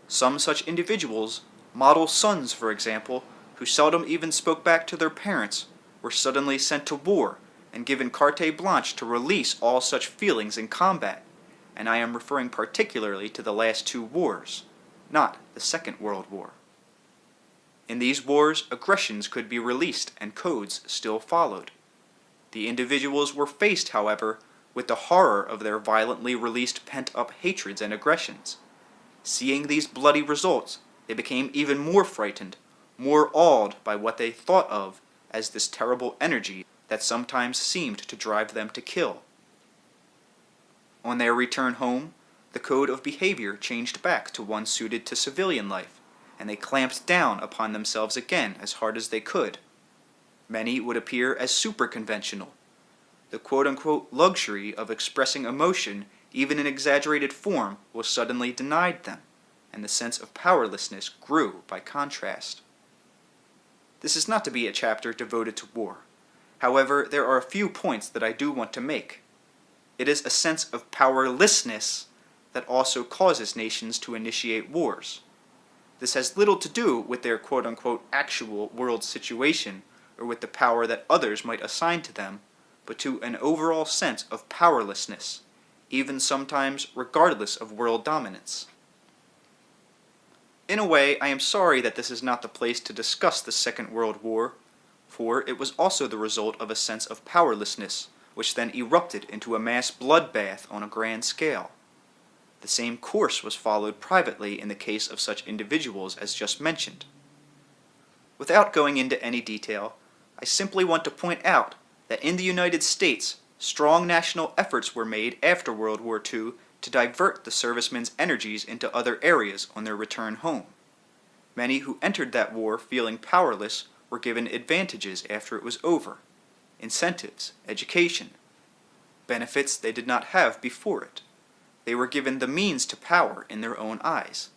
Some such individuals, model sons for example, who seldom even spoke back to their parents, were suddenly sent to war and given carte blanche to release all such feelings in combat, and I am referring particularly to the last two wars, not the Second World War. In these wars, aggressions could be released and codes still followed. The individuals were faced, however, with the horror of their violently released pent-up hatreds and aggressions. Seeing these bloody results, they became even more frightened, more awed by what they thought of as this terrible energy that sometimes seemed to drive them to kill. On their return home, the code of behavior changed back to one suited to civilian life, and they clamped down upon themselves again as hard as they could. Many would appear as super-conventional. The quote-unquote luxury of expressing emotion, even in exaggerated form, was suddenly denied them, and the sense of powerlessness grew by contrast. This is not to be a chapter devoted to war. However, there are a few points that I do want to make. It is a sense of powerlessness that also causes nations to initiate wars. This has little to do with their quote-unquote actual world situation, or with the power that others might assign to them, but to an overall sense of powerlessness, even sometimes regardless of world dominance. In a way, I am sorry that this is not the place to discuss the Second World War, for it was also the result of a sense of powerlessness, which then erupted into a mass bloodbath on a grand scale. The same course was followed privately in the case of such individuals as just mentioned. Without going into any detail, I simply want to point out that in the United States, strong national efforts were made after World War II to divert the servicemen's energies into other areas on their return home. Many who entered that war feeling powerless were given advantages after it was over, incentives, education, benefits they did not have before it. They were given the means to power in their own eyes.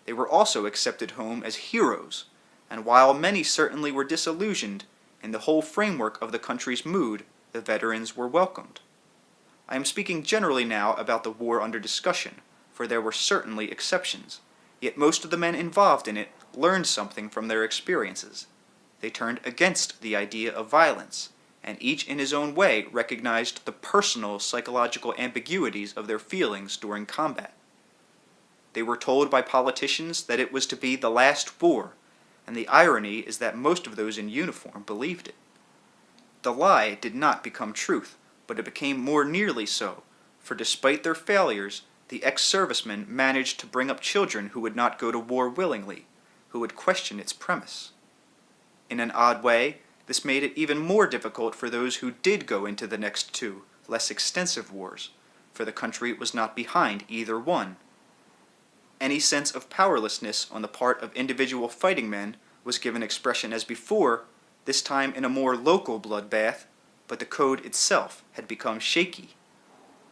They were also accepted home as heroes, and while many certainly were disillusioned, in the whole framework of the country's mood, the veterans were welcomed. I am speaking generally now about the war under discussion, for there were certainly exceptions, yet most of the men involved in it learned something from their experiences. They turned against the idea of violence, and each in his own way recognized the personal psychological ambiguities of their feelings during combat. They were told by politicians that it was to be the last war, and the irony is that most of those in uniform believed it. The lie did not become truth, but it became more nearly so, for despite their failures, the ex-servicemen managed to bring up children who would not go to war willingly, who would question its premise. In an odd way, this made it even more difficult for those who did go into the next two, less extensive wars, for the country was not behind either one. Any sense of powerlessness on the part of individual fighting men was given expression as before, this time in a more local bloodbath, but the code itself had become shaky.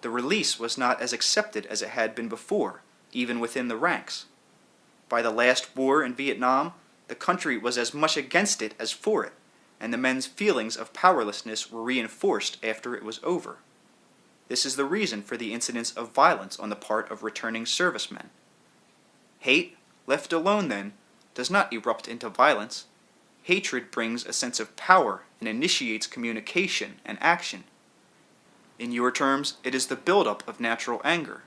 The release was not as accepted as it had been before, even within the ranks. By the last war in Vietnam, the country was as much against it as for it, and the men's feelings of powerlessness were reinforced after it was over. This is the reason for the incidence of violence on the part of returning servicemen. Hate, left alone then, does not erupt into violence. Hatred brings a sense of power and initiates communication and action. In your terms, it is the buildup of natural anger.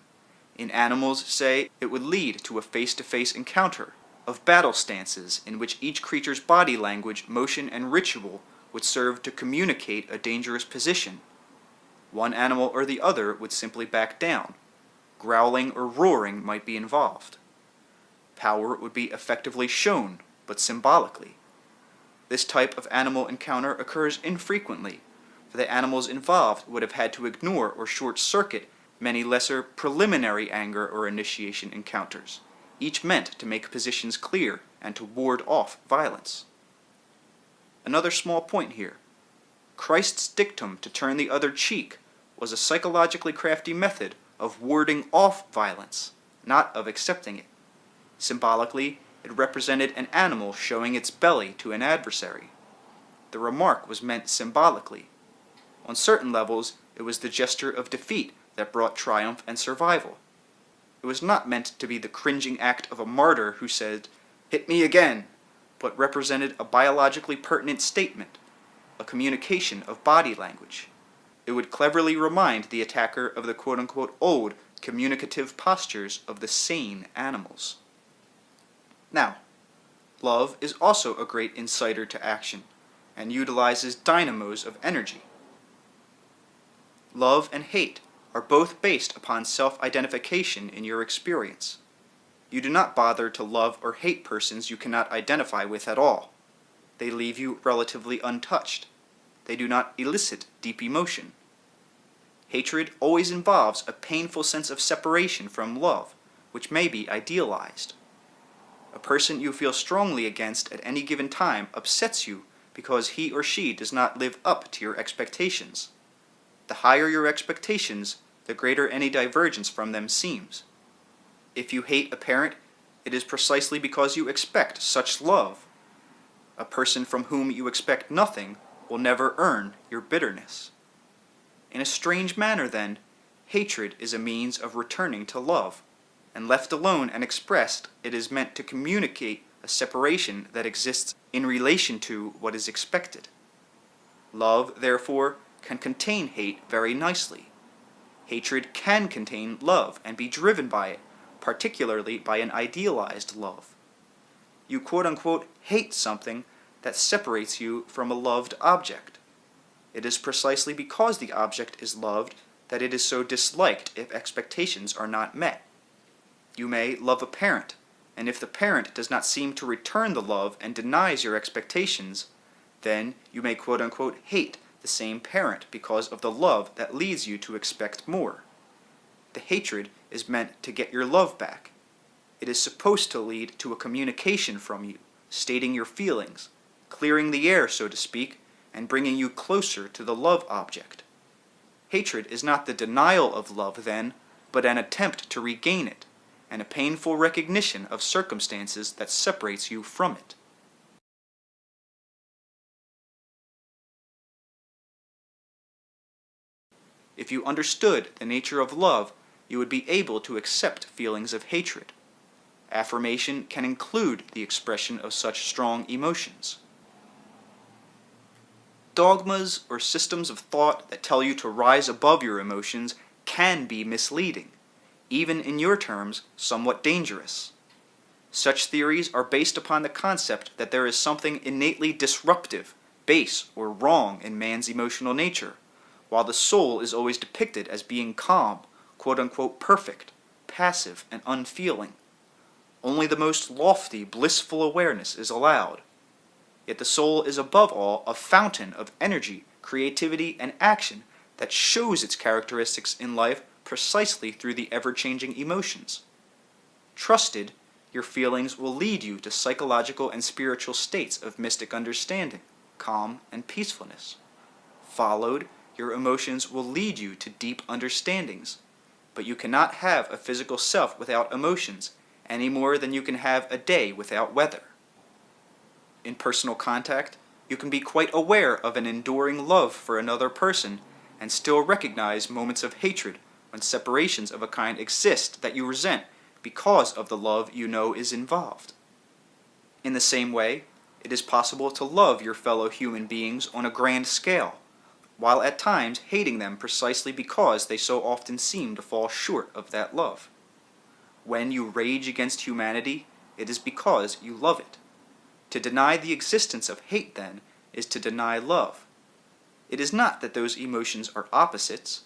In animals, say, it would lead to a face-to-face encounter of battle stances in which each creature's body language, motion, and ritual would serve to communicate a dangerous position. One animal or the other would simply back down. Growling or roaring might be involved. Power would be effectively shown, but symbolically. This type of animal encounter occurs infrequently, for the animals involved would have had to ignore or short-circuit many lesser preliminary anger or initiation encounters, each meant to make positions clear and to ward off violence. Another small point here. Christ's dictum to turn the other cheek was a psychologically crafty method of warding off violence, not of accepting it. Symbolically, it represented an animal showing its belly to an adversary. The remark was meant symbolically. On certain levels, it was the gesture of defeat that brought triumph and survival. It was not meant to be the cringing act of a martyr who said, "Hit me again," but represented a biologically pertinent statement, a communication of body language. It would cleverly remind the attacker of the quote-unquote old communicative postures of the sane animals. Now, love is also a great inciter to action, and utilizes dynamos of energy. Love and hate are both based upon self-identification in your experience. You do not bother to love or hate persons you cannot identify with at all. They leave you relatively untouched. They do not elicit deep emotion. Hatred always involves a painful sense of separation from love, which may be idealized. A person you feel strongly against at any given time upsets you because he or she does not live up to your expectations. The higher your expectations, the greater any divergence from them seems. If you hate a parent, it is precisely because you expect such love. A person from whom you expect nothing will never earn your bitterness. In a strange manner, then, hatred is a means of returning to love, and left alone and expressed, it is meant to communicate a separation that exists in relation to what is expected. Love, therefore, can contain hate very nicely. Hatred can contain love and be driven by it, particularly by an idealized love. You quote-unquote hate something that separates you from a loved object. It is precisely because the object is loved that it is so disliked if expectations are not met. You may love a parent, and if the parent does not seem to return the love and denies your expectations, then you may quote-unquote hate the same parent because of the love that leads you to expect more. The hatred is meant to get your love back. It is supposed to lead to a communication from you, stating your feelings, clearing the air, so to speak, and bringing you closer to the love object. Hatred is not the denial of love, then, but an attempt to regain it, and a painful recognition of circumstances that separates you from it. If you understood the nature of love, you would be able to accept feelings of hatred. Affirmation can include the expression of such strong emotions. Dogmas or systems of thought that tell you to rise above your emotions can be misleading, even in your terms, somewhat dangerous. Such theories are based upon the concept that there is something innately disruptive, base, or wrong in man's emotional nature, while the soul is always depicted as being calm, quote-unquote perfect, passive, and unfeeling. Only the most lofty, blissful awareness is allowed. Yet the soul is above all a fountain of energy, creativity, and action that shows its characteristics in life precisely through the ever-changing emotions. Trusted, your feelings will lead you to psychological and spiritual states of mystic understanding, calm, and peacefulness. Followed, your emotions will lead you to deep understandings. But you cannot have a physical self without emotions, any more than you can have a day without weather. In personal contact, you can be quite aware of an enduring love for another person, and still recognize moments of hatred when separations of a kind exist that you resent because of the love you know is involved. In the same way, it is possible to love your fellow human beings on a grand scale, while at times hating them precisely because they so often seem to fall short of that love. When you rage against humanity, it is because you love it. To deny the existence of hate, then, is to deny love. It is not that those emotions are opposites.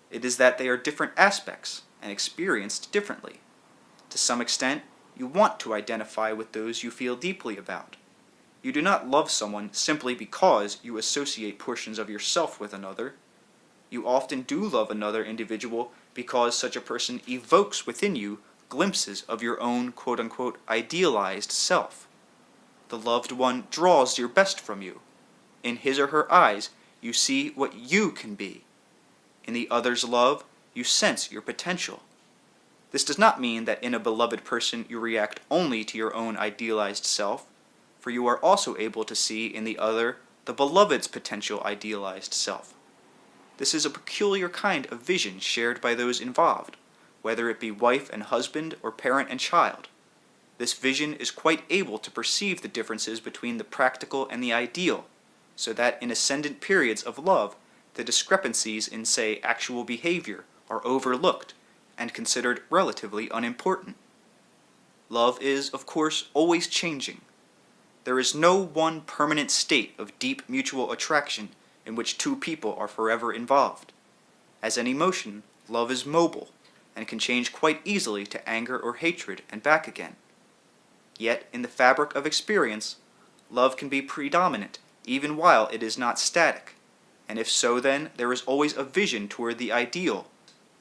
It is that they are different aspects and experienced differently. To some extent, you want to identify with those you feel deeply about. You do not love someone simply because you associate portions of yourself with another. You often do love another individual because such a person evokes within you glimpses of your own quote-unquote idealized self. The loved one draws your best from you. In his or her eyes, you see what you can be. In the other's love, you sense your potential. This does not mean that in a beloved person you react only to your own idealized self, for you are also able to see in the other the beloved's potential idealized self. This is a peculiar kind of vision shared by those involved, whether it be wife and husband or parent and child. This vision is quite able to perceive the differences between the practical and the ideal, so that in ascendant periods of love, the discrepancies in, say, actual behavior are overlooked and considered relatively unimportant. Love is, of course, always changing. There is no one permanent state of deep mutual attraction in which two people are forever involved. As an emotion, love is mobile and can change quite easily to anger or hatred and back again. Yet, in the fabric of experience, love can be predominant even while it is not static, and if so, then there is always a vision toward the ideal,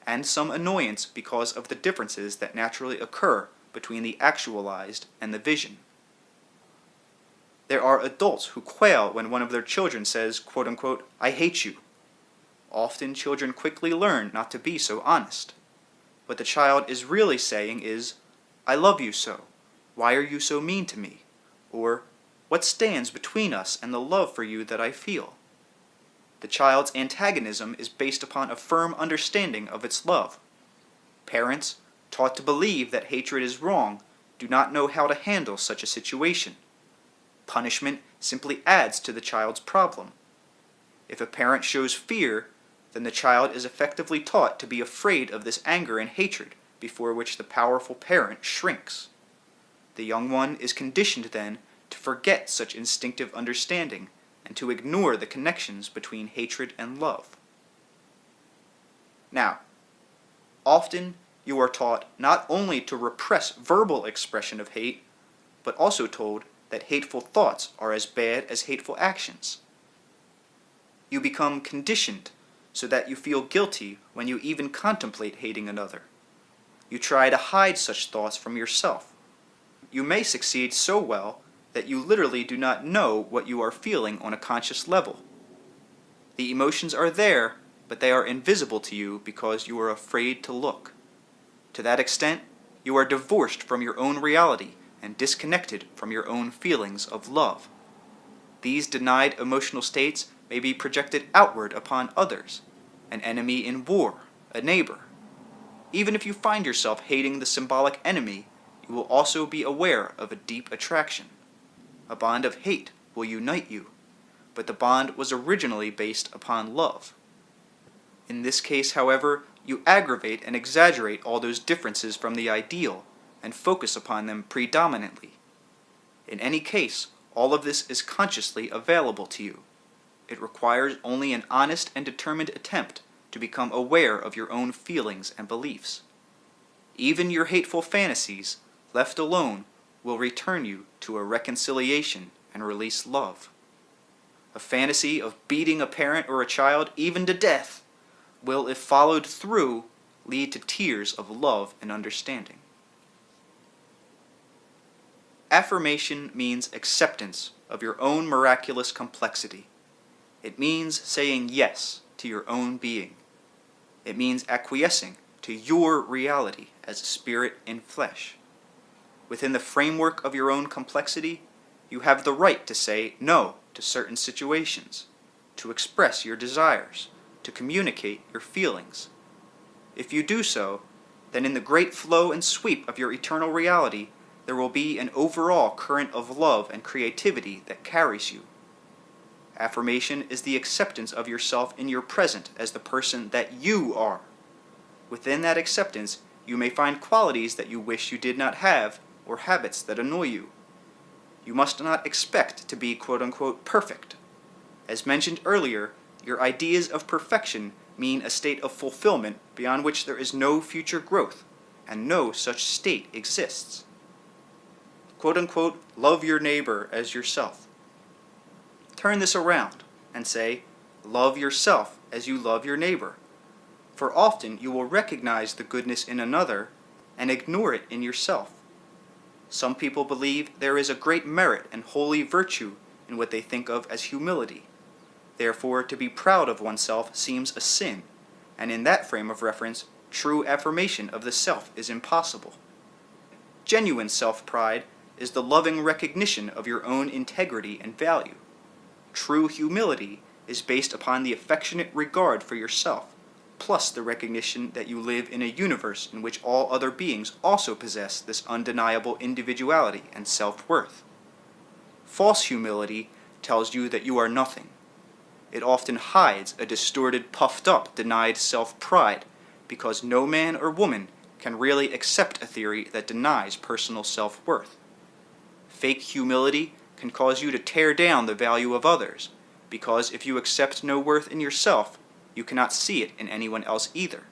and some annoyance because of the differences that naturally occur between the actualized and the vision. There are adults who quail when one of their children says, quote-unquote, "I hate you." Often children quickly learn not to be so honest. What the child is really saying is, "I love you so. Why are you so mean to me?" Or, "What stands between us and the love for you that I feel?" The child's antagonism is based upon a firm understanding of its love. Parents, taught to believe that hatred is wrong, do not know how to handle such a situation. Punishment simply adds to the child's problem. If a parent shows fear, then the child is effectively taught to be afraid of this anger and hatred before which the powerful parent shrinks. The young one is conditioned then to forget such instinctive understanding and to ignore the connections between hatred and love. Now, often you are taught not only to repress verbal expression of hate, but also told that hateful thoughts are as bad as hateful actions. You become conditioned so that you feel guilty when you even contemplate hating another. You try to hide such thoughts from yourself. You may succeed so well that you literally do not know what you are feeling on a conscious level. The emotions are there, but they are invisible to you because you are afraid to look. To that extent, you are divorced from your own reality and disconnected from your own feelings of love. These denied emotional states may be projected outward upon others, an enemy in war, a neighbor. Even if you find yourself hating the symbolic enemy, you will also be aware of a deep attraction. A bond of hate will unite you, but the bond was originally based upon love. In this case, however, you aggravate and exaggerate all those differences from the ideal and focus upon them predominantly. In any case, all of this is consciously available to you. It requires only an honest and determined attempt to become aware of your own feelings and beliefs. Even your hateful fantasies, left alone, will return you to a reconciliation and release love. A fantasy of beating a parent or a child, even to death, will, if followed through, lead to tears of love and understanding. Affirmation means acceptance of your own miraculous complexity. It means saying yes to your own being. It means acquiescing to your reality as a spirit in flesh. Within the framework of your own complexity, you have the right to say no to certain situations, to express your desires, to communicate your feelings. If you do so, then in the great flow and sweep of your eternal reality, there will be an overall current of love and creativity that carries you. Affirmation is the acceptance of yourself in your present as the person that you are. Within that acceptance, you may find qualities that you wish you did not have or habits that annoy you. You must not expect to be quote-unquote perfect. As mentioned earlier, your ideas of perfection mean a state of fulfillment beyond which there is no future growth, and no such state exists. Quote-unquote, love your neighbor as yourself. Turn this around and say, love yourself as you love your neighbor. For often you will recognize the goodness in another and ignore it in yourself. Some people believe there is a great merit and holy virtue in what they think of as humility. Therefore, to be proud of oneself seems a sin, and in that frame of reference, true affirmation of the self is impossible. Genuine self-pride is the loving recognition of your own integrity and value. True humility is based upon the affectionate regard for yourself, plus the recognition that you live in a universe in which all other beings also possess this undeniable individuality and self-worth. False humility tells you that you are nothing. It often hides a distorted, puffed-up, denied self-pride, because no man or woman can really accept a theory that denies personal self-worth. Fake humility can cause you to tear down the value of others, because if you accept no worth in yourself, you cannot see it in anyone else either.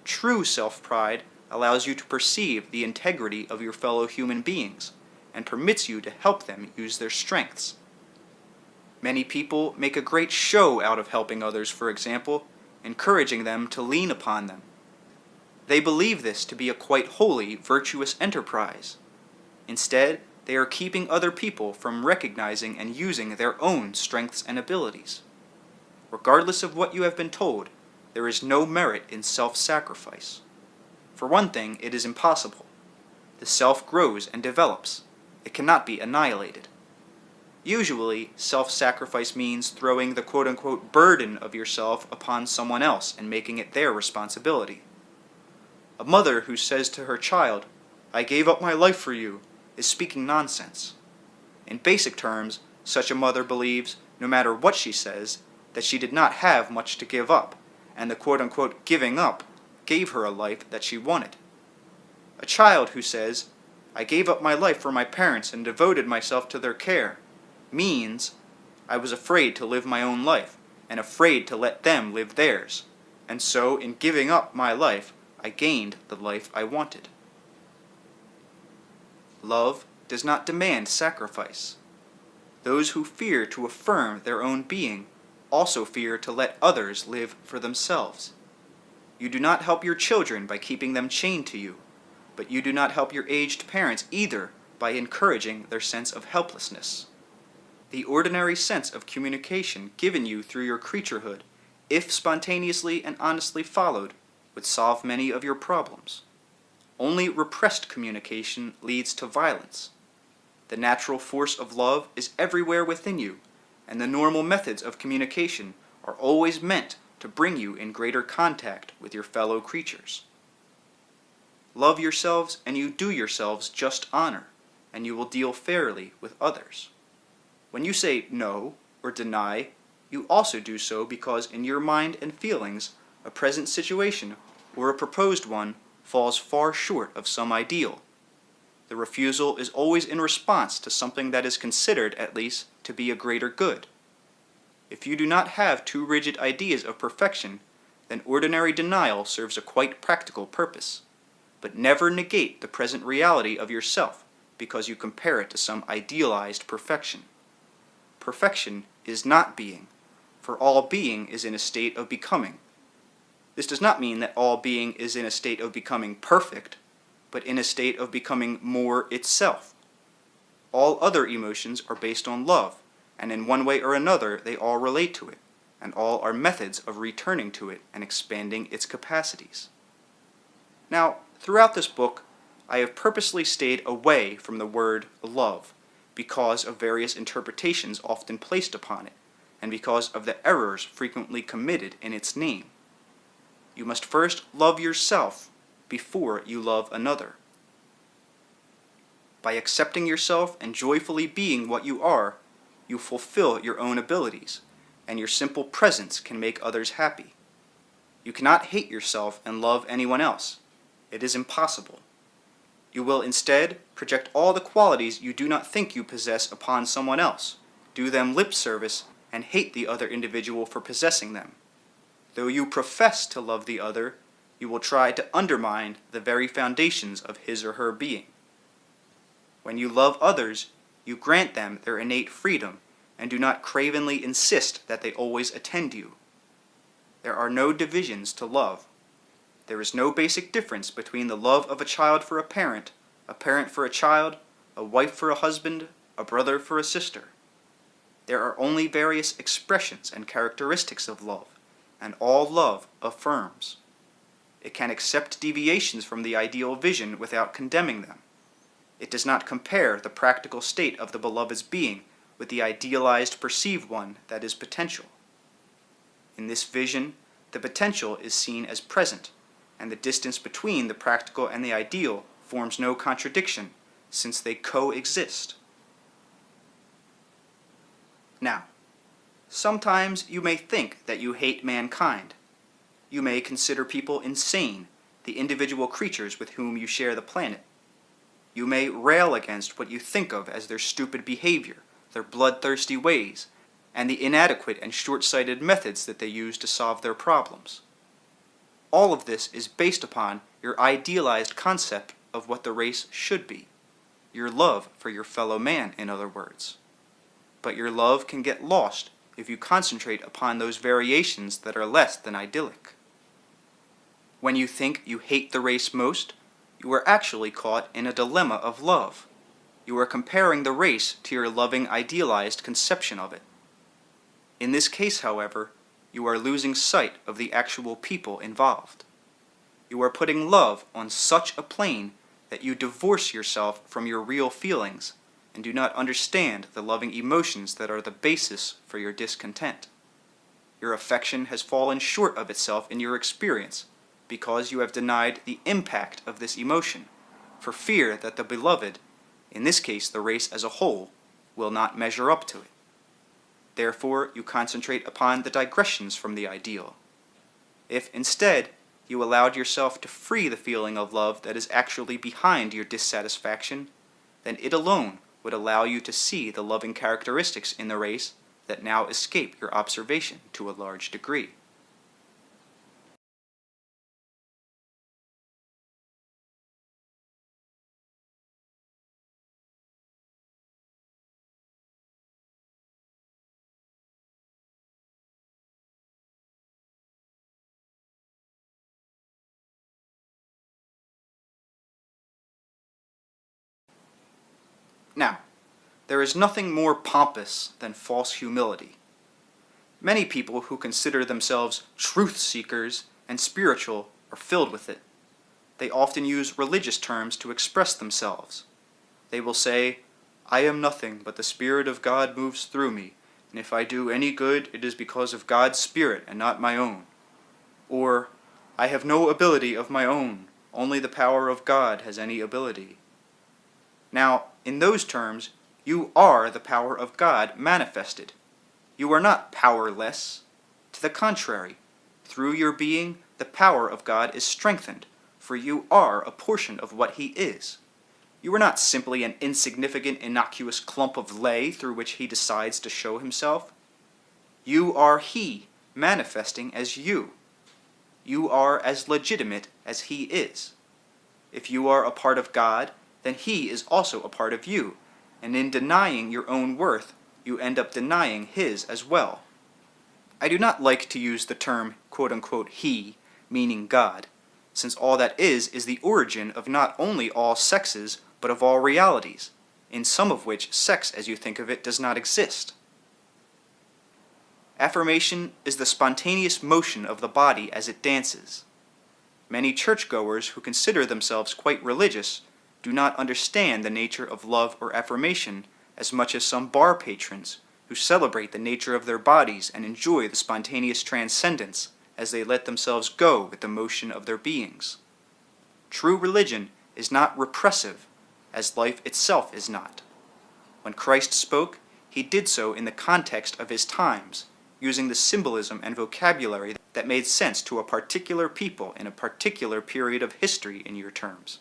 True self-pride allows you to perceive the integrity of your fellow human beings, and permits you to help them use their strengths. Many people make a great show out of helping others, for example, encouraging them to lean upon them. They believe this to be a quite holy, virtuous enterprise. Instead, they are keeping other people from recognizing and using their own strengths and abilities. Regardless of what you have been told, there is no merit in self-sacrifice. For one thing, it is impossible. The self grows and develops. It cannot be annihilated. Usually, self-sacrifice means throwing the quote-unquote burden of yourself upon someone else and making it their responsibility. A mother who says to her child, "I gave up my life for you," is speaking nonsense. In basic terms, such a mother believes, no matter what she says, that she did not have much to give up, and the quote-unquote giving up gave her a life that she wanted. A child who says, "I gave up my life for my parents and devoted myself to their care," means, I was afraid to live my own life, and afraid to let them live theirs, and so in giving up my life, I gained the life I wanted. Love does not demand sacrifice. Those who fear to affirm their own being also fear to let others live for themselves. You do not help your children by keeping them chained to you, but you do not help your aged parents either by encouraging their sense of helplessness. The ordinary sense of communication given you through your creaturehood, if spontaneously and honestly followed, would solve many of your problems. Only repressed communication leads to violence. The natural force of love is everywhere within you, and the normal methods of communication are always meant to bring you in greater contact with your fellow creatures. Love yourselves and you do yourselves just honor, and you will deal fairly with others. When you say no or deny, you also do so because in your mind and feelings, a present situation or a proposed one falls far short of some ideal. The refusal is always in response to something that is considered, at least, to be a greater good. If you do not have too rigid ideas of perfection, then ordinary denial serves a quite practical purpose. But never negate the present reality of yourself because you compare it to some idealized perfection. Perfection is not being, for all being is in a state of becoming. This does not mean that all being is in a state of becoming perfect, but in a state of becoming more itself. All other emotions are based on love, and in one way or another they all relate to it, and all are methods of returning to it and expanding its capacities. Now, throughout this book, I have purposely stayed away from the word love, because of various interpretations often placed upon it, and because of the errors frequently committed in its name. You must first love yourself before you love another. By accepting yourself and joyfully being what you are, you fulfill your own abilities, and your simple presence can make others happy. You cannot hate yourself and love anyone else. It is impossible. You will instead project all the qualities you do not think you possess upon someone else, do them lip service, and hate the other individual for possessing them. Though you profess to love the other, you will try to undermine the very foundations of his or her being. When you love others, you grant them their innate freedom and do not cravenly insist that they always attend you. There are no divisions to love. There is no basic difference between the love of a child for a parent for a child, a wife for a husband, a brother for a sister. There are only various expressions and characteristics of love, and all love affirms. It can accept deviations from the ideal vision without condemning them. It does not compare the practical state of the beloved's being with the idealized perceived one that is potential. In this vision, the potential is seen as present, and the distance between the practical and the ideal forms no contradiction, since they coexist. Now, sometimes you may think that you hate mankind. You may consider people insane, the individual creatures with whom you share the planet. You may rail against what you think of as their stupid behavior, their bloodthirsty ways, and the inadequate and short-sighted methods that they use to solve their problems. All of this is based upon your idealized concept of what the race should be, your love for your fellow man, in other words. But your love can get lost if you concentrate upon those variations that are less than idyllic. When you think you hate the race most, you are actually caught in a dilemma of love. You are comparing the race to your loving idealized conception of it. In this case, however, you are losing sight of the actual people involved. You are putting love on such a plane that you divorce yourself from your real feelings and do not understand the loving emotions that are the basis for your discontent. Your affection has fallen short of itself in your experience because you have denied the impact of this emotion, for fear that the beloved, in this case the race as a whole, will not measure up to it. Therefore, you concentrate upon the digressions from the ideal. If instead you allowed yourself to free the feeling of love that is actually behind your dissatisfaction, then it alone would allow you to see the loving characteristics in the race that now escape your observation to a large degree. Now, there is nothing more pompous than false humility. Many people who consider themselves truth seekers and spiritual are filled with it. They often use religious terms to express themselves. They will say, "I am nothing, but the Spirit of God moves through me, and if I do any good, it is because of God's Spirit and not my own." Or, "I have no ability of my own, only the power of God has any ability." Now, in those terms, you are the power of God manifested. You are not powerless. To the contrary, through your being, the power of God is strengthened, for you are a portion of what He is. You are not simply an insignificant, innocuous clump of lay through which He decides to show Himself. You are He manifesting as you. You are as legitimate as He is. If you are a part of God, then He is also a part of you, and in denying your own worth, you end up denying His as well. I do not like to use the term quote-unquote He, meaning God, since all that is the origin of not only all sexes, but of all realities, in some of which sex as you think of it does not exist. Affirmation is the spontaneous motion of the body as it dances. Many churchgoers who consider themselves quite religious do not understand the nature of love or affirmation as much as some bar patrons who celebrate the nature of their bodies and enjoy the spontaneous transcendence as they let themselves go with the motion of their beings. True religion is not repressive, as life itself is not. When Christ spoke, he did so in the context of his times, using the symbolism and vocabulary that made sense to a particular people in a particular period of history in your terms.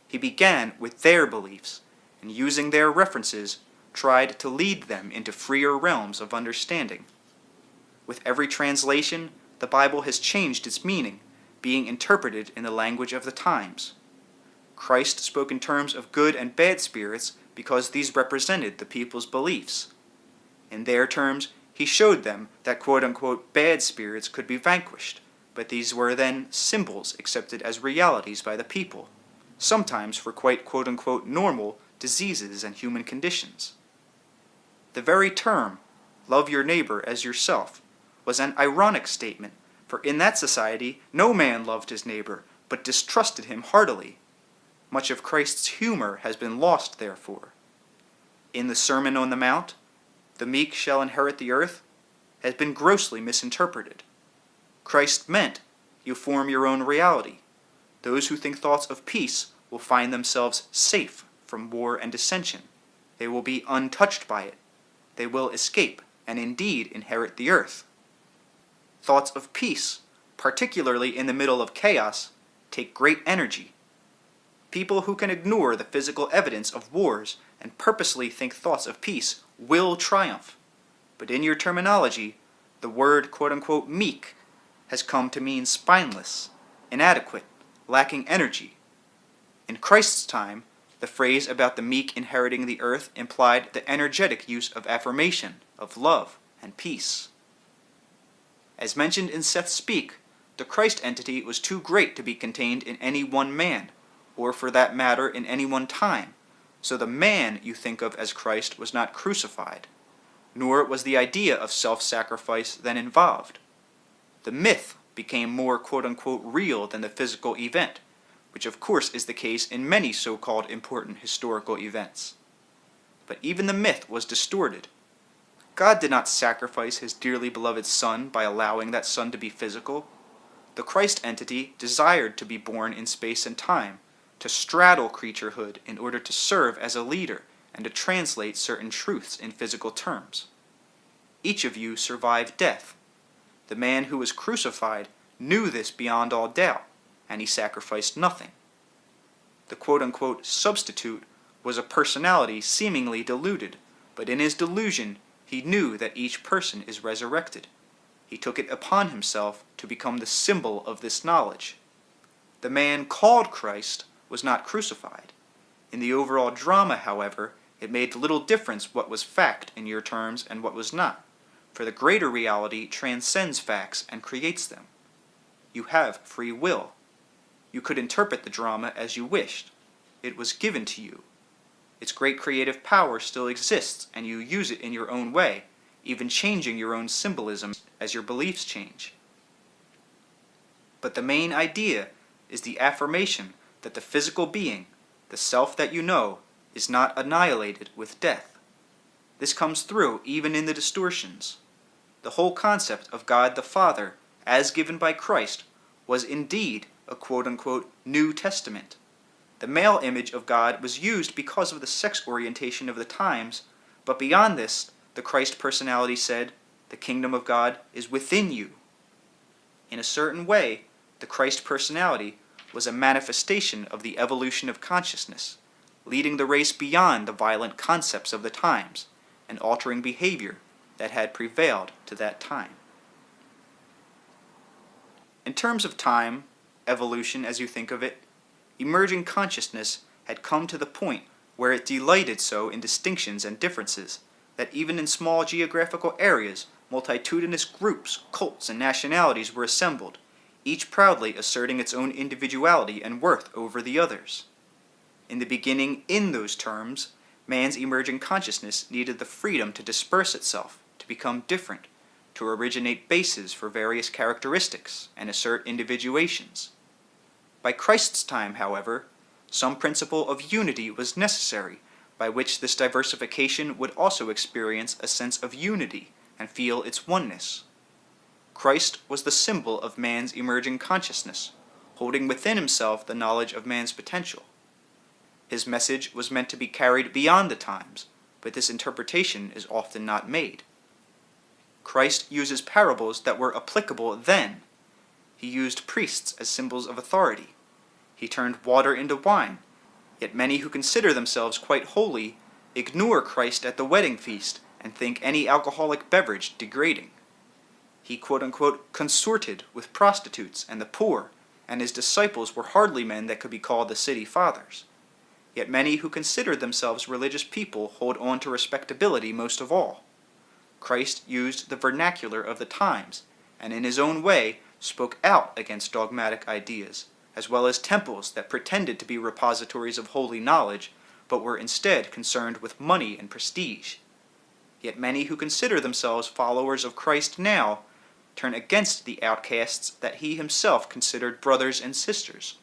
He began with their beliefs, and using their references, tried to lead them into freer realms of understanding. With every translation, the Bible has changed its meaning, being interpreted in the language of the times. Christ spoke in terms of good and bad spirits because these represented the people's beliefs. In their terms, he showed them that quote-unquote bad spirits could be vanquished, but these were then symbols accepted as realities by the people, sometimes for quite quote-unquote normal diseases and human conditions. The very term, love your neighbor as yourself, was an ironic statement, for in that society no man loved his neighbor, but distrusted him heartily. Much of Christ's humor has been lost, therefore. In the Sermon on the Mount, the meek shall inherit the earth, has been grossly misinterpreted. Christ meant, you form your own reality. Those who think thoughts of peace will find themselves safe from war and dissension. They will be untouched by it. They will escape, and indeed inherit the earth. Thoughts of peace, particularly in the middle of chaos, take great energy. People who can ignore the physical evidence of wars and purposely think thoughts of peace will triumph. But in your terminology, the word quote-unquote meek has come to mean spineless, inadequate, lacking energy. In Christ's time, the phrase about the meek inheriting the earth implied the energetic use of affirmation, of love, and peace. As mentioned in Seth's speak, the Christ entity was too great to be contained in any one man, or for that matter in any one time, so the man you think of as Christ was not crucified, nor was the idea of self-sacrifice then involved. The myth became more quote-unquote real than the physical event, which of course is the case in many so-called important historical events. But even the myth was distorted. God did not sacrifice his dearly beloved Son by allowing that Son to be physical. The Christ entity desired to be born in space and time, to straddle creaturehood in order to serve as a leader and to translate certain truths in physical terms. Each of you survived death. The man who was crucified knew this beyond all doubt, and he sacrificed nothing. The quote-unquote substitute was a personality seemingly deluded, but in his delusion he knew that each person is resurrected. He took it upon himself to become the symbol of this knowledge. The man called Christ was not crucified. In the overall drama, however, it made little difference what was fact in your terms and what was not, for the greater reality transcends facts and creates them. You have free will. You could interpret the drama as you wished. It was given to you. Its great creative power still exists, and you use it in your own way, even changing your own symbolism as your beliefs change. But the main idea is the affirmation that the physical being, the self that you know, is not annihilated with death. This comes through even in the distortions. The whole concept of God the Father, as given by Christ, was indeed a quote-unquote New Testament. The male image of God was used because of the sex orientation of the times, but beyond this, the Christ personality said, the kingdom of God is within you. In a certain way, the Christ personality was a manifestation of the evolution of consciousness, leading the race beyond the violent concepts of the times and altering behavior that had prevailed to that time. In terms of time, evolution as you think of it, emerging consciousness had come to the point where it delighted so in distinctions and differences that even in small geographical areas, multitudinous groups, cults, and nationalities were assembled, each proudly asserting its own individuality and worth over the others. In the beginning, in those terms, man's emerging consciousness needed the freedom to disperse itself, to become different, to originate bases for various characteristics and assert individuations. By Christ's time, however, some principle of unity was necessary by which this diversification would also experience a sense of unity and feel its oneness. Christ was the symbol of man's emerging consciousness, holding within himself the knowledge of man's potential. His message was meant to be carried beyond the times, but this interpretation is often not made. Christ uses parables that were applicable then. He used priests as symbols of authority. He turned water into wine, yet many who consider themselves quite holy ignore Christ at the wedding feast and think any alcoholic beverage degrading. He quote-unquote consorted with prostitutes and the poor, and his disciples were hardly men that could be called the city fathers. Yet many who consider themselves religious people hold on to respectability most of all. Christ used the vernacular of the times, and in his own way spoke out against dogmatic ideas, as well as temples that pretended to be repositories of holy knowledge, but were instead concerned with money and prestige. Yet many who consider themselves followers of Christ now turn against the outcasts that he himself considered brothers and sisters.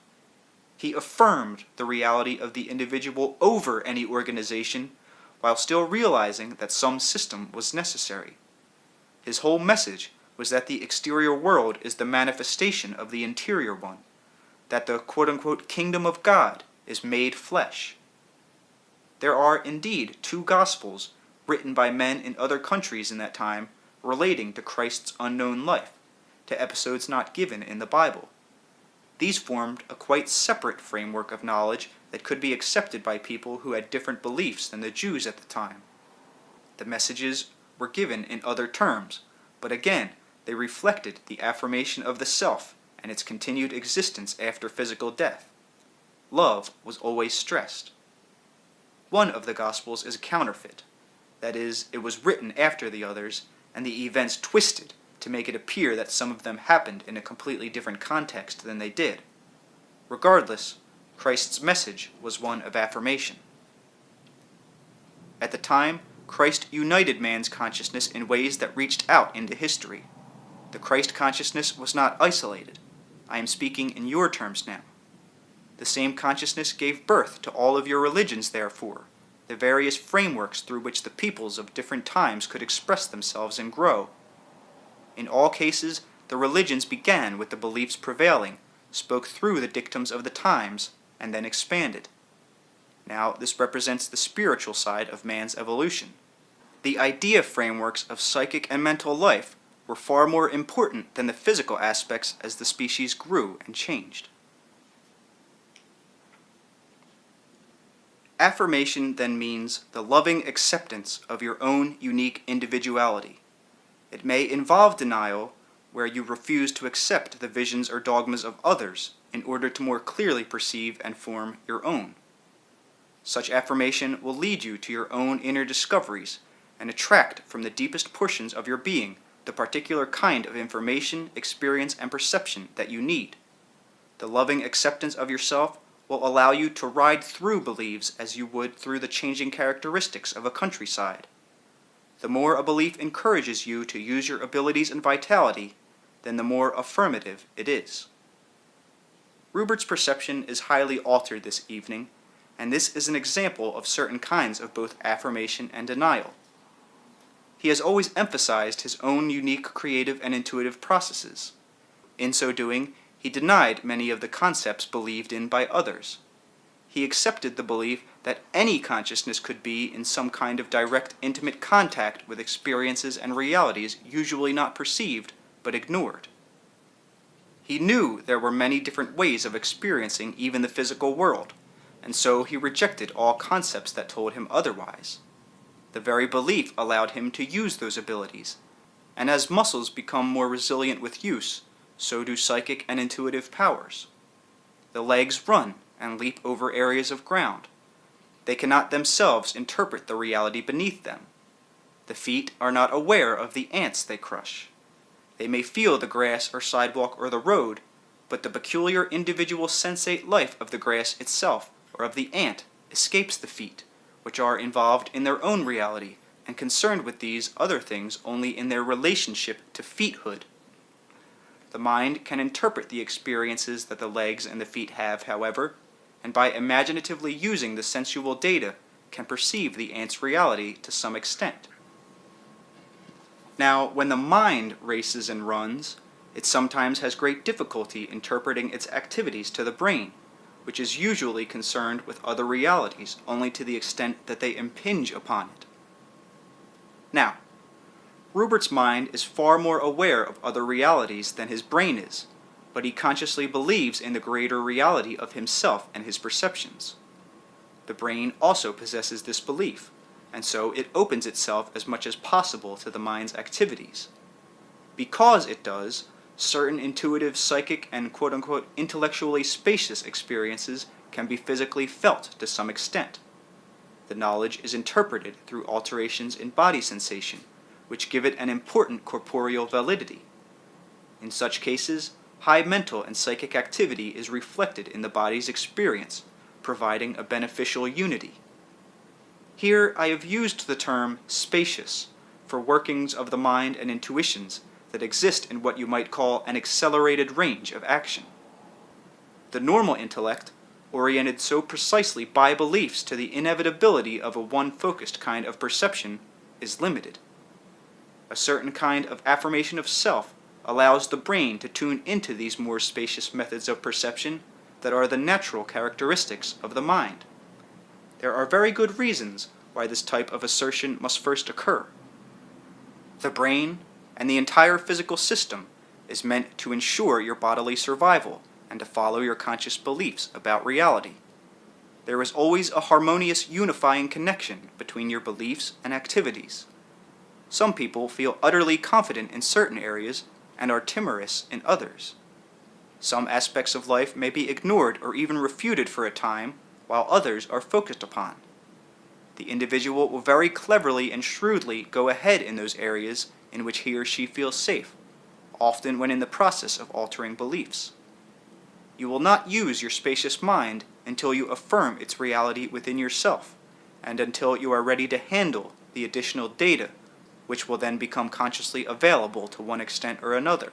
He affirmed the reality of the individual over any organization, while still realizing that some system was necessary. His whole message was that the exterior world is the manifestation of the interior one, that the quote-unquote kingdom of God is made flesh. There are indeed two gospels written by men in other countries in that time relating to Christ's unknown life, to episodes not given in the Bible. These formed a quite separate framework of knowledge that could be accepted by people who had different beliefs than the Jews at the time. The messages were given in other terms, but again, they reflected the affirmation of the self and its continued existence after physical death. Love was always stressed. One of the Gospels is a counterfeit. That is, it was written after the others, and the events twisted to make it appear that some of them happened in a completely different context than they did. Regardless, Christ's message was one of affirmation. At the time, Christ united man's consciousness in ways that reached out into history. The Christ consciousness was not isolated. I am speaking in your terms now. The same consciousness gave birth to all of your religions, therefore, the various frameworks through which the peoples of different times could express themselves and grow. In all cases, the religions began with the beliefs prevailing, spoke through the dictums of the times, and then expanded. Now, this represents the spiritual side of man's evolution. The idea frameworks of psychic and mental life were far more important than the physical aspects as the species grew and changed. Affirmation then means the loving acceptance of your own unique individuality. It may involve denial, where you refuse to accept the visions or dogmas of others in order to more clearly perceive and form your own. Such affirmation will lead you to your own inner discoveries and attract from the deepest portions of your being the particular kind of information, experience, and perception that you need. The loving acceptance of yourself will allow you to ride through beliefs as you would through the changing characteristics of a countryside. The more a belief encourages you to use your abilities and vitality, then the more affirmative it is. Rupert's perception is highly altered this evening, and this is an example of certain kinds of both affirmation and denial. He has always emphasized his own unique creative and intuitive processes. In so doing, he denied many of the concepts believed in by others. He accepted the belief that any consciousness could be in some kind of direct, intimate contact with experiences and realities usually not perceived, but ignored. He knew there were many different ways of experiencing even the physical world, and so he rejected all concepts that told him otherwise. The very belief allowed him to use those abilities, and as muscles become more resilient with use, so do psychic and intuitive powers. The legs run and leap over areas of ground. They cannot themselves interpret the reality beneath them. The feet are not aware of the ants they crush. They may feel the grass or sidewalk or the road, but the peculiar individual sensate life of the grass itself or of the ant escapes the feet, which are involved in their own reality and concerned with these other things only in their relationship to feethood. The mind can interpret the experiences that the legs and the feet have, however, and by imaginatively using the sensual data, can perceive the ant's reality to some extent. Now, when the mind races and runs, it sometimes has great difficulty interpreting its activities to the brain, which is usually concerned with other realities only to the extent that they impinge upon it. Now, Rupert's mind is far more aware of other realities than his brain is, but he consciously believes in the greater reality of himself and his perceptions. The brain also possesses this belief, and so it opens itself as much as possible to the mind's activities. Because it does, certain intuitive, psychic, and quote-unquote intellectually spacious experiences can be physically felt to some extent. The knowledge is interpreted through alterations in body sensation, which give it an important corporeal validity. In such cases, high mental and psychic activity is reflected in the body's experience, providing a beneficial unity. Here I have used the term spacious for workings of the mind and intuitions that exist in what you might call an accelerated range of action. The normal intellect, oriented so precisely by beliefs to the inevitability of a one-focused kind of perception, is limited. A certain kind of affirmation of self allows the brain to tune into these more spacious methods of perception that are the natural characteristics of the mind. There are very good reasons why this type of assertion must first occur. The brain and the entire physical system is meant to ensure your bodily survival and to follow your conscious beliefs about reality. There is always a harmonious unifying connection between your beliefs and activities. Some people feel utterly confident in certain areas and are timorous in others. Some aspects of life may be ignored or even refuted for a time, while others are focused upon. The individual will very cleverly and shrewdly go ahead in those areas in which he or she feels safe, often when in the process of altering beliefs. You will not use your spacious mind until you affirm its reality within yourself, and until you are ready to handle the additional data, which will then become consciously available to one extent or another.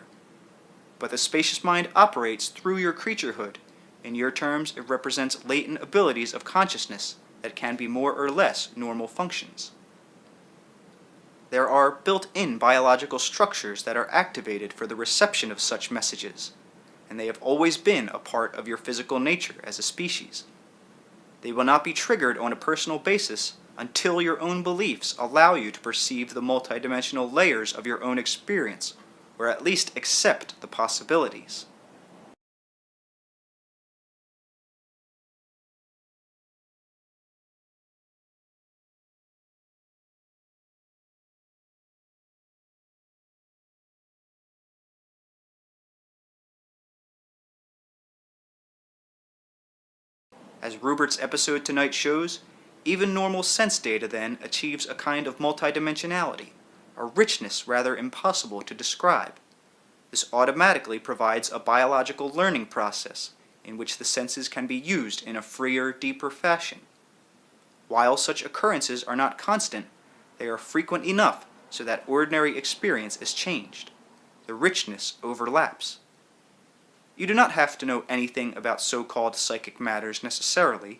But the spacious mind operates through your creaturehood. In your terms, it represents latent abilities of consciousness that can be more or less normal functions. There are built-in biological structures that are activated for the reception of such messages, and they have always been a part of your physical nature as a species. They will not be triggered on a personal basis until your own beliefs allow you to perceive the multidimensional layers of your own experience, or at least accept the possibilities. As Rupert's episode tonight shows, even normal sense data then achieves a kind of multidimensionality, a richness rather impossible to describe. This automatically provides a biological learning process in which the senses can be used in a freer, deeper fashion. While such occurrences are not constant, they are frequent enough so that ordinary experience is changed. The richness overlaps. You do not have to know anything about so-called psychic matters necessarily.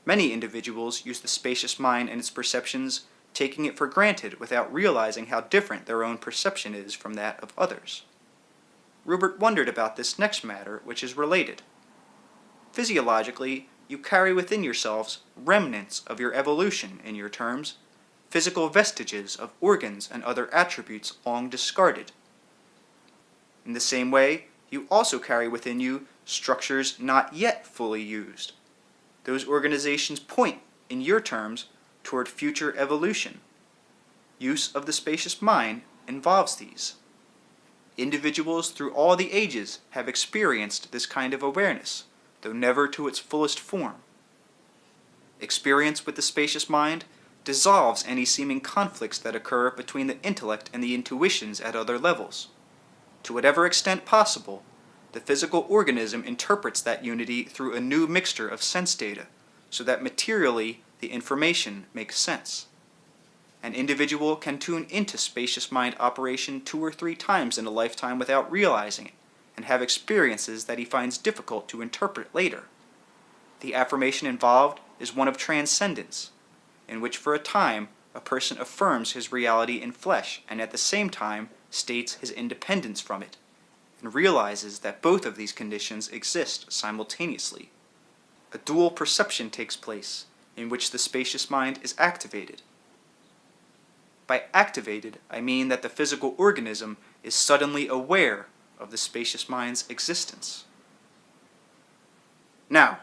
Many individuals use the spacious mind and its perceptions, taking it for granted without realizing how different their own perception is from that of others. Rupert wondered about this next matter, which is related. Physiologically, you carry within yourselves remnants of your evolution, in your terms, physical vestiges of organs and other attributes long discarded. In the same way, you also carry within you structures not yet fully used. Those organizations point, in your terms, toward future evolution. Use of the spacious mind involves these. Individuals through all the ages have experienced this kind of awareness, though never to its fullest form. Experience with the spacious mind dissolves any seeming conflicts that occur between the intellect and the intuitions at other levels. To whatever extent possible, the physical organism interprets that unity through a new mixture of sense data, so that materially the information makes sense. An individual can tune into spacious mind operation 2 or 3 times in a lifetime without realizing it, and have experiences that he finds difficult to interpret later. The affirmation involved is one of transcendence. in which for a time a person affirms his reality in flesh and at the same time states his independence from it, and realizes that both of these conditions exist simultaneously. A dual perception takes place, in which the spacious mind is activated. By activated, I mean that the physical organism is suddenly aware of the spacious mind's existence. Now,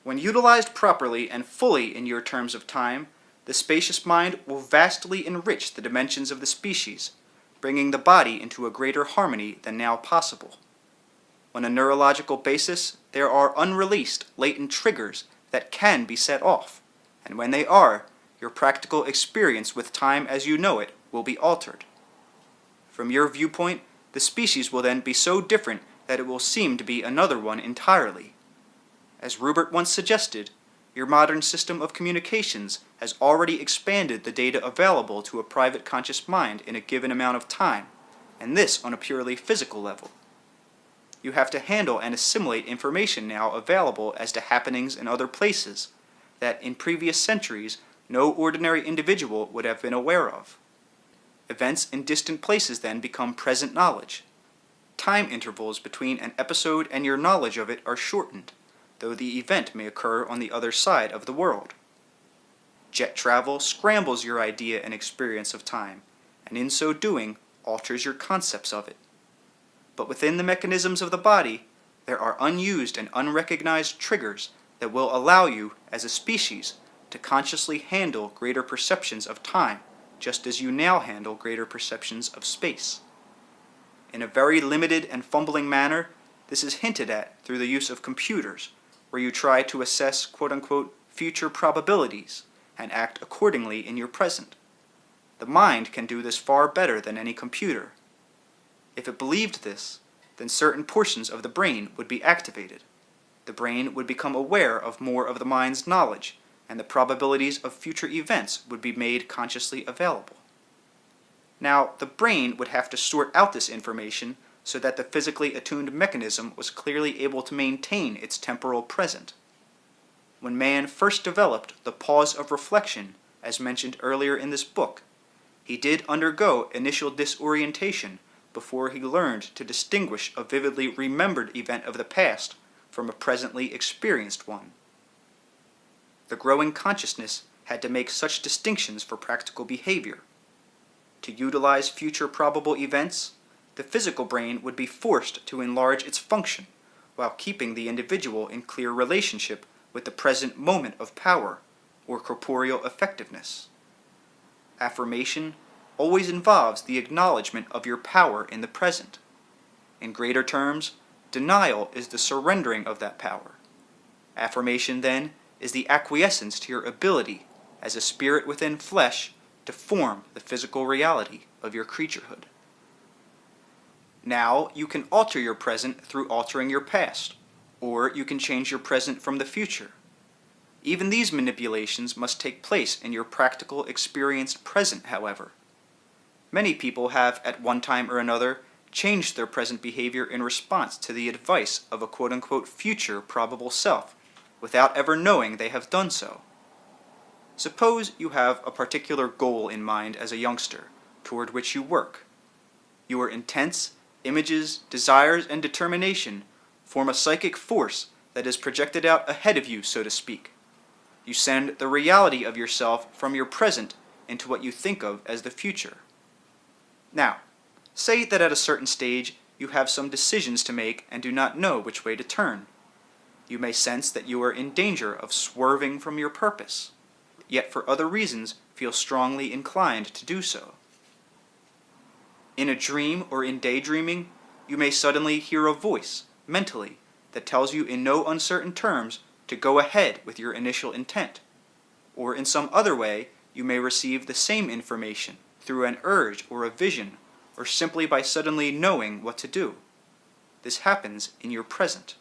when utilized properly and fully in your terms of time, the spacious mind will vastly enrich the dimensions of the species, bringing the body into a greater harmony than now possible. On a neurological basis, there are unreleased latent triggers that can be set off, and when they are, your practical experience with time as you know it will be altered. From your viewpoint, the species will then be so different that it will seem to be another one entirely. As Rupert once suggested, your modern system of communications has already expanded the data available to a private conscious mind in a given amount of time, and this on a purely physical level. You have to handle and assimilate information now available as to happenings in other places that in previous centuries no ordinary individual would have been aware of. Events in distant places then become present knowledge. Time intervals between an episode and your knowledge of it are shortened, though the event may occur on the other side of the world. Jet travel scrambles your idea and experience of time, and in so doing alters your concepts of it. But within the mechanisms of the body, there are unused and unrecognized triggers that will allow you, as a species, to consciously handle greater perceptions of time, just as you now handle greater perceptions of space. In a very limited and fumbling manner, this is hinted at through the use of computers, where you try to assess quote-unquote future probabilities and act accordingly in your present. The mind can do this far better than any computer. If it believed this, then certain portions of the brain would be activated. The brain would become aware of more of the mind's knowledge, and the probabilities of future events would be made consciously available. Now, the brain would have to sort out this information so that the physically attuned mechanism was clearly able to maintain its temporal present. When man first developed the pause of reflection, as mentioned earlier in this book, he did undergo initial disorientation before he learned to distinguish a vividly remembered event of the past from a presently experienced one. The growing consciousness had to make such distinctions for practical behavior. To utilize future probable events, the physical brain would be forced to enlarge its function while keeping the individual in clear relationship with the present moment of power or corporeal effectiveness. Affirmation always involves the acknowledgement of your power in the present. In greater terms, denial is the surrendering of that power. Affirmation, then, is the acquiescence to your ability, as a spirit within flesh, to form the physical reality of your creaturehood. Now, you can alter your present through altering your past, or you can change your present from the future. Even these manipulations must take place in your practical experienced present, however. Many people have, at one time or another, changed their present behavior in response to the advice of a quote-unquote future probable self, without ever knowing they have done so. Suppose you have a particular goal in mind as a youngster, toward which you work. Your intense images, desires, and determination form a psychic force that is projected out ahead of you, so to speak. You send the reality of yourself from your present into what you think of as the future. Now, say that at a certain stage you have some decisions to make and do not know which way to turn. You may sense that you are in danger of swerving from your purpose, yet for other reasons feel strongly inclined to do so. In a dream or in daydreaming, you may suddenly hear a voice, mentally, that tells you in no uncertain terms to go ahead with your initial intent. Or in some other way, you may receive the same information through an urge or a vision, or simply by suddenly knowing what to do. This happens in your present.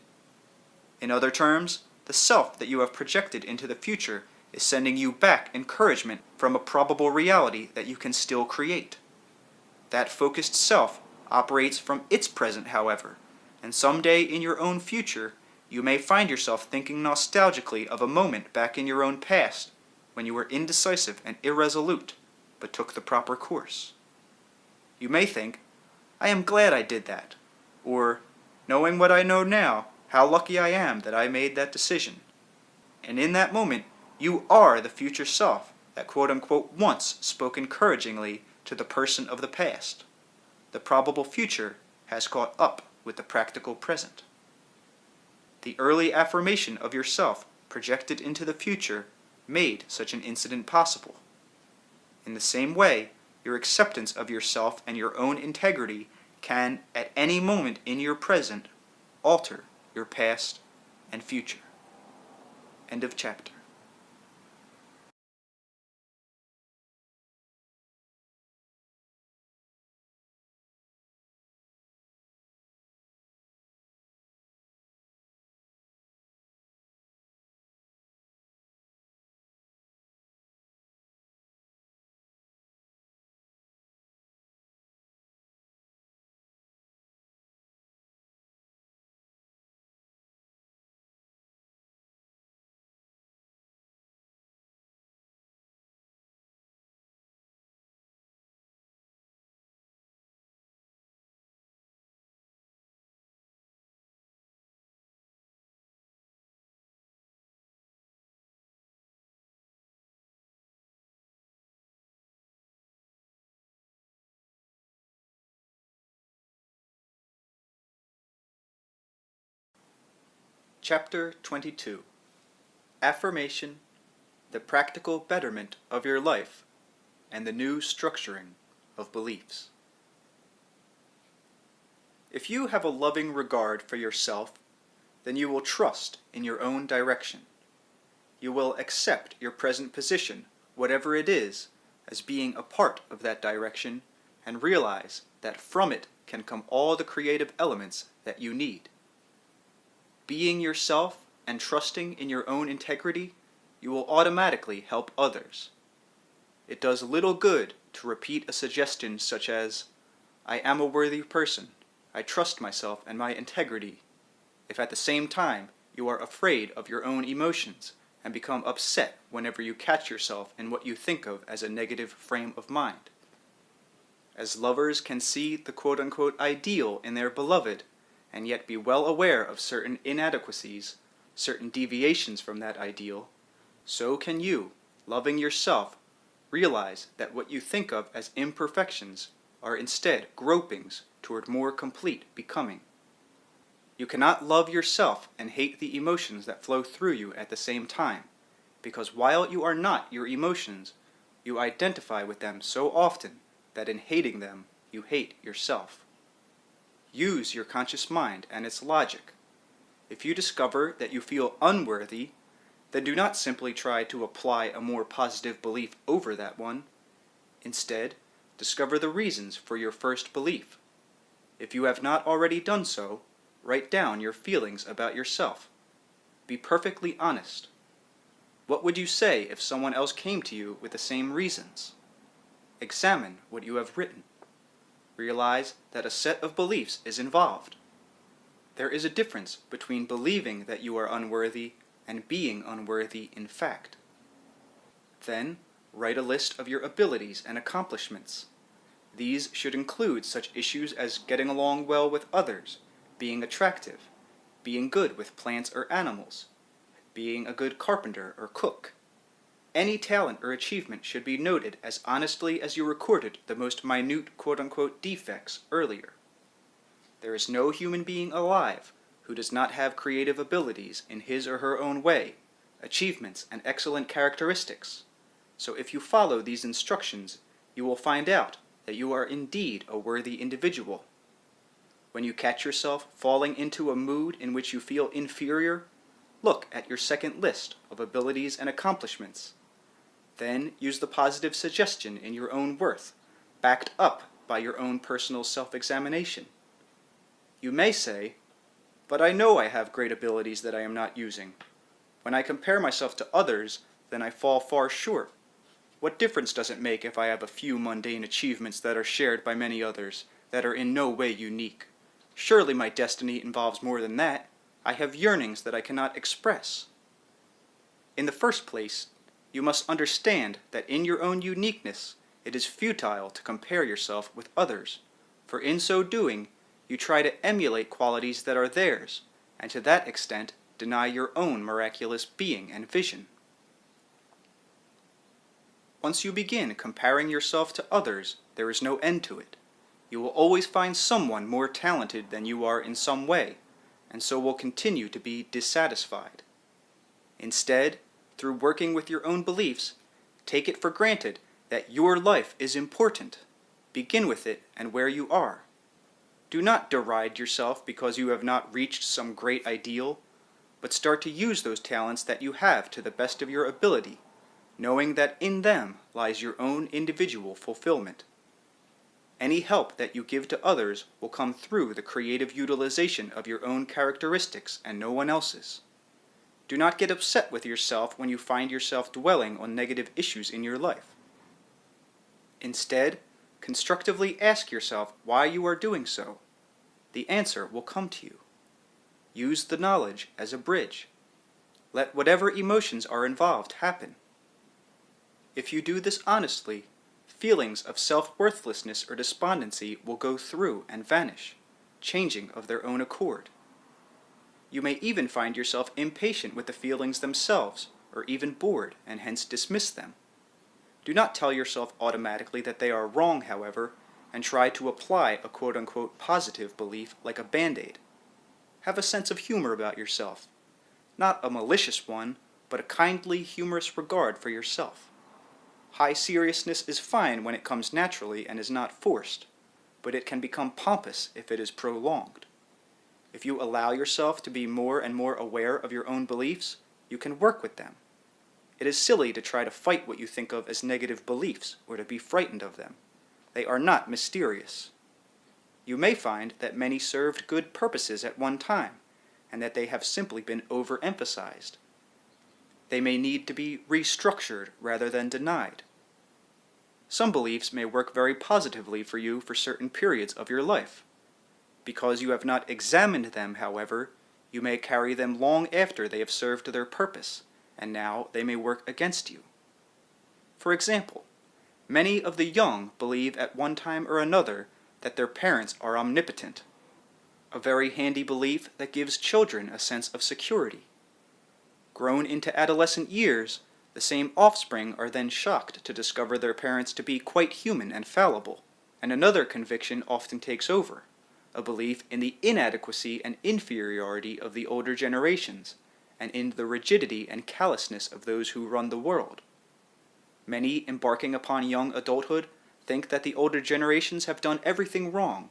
In other terms, the self that you have projected into the future is sending you back encouragement from a probable reality that you can still create. That focused self operates from its present, however, and someday in your own future, you may find yourself thinking nostalgically of a moment back in your own past, when you were indecisive and irresolute, but took the proper course. You may think, I am glad I did that, or, knowing what I know now, how lucky I am that I made that decision. And in that moment, you are the future self that quote-unquote once spoke encouragingly to the person of the past. The probable future has caught up with the practical present. The early affirmation of yourself projected into the future made such an incident possible. In the same way, your acceptance of yourself and your own integrity can, at any moment in your present, alter your past and future. End of chapter. Chapter 22. Affirmation, the practical betterment of your life, and the new structuring of beliefs. If you have a loving regard for yourself, then you will trust in your own direction. You will accept your present position, whatever it is, as being a part of that direction, and realize that from it can come all the creative elements that you need. Being yourself and trusting in your own integrity, you will automatically help others. It does little good to repeat a suggestion such as, I am a worthy person, I trust myself and my integrity, if at the same time you are afraid of your own emotions and become upset whenever you catch yourself in what you think of as a negative frame of mind. As lovers can see the quote-unquote ideal in their beloved, and yet be well aware of certain inadequacies, certain deviations from that ideal, so can you, loving yourself, realize that what you think of as imperfections are instead gropings toward more complete becoming. You cannot love yourself and hate the emotions that flow through you at the same time, because while you are not your emotions, you identify with them so often that in hating them, you hate yourself. Use your conscious mind and its logic. If you discover that you feel unworthy, then do not simply try to apply a more positive belief over that one. Instead, discover the reasons for your first belief. If you have not already done so, write down your feelings about yourself. Be perfectly honest. What would you say if someone else came to you with the same reasons? Examine what you have written. Realize that a set of beliefs is involved. There is a difference between believing that you are unworthy and being unworthy in fact. Then, write a list of your abilities and accomplishments. These should include such issues as getting along well with others, being attractive, being good with plants or animals, being a good carpenter or cook. Any talent or achievement should be noted as honestly as you recorded the most minute quote-unquote defects earlier. There is no human being alive who does not have creative abilities in his or her own way, achievements and excellent characteristics. So if you follow these instructions, you will find out that you are indeed a worthy individual. When you catch yourself falling into a mood in which you feel inferior, look at your second list of abilities and accomplishments. Then use the positive suggestion in your own worth, backed up by your own personal self-examination. You may say, but I know I have great abilities that I am not using. When I compare myself to others, then I fall far short. What difference does it make if I have a few mundane achievements that are shared by many others, that are in no way unique? Surely my destiny involves more than that. I have yearnings that I cannot express. In the first place, You must understand that in your own uniqueness, it is futile to compare yourself with others, for in so doing, you try to emulate qualities that are theirs, and to that extent deny your own miraculous being and vision. Once you begin comparing yourself to others, there is no end to it. You will always find someone more talented than you are in some way, and so will continue to be dissatisfied. Instead, through working with your own beliefs, take it for granted that your life is important. Begin with it and where you are. Do not deride yourself because you have not reached some great ideal, but start to use those talents that you have to the best of your ability, knowing that in them lies your own individual fulfillment. Any help that you give to others will come through the creative utilization of your own characteristics and no one else's. Do not get upset with yourself when you find yourself dwelling on negative issues in your life. Instead, constructively ask yourself why you are doing so. The answer will come to you. Use the knowledge as a bridge. Let whatever emotions are involved happen. If you do this honestly, feelings of self-worthlessness or despondency will go through and vanish, changing of their own accord. You may even find yourself impatient with the feelings themselves, or even bored, and hence dismiss them. Do not tell yourself automatically that they are wrong, however, and try to apply a quote-unquote positive belief like a band-aid. Have a sense of humor about yourself. Not a malicious one, but a kindly, humorous regard for yourself. High seriousness is fine when it comes naturally and is not forced, but it can become pompous if it is prolonged. If you allow yourself to be more and more aware of your own beliefs, you can work with them. It is silly to try to fight what you think of as negative beliefs or to be frightened of them. They are not mysterious. You may find that many served good purposes at one time, and that they have simply been overemphasized. They may need to be restructured rather than denied. Some beliefs may work very positively for you for certain periods of your life. Because you have not examined them, however, you may carry them long after they have served their purpose, and now they may work against you. For example, many of the young believe at one time or another that their parents are omnipotent, a very handy belief that gives children a sense of security. Grown into adolescent years, the same offspring are then shocked to discover their parents to be quite human and fallible, and another conviction often takes over, a belief in the inadequacy and inferiority of the older generations, and in the rigidity and callousness of those who run the world. Many embarking upon young adulthood think that the older generations have done everything wrong.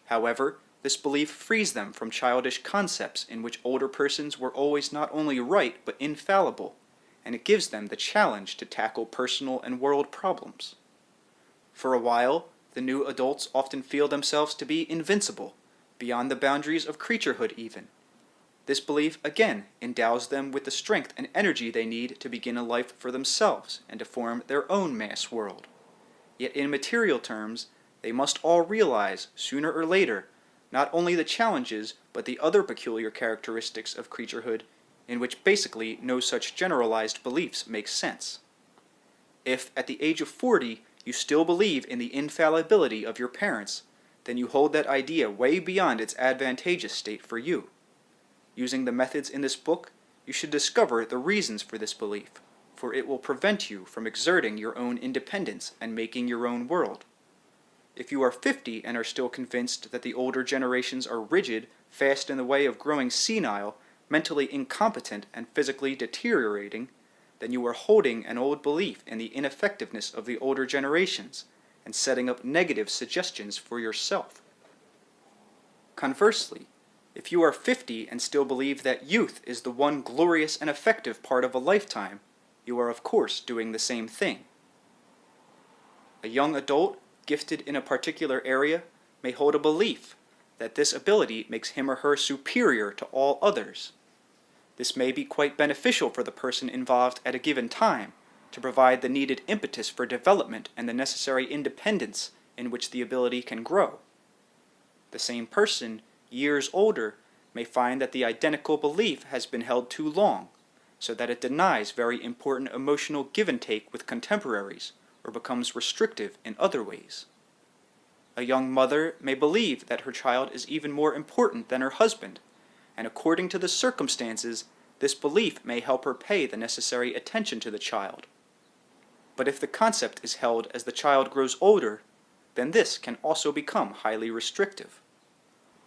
However, this belief frees them from childish concepts in which older persons were always not only right but infallible, and it gives them the challenge to tackle personal and world problems. For a while, the new adults often feel themselves to be invincible, beyond the boundaries of creaturehood even. This belief again endows them with the strength and energy they need to begin a life for themselves and to form their own mass world. Yet in material terms, they must all realize, sooner or later, not only the challenges, but the other peculiar characteristics of creaturehood, in which basically no such generalized beliefs make sense. If, at the age of 40, you still believe in the infallibility of your parents, then you hold that idea way beyond its advantageous state for you. Using the methods in this book, you should discover the reasons for this belief, for it will prevent you from exerting your own independence and making your own world. If you are 50 and are still convinced that the older generations are rigid, fast in the way of growing senile, mentally incompetent, and physically deteriorating, then you are holding an old belief in the ineffectiveness of the older generations and setting up negative suggestions for yourself. Conversely, if you are 50 and still believe that youth is the one glorious and effective part of a lifetime, you are of course doing the same thing. A young adult, gifted in a particular area, may hold a belief that this ability makes him or her superior to all others. This may be quite beneficial for the person involved at a given time, to provide the needed impetus for development and the necessary independence in which the ability can grow. The same person, years older, may find that the identical belief has been held too long, so that it denies very important emotional give and take with contemporaries, or becomes restrictive in other ways. A young mother may believe that her child is even more important than her husband, and according to the circumstances, this belief may help her pay the necessary attention to the child. But if the concept is held as the child grows older, then this can also become highly restrictive.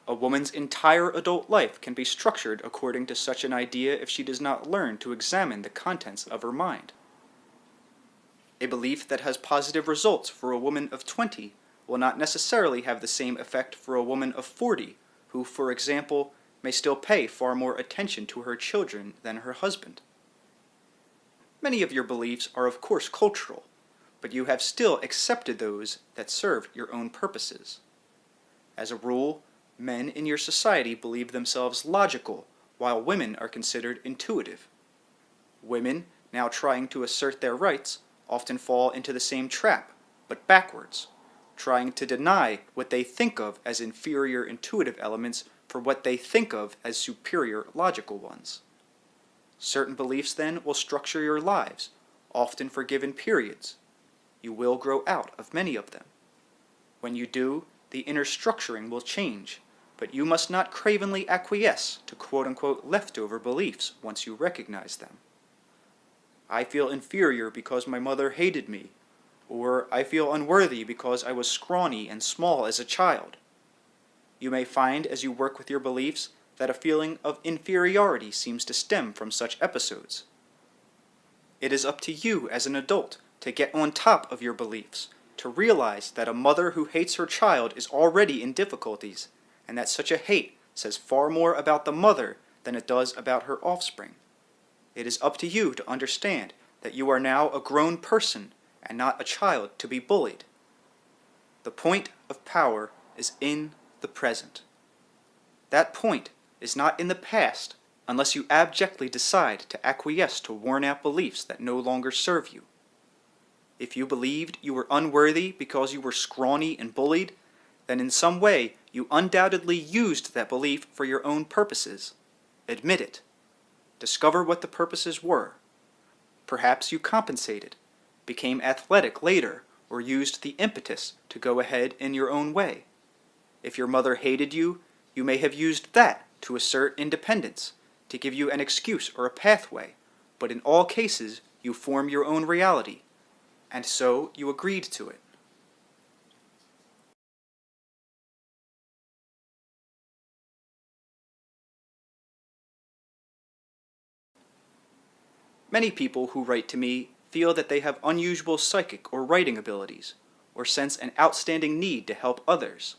A woman's entire adult life can be structured according to such an idea if she does not learn to examine the contents of her mind. A belief that has positive results for a woman of 20 will not necessarily have the same effect for a woman of 40, who, for example, may still pay far more attention to her children than her husband. Many of your beliefs are of course cultural, but you have still accepted those that serve your own purposes. As a rule, men in your society believe themselves logical, while women are considered intuitive. Women, now trying to assert their rights, often fall into the same trap, but backwards, trying to deny what they think of as inferior intuitive elements for what they think of as superior logical ones. Certain beliefs then will structure your lives, often for given periods. You will grow out of many of them. When you do, the inner structuring will change, but you must not cravenly acquiesce to quote-unquote leftover beliefs once you recognize them. I feel inferior because my mother hated me, or I feel unworthy because I was scrawny and small as a child. You may find as you work with your beliefs that a feeling of inferiority seems to stem from such episodes. It is up to you as an adult to get on top of your beliefs, to realize that a mother who hates her child is already in difficulties, and that such a hate says far more about the mother than it does about her offspring. It is up to you to understand that you are now a grown person and not a child to be bullied. The point of power is in the present. That point is not in the past unless you abjectly decide to acquiesce to worn-out beliefs that no longer serve you. If you believed you were unworthy because you were scrawny and bullied, then in some way you undoubtedly used that belief for your own purposes. Admit it. Discover what the purposes were. Perhaps you compensated, became athletic later, or used the impetus to go ahead in your own way. If your mother hated you, you may have used that to assert independence, to give you an excuse or a pathway, but in all cases you form your own reality, and so you agreed to it. Many people who write to me feel that they have unusual psychic or writing abilities, or sense an outstanding need to help others.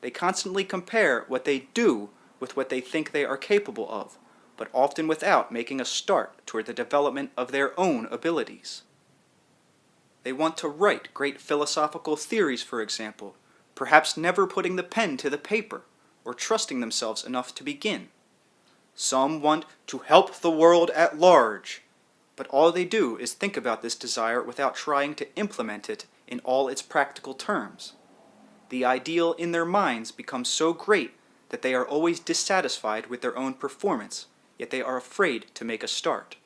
They constantly compare what they do with what they think they are capable of, but often without making a start toward the development of their own abilities. They want to write great philosophical theories, for example, perhaps never putting the pen to the paper, or trusting themselves enough to begin. Some want to help the world at large, but all they do is think about this desire without trying to implement it in all its practical terms. The ideal in their minds becomes so great that they are always dissatisfied with their own performance, yet they are afraid to make a start.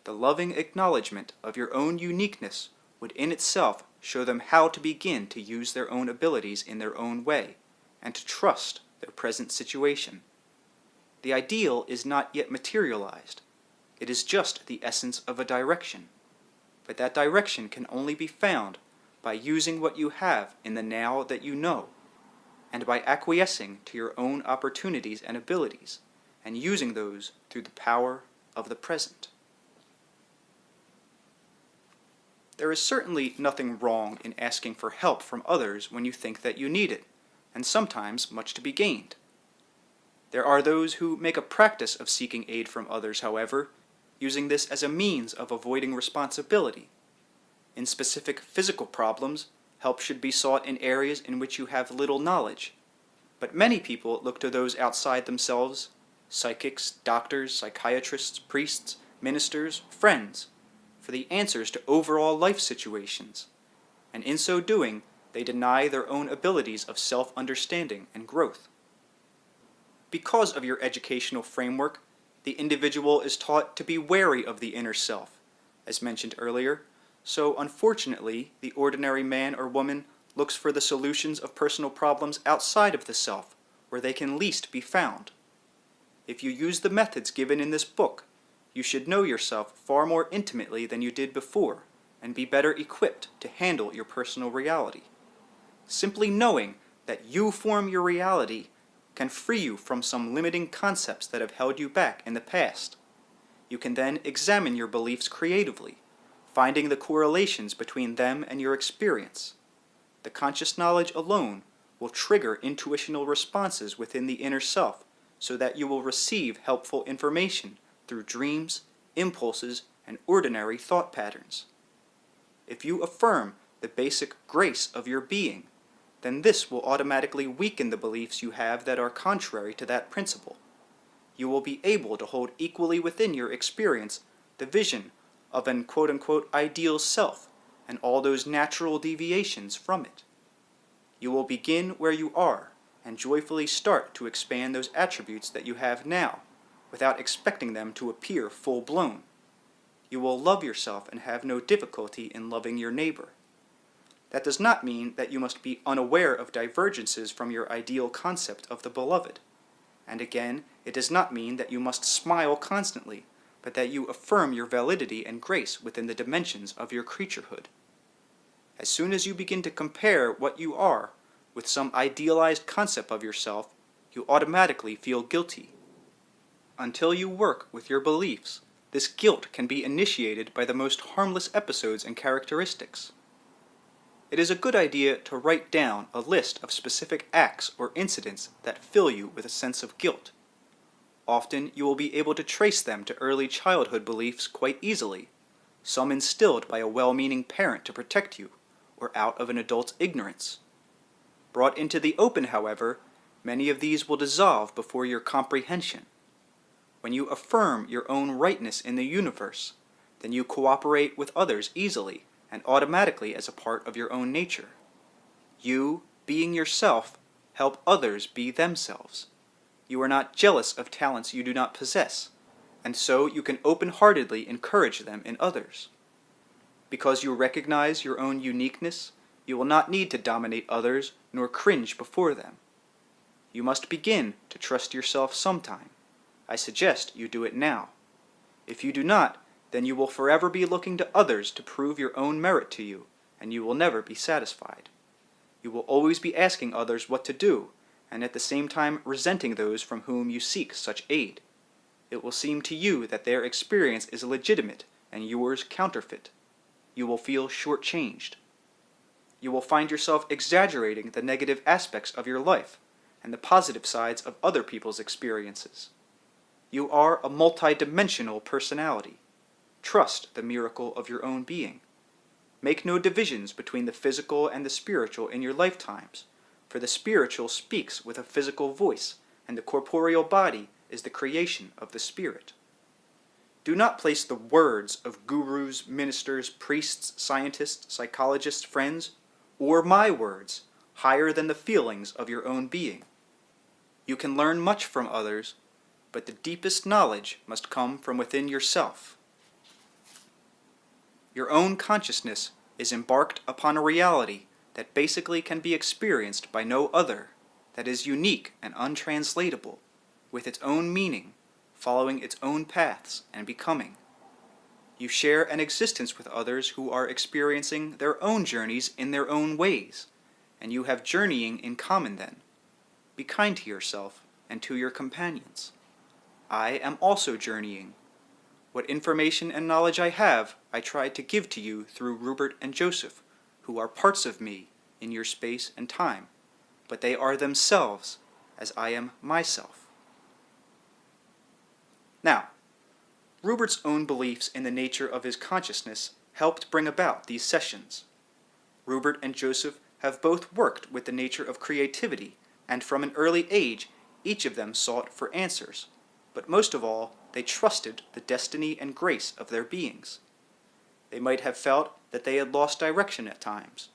The loving acknowledgement of your own uniqueness would in itself show them how to begin to use their own abilities in their own way, and to trust their present situation. The ideal is not yet materialized. It is just the essence of a direction. But that direction can only be found by using what you have in the now that you know, and by acquiescing to your own opportunities and abilities, and using those through the power of the present. There is certainly nothing wrong in asking for help from others when you think that you need it, and sometimes much to be gained. There are those who make a practice of seeking aid from others, however, using this as a means of avoiding responsibility. In specific physical problems, help should be sought in areas in which you have little knowledge. But many people look to those outside themselves, psychics, doctors, psychiatrists, priests, ministers, friends, for the answers to overall life situations. And in so doing, they deny their own abilities of self-understanding and growth. Because of your educational framework, The individual is taught to be wary of the inner self, as mentioned earlier, so unfortunately, the ordinary man or woman looks for the solutions of personal problems outside of the self, where they can least be found. If you use the methods given in this book, you should know yourself far more intimately than you did before, and be better equipped to handle your personal reality. Simply knowing that you form your reality can free you from some limiting concepts that have held you back in the past. You can then examine your beliefs creatively, finding the correlations between them and your experience. The conscious knowledge alone will trigger intuitional responses within the inner self so that you will receive helpful information through dreams, impulses, and ordinary thought patterns. If you affirm the basic grace of your being, then this will automatically weaken the beliefs you have that are contrary to that principle. You will be able to hold equally within your experience the vision of an quote-unquote ideal self and all those natural deviations from it. You will begin where you are and joyfully start to expand those attributes that you have now without expecting them to appear full-blown. You will love yourself and have no difficulty in loving your neighbor. That does not mean that you must be unaware of divergences from your ideal concept of the beloved. And again, it does not mean that you must smile constantly, but that you affirm your validity and grace within the dimensions of your creaturehood. As soon as you begin to compare what you are with some idealized concept of yourself, you automatically feel guilty. Until you work with your beliefs, this guilt can be initiated by the most harmless episodes and characteristics. It is a good idea to write down a list of specific acts or incidents that fill you with a sense of guilt. Often you will be able to trace them to early childhood beliefs quite easily, some instilled by a well-meaning parent to protect you, or out of an adult's ignorance. Brought into the open, however, many of these will dissolve before your comprehension. When you affirm your own rightness in the universe, then you cooperate with others easily and automatically as a part of your own nature. You, being yourself, help others be themselves. You are not jealous of talents you do not possess, and so you can open-heartedly encourage them in others. Because you recognize your own uniqueness, you will not need to dominate others nor cringe before them. You must begin to trust yourself sometime. I suggest you do it now. If you do not, then you will forever be looking to others to prove your own merit to you, and you will never be satisfied. You will always be asking others what to do, and at the same time resenting those from whom you seek such aid. It will seem to you that their experience is legitimate and yours counterfeit. You will feel shortchanged. You will find yourself exaggerating the negative aspects of your life and the positive sides of other people's experiences. You are a multidimensional personality. Trust the miracle of your own being. Make no divisions between the physical and the spiritual in your lifetimes, for the spiritual speaks with a physical voice, and the corporeal body is the creation of the spirit. Do not place the words of gurus, ministers, priests, scientists, psychologists, friends, or my words higher than the feelings of your own being. You can learn much from others, but the deepest knowledge must come from within yourself. Your own consciousness is embarked upon a reality that basically can be experienced by no other, that is unique and untranslatable, with its own meaning, following its own paths and becoming. You share an existence with others who are experiencing their own journeys in their own ways, and you have journeying in common then. Be kind to yourself and to your companions. I am also journeying. What information and knowledge I have, I try to give to you through Rupert and Joseph, who are parts of me in your space and time, but they are themselves as I am myself. Now, Rupert's own beliefs in the nature of his consciousness helped bring about these sessions. Rupert and Joseph have both worked with the nature of creativity, and from an early age, each of them sought for answers, but most of all, they trusted the destiny and grace of their beings. They might have felt that they had lost direction at times.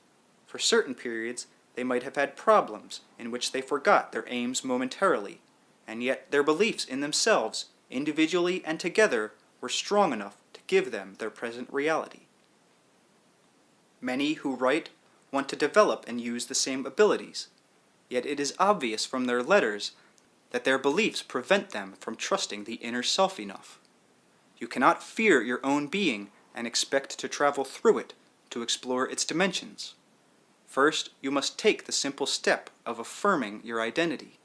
For certain periods, they might have had problems in which they forgot their aims momentarily, and yet their beliefs in themselves Individually and together, we're strong enough to give them their present reality. Many who write want to develop and use the same abilities, yet it is obvious from their letters that their beliefs prevent them from trusting the inner self enough. You cannot fear your own being and expect to travel through it to explore its dimensions. First, you must take the simple step of affirming your identity.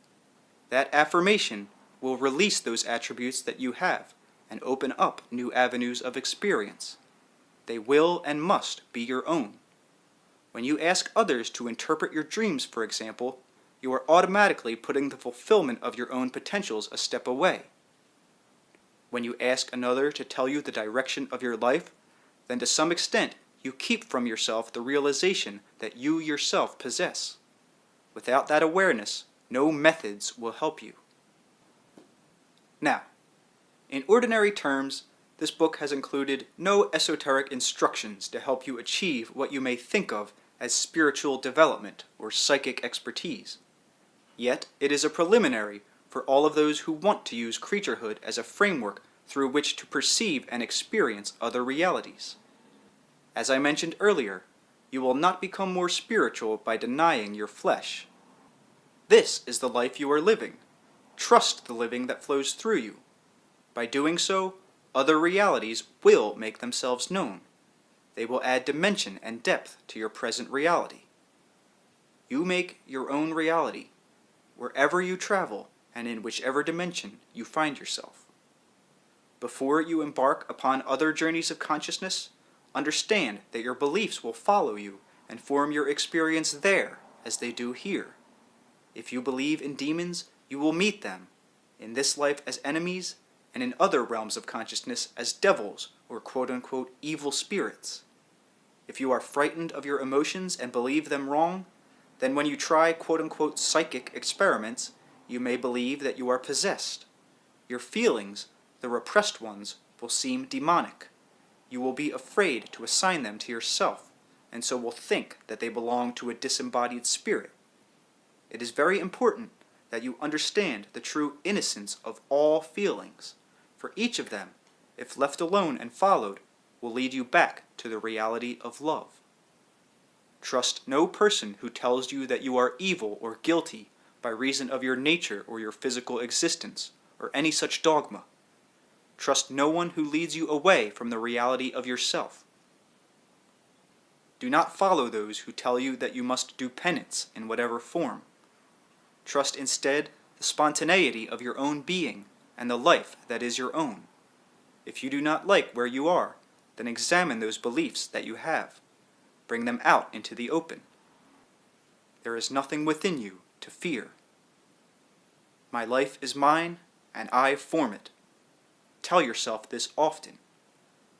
That affirmation will release those attributes that you have and open up new avenues of experience. They will and must be your own. When you ask others to interpret your dreams, for example, you are automatically putting the fulfillment of your own potentials a step away. When you ask another to tell you the direction of your life, then to some extent you keep from yourself the realization that you yourself possess. Without that awareness, no methods will help you. Now, in ordinary terms, this book has included no esoteric instructions to help you achieve what you may think of as spiritual development or psychic expertise. Yet, it is a preliminary for all of those who want to use creaturehood as a framework through which to perceive and experience other realities. As I mentioned earlier, you will not become more spiritual by denying your flesh. This is the life you are living. Trust the living that flows through you. By doing so, other realities will make themselves known. They will add dimension and depth to your present reality. You make your own reality, wherever you travel and in whichever dimension you find yourself. Before you embark upon other journeys of consciousness, understand that your beliefs will follow you and form your experience there as they do here. If you believe in demons, you will meet them, in this life as enemies, and in other realms of consciousness as devils or quote-unquote evil spirits. If you are frightened of your emotions and believe them wrong, then when you try quote-unquote psychic experiments, you may believe that you are possessed. Your feelings, the repressed ones, will seem demonic. You will be afraid to assign them to yourself, and so will think that they belong to a disembodied spirit. It is very important that you understand the true innocence of all feelings, for each of them, if left alone and followed, will lead you back to the reality of love. Trust no person who tells you that you are evil or guilty by reason of your nature or your physical existence, or any such dogma. Trust no one who leads you away from the reality of yourself. Do not follow those who tell you that you must do penance in whatever form. Trust instead the spontaneity of your own being and the life that is your own. If you do not like where you are, then examine those beliefs that you have. Bring them out into the open. There is nothing within you to fear. My life is mine, and I form it. Tell yourself this often.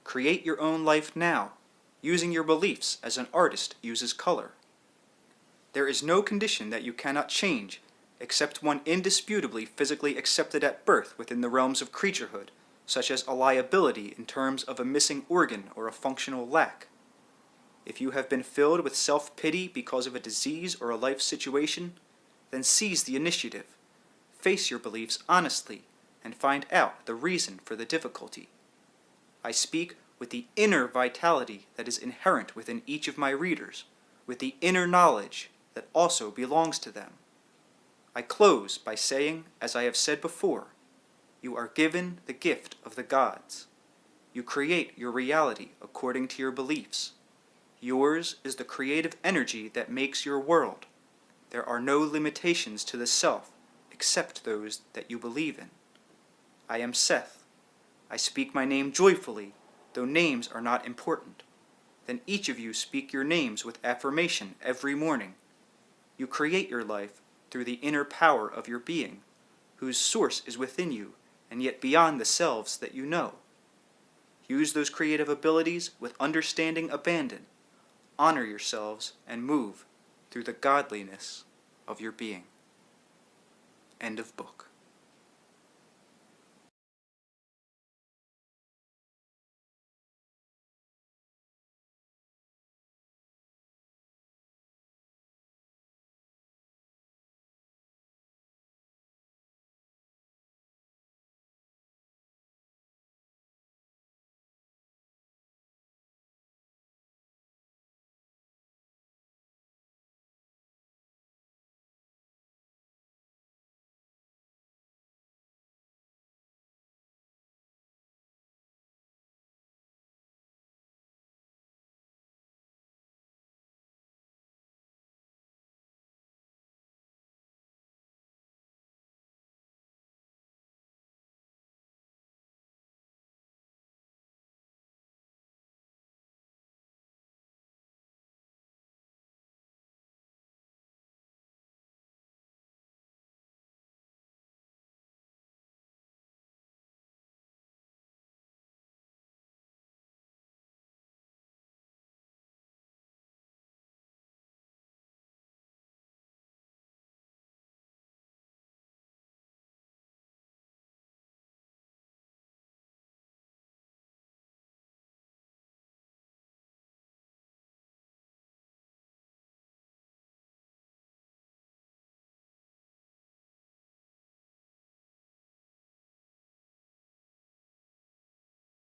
Create your own life now, using your beliefs as an artist uses color. There is no condition that you cannot change, except one indisputably physically accepted at birth within the realms of creaturehood, such as a liability in terms of a missing organ or a functional lack. If you have been filled with self-pity because of a disease or a life situation, then seize the initiative. Face your beliefs honestly and find out the reason for the difficulty. I speak with the inner vitality that is inherent within each of my readers, with the inner knowledge that also belongs to them. I close by saying, as I have said before, you are given the gift of the gods. You create your reality according to your beliefs. Yours is the creative energy that makes your world. There are no limitations to the self except those that you believe in. I am Seth. I speak my name joyfully, though names are not important. Then each of you speak your names with affirmation every morning. You create your life through the inner power of your being, whose source is within you and yet beyond the selves that you know. Use those creative abilities with understanding abandon. Honor yourselves and move through the godliness of your being. End of book.